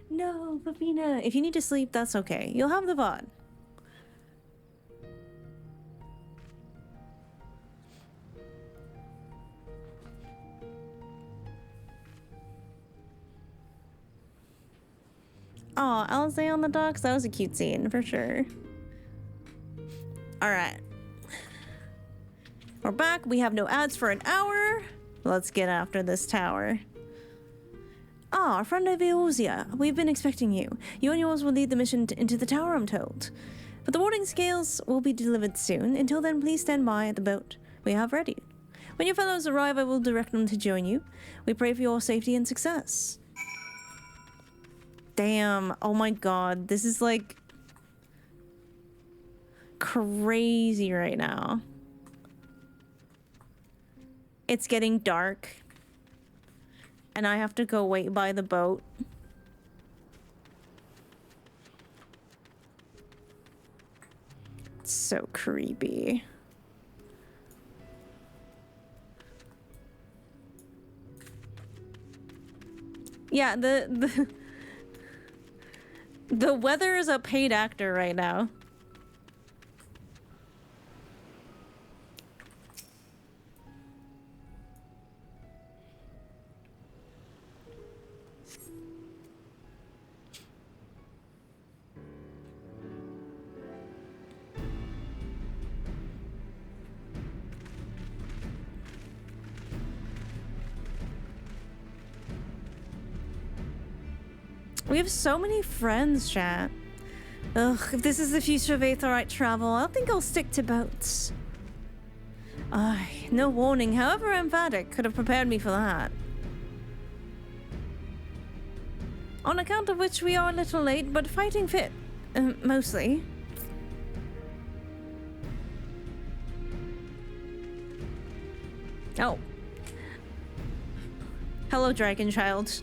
No, Babina. If you need to sleep, that's okay. You'll have the VOD. Oh, Alice on the docks. That was a cute scene for sure. All right. We're back. We have no ads for an hour. Let's get after this tower. Ah, friend of Eosia, we've been expecting you. You and yours will lead the mission into the tower, I'm told. But the warding scales will be delivered soon. Until then, please stand by at the boat we have ready. When your fellows arrive, I will direct them to join you. We pray for your safety and success. Damn. Oh my god. This is like crazy right now. It's getting dark. And I have to go wait by the boat. It's so creepy. Yeah, the weather is a paid actor right now. We have so many friends, chat. Ugh, if this is the future of Aetherite travel, I think I'll stick to boats. No warning, however emphatic, could have prepared me for that. On account of which we are a little late, but fighting fit. Mostly. Oh. Hello, Dragon Child.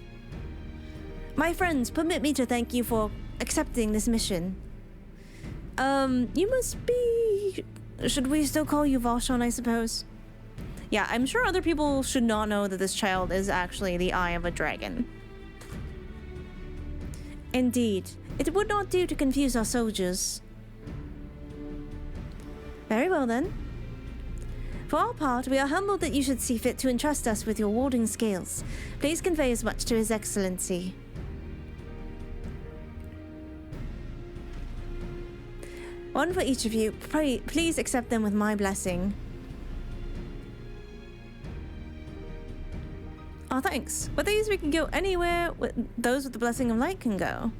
My friends, permit me to thank you for accepting this mission. You must be... Should we still call you Vashon, I suppose? Yeah, I'm sure other people should not know that this child is actually the eye of a dragon. Indeed. It would not do to confuse our soldiers. Very well, then. For our part, we are humbled that you should see fit to entrust us with your warding scales. Please convey as much to His Excellency. One for each of you. Please accept them with my blessing. Oh, thanks. With these, we can go anywhere those with the blessing of light can go.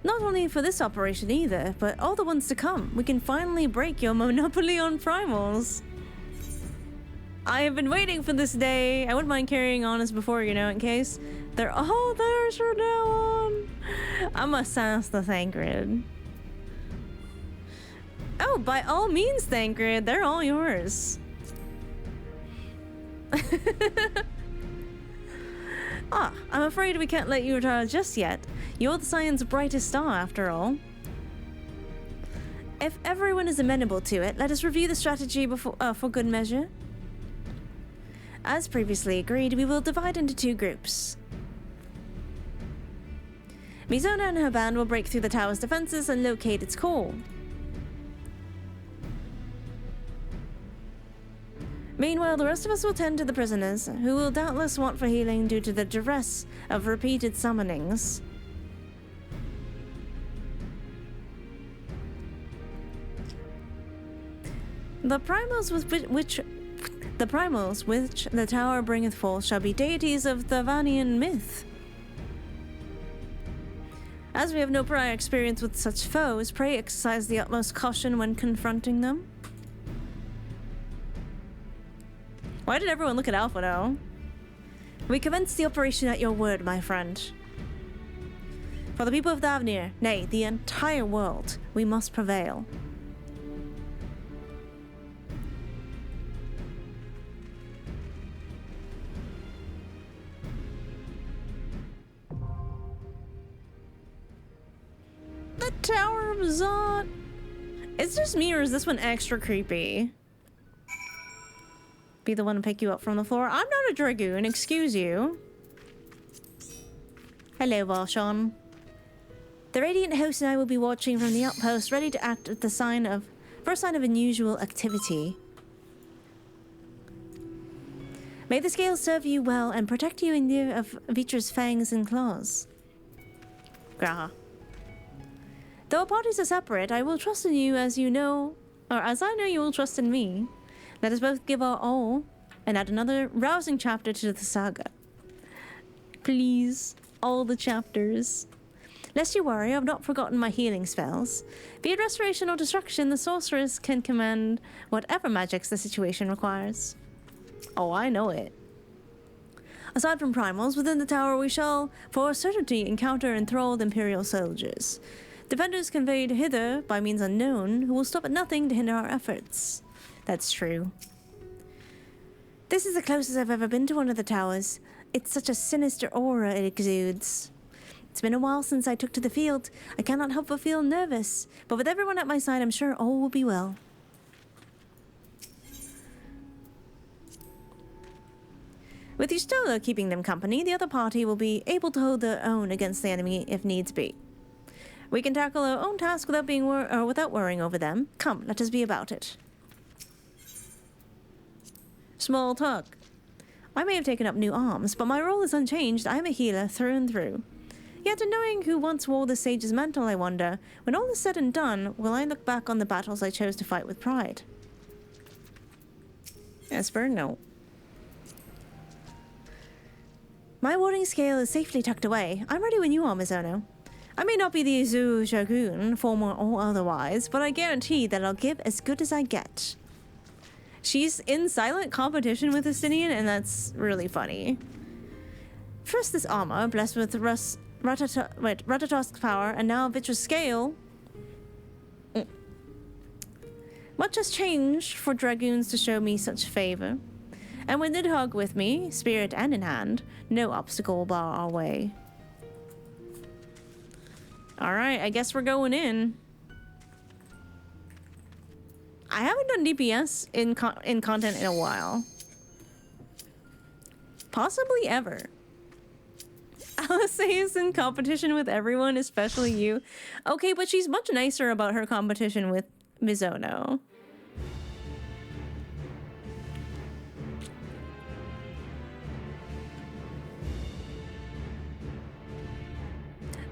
Not only for this operation either, but all the ones to come. We can finally break your monopoly on primals. I have been waiting for this day. I wouldn't mind carrying on as before, you know, in case they're all theirs from now on. I'm a sans the Thancred. Oh, by all means, Thancred. They're all yours. I'm afraid we can't let you retire just yet. You're the Scion's brightest star, after all. If everyone is amenable to it, let us review the strategy before, for good measure. As previously agreed, we will divide into two groups. Mizona and her band will break through the tower's defenses and locate its core. Meanwhile, the rest of us will tend to the prisoners, who will doubtless want for healing due to the duress of repeated summonings. The primals which the tower bringeth forth shall be deities of Thavnair myth. As we have no prior experience with such foes, pray exercise the utmost caution when confronting them. Why did everyone look at Alpha now? We commence the operation at your word, my friend. For the people of Thavnair, nay, the entire world, we must prevail. The Tower of Zot. It's just me, or is this one extra creepy? Be the one to pick you up from the floor. I'm not a dragoon, excuse you. Hello, Valshan. The Radiant Host and I will be watching from the outpost, ready to act at the first sign of unusual activity. May the scales serve you well and protect you in lieu of Vitra's fangs and claws. Graha. Though our parties are separate, I will trust in you as I know you will trust in me. Let us both give our all and add another rousing chapter to the saga. Please, all the chapters. Lest you worry, I've not forgotten my healing spells. Be it restoration or destruction, the sorceress can command whatever magics the situation requires. Oh, I know it. Aside from primals, within the tower we shall, for certainty, encounter enthralled Imperial soldiers. Defenders conveyed hither by means unknown, who will stop at nothing to hinder our efforts. That's true. This is the closest I've ever been to one of the towers. It's such a sinister aura it exudes. It's been a while since I took to the field. I cannot help but feel nervous, but with everyone at my side, I'm sure all will be well. With Y'shtola keeping them company, the other party will be able to hold their own against the enemy if needs be. We can tackle our own task without without worrying over them. Come, let us be about it. Small talk. I may have taken up new arms, but my role is unchanged. I am a healer through and through. Yet in knowing who once wore the sage's mantle, I wonder, when all is said and done, will I look back on the battles I chose to fight with pride? Esper, no. My warding scale is safely tucked away. I'm ready when you are, Mizono. I may not be the Izu Dragoon, former or otherwise, but I guarantee that I'll give as good as I get. She's in silent competition with Estinian, and that's really funny. First this armor, blessed with Ratatosk's power, and now Vitra's scale. Much has changed for dragoons to show me such favor. And with Nidhogg with me, spirit and in hand, no obstacle will bar our way. Alright, I guess we're going in. I haven't done DPS in content in a while. Possibly ever. Alice is in competition with everyone, especially you. Okay, but she's much nicer about her competition with Mizono.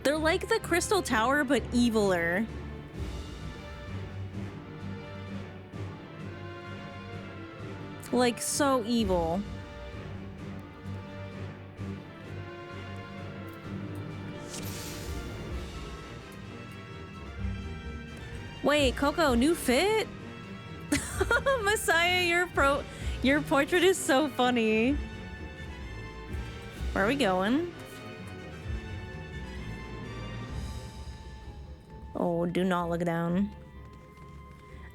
They're like the Crystal Tower, but eviler. Like, so evil. Wait, Coco, new fit? Messiah, your portrait is so funny. Where are we going? Oh, do not look down.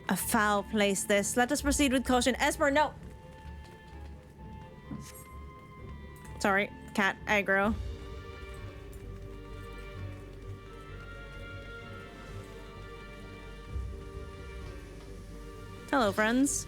A foul place this. Let us proceed with caution. Esper, no! Sorry, cat aggro. Hello, friends.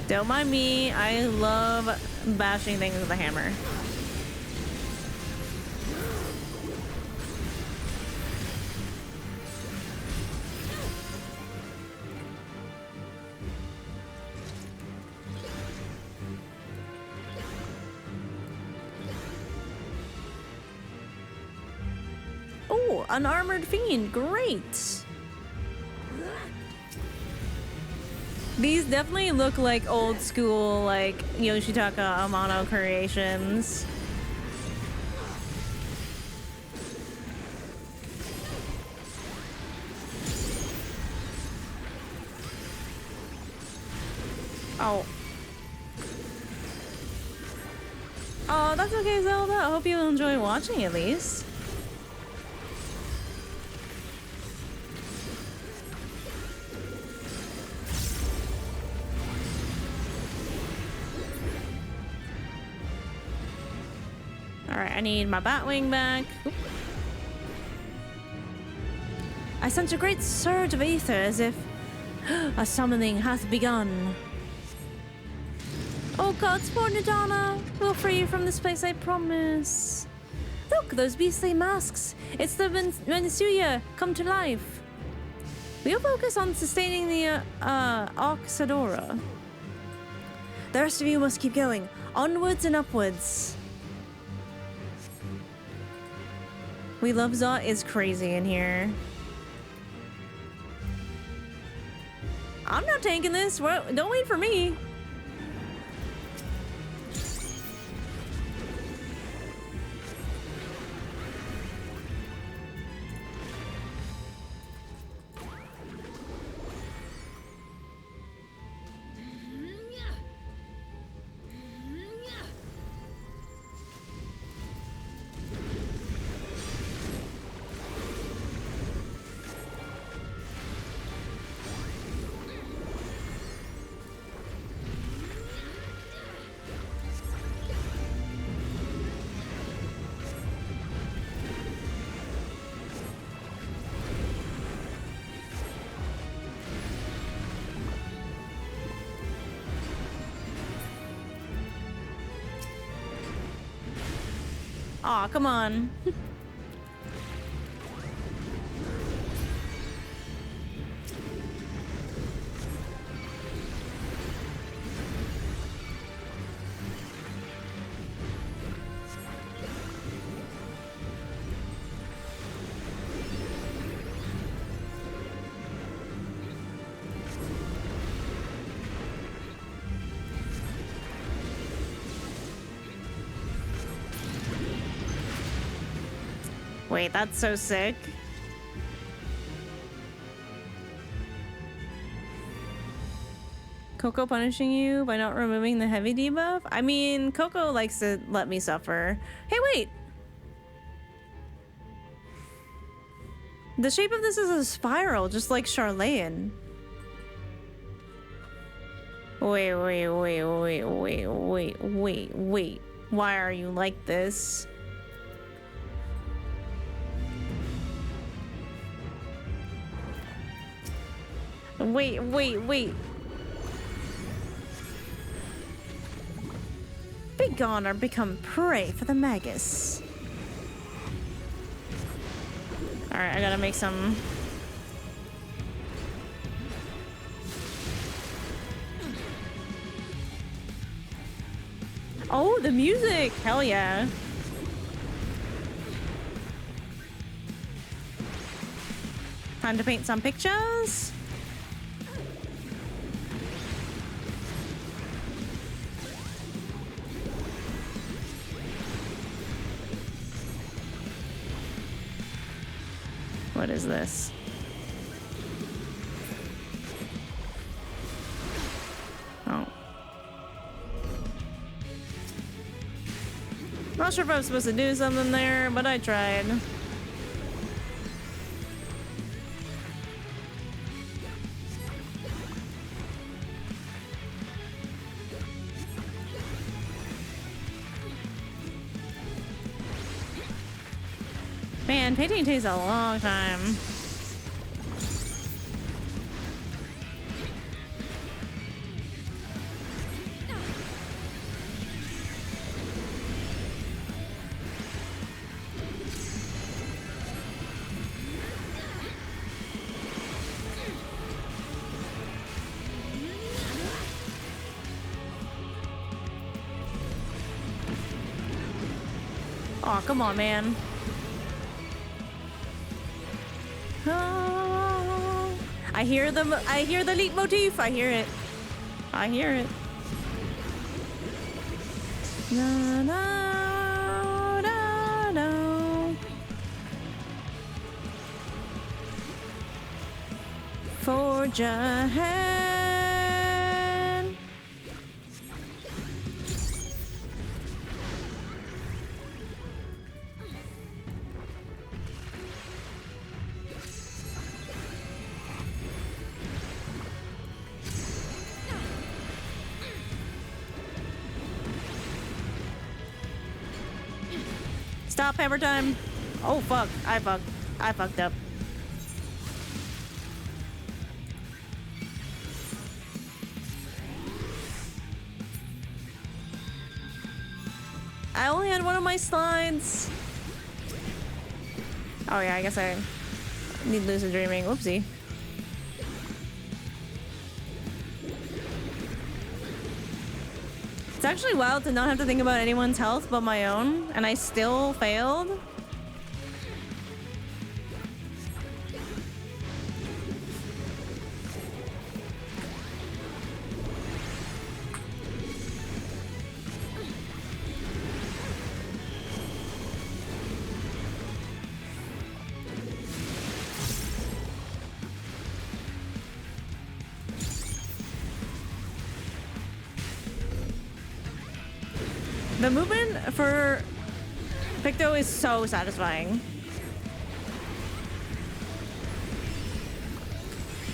Don't mind me, I love bashing things with a hammer. Oh, an armored fiend, great! These definitely look like old school, like, Yoshitaka Amano creations. Oh. Oh, that's okay, Zelda. I hope you enjoy watching at least. I need my Batwing back. Oop. I sense a great surge of aether as if a summoning hath begun. Oh gods, poor Nidana. We'll free you from this place, I promise. Look, those beastly masks. It's the Vensuya come to life. We'll focus on sustaining the Oxadora. The rest of you must keep going. Onwards and upwards. We love Zot is crazy in here. I'm not tanking this. Don't wait for me. Aw, come on. Wait, that's so sick. Coco punishing you by not removing the heavy debuff? I mean, Coco likes to let me suffer. Hey, wait! The shape of this is a spiral, just like Charlayan. Wait. Why are you like this? Wait. Be gone or become prey for the Magus. Alright, I gotta make some... Oh, the music! Hell yeah. Time to paint some pictures. What is this? Oh. Not sure if I was supposed to do something there, but I tried. Man, painting takes a long time. Aw, come on, man. I hear the leitmotif. I hear it. Na, na, na, na. Forge ahead. Stop hammer time. Oh fuck. I fucked up. I only had one of my slides. Oh yeah, I guess I need lucid dreaming. Whoopsie. It's actually wild to not have to think about anyone's health but my own, and I still failed. The movement for Picto is so satisfying.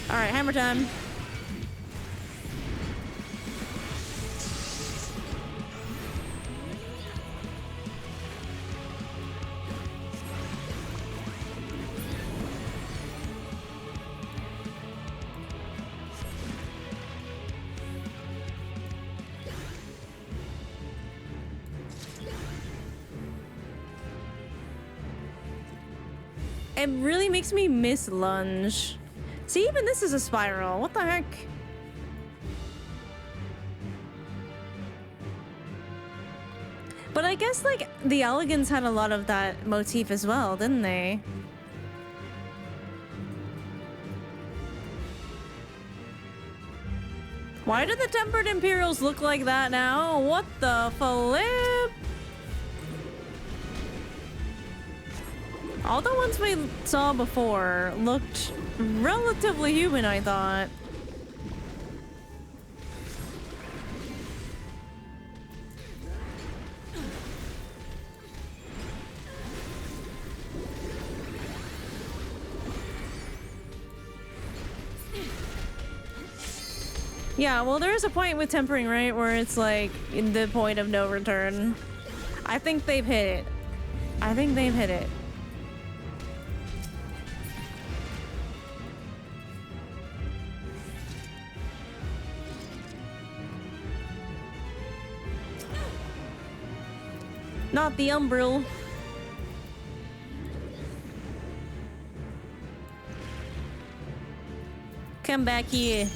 All right, hammer time. It really makes me miss lunge. See, even this is a spiral. What the heck? But I guess, like, the Elegants had a lot of that motif as well, didn't they? Why do the Tempered Imperials look like that now? What the flip? All the ones we saw before looked relatively human, I thought. Yeah, well, there is a point with tempering, right? Where it's like in the point of no return. I think they've hit it. I think they've hit it. Not the Umbril. Come back here.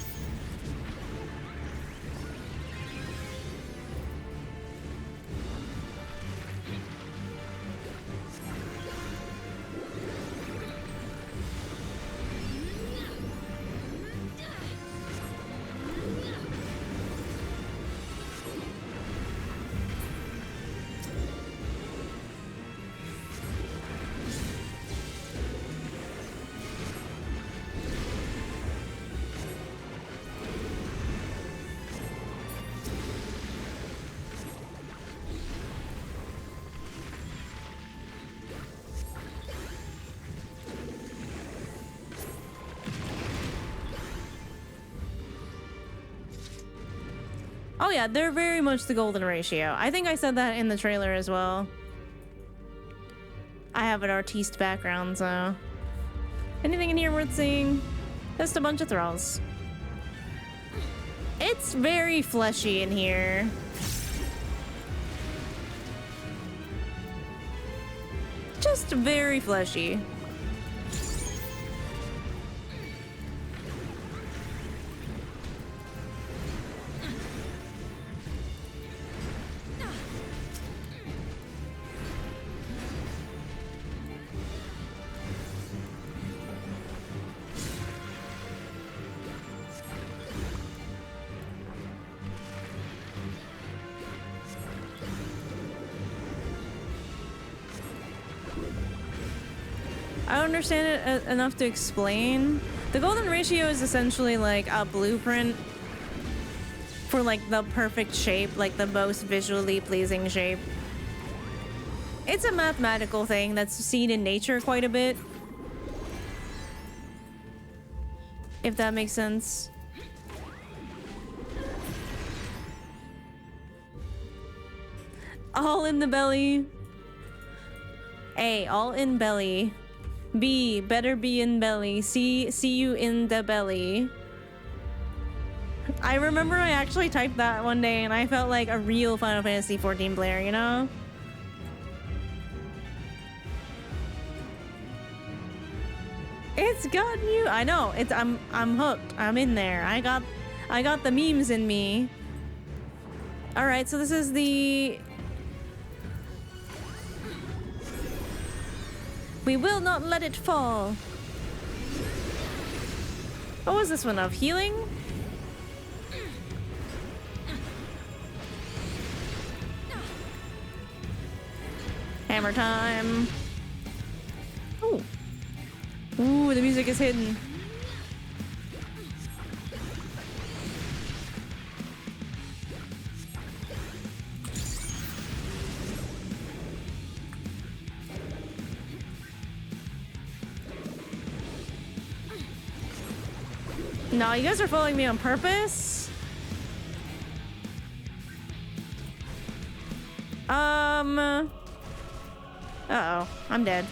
Oh yeah, they're very much the golden ratio. I think I said that in the trailer as well. I have an artiste background, so... Anything in here worth seeing? Just a bunch of thralls. It's very fleshy in here. Just very fleshy. I don't understand it enough to explain. The golden ratio is essentially like a blueprint for like the perfect shape, like the most visually pleasing shape. It's a mathematical thing that's seen in nature quite a bit. If that makes sense. All in the belly. A, all in belly. B, better be in belly. C, see you in the belly. I remember I actually typed that one day and I felt like a real Final Fantasy XIV player, you know? It's gotten you. I know. It's I'm hooked. I'm in there. I got the memes in me. All right, so this is the We will not let it fall. What was this one of? Healing? Hammer time. Ooh. Ooh, the music is hidden. No, you guys are following me on purpose. Uh-oh, I'm dead.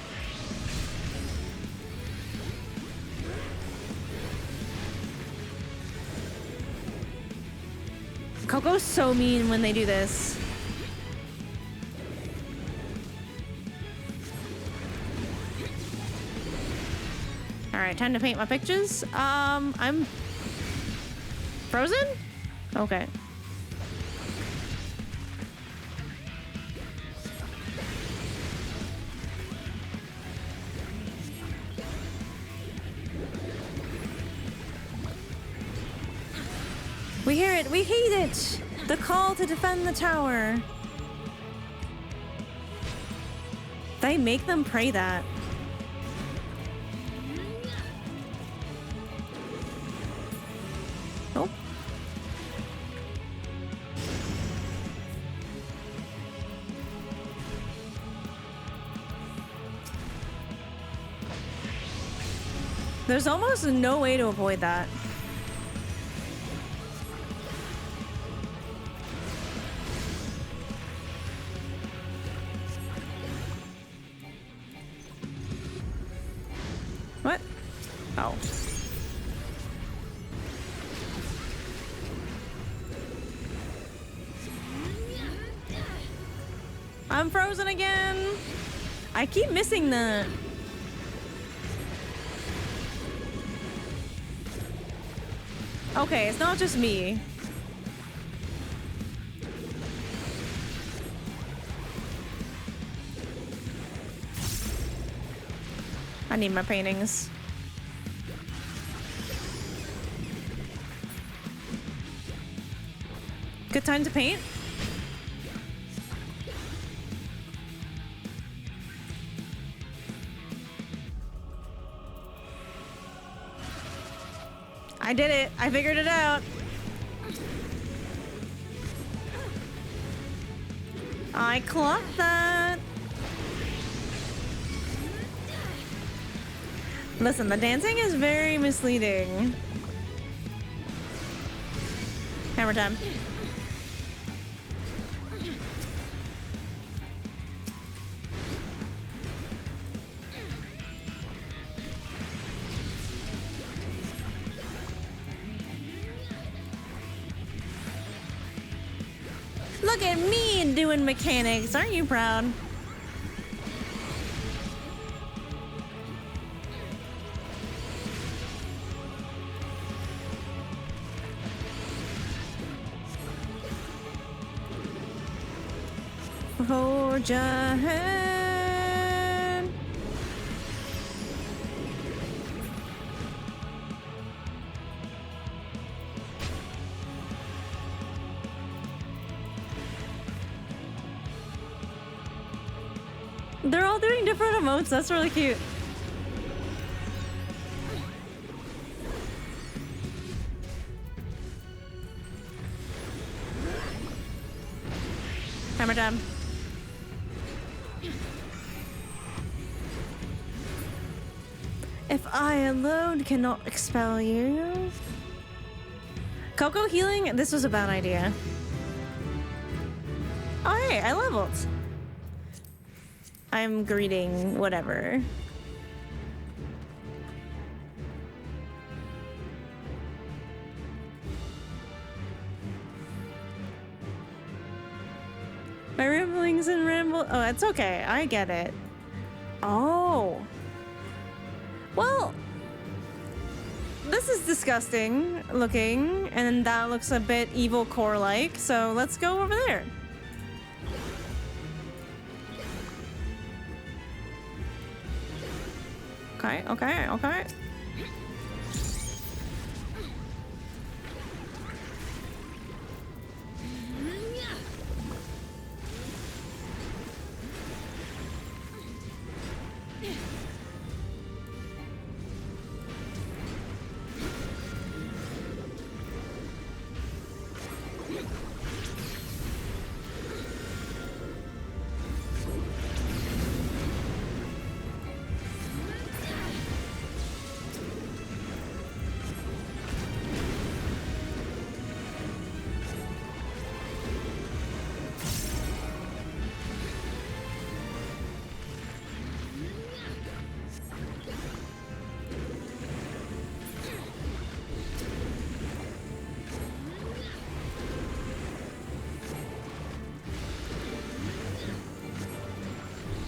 Coco's so mean when they do this. All right, time to paint my pictures. I'm frozen? Okay. We hear it, we heed it! The call to defend the tower. They make them pray that. Nope. There's almost no way to avoid that. What? Oh. I'm frozen again. I keep missing that. Okay, it's not just me. I need my paintings. Good time to paint? I did it. I figured it out. I clocked that. Listen, the dancing is very misleading. Hammer time. Look at me doing mechanics. Aren't you proud? Forge ahead. They're all doing different emotes. That's really cute. Hammer time. If I alone cannot expel you. Coco healing? This was a bad idea. Oh, hey, I leveled. I'm greeting whatever. My ramblings and ramble. Oh, it's okay. I get it. Oh. Well, this is disgusting looking, and that looks a bit evil core-like, so let's go over there. Okay, okay, okay.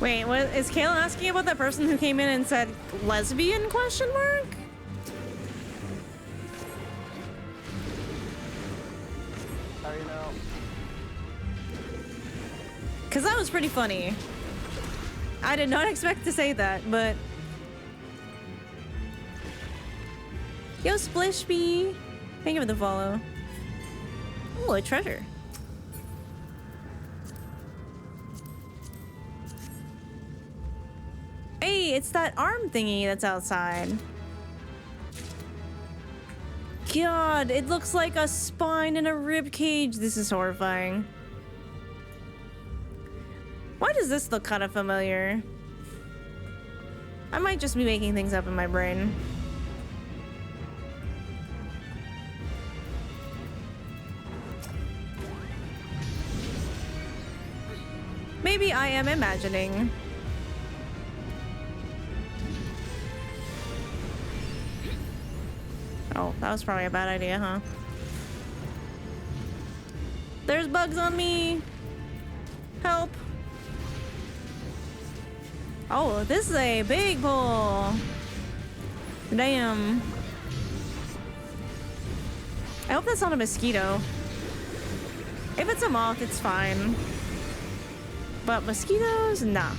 Wait, what is Kayla asking about that person who came in and said lesbian question mark? How do you know? Cause that was pretty funny. I did not expect to say that, but yo, Splishby, thank you for the follow. Oh, a treasure. Hey, it's that arm thingy that's outside. God, it looks like a spine and a rib cage. This is horrifying. Why does this look kind of familiar? I might just be making things up in my brain. Maybe I am imagining. Oh, that was probably a bad idea, huh? There's bugs on me! Help! Oh, this is a big pull! Damn. I hope that's not a mosquito. If it's a moth, it's fine. But mosquitoes? Nah.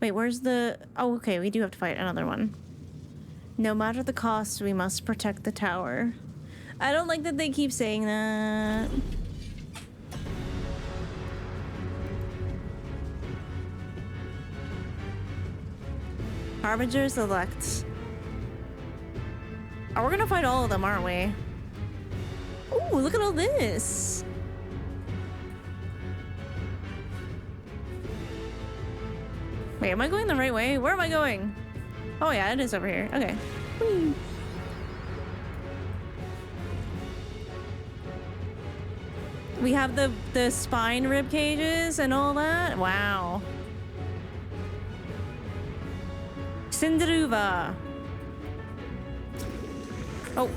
Wait, where's the... Oh, okay, we do have to fight another one. No matter the cost, we must protect the tower. I don't like that they keep saying that. Harbingers elect. Oh, we're gonna fight all of them, aren't we? Ooh, look at all this. Wait, am I going the right way? Where am I going? Oh yeah, it is over here. Okay. Whee. We have the spine rib cages and all that. Wow. Cinderuva. Oh.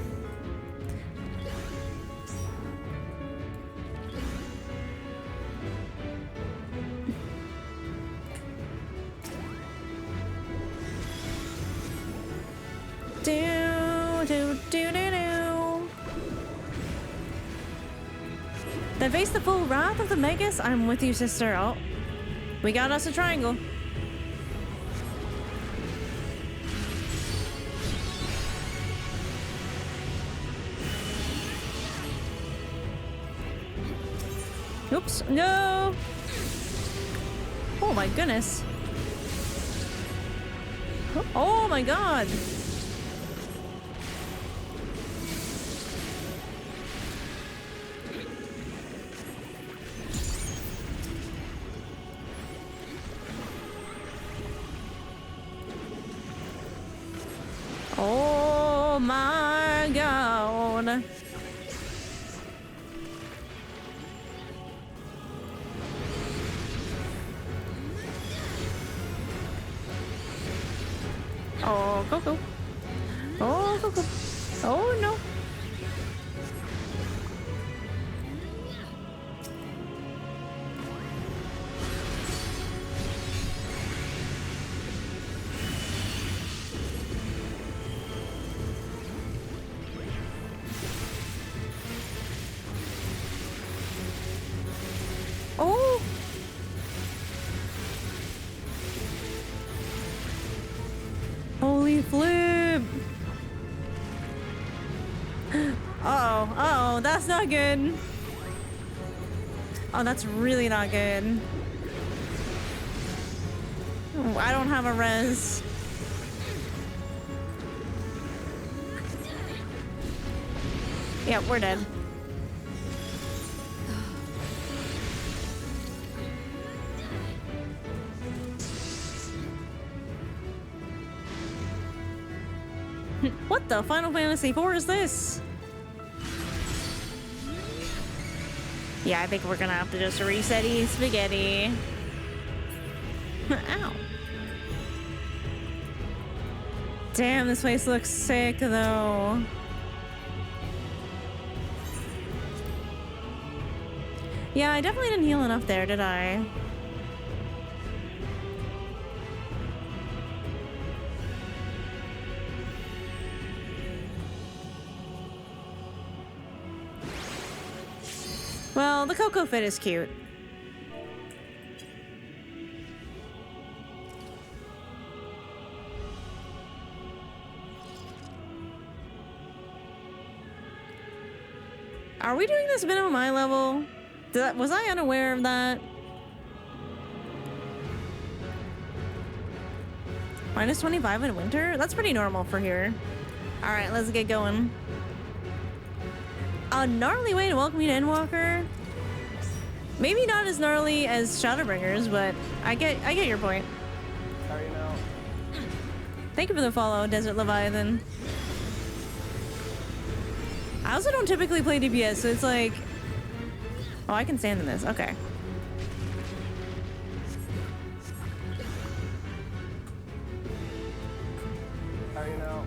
Then face the full wrath of the Magus. I'm with you, sister. Oh, We got us a triangle. Oops, no! Oh my goodness. Oh my god! Oh my god! Oh, Coco. Oh, Coco. Oh, no. Oh. Holy flip! Uh-oh, uh-oh, that's not good. Oh, that's really not good. Oh, I don't have a res. Yeah, we're dead. What the Final Fantasy IV is this? Yeah, I think we're gonna have to just reset spaghetti. Ow. Damn, this place looks sick though. Yeah, I definitely didn't heal enough there, did I? Well, the Coco fit is cute. Are we doing this minimum eye level? Was I unaware of that? Minus 25 in winter? That's pretty normal for here. Alright, let's get going. A gnarly way to welcome you to Endwalker. Maybe not as gnarly as Shadowbringers, but I get your point. How are you now? Thank you for the follow, Desert Leviathan. I also don't typically play DPS, so it's like... Oh, I can stand in this. Okay. How are you now?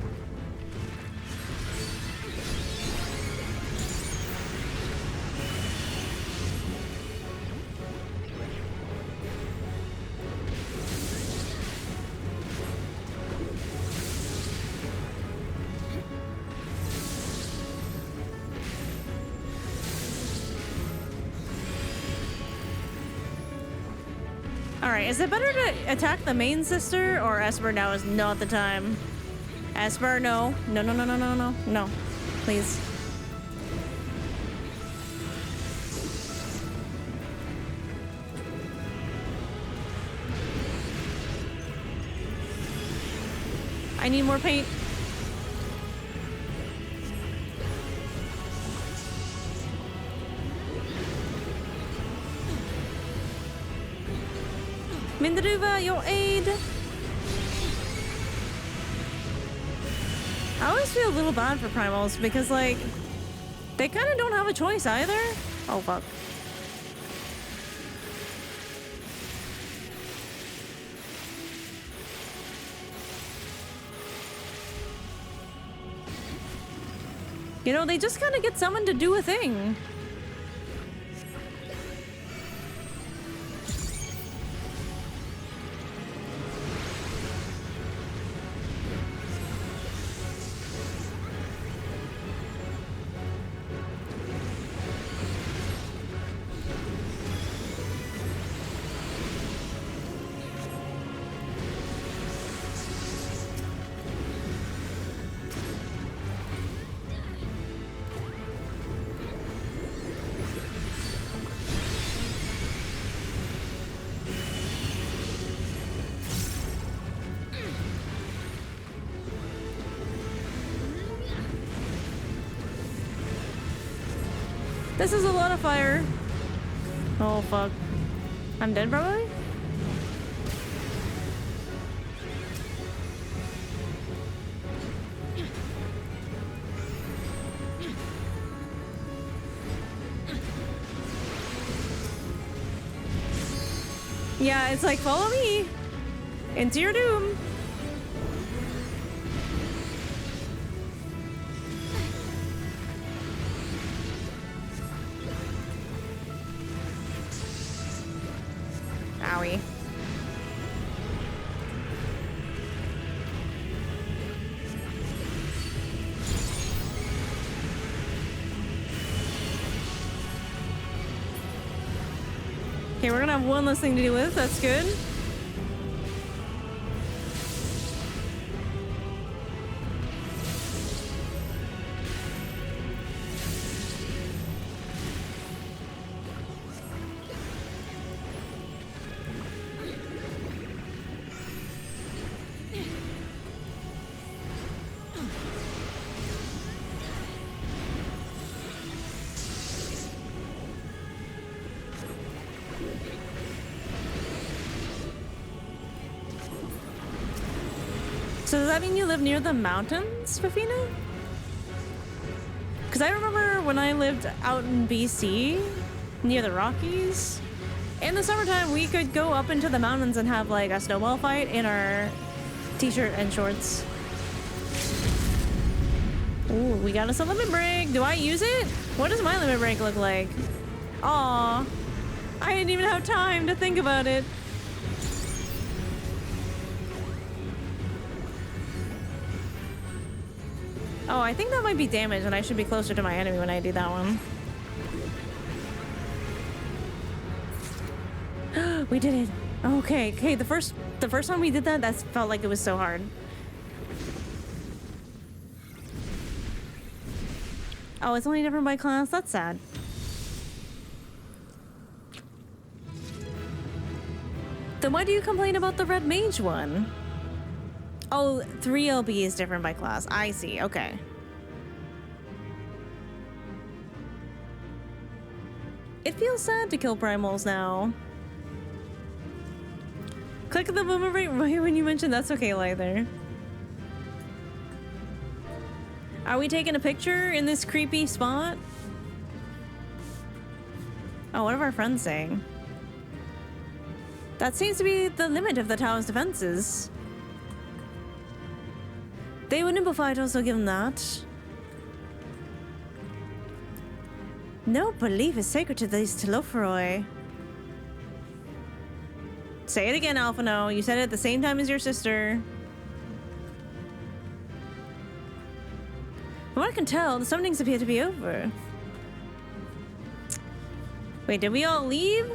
Alright, is it better to attack the main sister or Esper? Now is not the time. Esper, no. No, no, no, no, no, no. No. Please. I need more paint. Mindaruva, your aid. I always feel a little bad for primals because, like, they kind of don't have a choice either. Oh, fuck. You know, they just kind of get summoned to do a thing. This is a lot of fire. Oh fuck. I'm dead probably? Yeah, it's like, follow me into your doom. Owie. Okay, we're gonna have one less thing to deal with. That's good. So does that mean you live near the mountains, Fafina? Because I remember when I lived out in BC, near the Rockies, in the summertime we could go up into the mountains and have like a snowball fight in our t-shirt and shorts. Ooh, we got us a limit break. Do I use it? What does my limit break look like? Aw, I didn't even have time to think about it. Oh, I think that might be damage, and I should be closer to my enemy when I do that one. We did it. Okay, okay. The first time we did that, that felt like it was so hard. Oh, it's only different by class. That's sad. Then why do you complain about the red mage one? Oh, 3LB is different by class. I see. Okay. It feels sad to kill primals now. Click the movement rate right when you mentioned that's okay, Lyther. Are we taking a picture in this creepy spot? Oh, what are our friends saying? That seems to be the limit of the tower's defenses. They would nimble fight, also give them that. No belief is sacred to these Telophoroi. Say it again, Alphino. You said it at the same time as your sister. From what I can tell, the summonings appear to be over. Wait, did we all leave?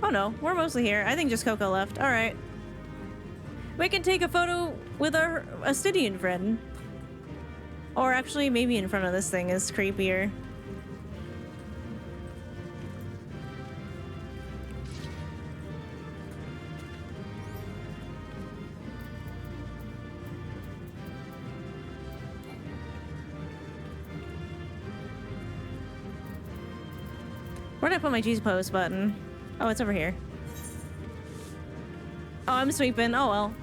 Oh no, we're mostly here. I think just Coco left. All right. We can take a photo with our Astidian friend. Or actually, maybe in front of this thing is creepier. Where did I put my cheese post button? Oh, it's over here. Oh, I'm sweeping. Oh well.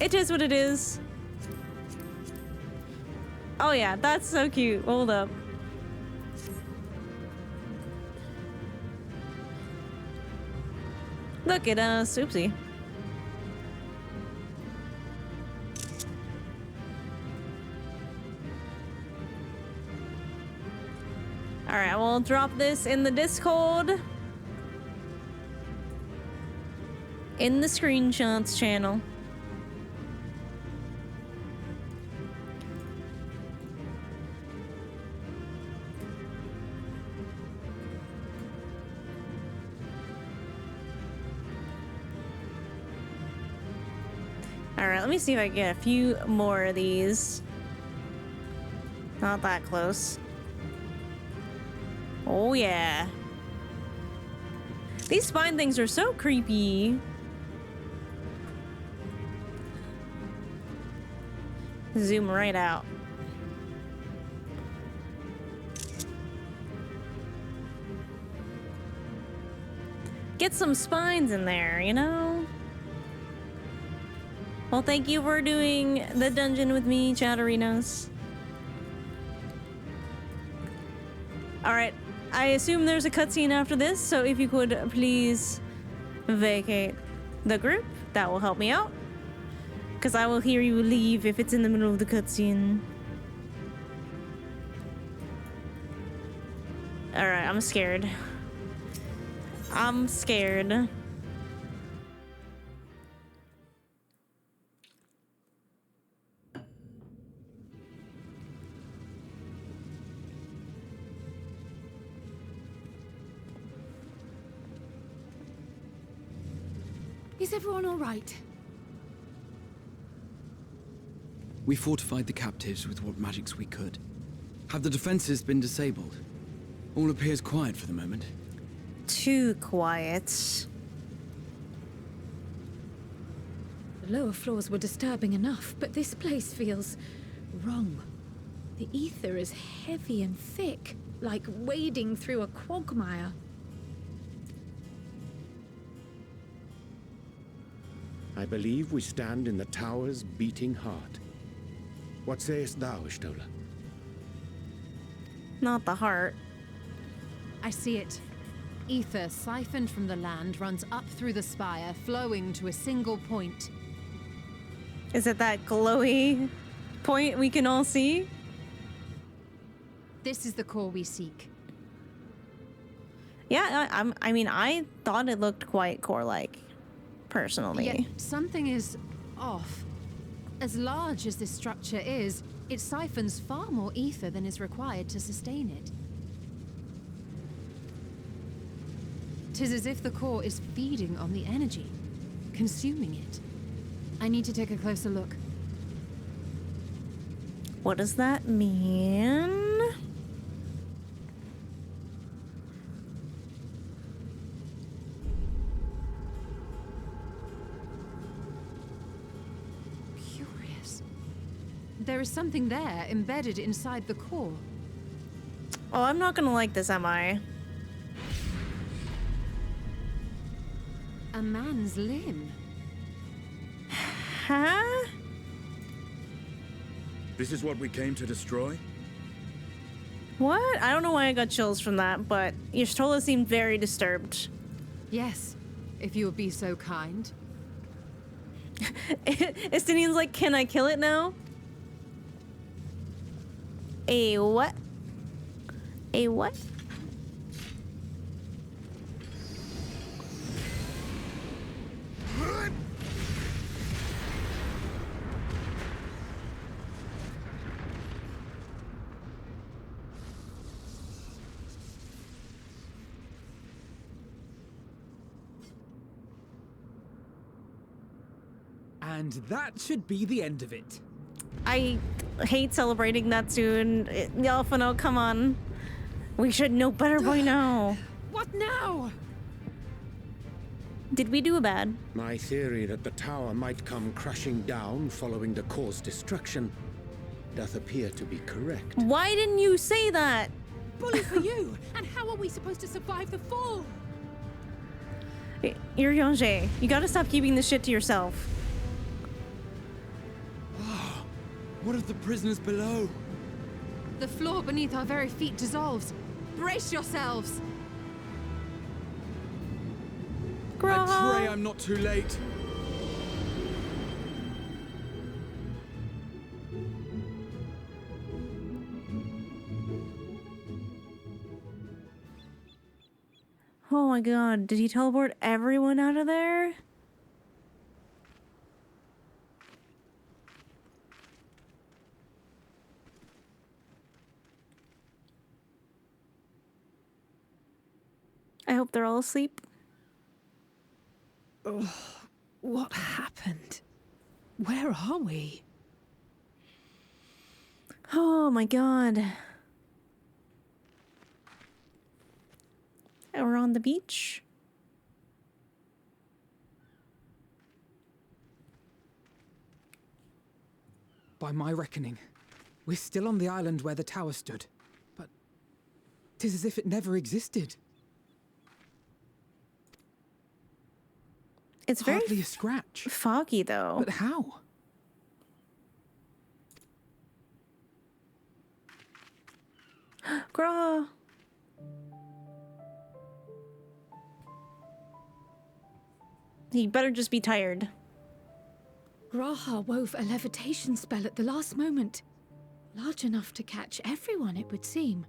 It is what it is. Oh yeah, that's so cute. Hold up. Look at us. Oopsie. Alright, we'll drop this in the Discord. In the screenshots channel. Alright, let me see if I can get a few more of these. Not that close. Oh yeah. These spine things are so creepy. Zoom right out. Get some spines in there, you know? Well, thank you for doing the dungeon with me, Chatterinos. Alright, I assume there's a cutscene after this, so if you could please vacate the group, that will help me out. Because I will hear you leave if it's in the middle of the cutscene. Alright, I'm scared. I'm scared. Is everyone all right? We fortified the captives with what magics we could. Have the defenses been disabled? All appears quiet for the moment. Too quiet. The lower floors were disturbing enough, but this place feels wrong. The ether is heavy and thick, like wading through a quagmire. I believe we stand in the tower's beating heart. What sayest thou, Ishtola? Not the heart. I see it. Ether siphoned from the land runs up through the spire, flowing to a single point. Is it that glowy point we can all see? This is the core we seek. Yeah, I mean, I thought it looked quite core-like, personally. Yet something is off. As large as this structure is, it siphons far more ether than is required to sustain it. 'Tis as if the core is feeding on the energy, consuming it. I need to take a closer look. What does that mean? Curious. There is something there embedded inside the core. Oh, I'm not gonna like this, am I? A man's limb. Huh? This is what we came to destroy? What? I don't know why I got chills from that, but Y'shtola seemed very disturbed. Yes, if you would be so kind. Estinian's like, can I kill it now? A what? A what? And that should be the end of it. I hate celebrating that soon. Yalfano, come on. We should know better by now. What now? Did we do a bad? My theory that the tower might come crashing down following the core's destruction doth appear to be correct. Why didn't you say that? Bully for you! And how are we supposed to survive the fall? Iriange, you gotta stop keeping this shit to yourself. What of the prisoners below? The floor beneath our very feet dissolves. Brace yourselves! I pray I'm not too late. Oh my god, did he teleport everyone out of there? I hope they're all asleep. Oh, what happened? Where are we? Oh my god. We're on the beach. By my reckoning, we're still on the island where the tower stood, but 'tis as if it never existed. It's very hardly a scratch. Foggy though. But how? Grah. He better just be tired. Graha wove a levitation spell at the last moment. Large enough to catch everyone, it would seem.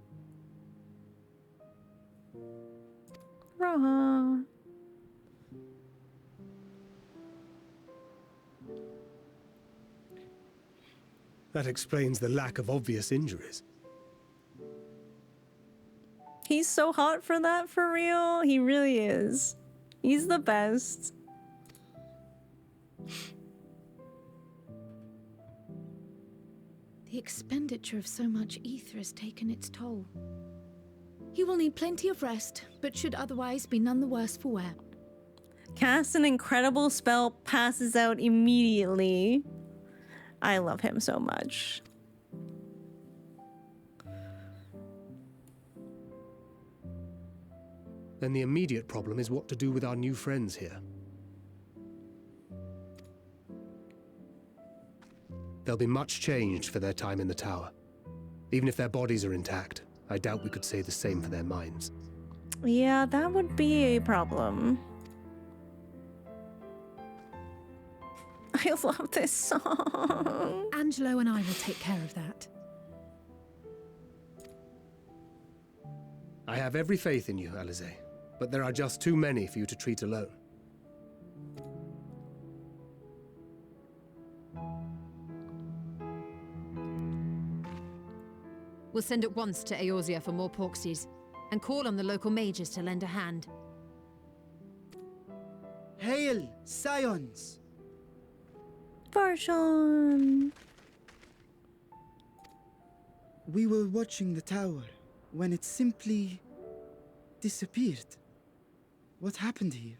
Graha. That explains the lack of obvious injuries. He's so hot for that, for real. He really is. He's the best. The expenditure of so much ether has taken its toll. He will need plenty of rest, but should otherwise be none the worse for wear. Casts an incredible spell, passes out immediately. I love him so much. Then the immediate problem is what to do with our new friends here. They'll be much changed for their time in the tower. Even if their bodies are intact, I doubt we could say the same for their minds. Yeah, that would be a problem. I love this song. Angelo and I will take care of that. I have every faith in you, Alize, but there are just too many for you to treat alone. We'll send at once to Eorzea for more porksies, and call on the local mages to lend a hand. Hail, scions! Farshawn! We were watching the tower when it simply disappeared. What happened here?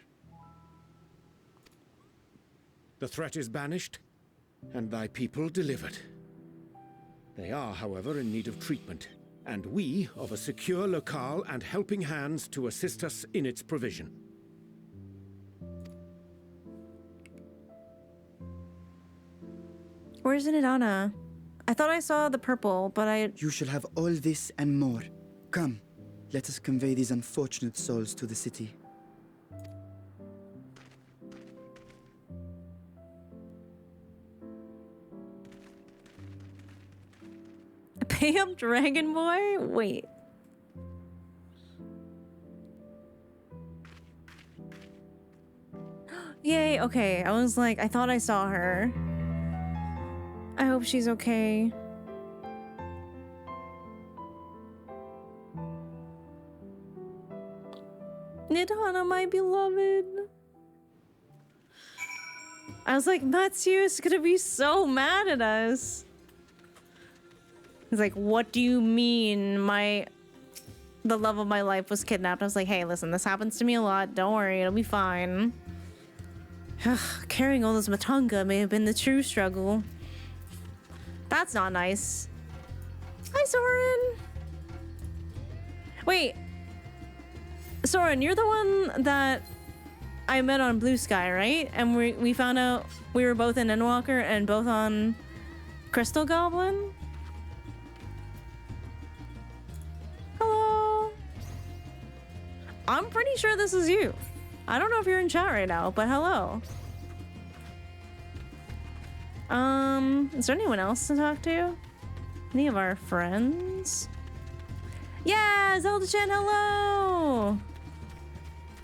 The threat is banished, and thy people delivered. They are, however, in need of treatment, and we of a secure locale and helping hands to assist us in its provision. Where's Nidana? I thought I saw the purple, but I... You shall have all this and more. Come, let us convey these unfortunate souls to the city. Pay up Dragon Boy? Wait. Yay, okay. I was like, I thought I saw her. I hope she's okay. Nidana, my beloved. I was like, Matsu's gonna be so mad at us. He's like, what do you mean the love of my life was kidnapped? I was like, hey, listen, this happens to me a lot. Don't worry, it'll be fine. Carrying all this Matanga may have been the true struggle. That's not nice. Hi, Soren. Wait. Soren, you're the one that I met on Blue Sky, right? And we found out we were both in Endwalker and both on Crystal Goblin? Hello. I'm pretty sure this is you. I don't know if you're in chat right now, but hello. Is there anyone else to talk to? Any of our friends? Yeah, Zelda-chan, hello!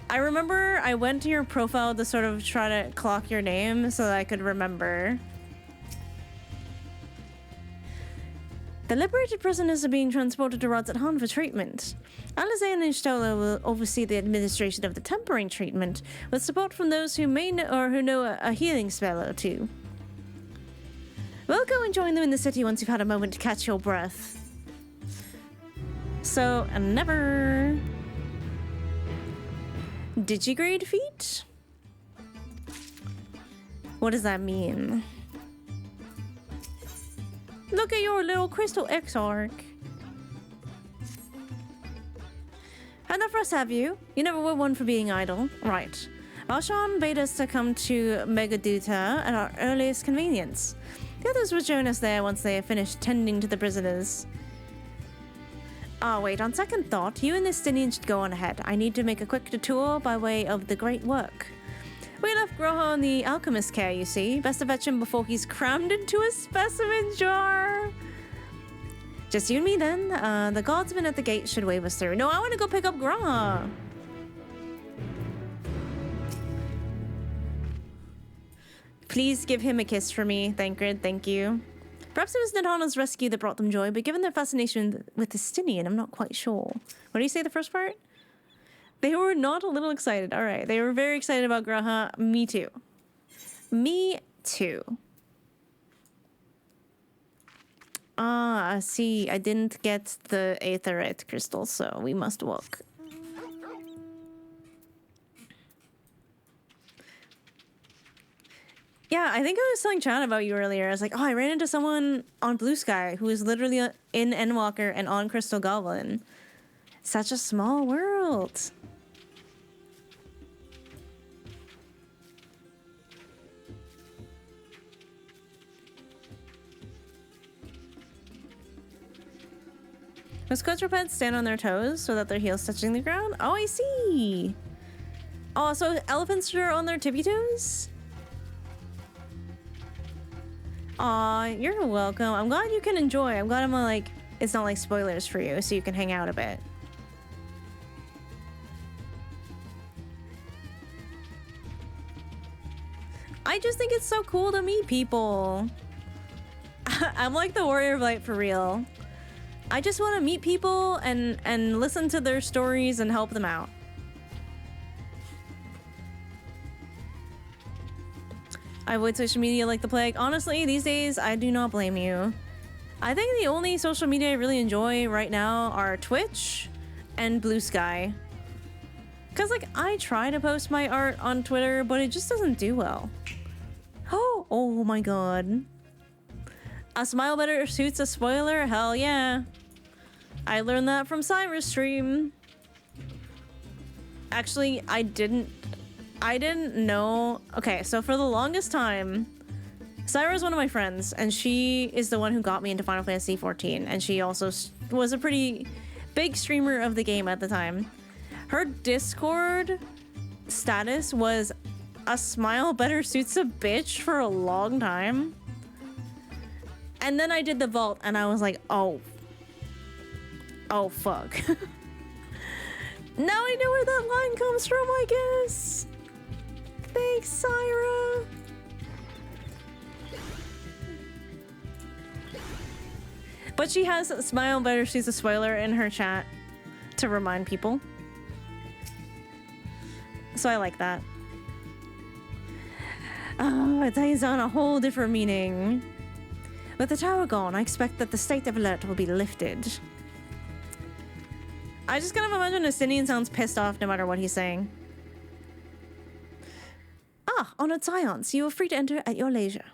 I remember I went to your profile to sort of try to clock your name so that I could remember. The liberated prisoners are being transported to Radz-at-Han for treatment. Alize and Ishtola will oversee the administration of the tempering treatment, with support from those who may know or who know a healing spell or two. We'll go and join them in the city once you've had a moment to catch your breath. So, never. Digigrade feat? What does that mean? Look at your little crystal X-arc. Had enough rest, have you? You never were one for being idle. Right. Valshan bade us to come to Megaduta at our earliest convenience. The others will join us there once they have finished tending to the prisoners. Ah, wait, on second thought, you and the Stinian should go on ahead. I need to make a quick detour by way of the Great Work. We left Groha on the alchemist care, you see. Best to fetch him before he's crammed into a specimen jar. Just you and me then. The guardsman at the gate should wave us through. No, I want to go pick up Groha. Please give him a kiss for me, Thancred. Thank you. Perhaps it was Nidana's rescue that brought them joy, but given their fascination with the Stinian, I'm not quite sure. What do you say the first part? They were not a little excited. All right. They were very excited about Groha. Me too. Me too. Ah, see. I didn't get the aetherite crystal, so we must walk. Yeah, I think I was telling Chad about you earlier. I was like, oh, I ran into someone on Blue Sky who was literally in Endwalker and on Crystal Goblin. Such a small world. Does quadrupeds stand on their toes so that their heels touching the ground? Oh, I see. Oh, so elephants are on their tippy toes? Aw, you're welcome. I'm glad you can enjoy. I'm glad it's not like spoilers for you, so you can hang out a bit. I just think it's so cool to meet people. I'm like the Warrior of Light for real. I just want to meet people and listen to their stories and help them out. I avoid social media like the plague. Honestly, these days, I do not blame you. I think the only social media I really enjoy right now are Twitch and Blue Sky. Because, I try to post my art on Twitter, but it just doesn't do well. Oh my god. A smile better suits a spoiler? Hell yeah. I learned that from Cyrus' stream. Actually, I didn't know. Okay, so for the longest time, Syra is one of my friends, and she is the one who got me into Final Fantasy XIV, and she also was a pretty big streamer of the game at the time. Her Discord status was a smile better suits a bitch for a long time. And then I did the vault, and I was like, oh fuck. Now I know where that line comes from, I guess. Thanks, Syra. But she has smile better, she's a spoiler in her chat to remind people. So I like that. Oh, it takes on a whole different meaning. With the tower gone, I expect that the state of alert will be lifted. I just kind of imagine Estinian sounds pissed off no matter what he's saying. Ah, honored scions, you are free to enter at your leisure.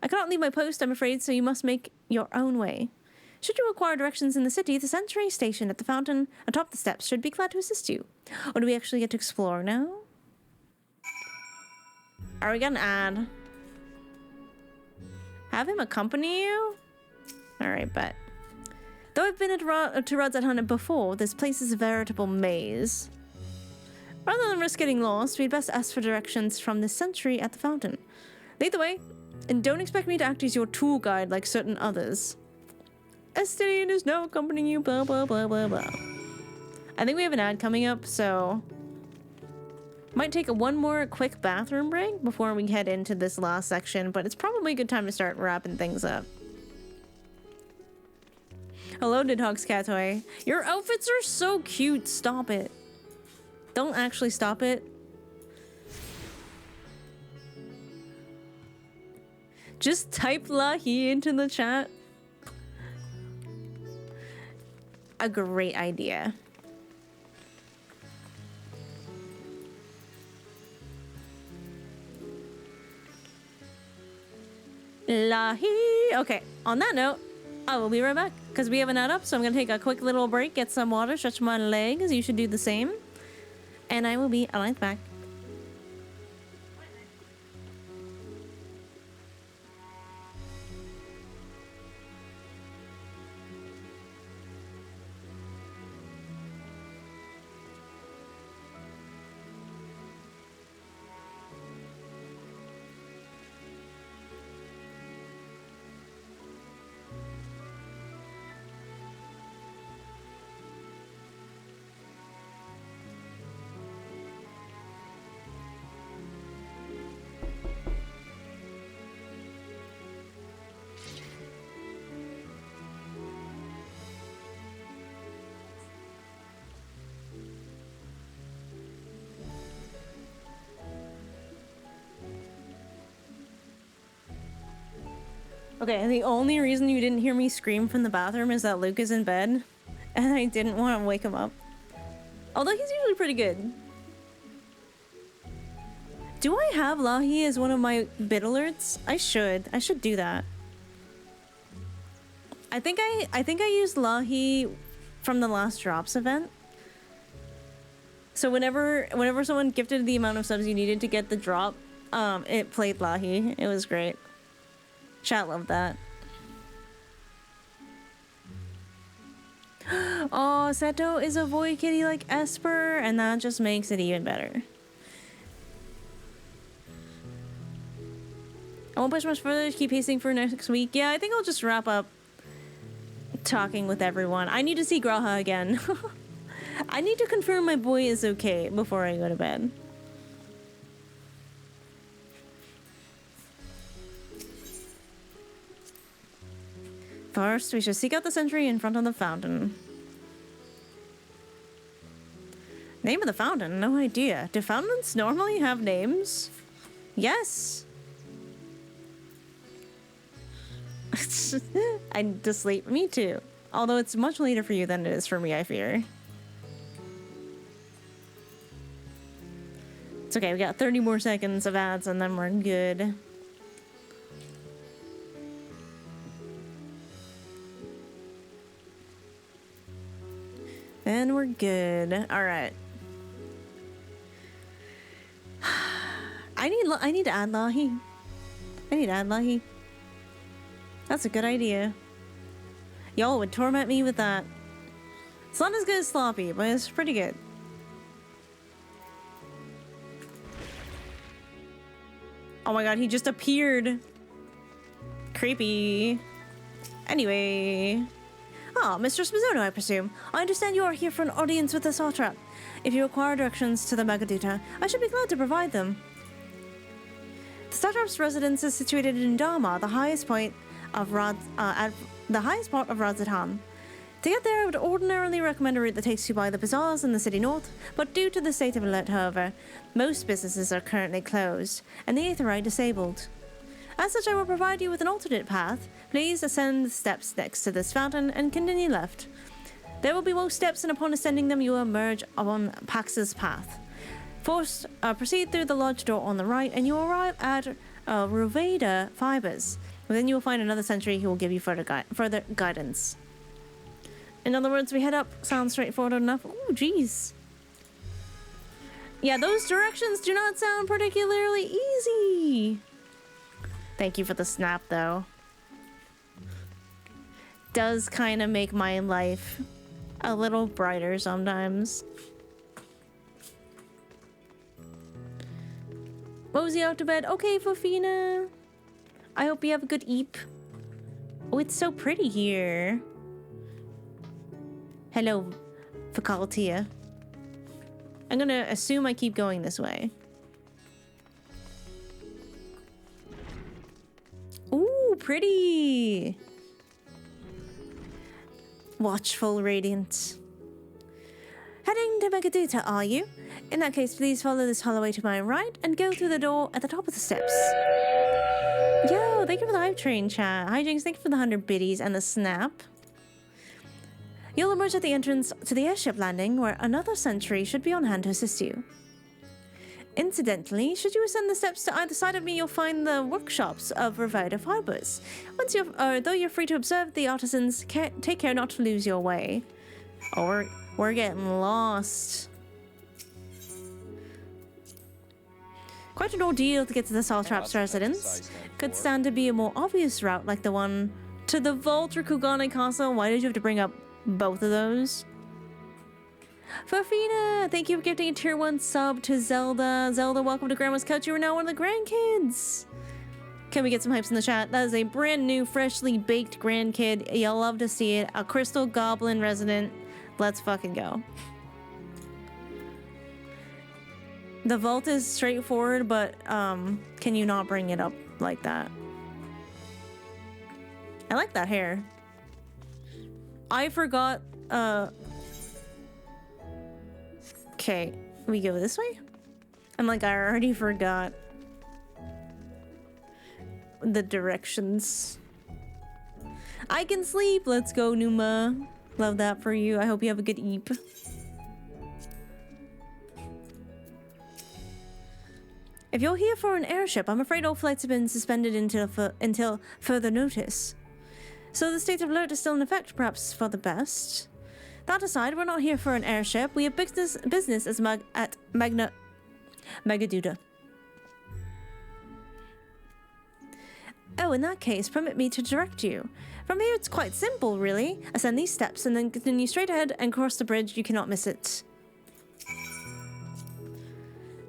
I cannot leave my post, I'm afraid, so you must make your own way. Should you require directions in the city, the sentry station at the fountain atop the steps should be glad to assist you. Or do we actually get to explore now? Are we gonna add? Have him accompany you? Alright, bet. Though I've been to Radz-at-Han before, this place is a veritable maze. Rather than risk getting lost, we'd best ask for directions from the sentry at the fountain. Lead the way, and don't expect me to act as your tour guide like certain others. Estinian is now accompanying you, blah, blah, blah, blah, blah. I think we have an ad coming up, so... Might take one more quick bathroom break before we head into this last section, but it's probably a good time to start wrapping things up. Hello, Nidhogg's cat toy. Your outfits are so cute. Stop it. Don't actually stop it. Just type Lahi into the chat. A great idea. Lahi. Okay, on that note, I will be right back because we have an ad up, so I'm gonna take a quick little break, get some water, stretch my legs. You should do the same. And I will be right back. Okay, the only reason you didn't hear me scream from the bathroom is that Luke is in bed, and I didn't want to wake him up. Although he's usually pretty good. Do I have Lahi as one of my bit alerts? I should do that. I think I used Lahi from the last drops event. So whenever someone gifted the amount of subs you needed to get the drop, it played Lahi. It was great. Chat loved that. Oh, Seto is a boy kitty like Esper, and that just makes it even better. I won't push much further, keep pacing for next week. Yeah, I think I'll just wrap up talking with everyone. I need to see Graha again. I need to confirm my boy is okay before I go to bed. First, we should seek out the sentry in front of the fountain. Name of the fountain? No idea. Do fountains normally have names? Yes. I need to sleep. Me too. Although it's much later for you than it is for me, I fear. It's okay, we got 30 more seconds of ads and then we're good. And we're good. All right. I need to add Lahi. I need to add Lahi. That's a good idea. Y'all would torment me with that. It's not as good as Sloppy, but it's pretty good. Oh my god, he just appeared. Creepy. Anyway. Ah, Mr. Spizzono, I presume. I understand you are here for an audience with the Satrap. If you require directions to the Megaduta, I should be glad to provide them. The Satrap's residence is situated in Dharma, the highest point of Radz-at-Han. To get there, I would ordinarily recommend a route that takes you by the bazaars in the city north, but due to the state of alert, however, most businesses are currently closed, and the Aetherite disabled. As such, I will provide you with an alternate path. Please ascend the steps next to this fountain and continue left. There will be more steps, and upon ascending them, you will emerge on Pax's path. First, proceed through the lodge door on the right, and you will arrive at Ruveda Fibers. Then you will find another sentry who will give you further guidance. In other words, we head up. Sounds straightforward enough. Ooh, jeez. Yeah, those directions do not sound particularly easy. Thank you for the snap, though. Does kind of make my life a little brighter sometimes. Mosey out to bed. Okay, Fofina. I hope you have a good eep. Oh, it's so pretty here. Hello, Facultia. I'm gonna assume I keep going this way. Ooh, pretty. Watchful Radiant. Heading to Megaduta, are you? In that case, please follow this hallway to my right and go through the door at the top of the steps. Yo, thank you for the hype train chat. Hi, Jinx, thank you for the 100 biddies and the snap. You'll emerge at the entrance to the airship landing, where another sentry should be on hand to assist you. Incidentally, should you ascend the steps to either side of me, you'll find the workshops of Revita Fibers. Though you're free to observe the artisans, take care not to lose your way. Oh, we're getting lost. Quite an ordeal to get to the Satrap's residence. Could stand to be a more obvious route, like the one to the vault or Kugane Castle. Why did you have to bring up both of those? Fafina, thank you for gifting a tier 1 sub to Zelda. Zelda, welcome to Grandma's Couch. You are now one of the grandkids. Can we get some hypes in the chat? That is a brand new, freshly baked grandkid. You'll love to see it. A crystal goblin resident. Let's fucking go. The vault is straightforward, but can you not bring it up like that? I like that hair. I forgot, okay, we go this way? I'm like, I already forgot the directions. I can sleep. Let's go, Numa. Love that for you. I hope you have a good eep. If you're here for an airship, I'm afraid all flights have been suspended until further notice. So the state of alert is still in effect, perhaps for the best. That aside, we're not here for an airship. We have business at Magaduda. Oh, in that case, permit me to direct you. From here, it's quite simple, really. Ascend these steps and then continue straight ahead and cross the bridge. You cannot miss it.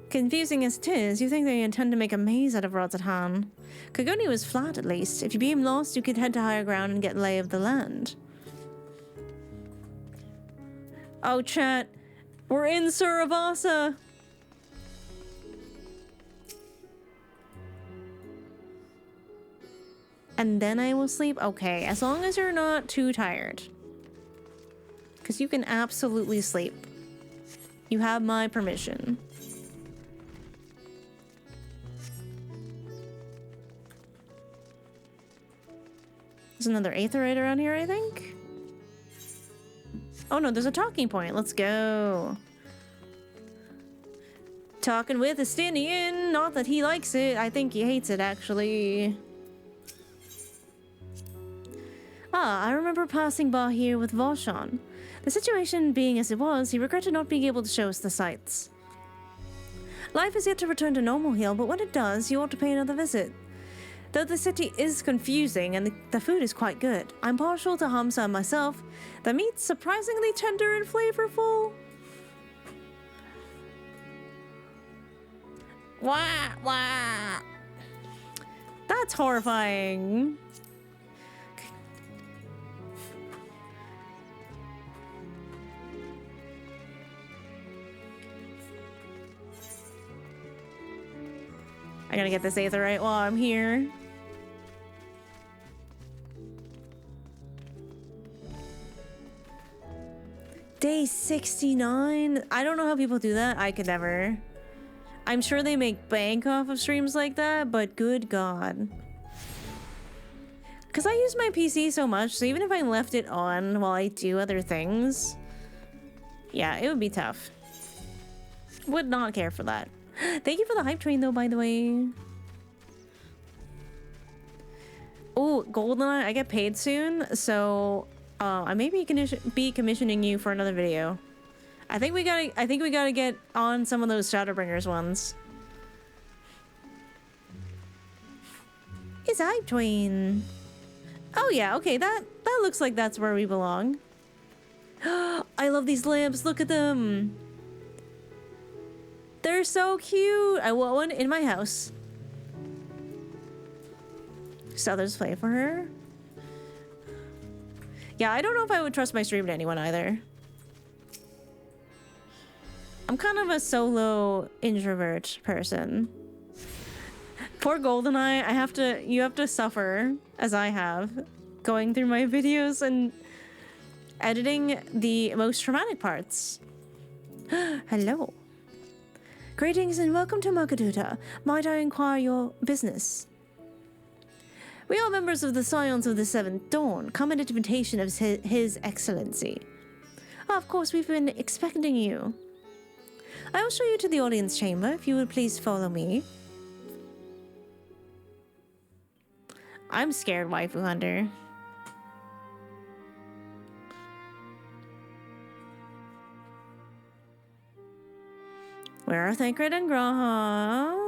Confusing as it is, you think they intend to make a maze out of Radz-at-Han. Kogoni was flat, at least. If you became lost, you could head to higher ground and get lay of the land. Oh, chat. We're in Suravasa. And then I will sleep? Okay, as long as you're not too tired. Because you can absolutely sleep. You have my permission. There's another aetherite around here, I think. Oh no, there's a talking point. Let's go. Talking with a Fandaniel. Not that he likes it. I think he hates it, actually. Ah, I remember passing by here with Voshan. The situation being as it was, he regretted not being able to show us the sights. Life is yet to return to normal here, but when it does, you ought to pay another visit. Though the city is confusing and the food is quite good, I'm partial to Hamsa myself. The meat's surprisingly tender and flavorful. Wah, wah. That's horrifying. I gotta get this aetherite while I'm here. Day 69? I don't know how people do that. I could never. I'm sure they make bank off of streams like that, but good God. Because I use my PC so much, so even if I left it on while I do other things, yeah, it would be tough. Would not care for that. Thank you for the hype train, though, by the way. Oh, Goldeneye, I get paid soon, so I may be commissioning you for another video. I think we gotta get on some of those Shadowbringers ones. Is hype train? Oh yeah, okay, that looks like that's where we belong. I love these lamps. Look at them. They're so cute. I want one in my house. So there's play for her. Yeah, I don't know if I would trust my stream to anyone either. I'm kind of a solo introvert person. Poor Goldeneye, you have to suffer, as I have, going through my videos and editing the most traumatic parts. Hello. Greetings and welcome to Magaduda. Might I inquire your business? We are members of the Scions of the Seventh Dawn, come at invitation of His Excellency. Of course, we've been expecting you. I will show you to the audience chamber if you would please follow me. I'm scared, waifu hunter. Where are Thancred and Graha?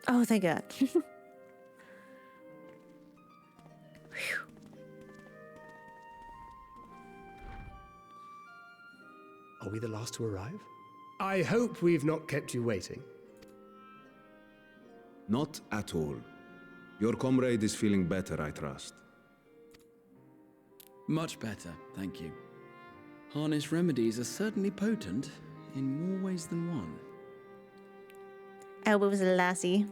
Oh, thank God. Are we the last to arrive? I hope we've not kept you waiting. Not at all. Your comrade is feeling better, I trust. Much better, thank you. Harness remedies are certainly potent in more ways than one. Elbow was a lassie.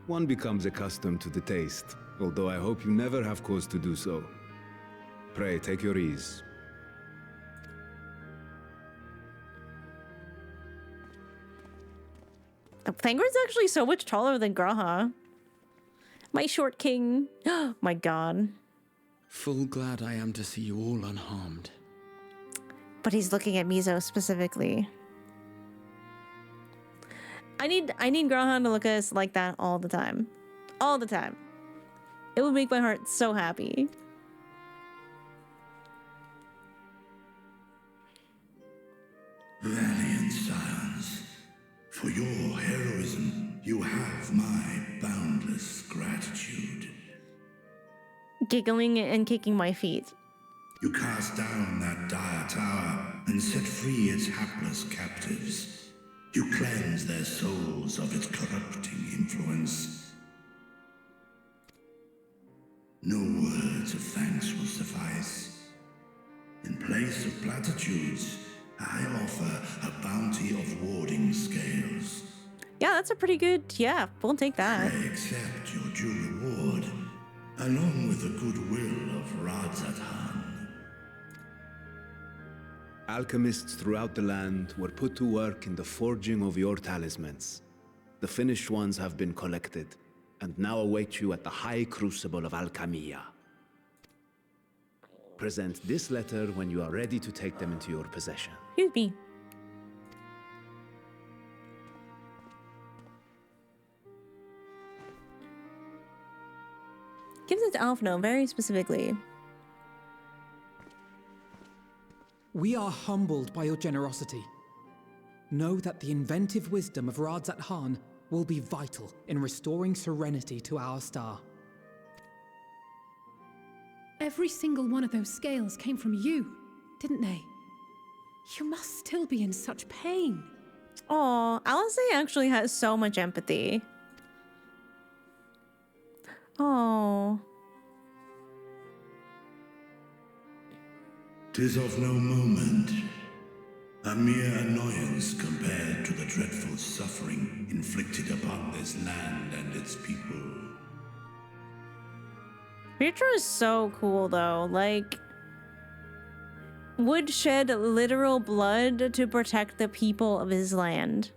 One becomes accustomed to the taste, although I hope you never have cause to do so. Pray, take your ease. Thangred's actually so much taller than Graha. My short king. Oh my God. Full glad I am to see you all unharmed. But he's looking at Mizo specifically. I need Graha to look at us like that all the time. All the time. It would make my heart so happy. Valiant scions, for your heroism, you have my boundless gratitude. Giggling and kicking my feet. You cast down that dire tower and set free its hapless captives. You cleanse their souls of its corrupting influence. No words of thanks will suffice. In place of platitudes, I offer a bounty of warding scales. Yeah, that's a pretty good, yeah, we'll take that. Pray accept your due reward, along with the goodwill of Radz-at-Han. Alchemists throughout the land were put to work in the forging of your talismans. The finished ones have been collected, and now await you at the High Crucible of Alchemia. Present this letter when you are ready to take them into your possession. Excuse me. Gives it to Alphno very specifically. We are humbled by your generosity. Know that the inventive wisdom of Radz-at-Han will be vital in restoring serenity to our star. Every single one of those scales came from you, didn't they? You must still be in such pain. Aw, Alice actually has so much empathy. Oh. 'Tis of no moment, a mere annoyance compared to the dreadful suffering inflicted upon this land and its people. Vitra is so cool though, like, would shed literal blood to protect the people of his land.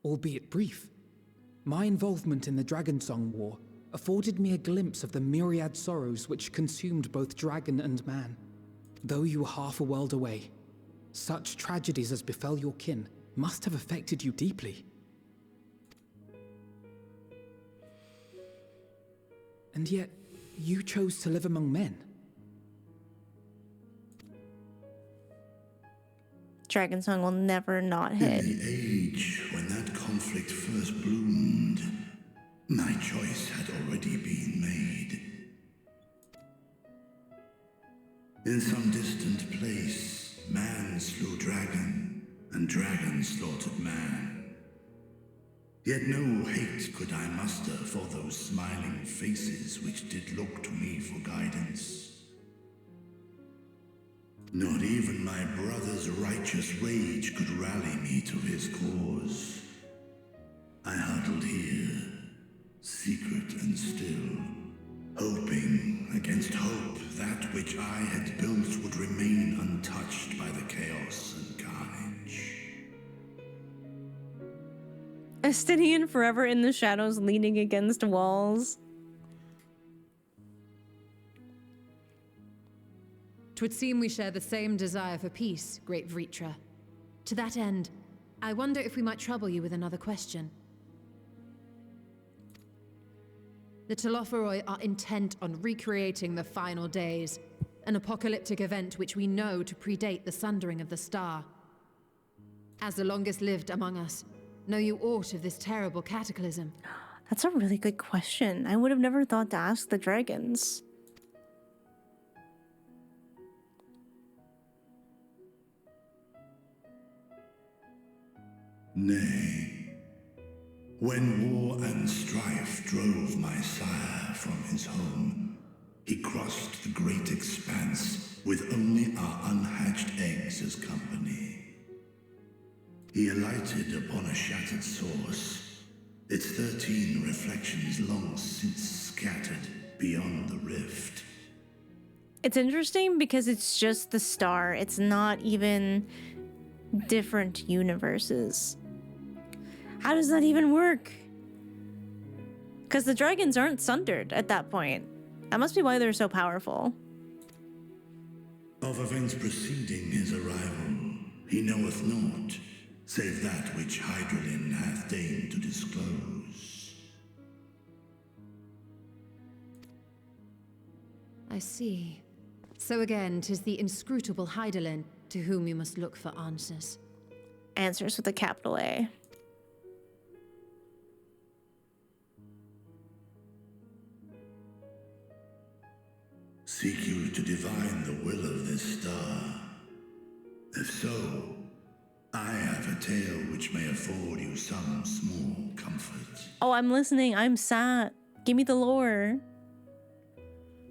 Albeit brief, my involvement in the Dragonsong War afforded me a glimpse of the myriad sorrows which consumed both dragon and man. Though you were half a world away, such tragedies as befell your kin must have affected you deeply. And yet, you chose to live among men. Dragonsong will never not hit. In the age when that conflict first bloomed, my choice had already been made. In some distant place, man slew dragon, and dragon slaughtered man. Yet no hate could I muster for those smiling faces which did look to me for guidance. Not even my brother's righteous rage could rally me to his cause. I huddled here, secret and still, hoping against hope that which I had built would remain untouched by the chaos and carnage. Estinian forever in the shadows, leaning against walls. 'Twould seem we share the same desire for peace, great Vitra. To that end, I wonder if we might trouble you with another question. The Telophoroi are intent on recreating the final days, an apocalyptic event which we know to predate the sundering of the star. As the longest lived among us, know you aught of this terrible cataclysm? That's a really good question. I would have never thought to ask the dragons. Nay, when war and strife drove my sire from his home, he crossed the great expanse with only our unhatched eggs as company. He alighted upon a shattered source, its 13 reflections long since scattered beyond the rift. It's interesting because it's just the star. It's not even different universes. How does that even work? Because the dragons aren't sundered at that point. That must be why they're so powerful. Of events preceding his arrival, he knoweth naught, save that which Hydralin hath deigned to disclose. I see. So again, 'tis the inscrutable Hydralin to whom you must look for answers. Answers with a capital A. Seek you to divine the will of this star? If so, I have a tale which may afford you some small comfort. Oh, I'm listening. I'm sat. Give me the lore.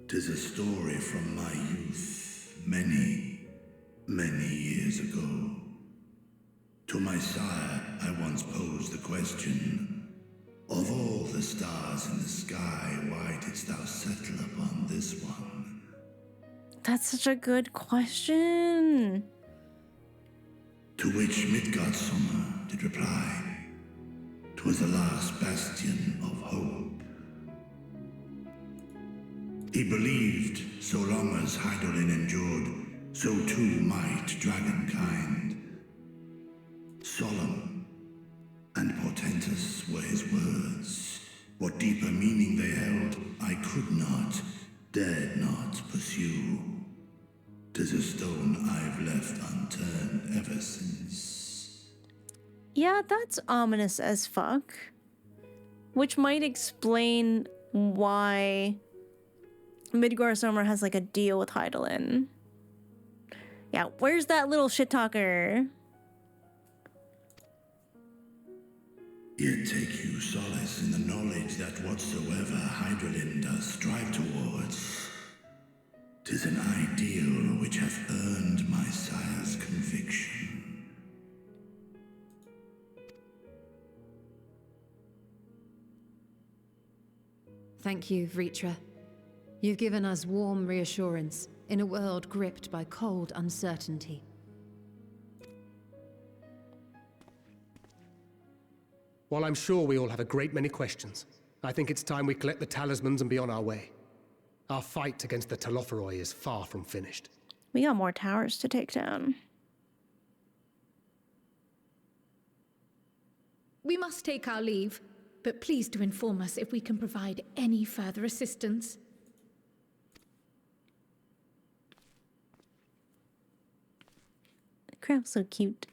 'Tis a story from my youth, many, many years ago. To my sire, I once posed the question, of all the stars in the sky, why didst thou settle upon this one? That's such a good question. To which Midgardsormr did reply, 'twas the last bastion of hope. He believed so long as Hydralin endured, so too might dragonkind. Solemn and portentous were his words. What deeper meaning they held, I could not, dared not pursue. 'Tis a stone I've left unturned ever since. Yeah, that's ominous as fuck. Which might explain why Midgardsormr has like a deal with Hydralin. Yeah, where's that little shit talker? Yet take you solace in the knowledge that whatsoever Hydralin does strive towards, 'tis an ideal which hath earned my sire's conviction. Thank you, Vitra. You've given us warm reassurance in a world gripped by cold uncertainty. While I'm sure we all have a great many questions, I think it's time we collect the talismans and be on our way. Our fight against the Telophoroi is far from finished. We got more towers to take down. We must take our leave, but please do inform us if we can provide any further assistance. Crow's so cute.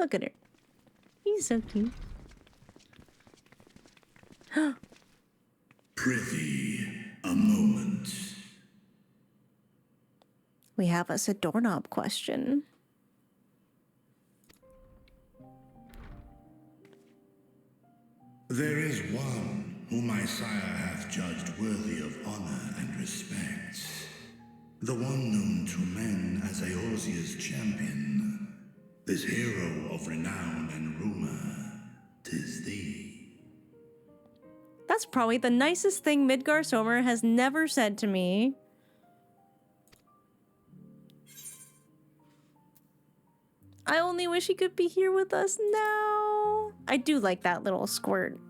Look at her. He's so cute. Prithee, a moment. We have us a doorknob question. There is one whom my sire hath judged worthy of honor and respect. The one known to men as Eorzea's champion. This hero of renown and rumor, 'tis thee. That's probably the nicest thing Midgardsormr has never said to me. I only wish he could be here with us now. I do like that little squirt.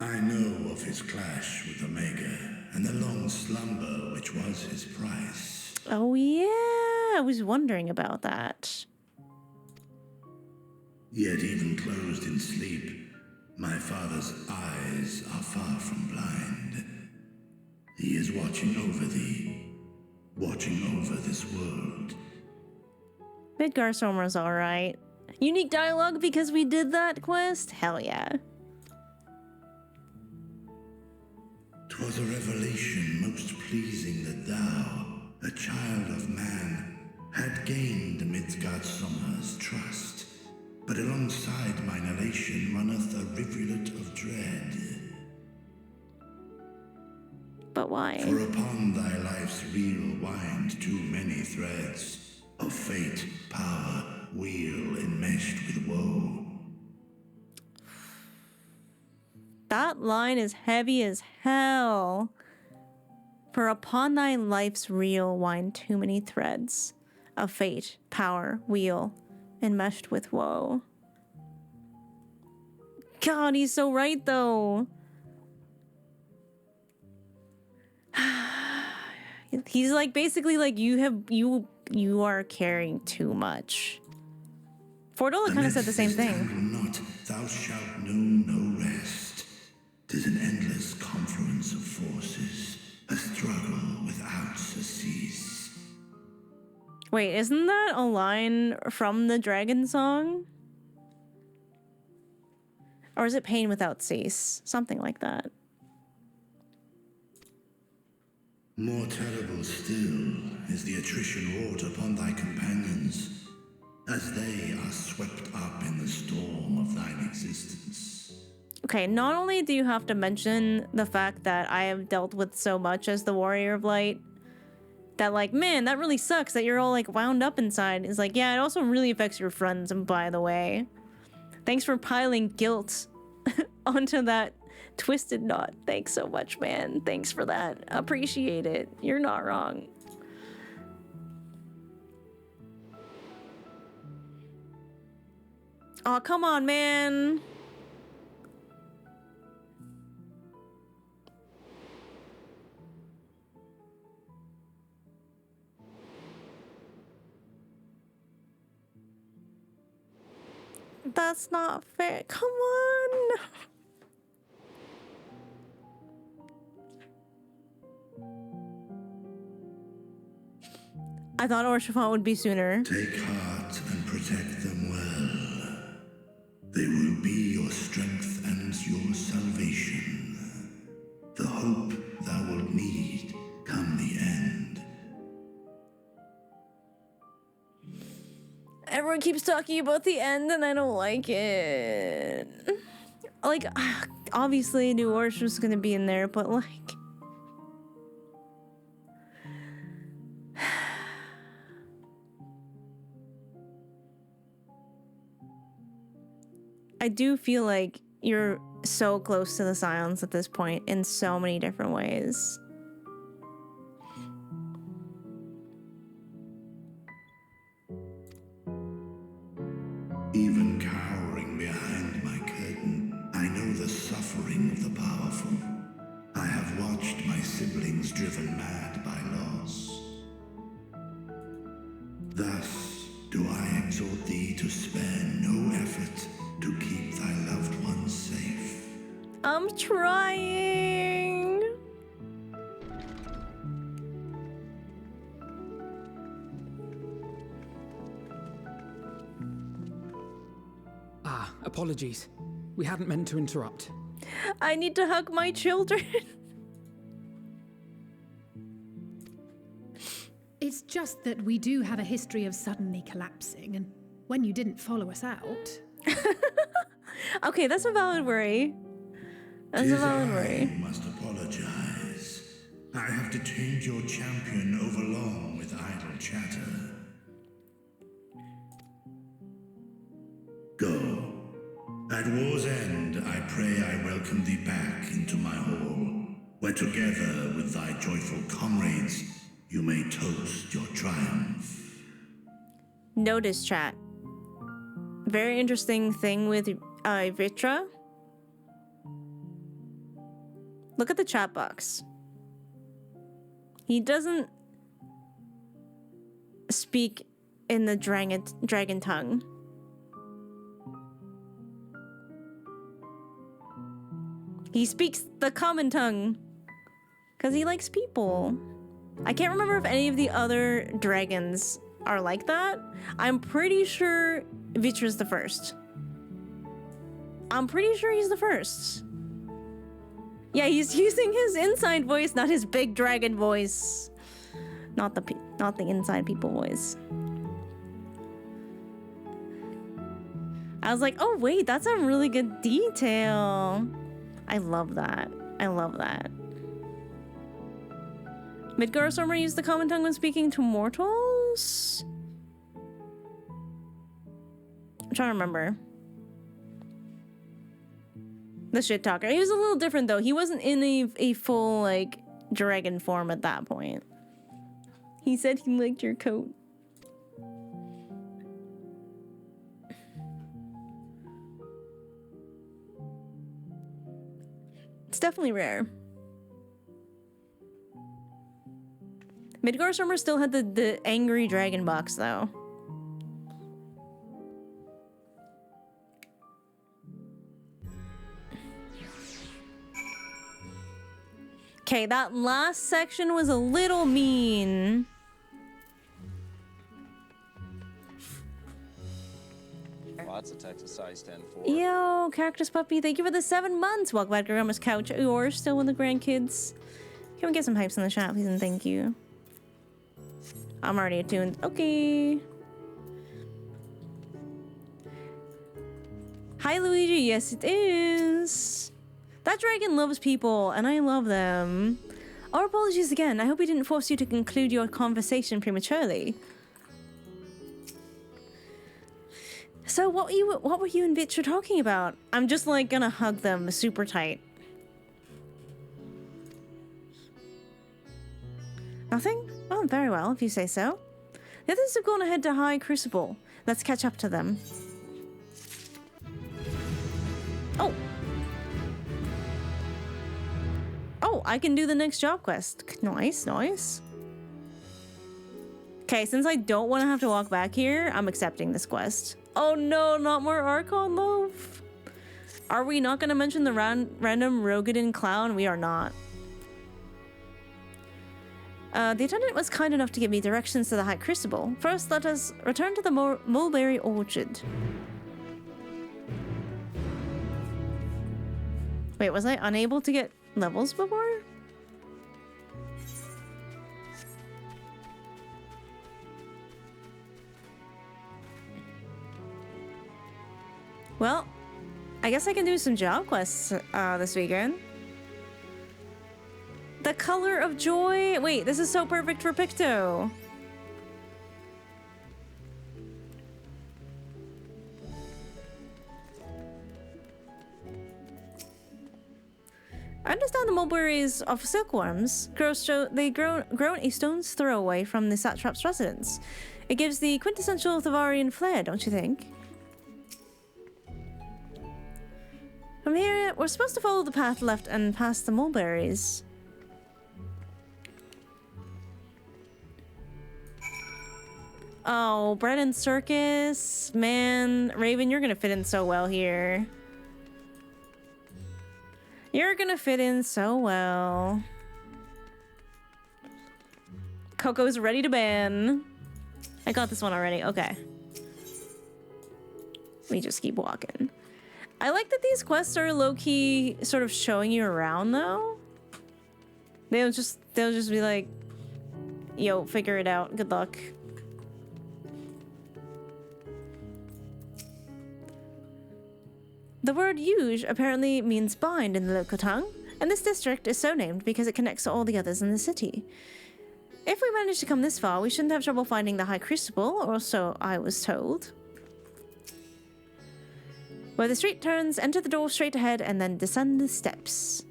I know of his clash with Omega and the long slumber which was his price. Oh yeah, I was wondering about that. Yet even closed in sleep, my father's eyes are far from blind. He is watching over thee, watching over this world. Midgar Somer's alright. Unique dialogue because we did that quest? Hell yeah. 'Twas a revelation most pleasing that thou, a child of man, had gained Midgard Sommer's trust. But alongside mine elation runneth a rivulet of dread. But why? For upon thy life's reel wind too many threads of fate, power, wheel enmeshed with woe. That line is heavy as hell. For upon thy life's reel wind too many threads of fate, power, wheel, enmeshed with woe. God, he's so right though. He's like basically like you are carrying too much. Fordola kind of said the same thing. Not, thou shalt know no rest. 'Tis an endless confluence of forces, a struggle without cease. Wait, isn't that a line from the dragon song? Or is it pain without cease? Something like that. More terrible still is the attrition wrought upon thy companions, as they are swept up in the storm of thine existence. Okay, not only do you have to mention the fact that I have dealt with so much as the Warrior of Light, that like, man, that really sucks that you're all like wound up inside. It's like, yeah, it also really affects your friends, and by the way. Thanks for piling guilt onto that twisted knot. Thanks so much, man. Thanks for that. Appreciate it. You're not wrong. Oh, come on, man. That's not fair. Come on. I thought Orshafant would be sooner. Take heart and protect them well. They will be your strength and your salvation. The hope thou wilt need come the end. Everyone keeps talking about the end and I don't like it. Like, obviously New Orsh was gonna be in there, but like... I do feel like you're so close to the Scions at this point in so many different ways. Even cowering behind my curtain, I know the suffering of the powerful. I have watched my siblings driven mad by loss. Thus do I exhort thee to spare no effort to keep thy loved ones safe. I'm trying. Apologies. We hadn't meant to interrupt. I need to hug my children. It's just that we do have a history of suddenly collapsing, and when you didn't follow us out... Okay, that's a valid worry. That's a valid worry. I must apologize. I have detained your champion overlong with idle chatter. Go. At war's end, I pray I welcome thee back into my hall, where together with thy joyful comrades, you may toast your triumph. Notice, chat. very interesting thing with Vitra. Look at the chat box. He doesn't speak in the dragon tongue. He speaks the common tongue because he likes people. I can't remember if any of the other dragons are like that. I'm pretty sure Vitra's the first. I'm pretty sure he's the first. Yeah, he's using his inside voice, not his big dragon voice. Not the inside people voice. I was like, oh wait, that's a really good detail. I love that. I love that. Midgar Stormer used the common tongue when speaking to mortals? I'm trying to remember. The shit talker. He was a little different though. He wasn't in a full like dragon form at that point. He said he liked your coat. It's definitely rare. Midgar Stormer still had the angry dragon box though. Okay, that last section was a little mean. Lots of Texas size 10-4. Yo, Cactus Puppy, thank you for the 7 months. Welcome back to Grandma's Couch. You're still with the grandkids. Can we get some hypes in the chat, please, and thank you. I'm already attuned. Okay. Hi, Luigi. Yes, it is. That dragon loves people, and I love them. Our apologies again. I hope we didn't force you to conclude your conversation prematurely. So what were you and Vitra talking about? I'm just like gonna hug them super tight. Nothing? Oh, very well, if you say so. The others have gone ahead to High Crucible. Let's catch up to them. Oh! Oh, I can do the next job quest. Nice, nice. Okay, since I don't want to have to walk back here, I'm accepting this quest. Oh no, not more Archon Loaf. Are we not going to mention the random Rogadin clown? We are not. The attendant was kind enough to give me directions to the High Crucible. First, let us return to the mulberry orchard. Wait, was I unable to get levels before? Well, I guess I can do some job quests this weekend. The color of joy. Wait, this is so perfect for Picto. I understand the mulberries of silkworms grown a stone's throw away from the Satrap's residence. It gives the quintessential Thavarian flair, don't you think? From here, we're supposed to follow the path left and past the mulberries. Oh, bread and circus. Man, Raven, you're gonna fit in so well here. You're gonna fit in so well. Coco's ready to ban. I got this one already. Okay. We just keep walking. I like that these quests are low-key sort of showing you around though. They'll just be like, yo, figure it out. Good luck. The word "huge" apparently means bind in the local tongue, and this district is so named because it connects to all the others in the city. If we manage to come this far, we shouldn't have trouble finding the High Crucible, or so I was told. Where the street turns, enter the door straight ahead, and then descend the steps.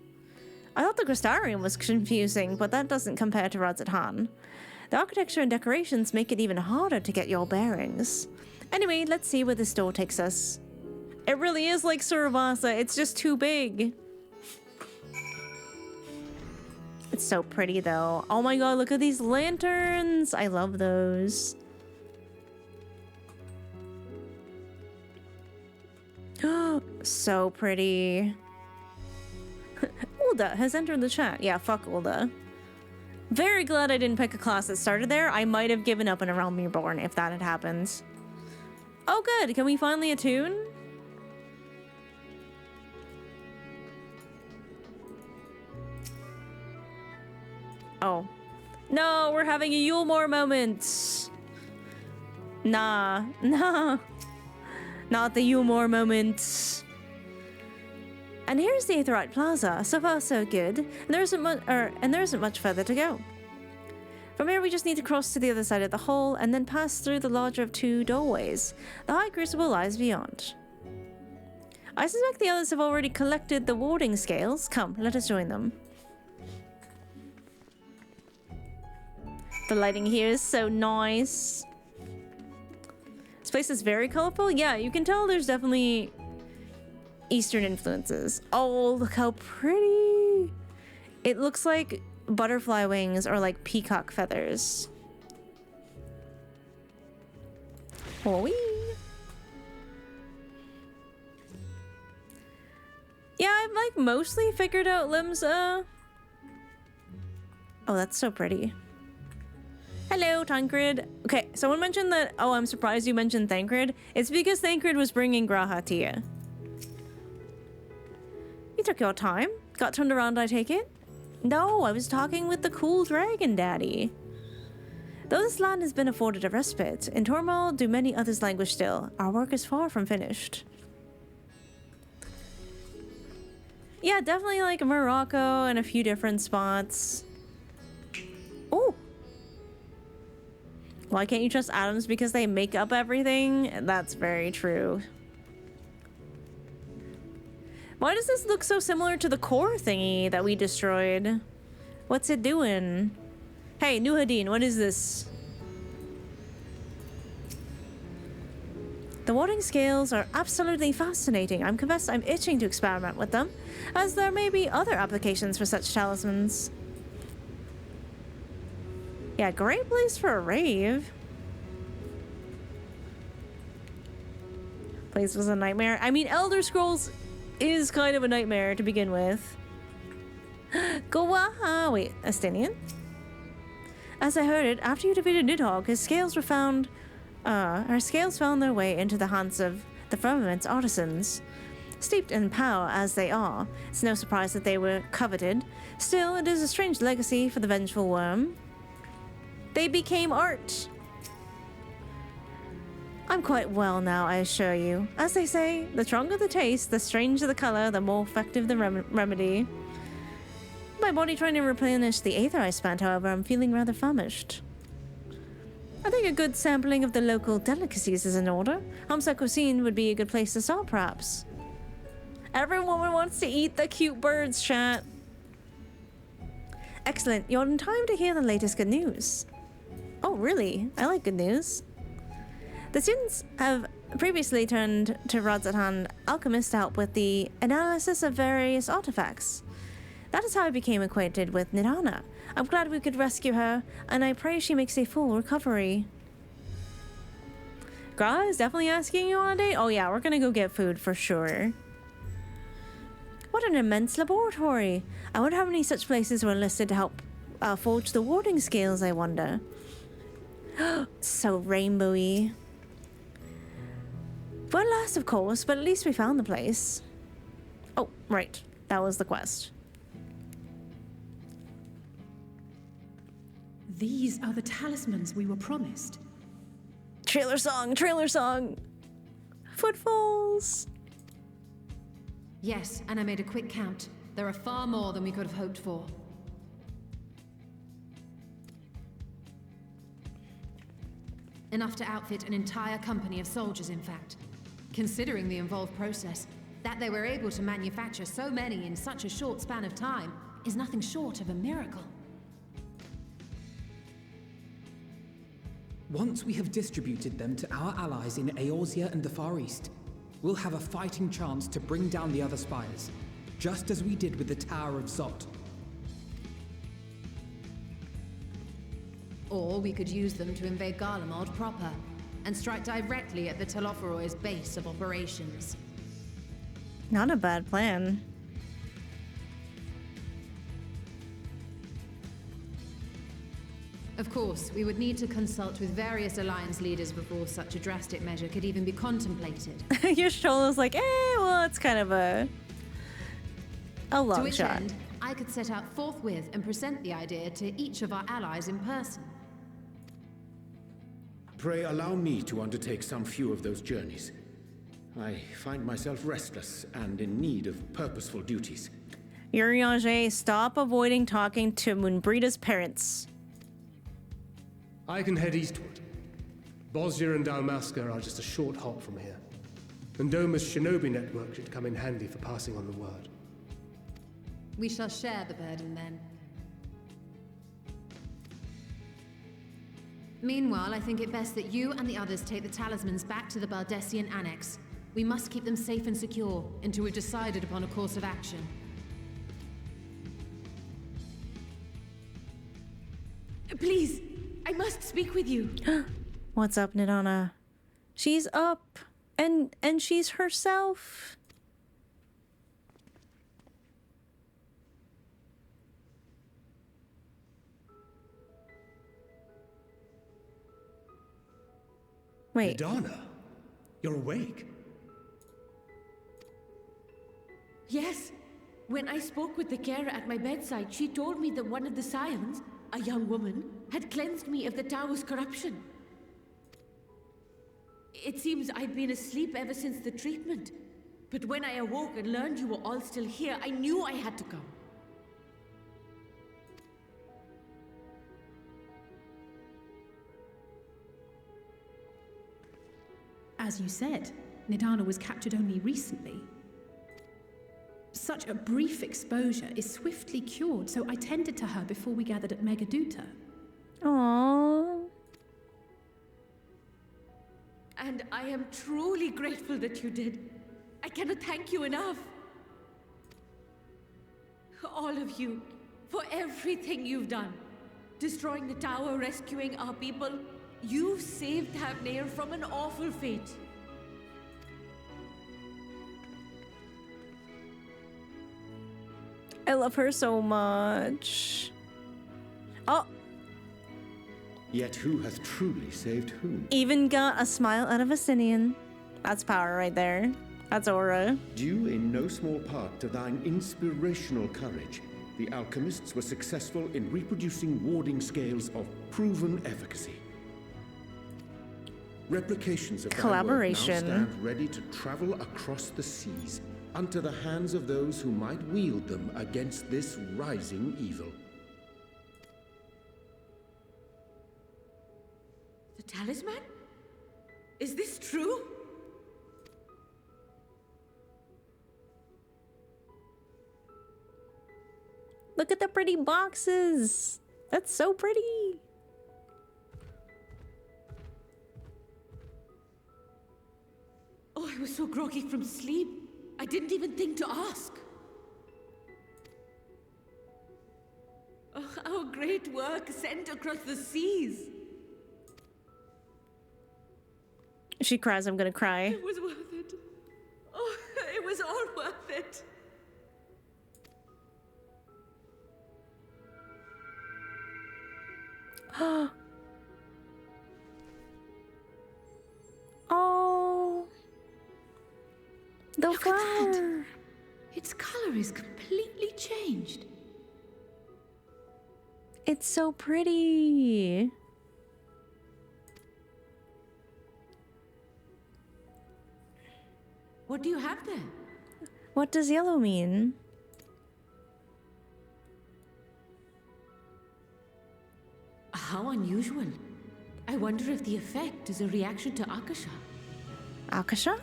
I thought the Crystarium was confusing, but that doesn't compare to Radz-at-Han. The architecture and decorations make it even harder to get your bearings. Anyway, let's see where this door takes us. It really is like Suravasa. It's just too big. It's so pretty though. Oh my god, look at these lanterns. I love those. So pretty. Ulda has entered the chat. Yeah, fuck Ulda. Very glad I didn't pick a class that started there. I might have given up in A Realm Reborn if that had happened. Oh good, can we finally attune? Oh. No, we're having a Yulmore moment. Nah. Not the Yulmore moment. And here's the Aetheryte Plaza. So far, so good. And there isn't much further to go. From here, we just need to cross to the other side of the hall and then pass through the larger of two doorways. The High Crucible lies beyond. I suspect the others have already collected the warding scales. Come, let us join them. The lighting here is so nice. This place is very colorful. Yeah, you can tell there's definitely Eastern influences. Oh, look how pretty. It looks like butterfly wings or like peacock feathers. Oh-wee. Yeah, I've like mostly figured out Limsa. Oh, that's so pretty. Hello, Tancred. Okay, someone mentioned that. Oh, I'm surprised you mentioned Thancred. It's because Thancred was bringing Graha to you. You took your time. Got turned around, I take it? No, I was talking with the cool dragon daddy. Though this land has been afforded a respite, in turmoil do many others languish still. Our work is far from finished. Yeah, definitely like Morocco and a few different spots. Oh! Why can't you trust atoms because they make up everything? That's very true. Why does this look so similar to the core thingy that we destroyed? What's it doing? Hey, Nuhadin, what is this? The warding scales are absolutely fascinating. I'm convinced I'm itching to experiment with them, as there may be other applications for such talismans. Yeah, great place for a rave. Place was a nightmare. I mean, Elder Scrolls is kind of a nightmare to begin with. Gowaha! Wait, Estinian? As I heard it, after you defeated Nidhogg, his scales were found... our scales found their way into the hands of the Firmament's artisans. Steeped in power as they are, it's no surprise that they were coveted. Still, it is a strange legacy for the vengeful worm. They became art. I'm quite well now, I assure you. As they say, the stronger the taste, the stranger the color, the more effective the remedy. My body trying to replenish the aether I spent, however, I'm feeling rather famished. I think a good sampling of the local delicacies is in order. Hamsa cuisine would be a good place to start, perhaps. Everyone wants to eat the cute birds, chat. Excellent. You're in time to hear the latest good news. Oh, really? I like good news. The students have previously turned to Radz-at-Han alchemist to help with the analysis of various artifacts. That is how I became acquainted with Nidana. I'm glad we could rescue her, and I pray she makes a full recovery. Gra is definitely asking you on a date? Oh yeah, we're gonna go get food for sure. What an immense laboratory! I wonder how many such places were listed to help forge the warding scales, I wonder. So rainbowy. Well, last, of course, but at least we found the place. Oh, right. That was the quest. These are the talismans we were promised. Trailer song, trailer song. Footfalls. Yes, and I made a quick count. There are far more than we could have hoped for. Enough to outfit an entire company of soldiers, in fact. Considering the involved process, that they were able to manufacture so many in such a short span of time is nothing short of a miracle. Once we have distributed them to our allies in Eorzea and the Far East, we'll have a fighting chance to bring down the other spires, just as we did with the Tower of Zot. Or we could use them to invade Garlemald proper, and strike directly at the Telophoroid's base of operations. Not a bad plan. Of course, we would need to consult with various alliance leaders before such a drastic measure could even be contemplated. Your shoulder's like, well, it's kind of a long to which shot. end, I could set out forthwith and present the idea to each of our allies in person. Pray allow me to undertake some few of those journeys. I find myself restless and in need of purposeful duties. Urianger, stop avoiding talking to Moonbreeda's parents. I can head eastward. Bosnia and Dalmasca are just a short hop from here. And Doma's shinobi network should come in handy for passing on the word. We shall share the burden then. Meanwhile, I think it best that you and the others take the talismans back to the Baldessian Annex. We must keep them safe and secure until we've decided upon a course of action. Please, I must speak with you. What's up, Nidana? She's up, and she's herself. Wait. Nidana, you're awake. Yes. When I spoke with the carer at my bedside, she told me that one of the scions, a young woman, had cleansed me of the tower's corruption. It seems I'd been asleep ever since the treatment. But when I awoke and learned you were all still here, I knew I had to come. As you said, Nidana was captured only recently. Such a brief exposure is swiftly cured, so I tended to her before we gathered at Megaduta. Aww. And I am truly grateful that you did. I cannot thank you enough. All of you, for everything you've done. Destroying the tower, rescuing our people. You've saved Thavnair from an awful fate. I love her so much. Oh. Yet who hath truly saved whom? Even got a smile out of a Sinian. That's power right there. That's aura. Due in no small part to thine inspirational courage, the alchemists were successful in reproducing warding scales of proven efficacy. Replications of Collaboration. thy work now stand ready to travel across the seas, unto the hands of those who might wield them against this rising evil. The talisman? Is this true? Look at the pretty boxes. That's so pretty. Oh, I was so groggy from sleep. I didn't even think to ask. Oh, our great work sent across the seas. She cries, I'm gonna cry. It was worth it. Oh, it was all worth it. Oh. The Look flower. at that. Its color is completely changed. It's so pretty. What do you have there? What does yellow mean? How unusual. I wonder if the effect is a reaction to Akasha. Akasha?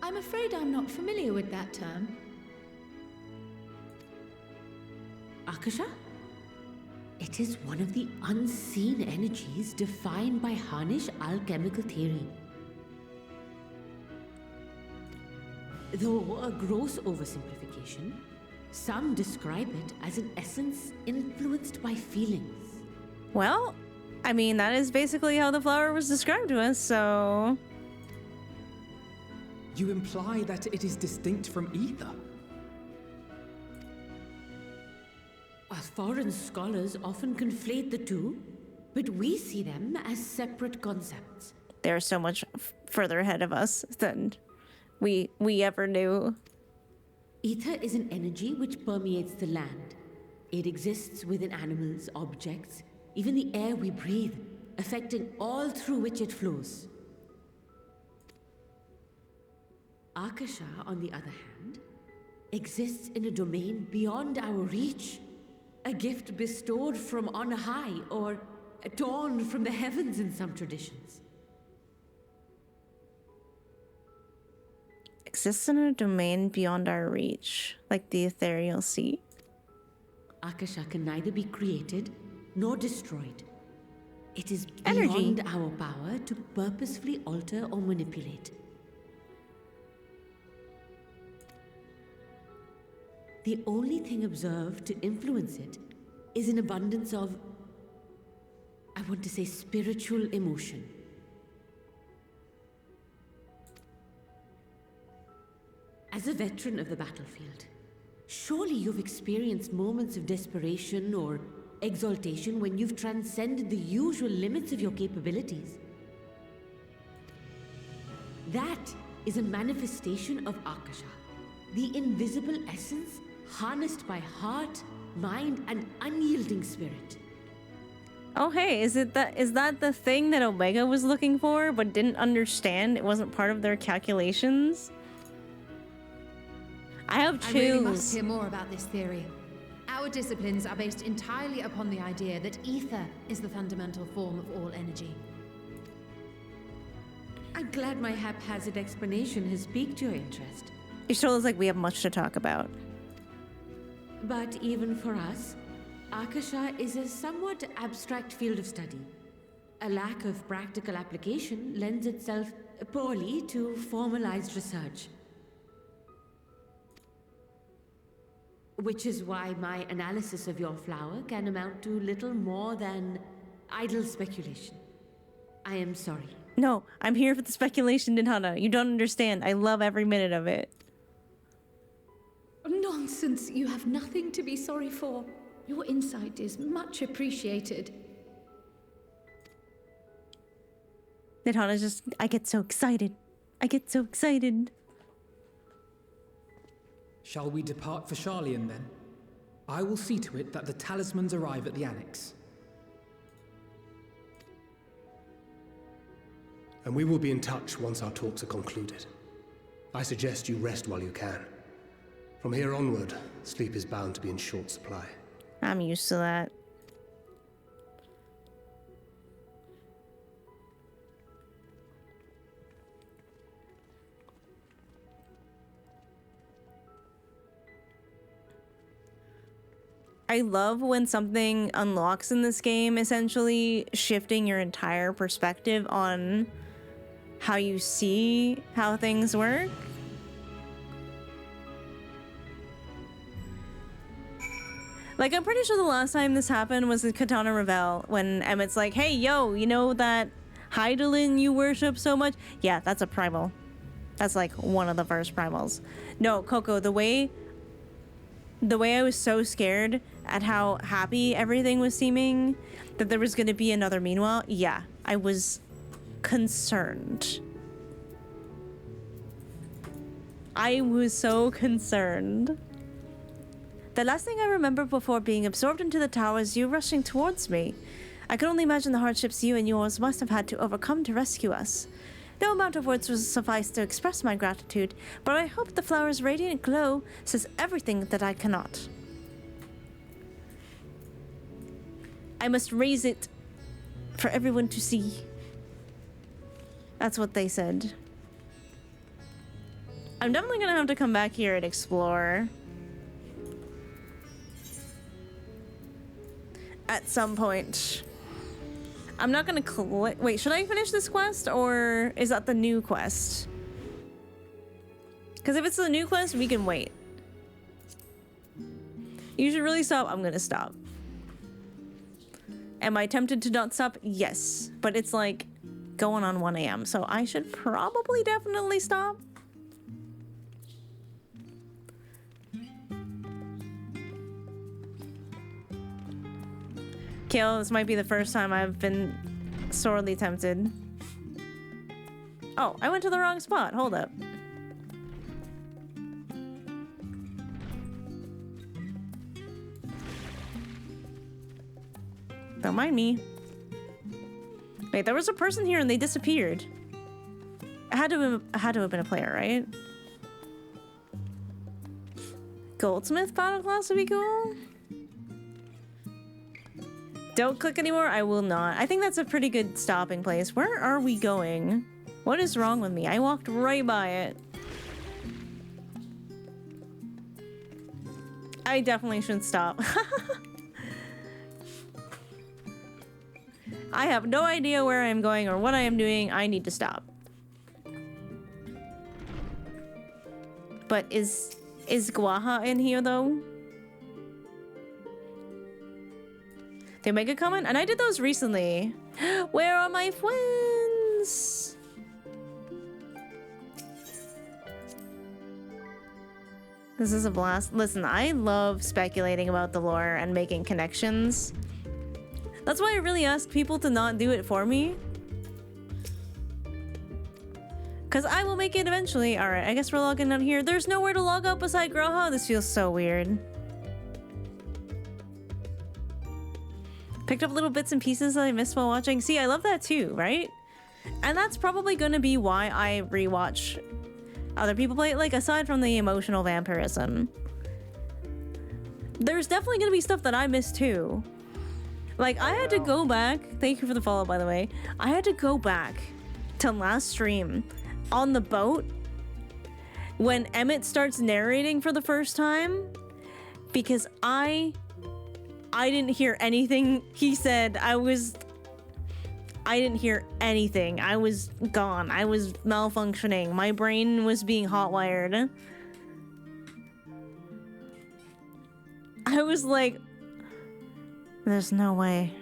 I'm afraid I'm not familiar with that term. Akasha? It It is one of the unseen energies defined by Harnish alchemical theory. Though a gross oversimplification, some describe it as an essence influenced by feelings. Well, I mean, that is basically how the flower was described to us, so... You imply that it is distinct from ether? Foreign scholars often conflate the two, but we see them as separate concepts. They're so much further ahead of us than we ever knew. Ether is an energy which permeates the land. It exists within animals, objects, even the air we breathe, affecting all through which it flows. Akasha, on the other hand, exists in a domain beyond our reach. A gift bestowed from on high, or torn from the heavens in some traditions. Exists in a domain beyond our reach, like the ethereal sea. Akasha can neither be created nor destroyed. It is Energy. beyond our power to purposefully alter or manipulate. The only thing observed to influence it is an abundance of, I want to say, spiritual emotion. As a veteran of the battlefield, surely you've experienced moments of desperation or exaltation when you've transcended the usual limits of your capabilities. That is a manifestation of Akasha, the invisible essence harnessed by heart, mind, and unyielding spirit. Oh hey, is that the thing that Omega was looking for but didn't understand? It wasn't part of their calculations? I have chills. I really must hear more about this theory. Our disciplines are based entirely upon the idea that ether is the fundamental form of all energy. I'm glad my haphazard explanation has piqued your interest. It shows like we have much to talk about. But even for us, Akasha is a somewhat abstract field of study. A lack of practical application lends itself poorly to formalized research. Which is why my analysis of your flower can amount to little more than idle speculation. I am sorry. No, I'm here for the speculation, Nidana. You don't understand. I love every minute of it. Nonsense. You have nothing to be sorry for. Your insight is much appreciated. Nidana's just... I get so excited. I get so excited. Shall we depart for Sharlayan then? I will see to it that the talismans arrive at the Annex. And we will be in touch once our talks are concluded. I suggest you rest while you can. From here onward, sleep is bound to be in short supply. I'm used to that. I love when something unlocks in this game, essentially shifting your entire perspective on how you see how things work. Like, I'm pretty sure the last time this happened was in Katana Revel, when Emmett's like, hey, yo, you know that Hydaelyn you worship so much? Yeah, that's a primal. That's like one of the first primals. No, Coco, the way I was so scared at how happy everything was seeming, that there was gonna be another meanwhile, yeah, I was concerned. I was so concerned. The last thing I remember before being absorbed into the tower is you rushing towards me. I can only imagine the hardships you and yours must have had to overcome to rescue us. No amount of words will suffice to express my gratitude, but I hope the flower's radiant glow says everything that I cannot. I must raise it for everyone to see. That's what they said. I'm definitely gonna have to come back here and explore. at some point. I'm not gonna click. Wait, should I finish this quest or is that the new quest? Because if it's the new quest, we can wait. You should really stop. I'm gonna stop. Am I tempted to not stop? Yes. But it's like going on 1 a.m. So I should probably definitely stop. Kill, this might be the first time I've been sorely tempted. Oh, I went to the wrong spot. Hold up. Don't mind me. Wait, there was a person here and they disappeared. I had to have been a player, right? Goldsmith battle class would be cool. Don't click anymore. I will not. I think that's a pretty good stopping place. Where are we going? What is wrong with me? I walked right by it. I definitely should stop. I have no idea where I'm going or what I am doing. I need to stop. But is Guaha in here though? They make a comment? And I did those recently. Where are my friends? This is a blast. Listen, I love speculating about the lore and making connections. That's why I really ask people to not do it for me. Because I will make it eventually. Alright, I guess we're logging out here. There's nowhere to log out beside Graha. This feels so weird. Picked up little bits and pieces that I missed while watching. See, I love that too, right? And that's probably going to be why I rewatch other people play it. Like, aside from the emotional vampirism, there's definitely going to be stuff that I missed too. Like, I had to go back. Thank you for the follow, by the way. I had to go back to last stream on the boat when Emmett starts narrating for the first time because I didn't hear anything he said. I didn't hear anything. I was gone. I was malfunctioning. My brain was being hotwired. I was like, there's no way.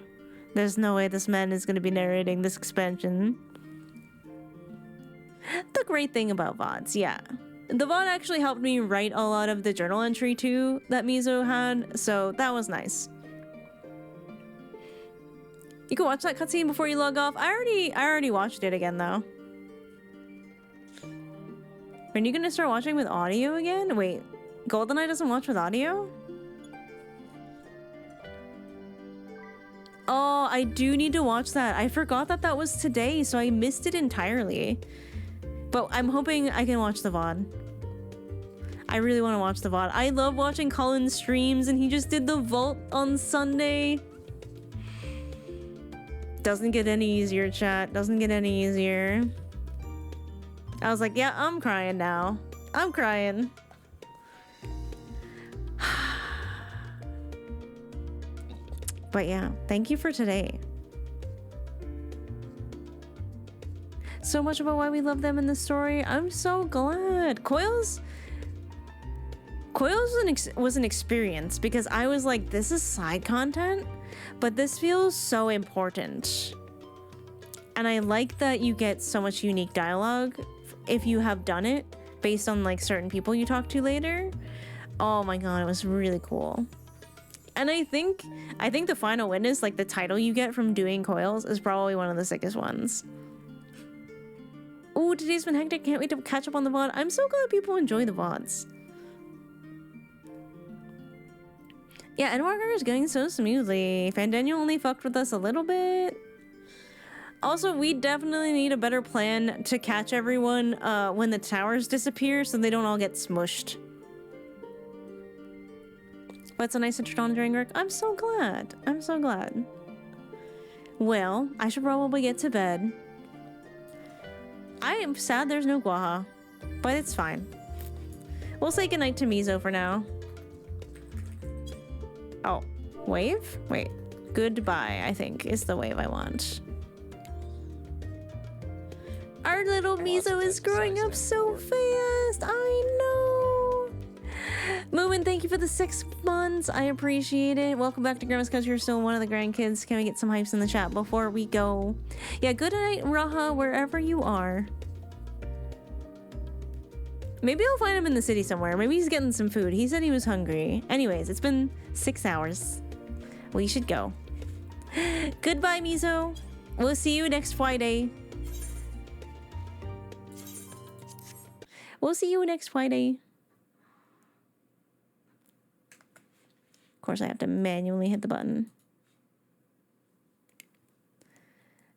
There's no way this man is going to be narrating this expansion. The great thing about VODs, yeah. The VOD actually helped me write a lot of the journal entry too that Mizo had, so that was nice. You can watch that cutscene before you log off. I already watched it again though. Are you gonna start watching with audio again? Wait, GoldenEye doesn't watch with audio? Oh, I do need to watch that. I forgot that that was today, so I missed it entirely. But I'm hoping I can watch the VOD. I really want to watch the VOD. I love watching Colin's streams, and he just did the vault on Sunday. Doesn't get any easier, chat. Doesn't get any easier. I was like, yeah, I'm crying now. I'm crying. But yeah, thank you for today. So much about why we love them in the story. I'm so glad. Coils was an experience because I was like, this is side content, but this feels so important. And I like that you get so much unique dialogue if you have done it based on like certain people you talk to later. Oh my god, it was really cool. And I think the final witness, like the title you get from doing Coils, is probably one of the sickest ones. Ooh, today's been hectic. Can't wait to catch up on the VOD. I'm so glad people enjoy the VODs. Yeah, Endwalker is going so smoothly. Fandaniel only fucked with us a little bit. Also, we definitely need a better plan to catch everyone when the towers disappear so they don't all get smushed. But it's a nice intro during work. I'm so glad. I'm so glad. Well, I should probably get to bed. I am sad there's no Guaha, but it's fine. We'll say goodnight to Mizo for now. Oh, wave? Wait, goodbye, I think, is the wave I want. Our little Mizo is growing up so fast. I know. Moomin, thank you for the 6 months. I appreciate it. Welcome back to Grandma's Couch. You're still one of the grandkids. Can we get some hypes in the chat before we go? Yeah, good night, Raha, wherever you are. Maybe I'll find him in the city somewhere. Maybe he's getting some food. He said he was hungry. Anyways, it's been 6 hours. We should go. Goodbye, Mizo. We'll see you next Friday. We'll see you next Friday. Of course, I have to manually hit the button.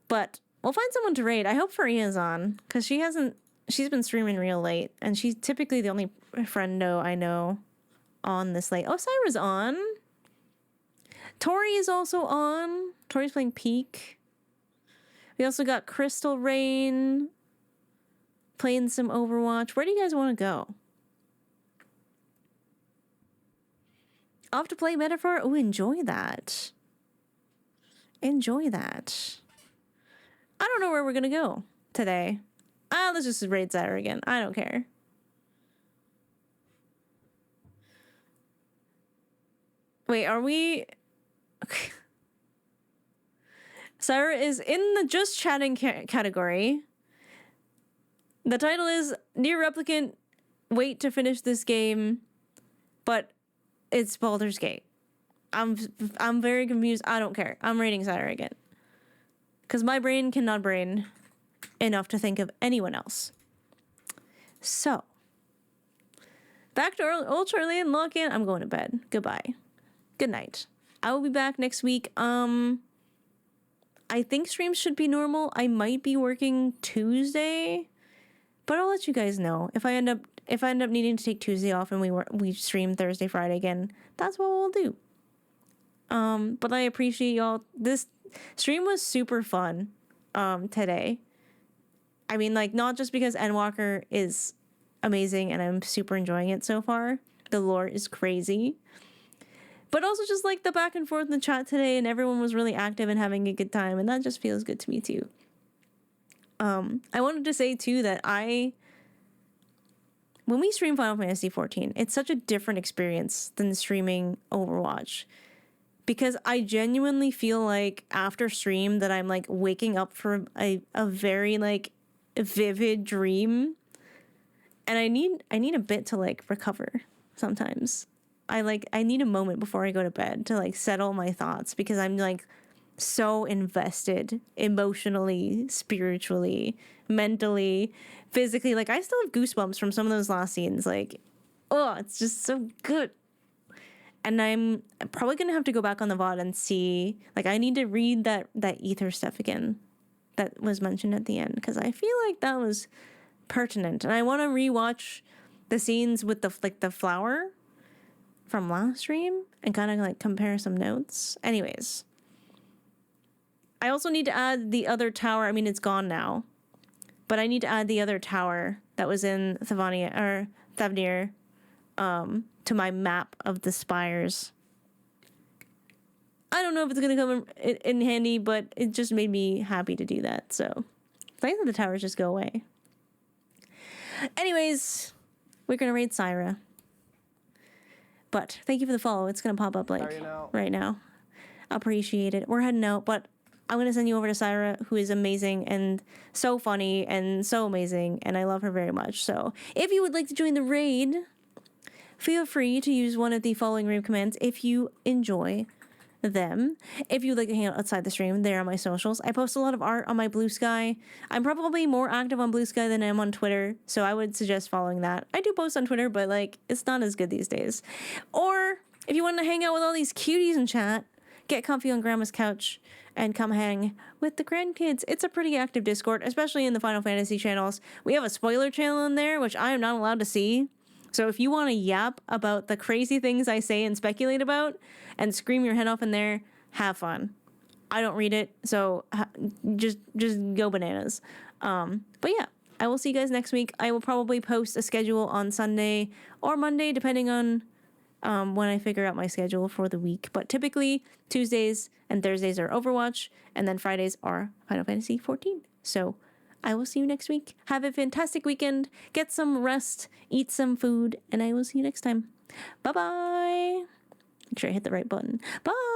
But we'll find someone to raid. I hope Faria's on, because she's been streaming real late, and she's typically the only friendo I know on this late. Oh, Syra's on. Tori is also on. Tori's playing Peak. We also got Crystal Rain playing some Overwatch. Where do you guys want to go? Off to play Metaphor? Oh, enjoy that. Enjoy that. I don't know where we're going to go today. Let's just raid Zyra again. I don't care. Wait, are we... Okay. Zyra is in the just chatting category. The title is Near Replicant, wait to finish this game, but it's Baldur's Gate. I'm very confused. I don't care. I'm raiding Zyra again. Because my brain cannot brain enough to think of anyone else. So, back to old Charlie and lock in. I'm going to bed. Goodbye. Good night. I will be back next week. I think streams should be normal. I might be working Tuesday, but I'll let you guys know if I end up needing to take Tuesday off and we stream Thursday, Friday again. That's what we'll do. But I appreciate y'all. This stream was super fun today. I mean, like, not just because Endwalker is amazing and I'm super enjoying it so far. The lore is crazy. But also just like the back and forth in the chat today, and everyone was really active and having a good time, and that just feels good to me too. I wanted to say too that when we stream Final Fantasy XIV, it's such a different experience than streaming Overwatch. Because I genuinely feel like after stream that I'm like waking up from a very like vivid dream. And I need a bit to like recover sometimes. I need a moment before I go to bed to like settle my thoughts, because I'm like so invested emotionally, spiritually, mentally, physically. Like I still have goosebumps from some of those last scenes. Like, oh, it's just so good. And I'm probably going to have to go back on the VOD and see, like, I need to read that ether stuff again that was mentioned at the end, because I feel like that was pertinent. And I want to rewatch the scenes with the flower from last stream and kind of like compare some notes. Anyways, I also need to add the other tower. I mean, it's gone now, but I need to add the other tower that was in Thavnair to my map of the spires. I don't know if it's going to come in handy, but it just made me happy to do that. So it's nice that the towers just go away. Anyways, we're going to raid Syra. But thank you for the follow. It's going to pop up like right now. Appreciate it. We're heading out, but I'm going to send you over to Syra, who is amazing and so funny and so amazing, and I love her very much. So if you would like to join the raid, feel free to use one of the following raid commands if you enjoy them. If you'd like to hang out outside the stream, there are my socials. I post a lot of art on my Blue Sky. I'm probably more active on Blue Sky than I am on Twitter, so I would suggest following that. I do post on Twitter, but like it's not as good these days. Or if you want to hang out with all these cuties in chat, get comfy on Grandma's couch and come hang with the grandkids. It's a pretty active Discord, especially in the Final Fantasy channels. We have a spoiler channel in there, which I am not allowed to see. So if you want to yap about the crazy things I say and speculate about and scream your head off in there, have fun. I don't read it, so just go bananas. But yeah, I will see you guys next week. I will probably post a schedule on Sunday or Monday, depending on when I figure out my schedule for the week. But typically, Tuesdays and Thursdays are Overwatch, and then Fridays are Final Fantasy XIV. So I will see you next week. Have a fantastic weekend. Get some rest. Eat some food. And I will see you next time. Bye-bye. Make sure I hit the right button. Bye.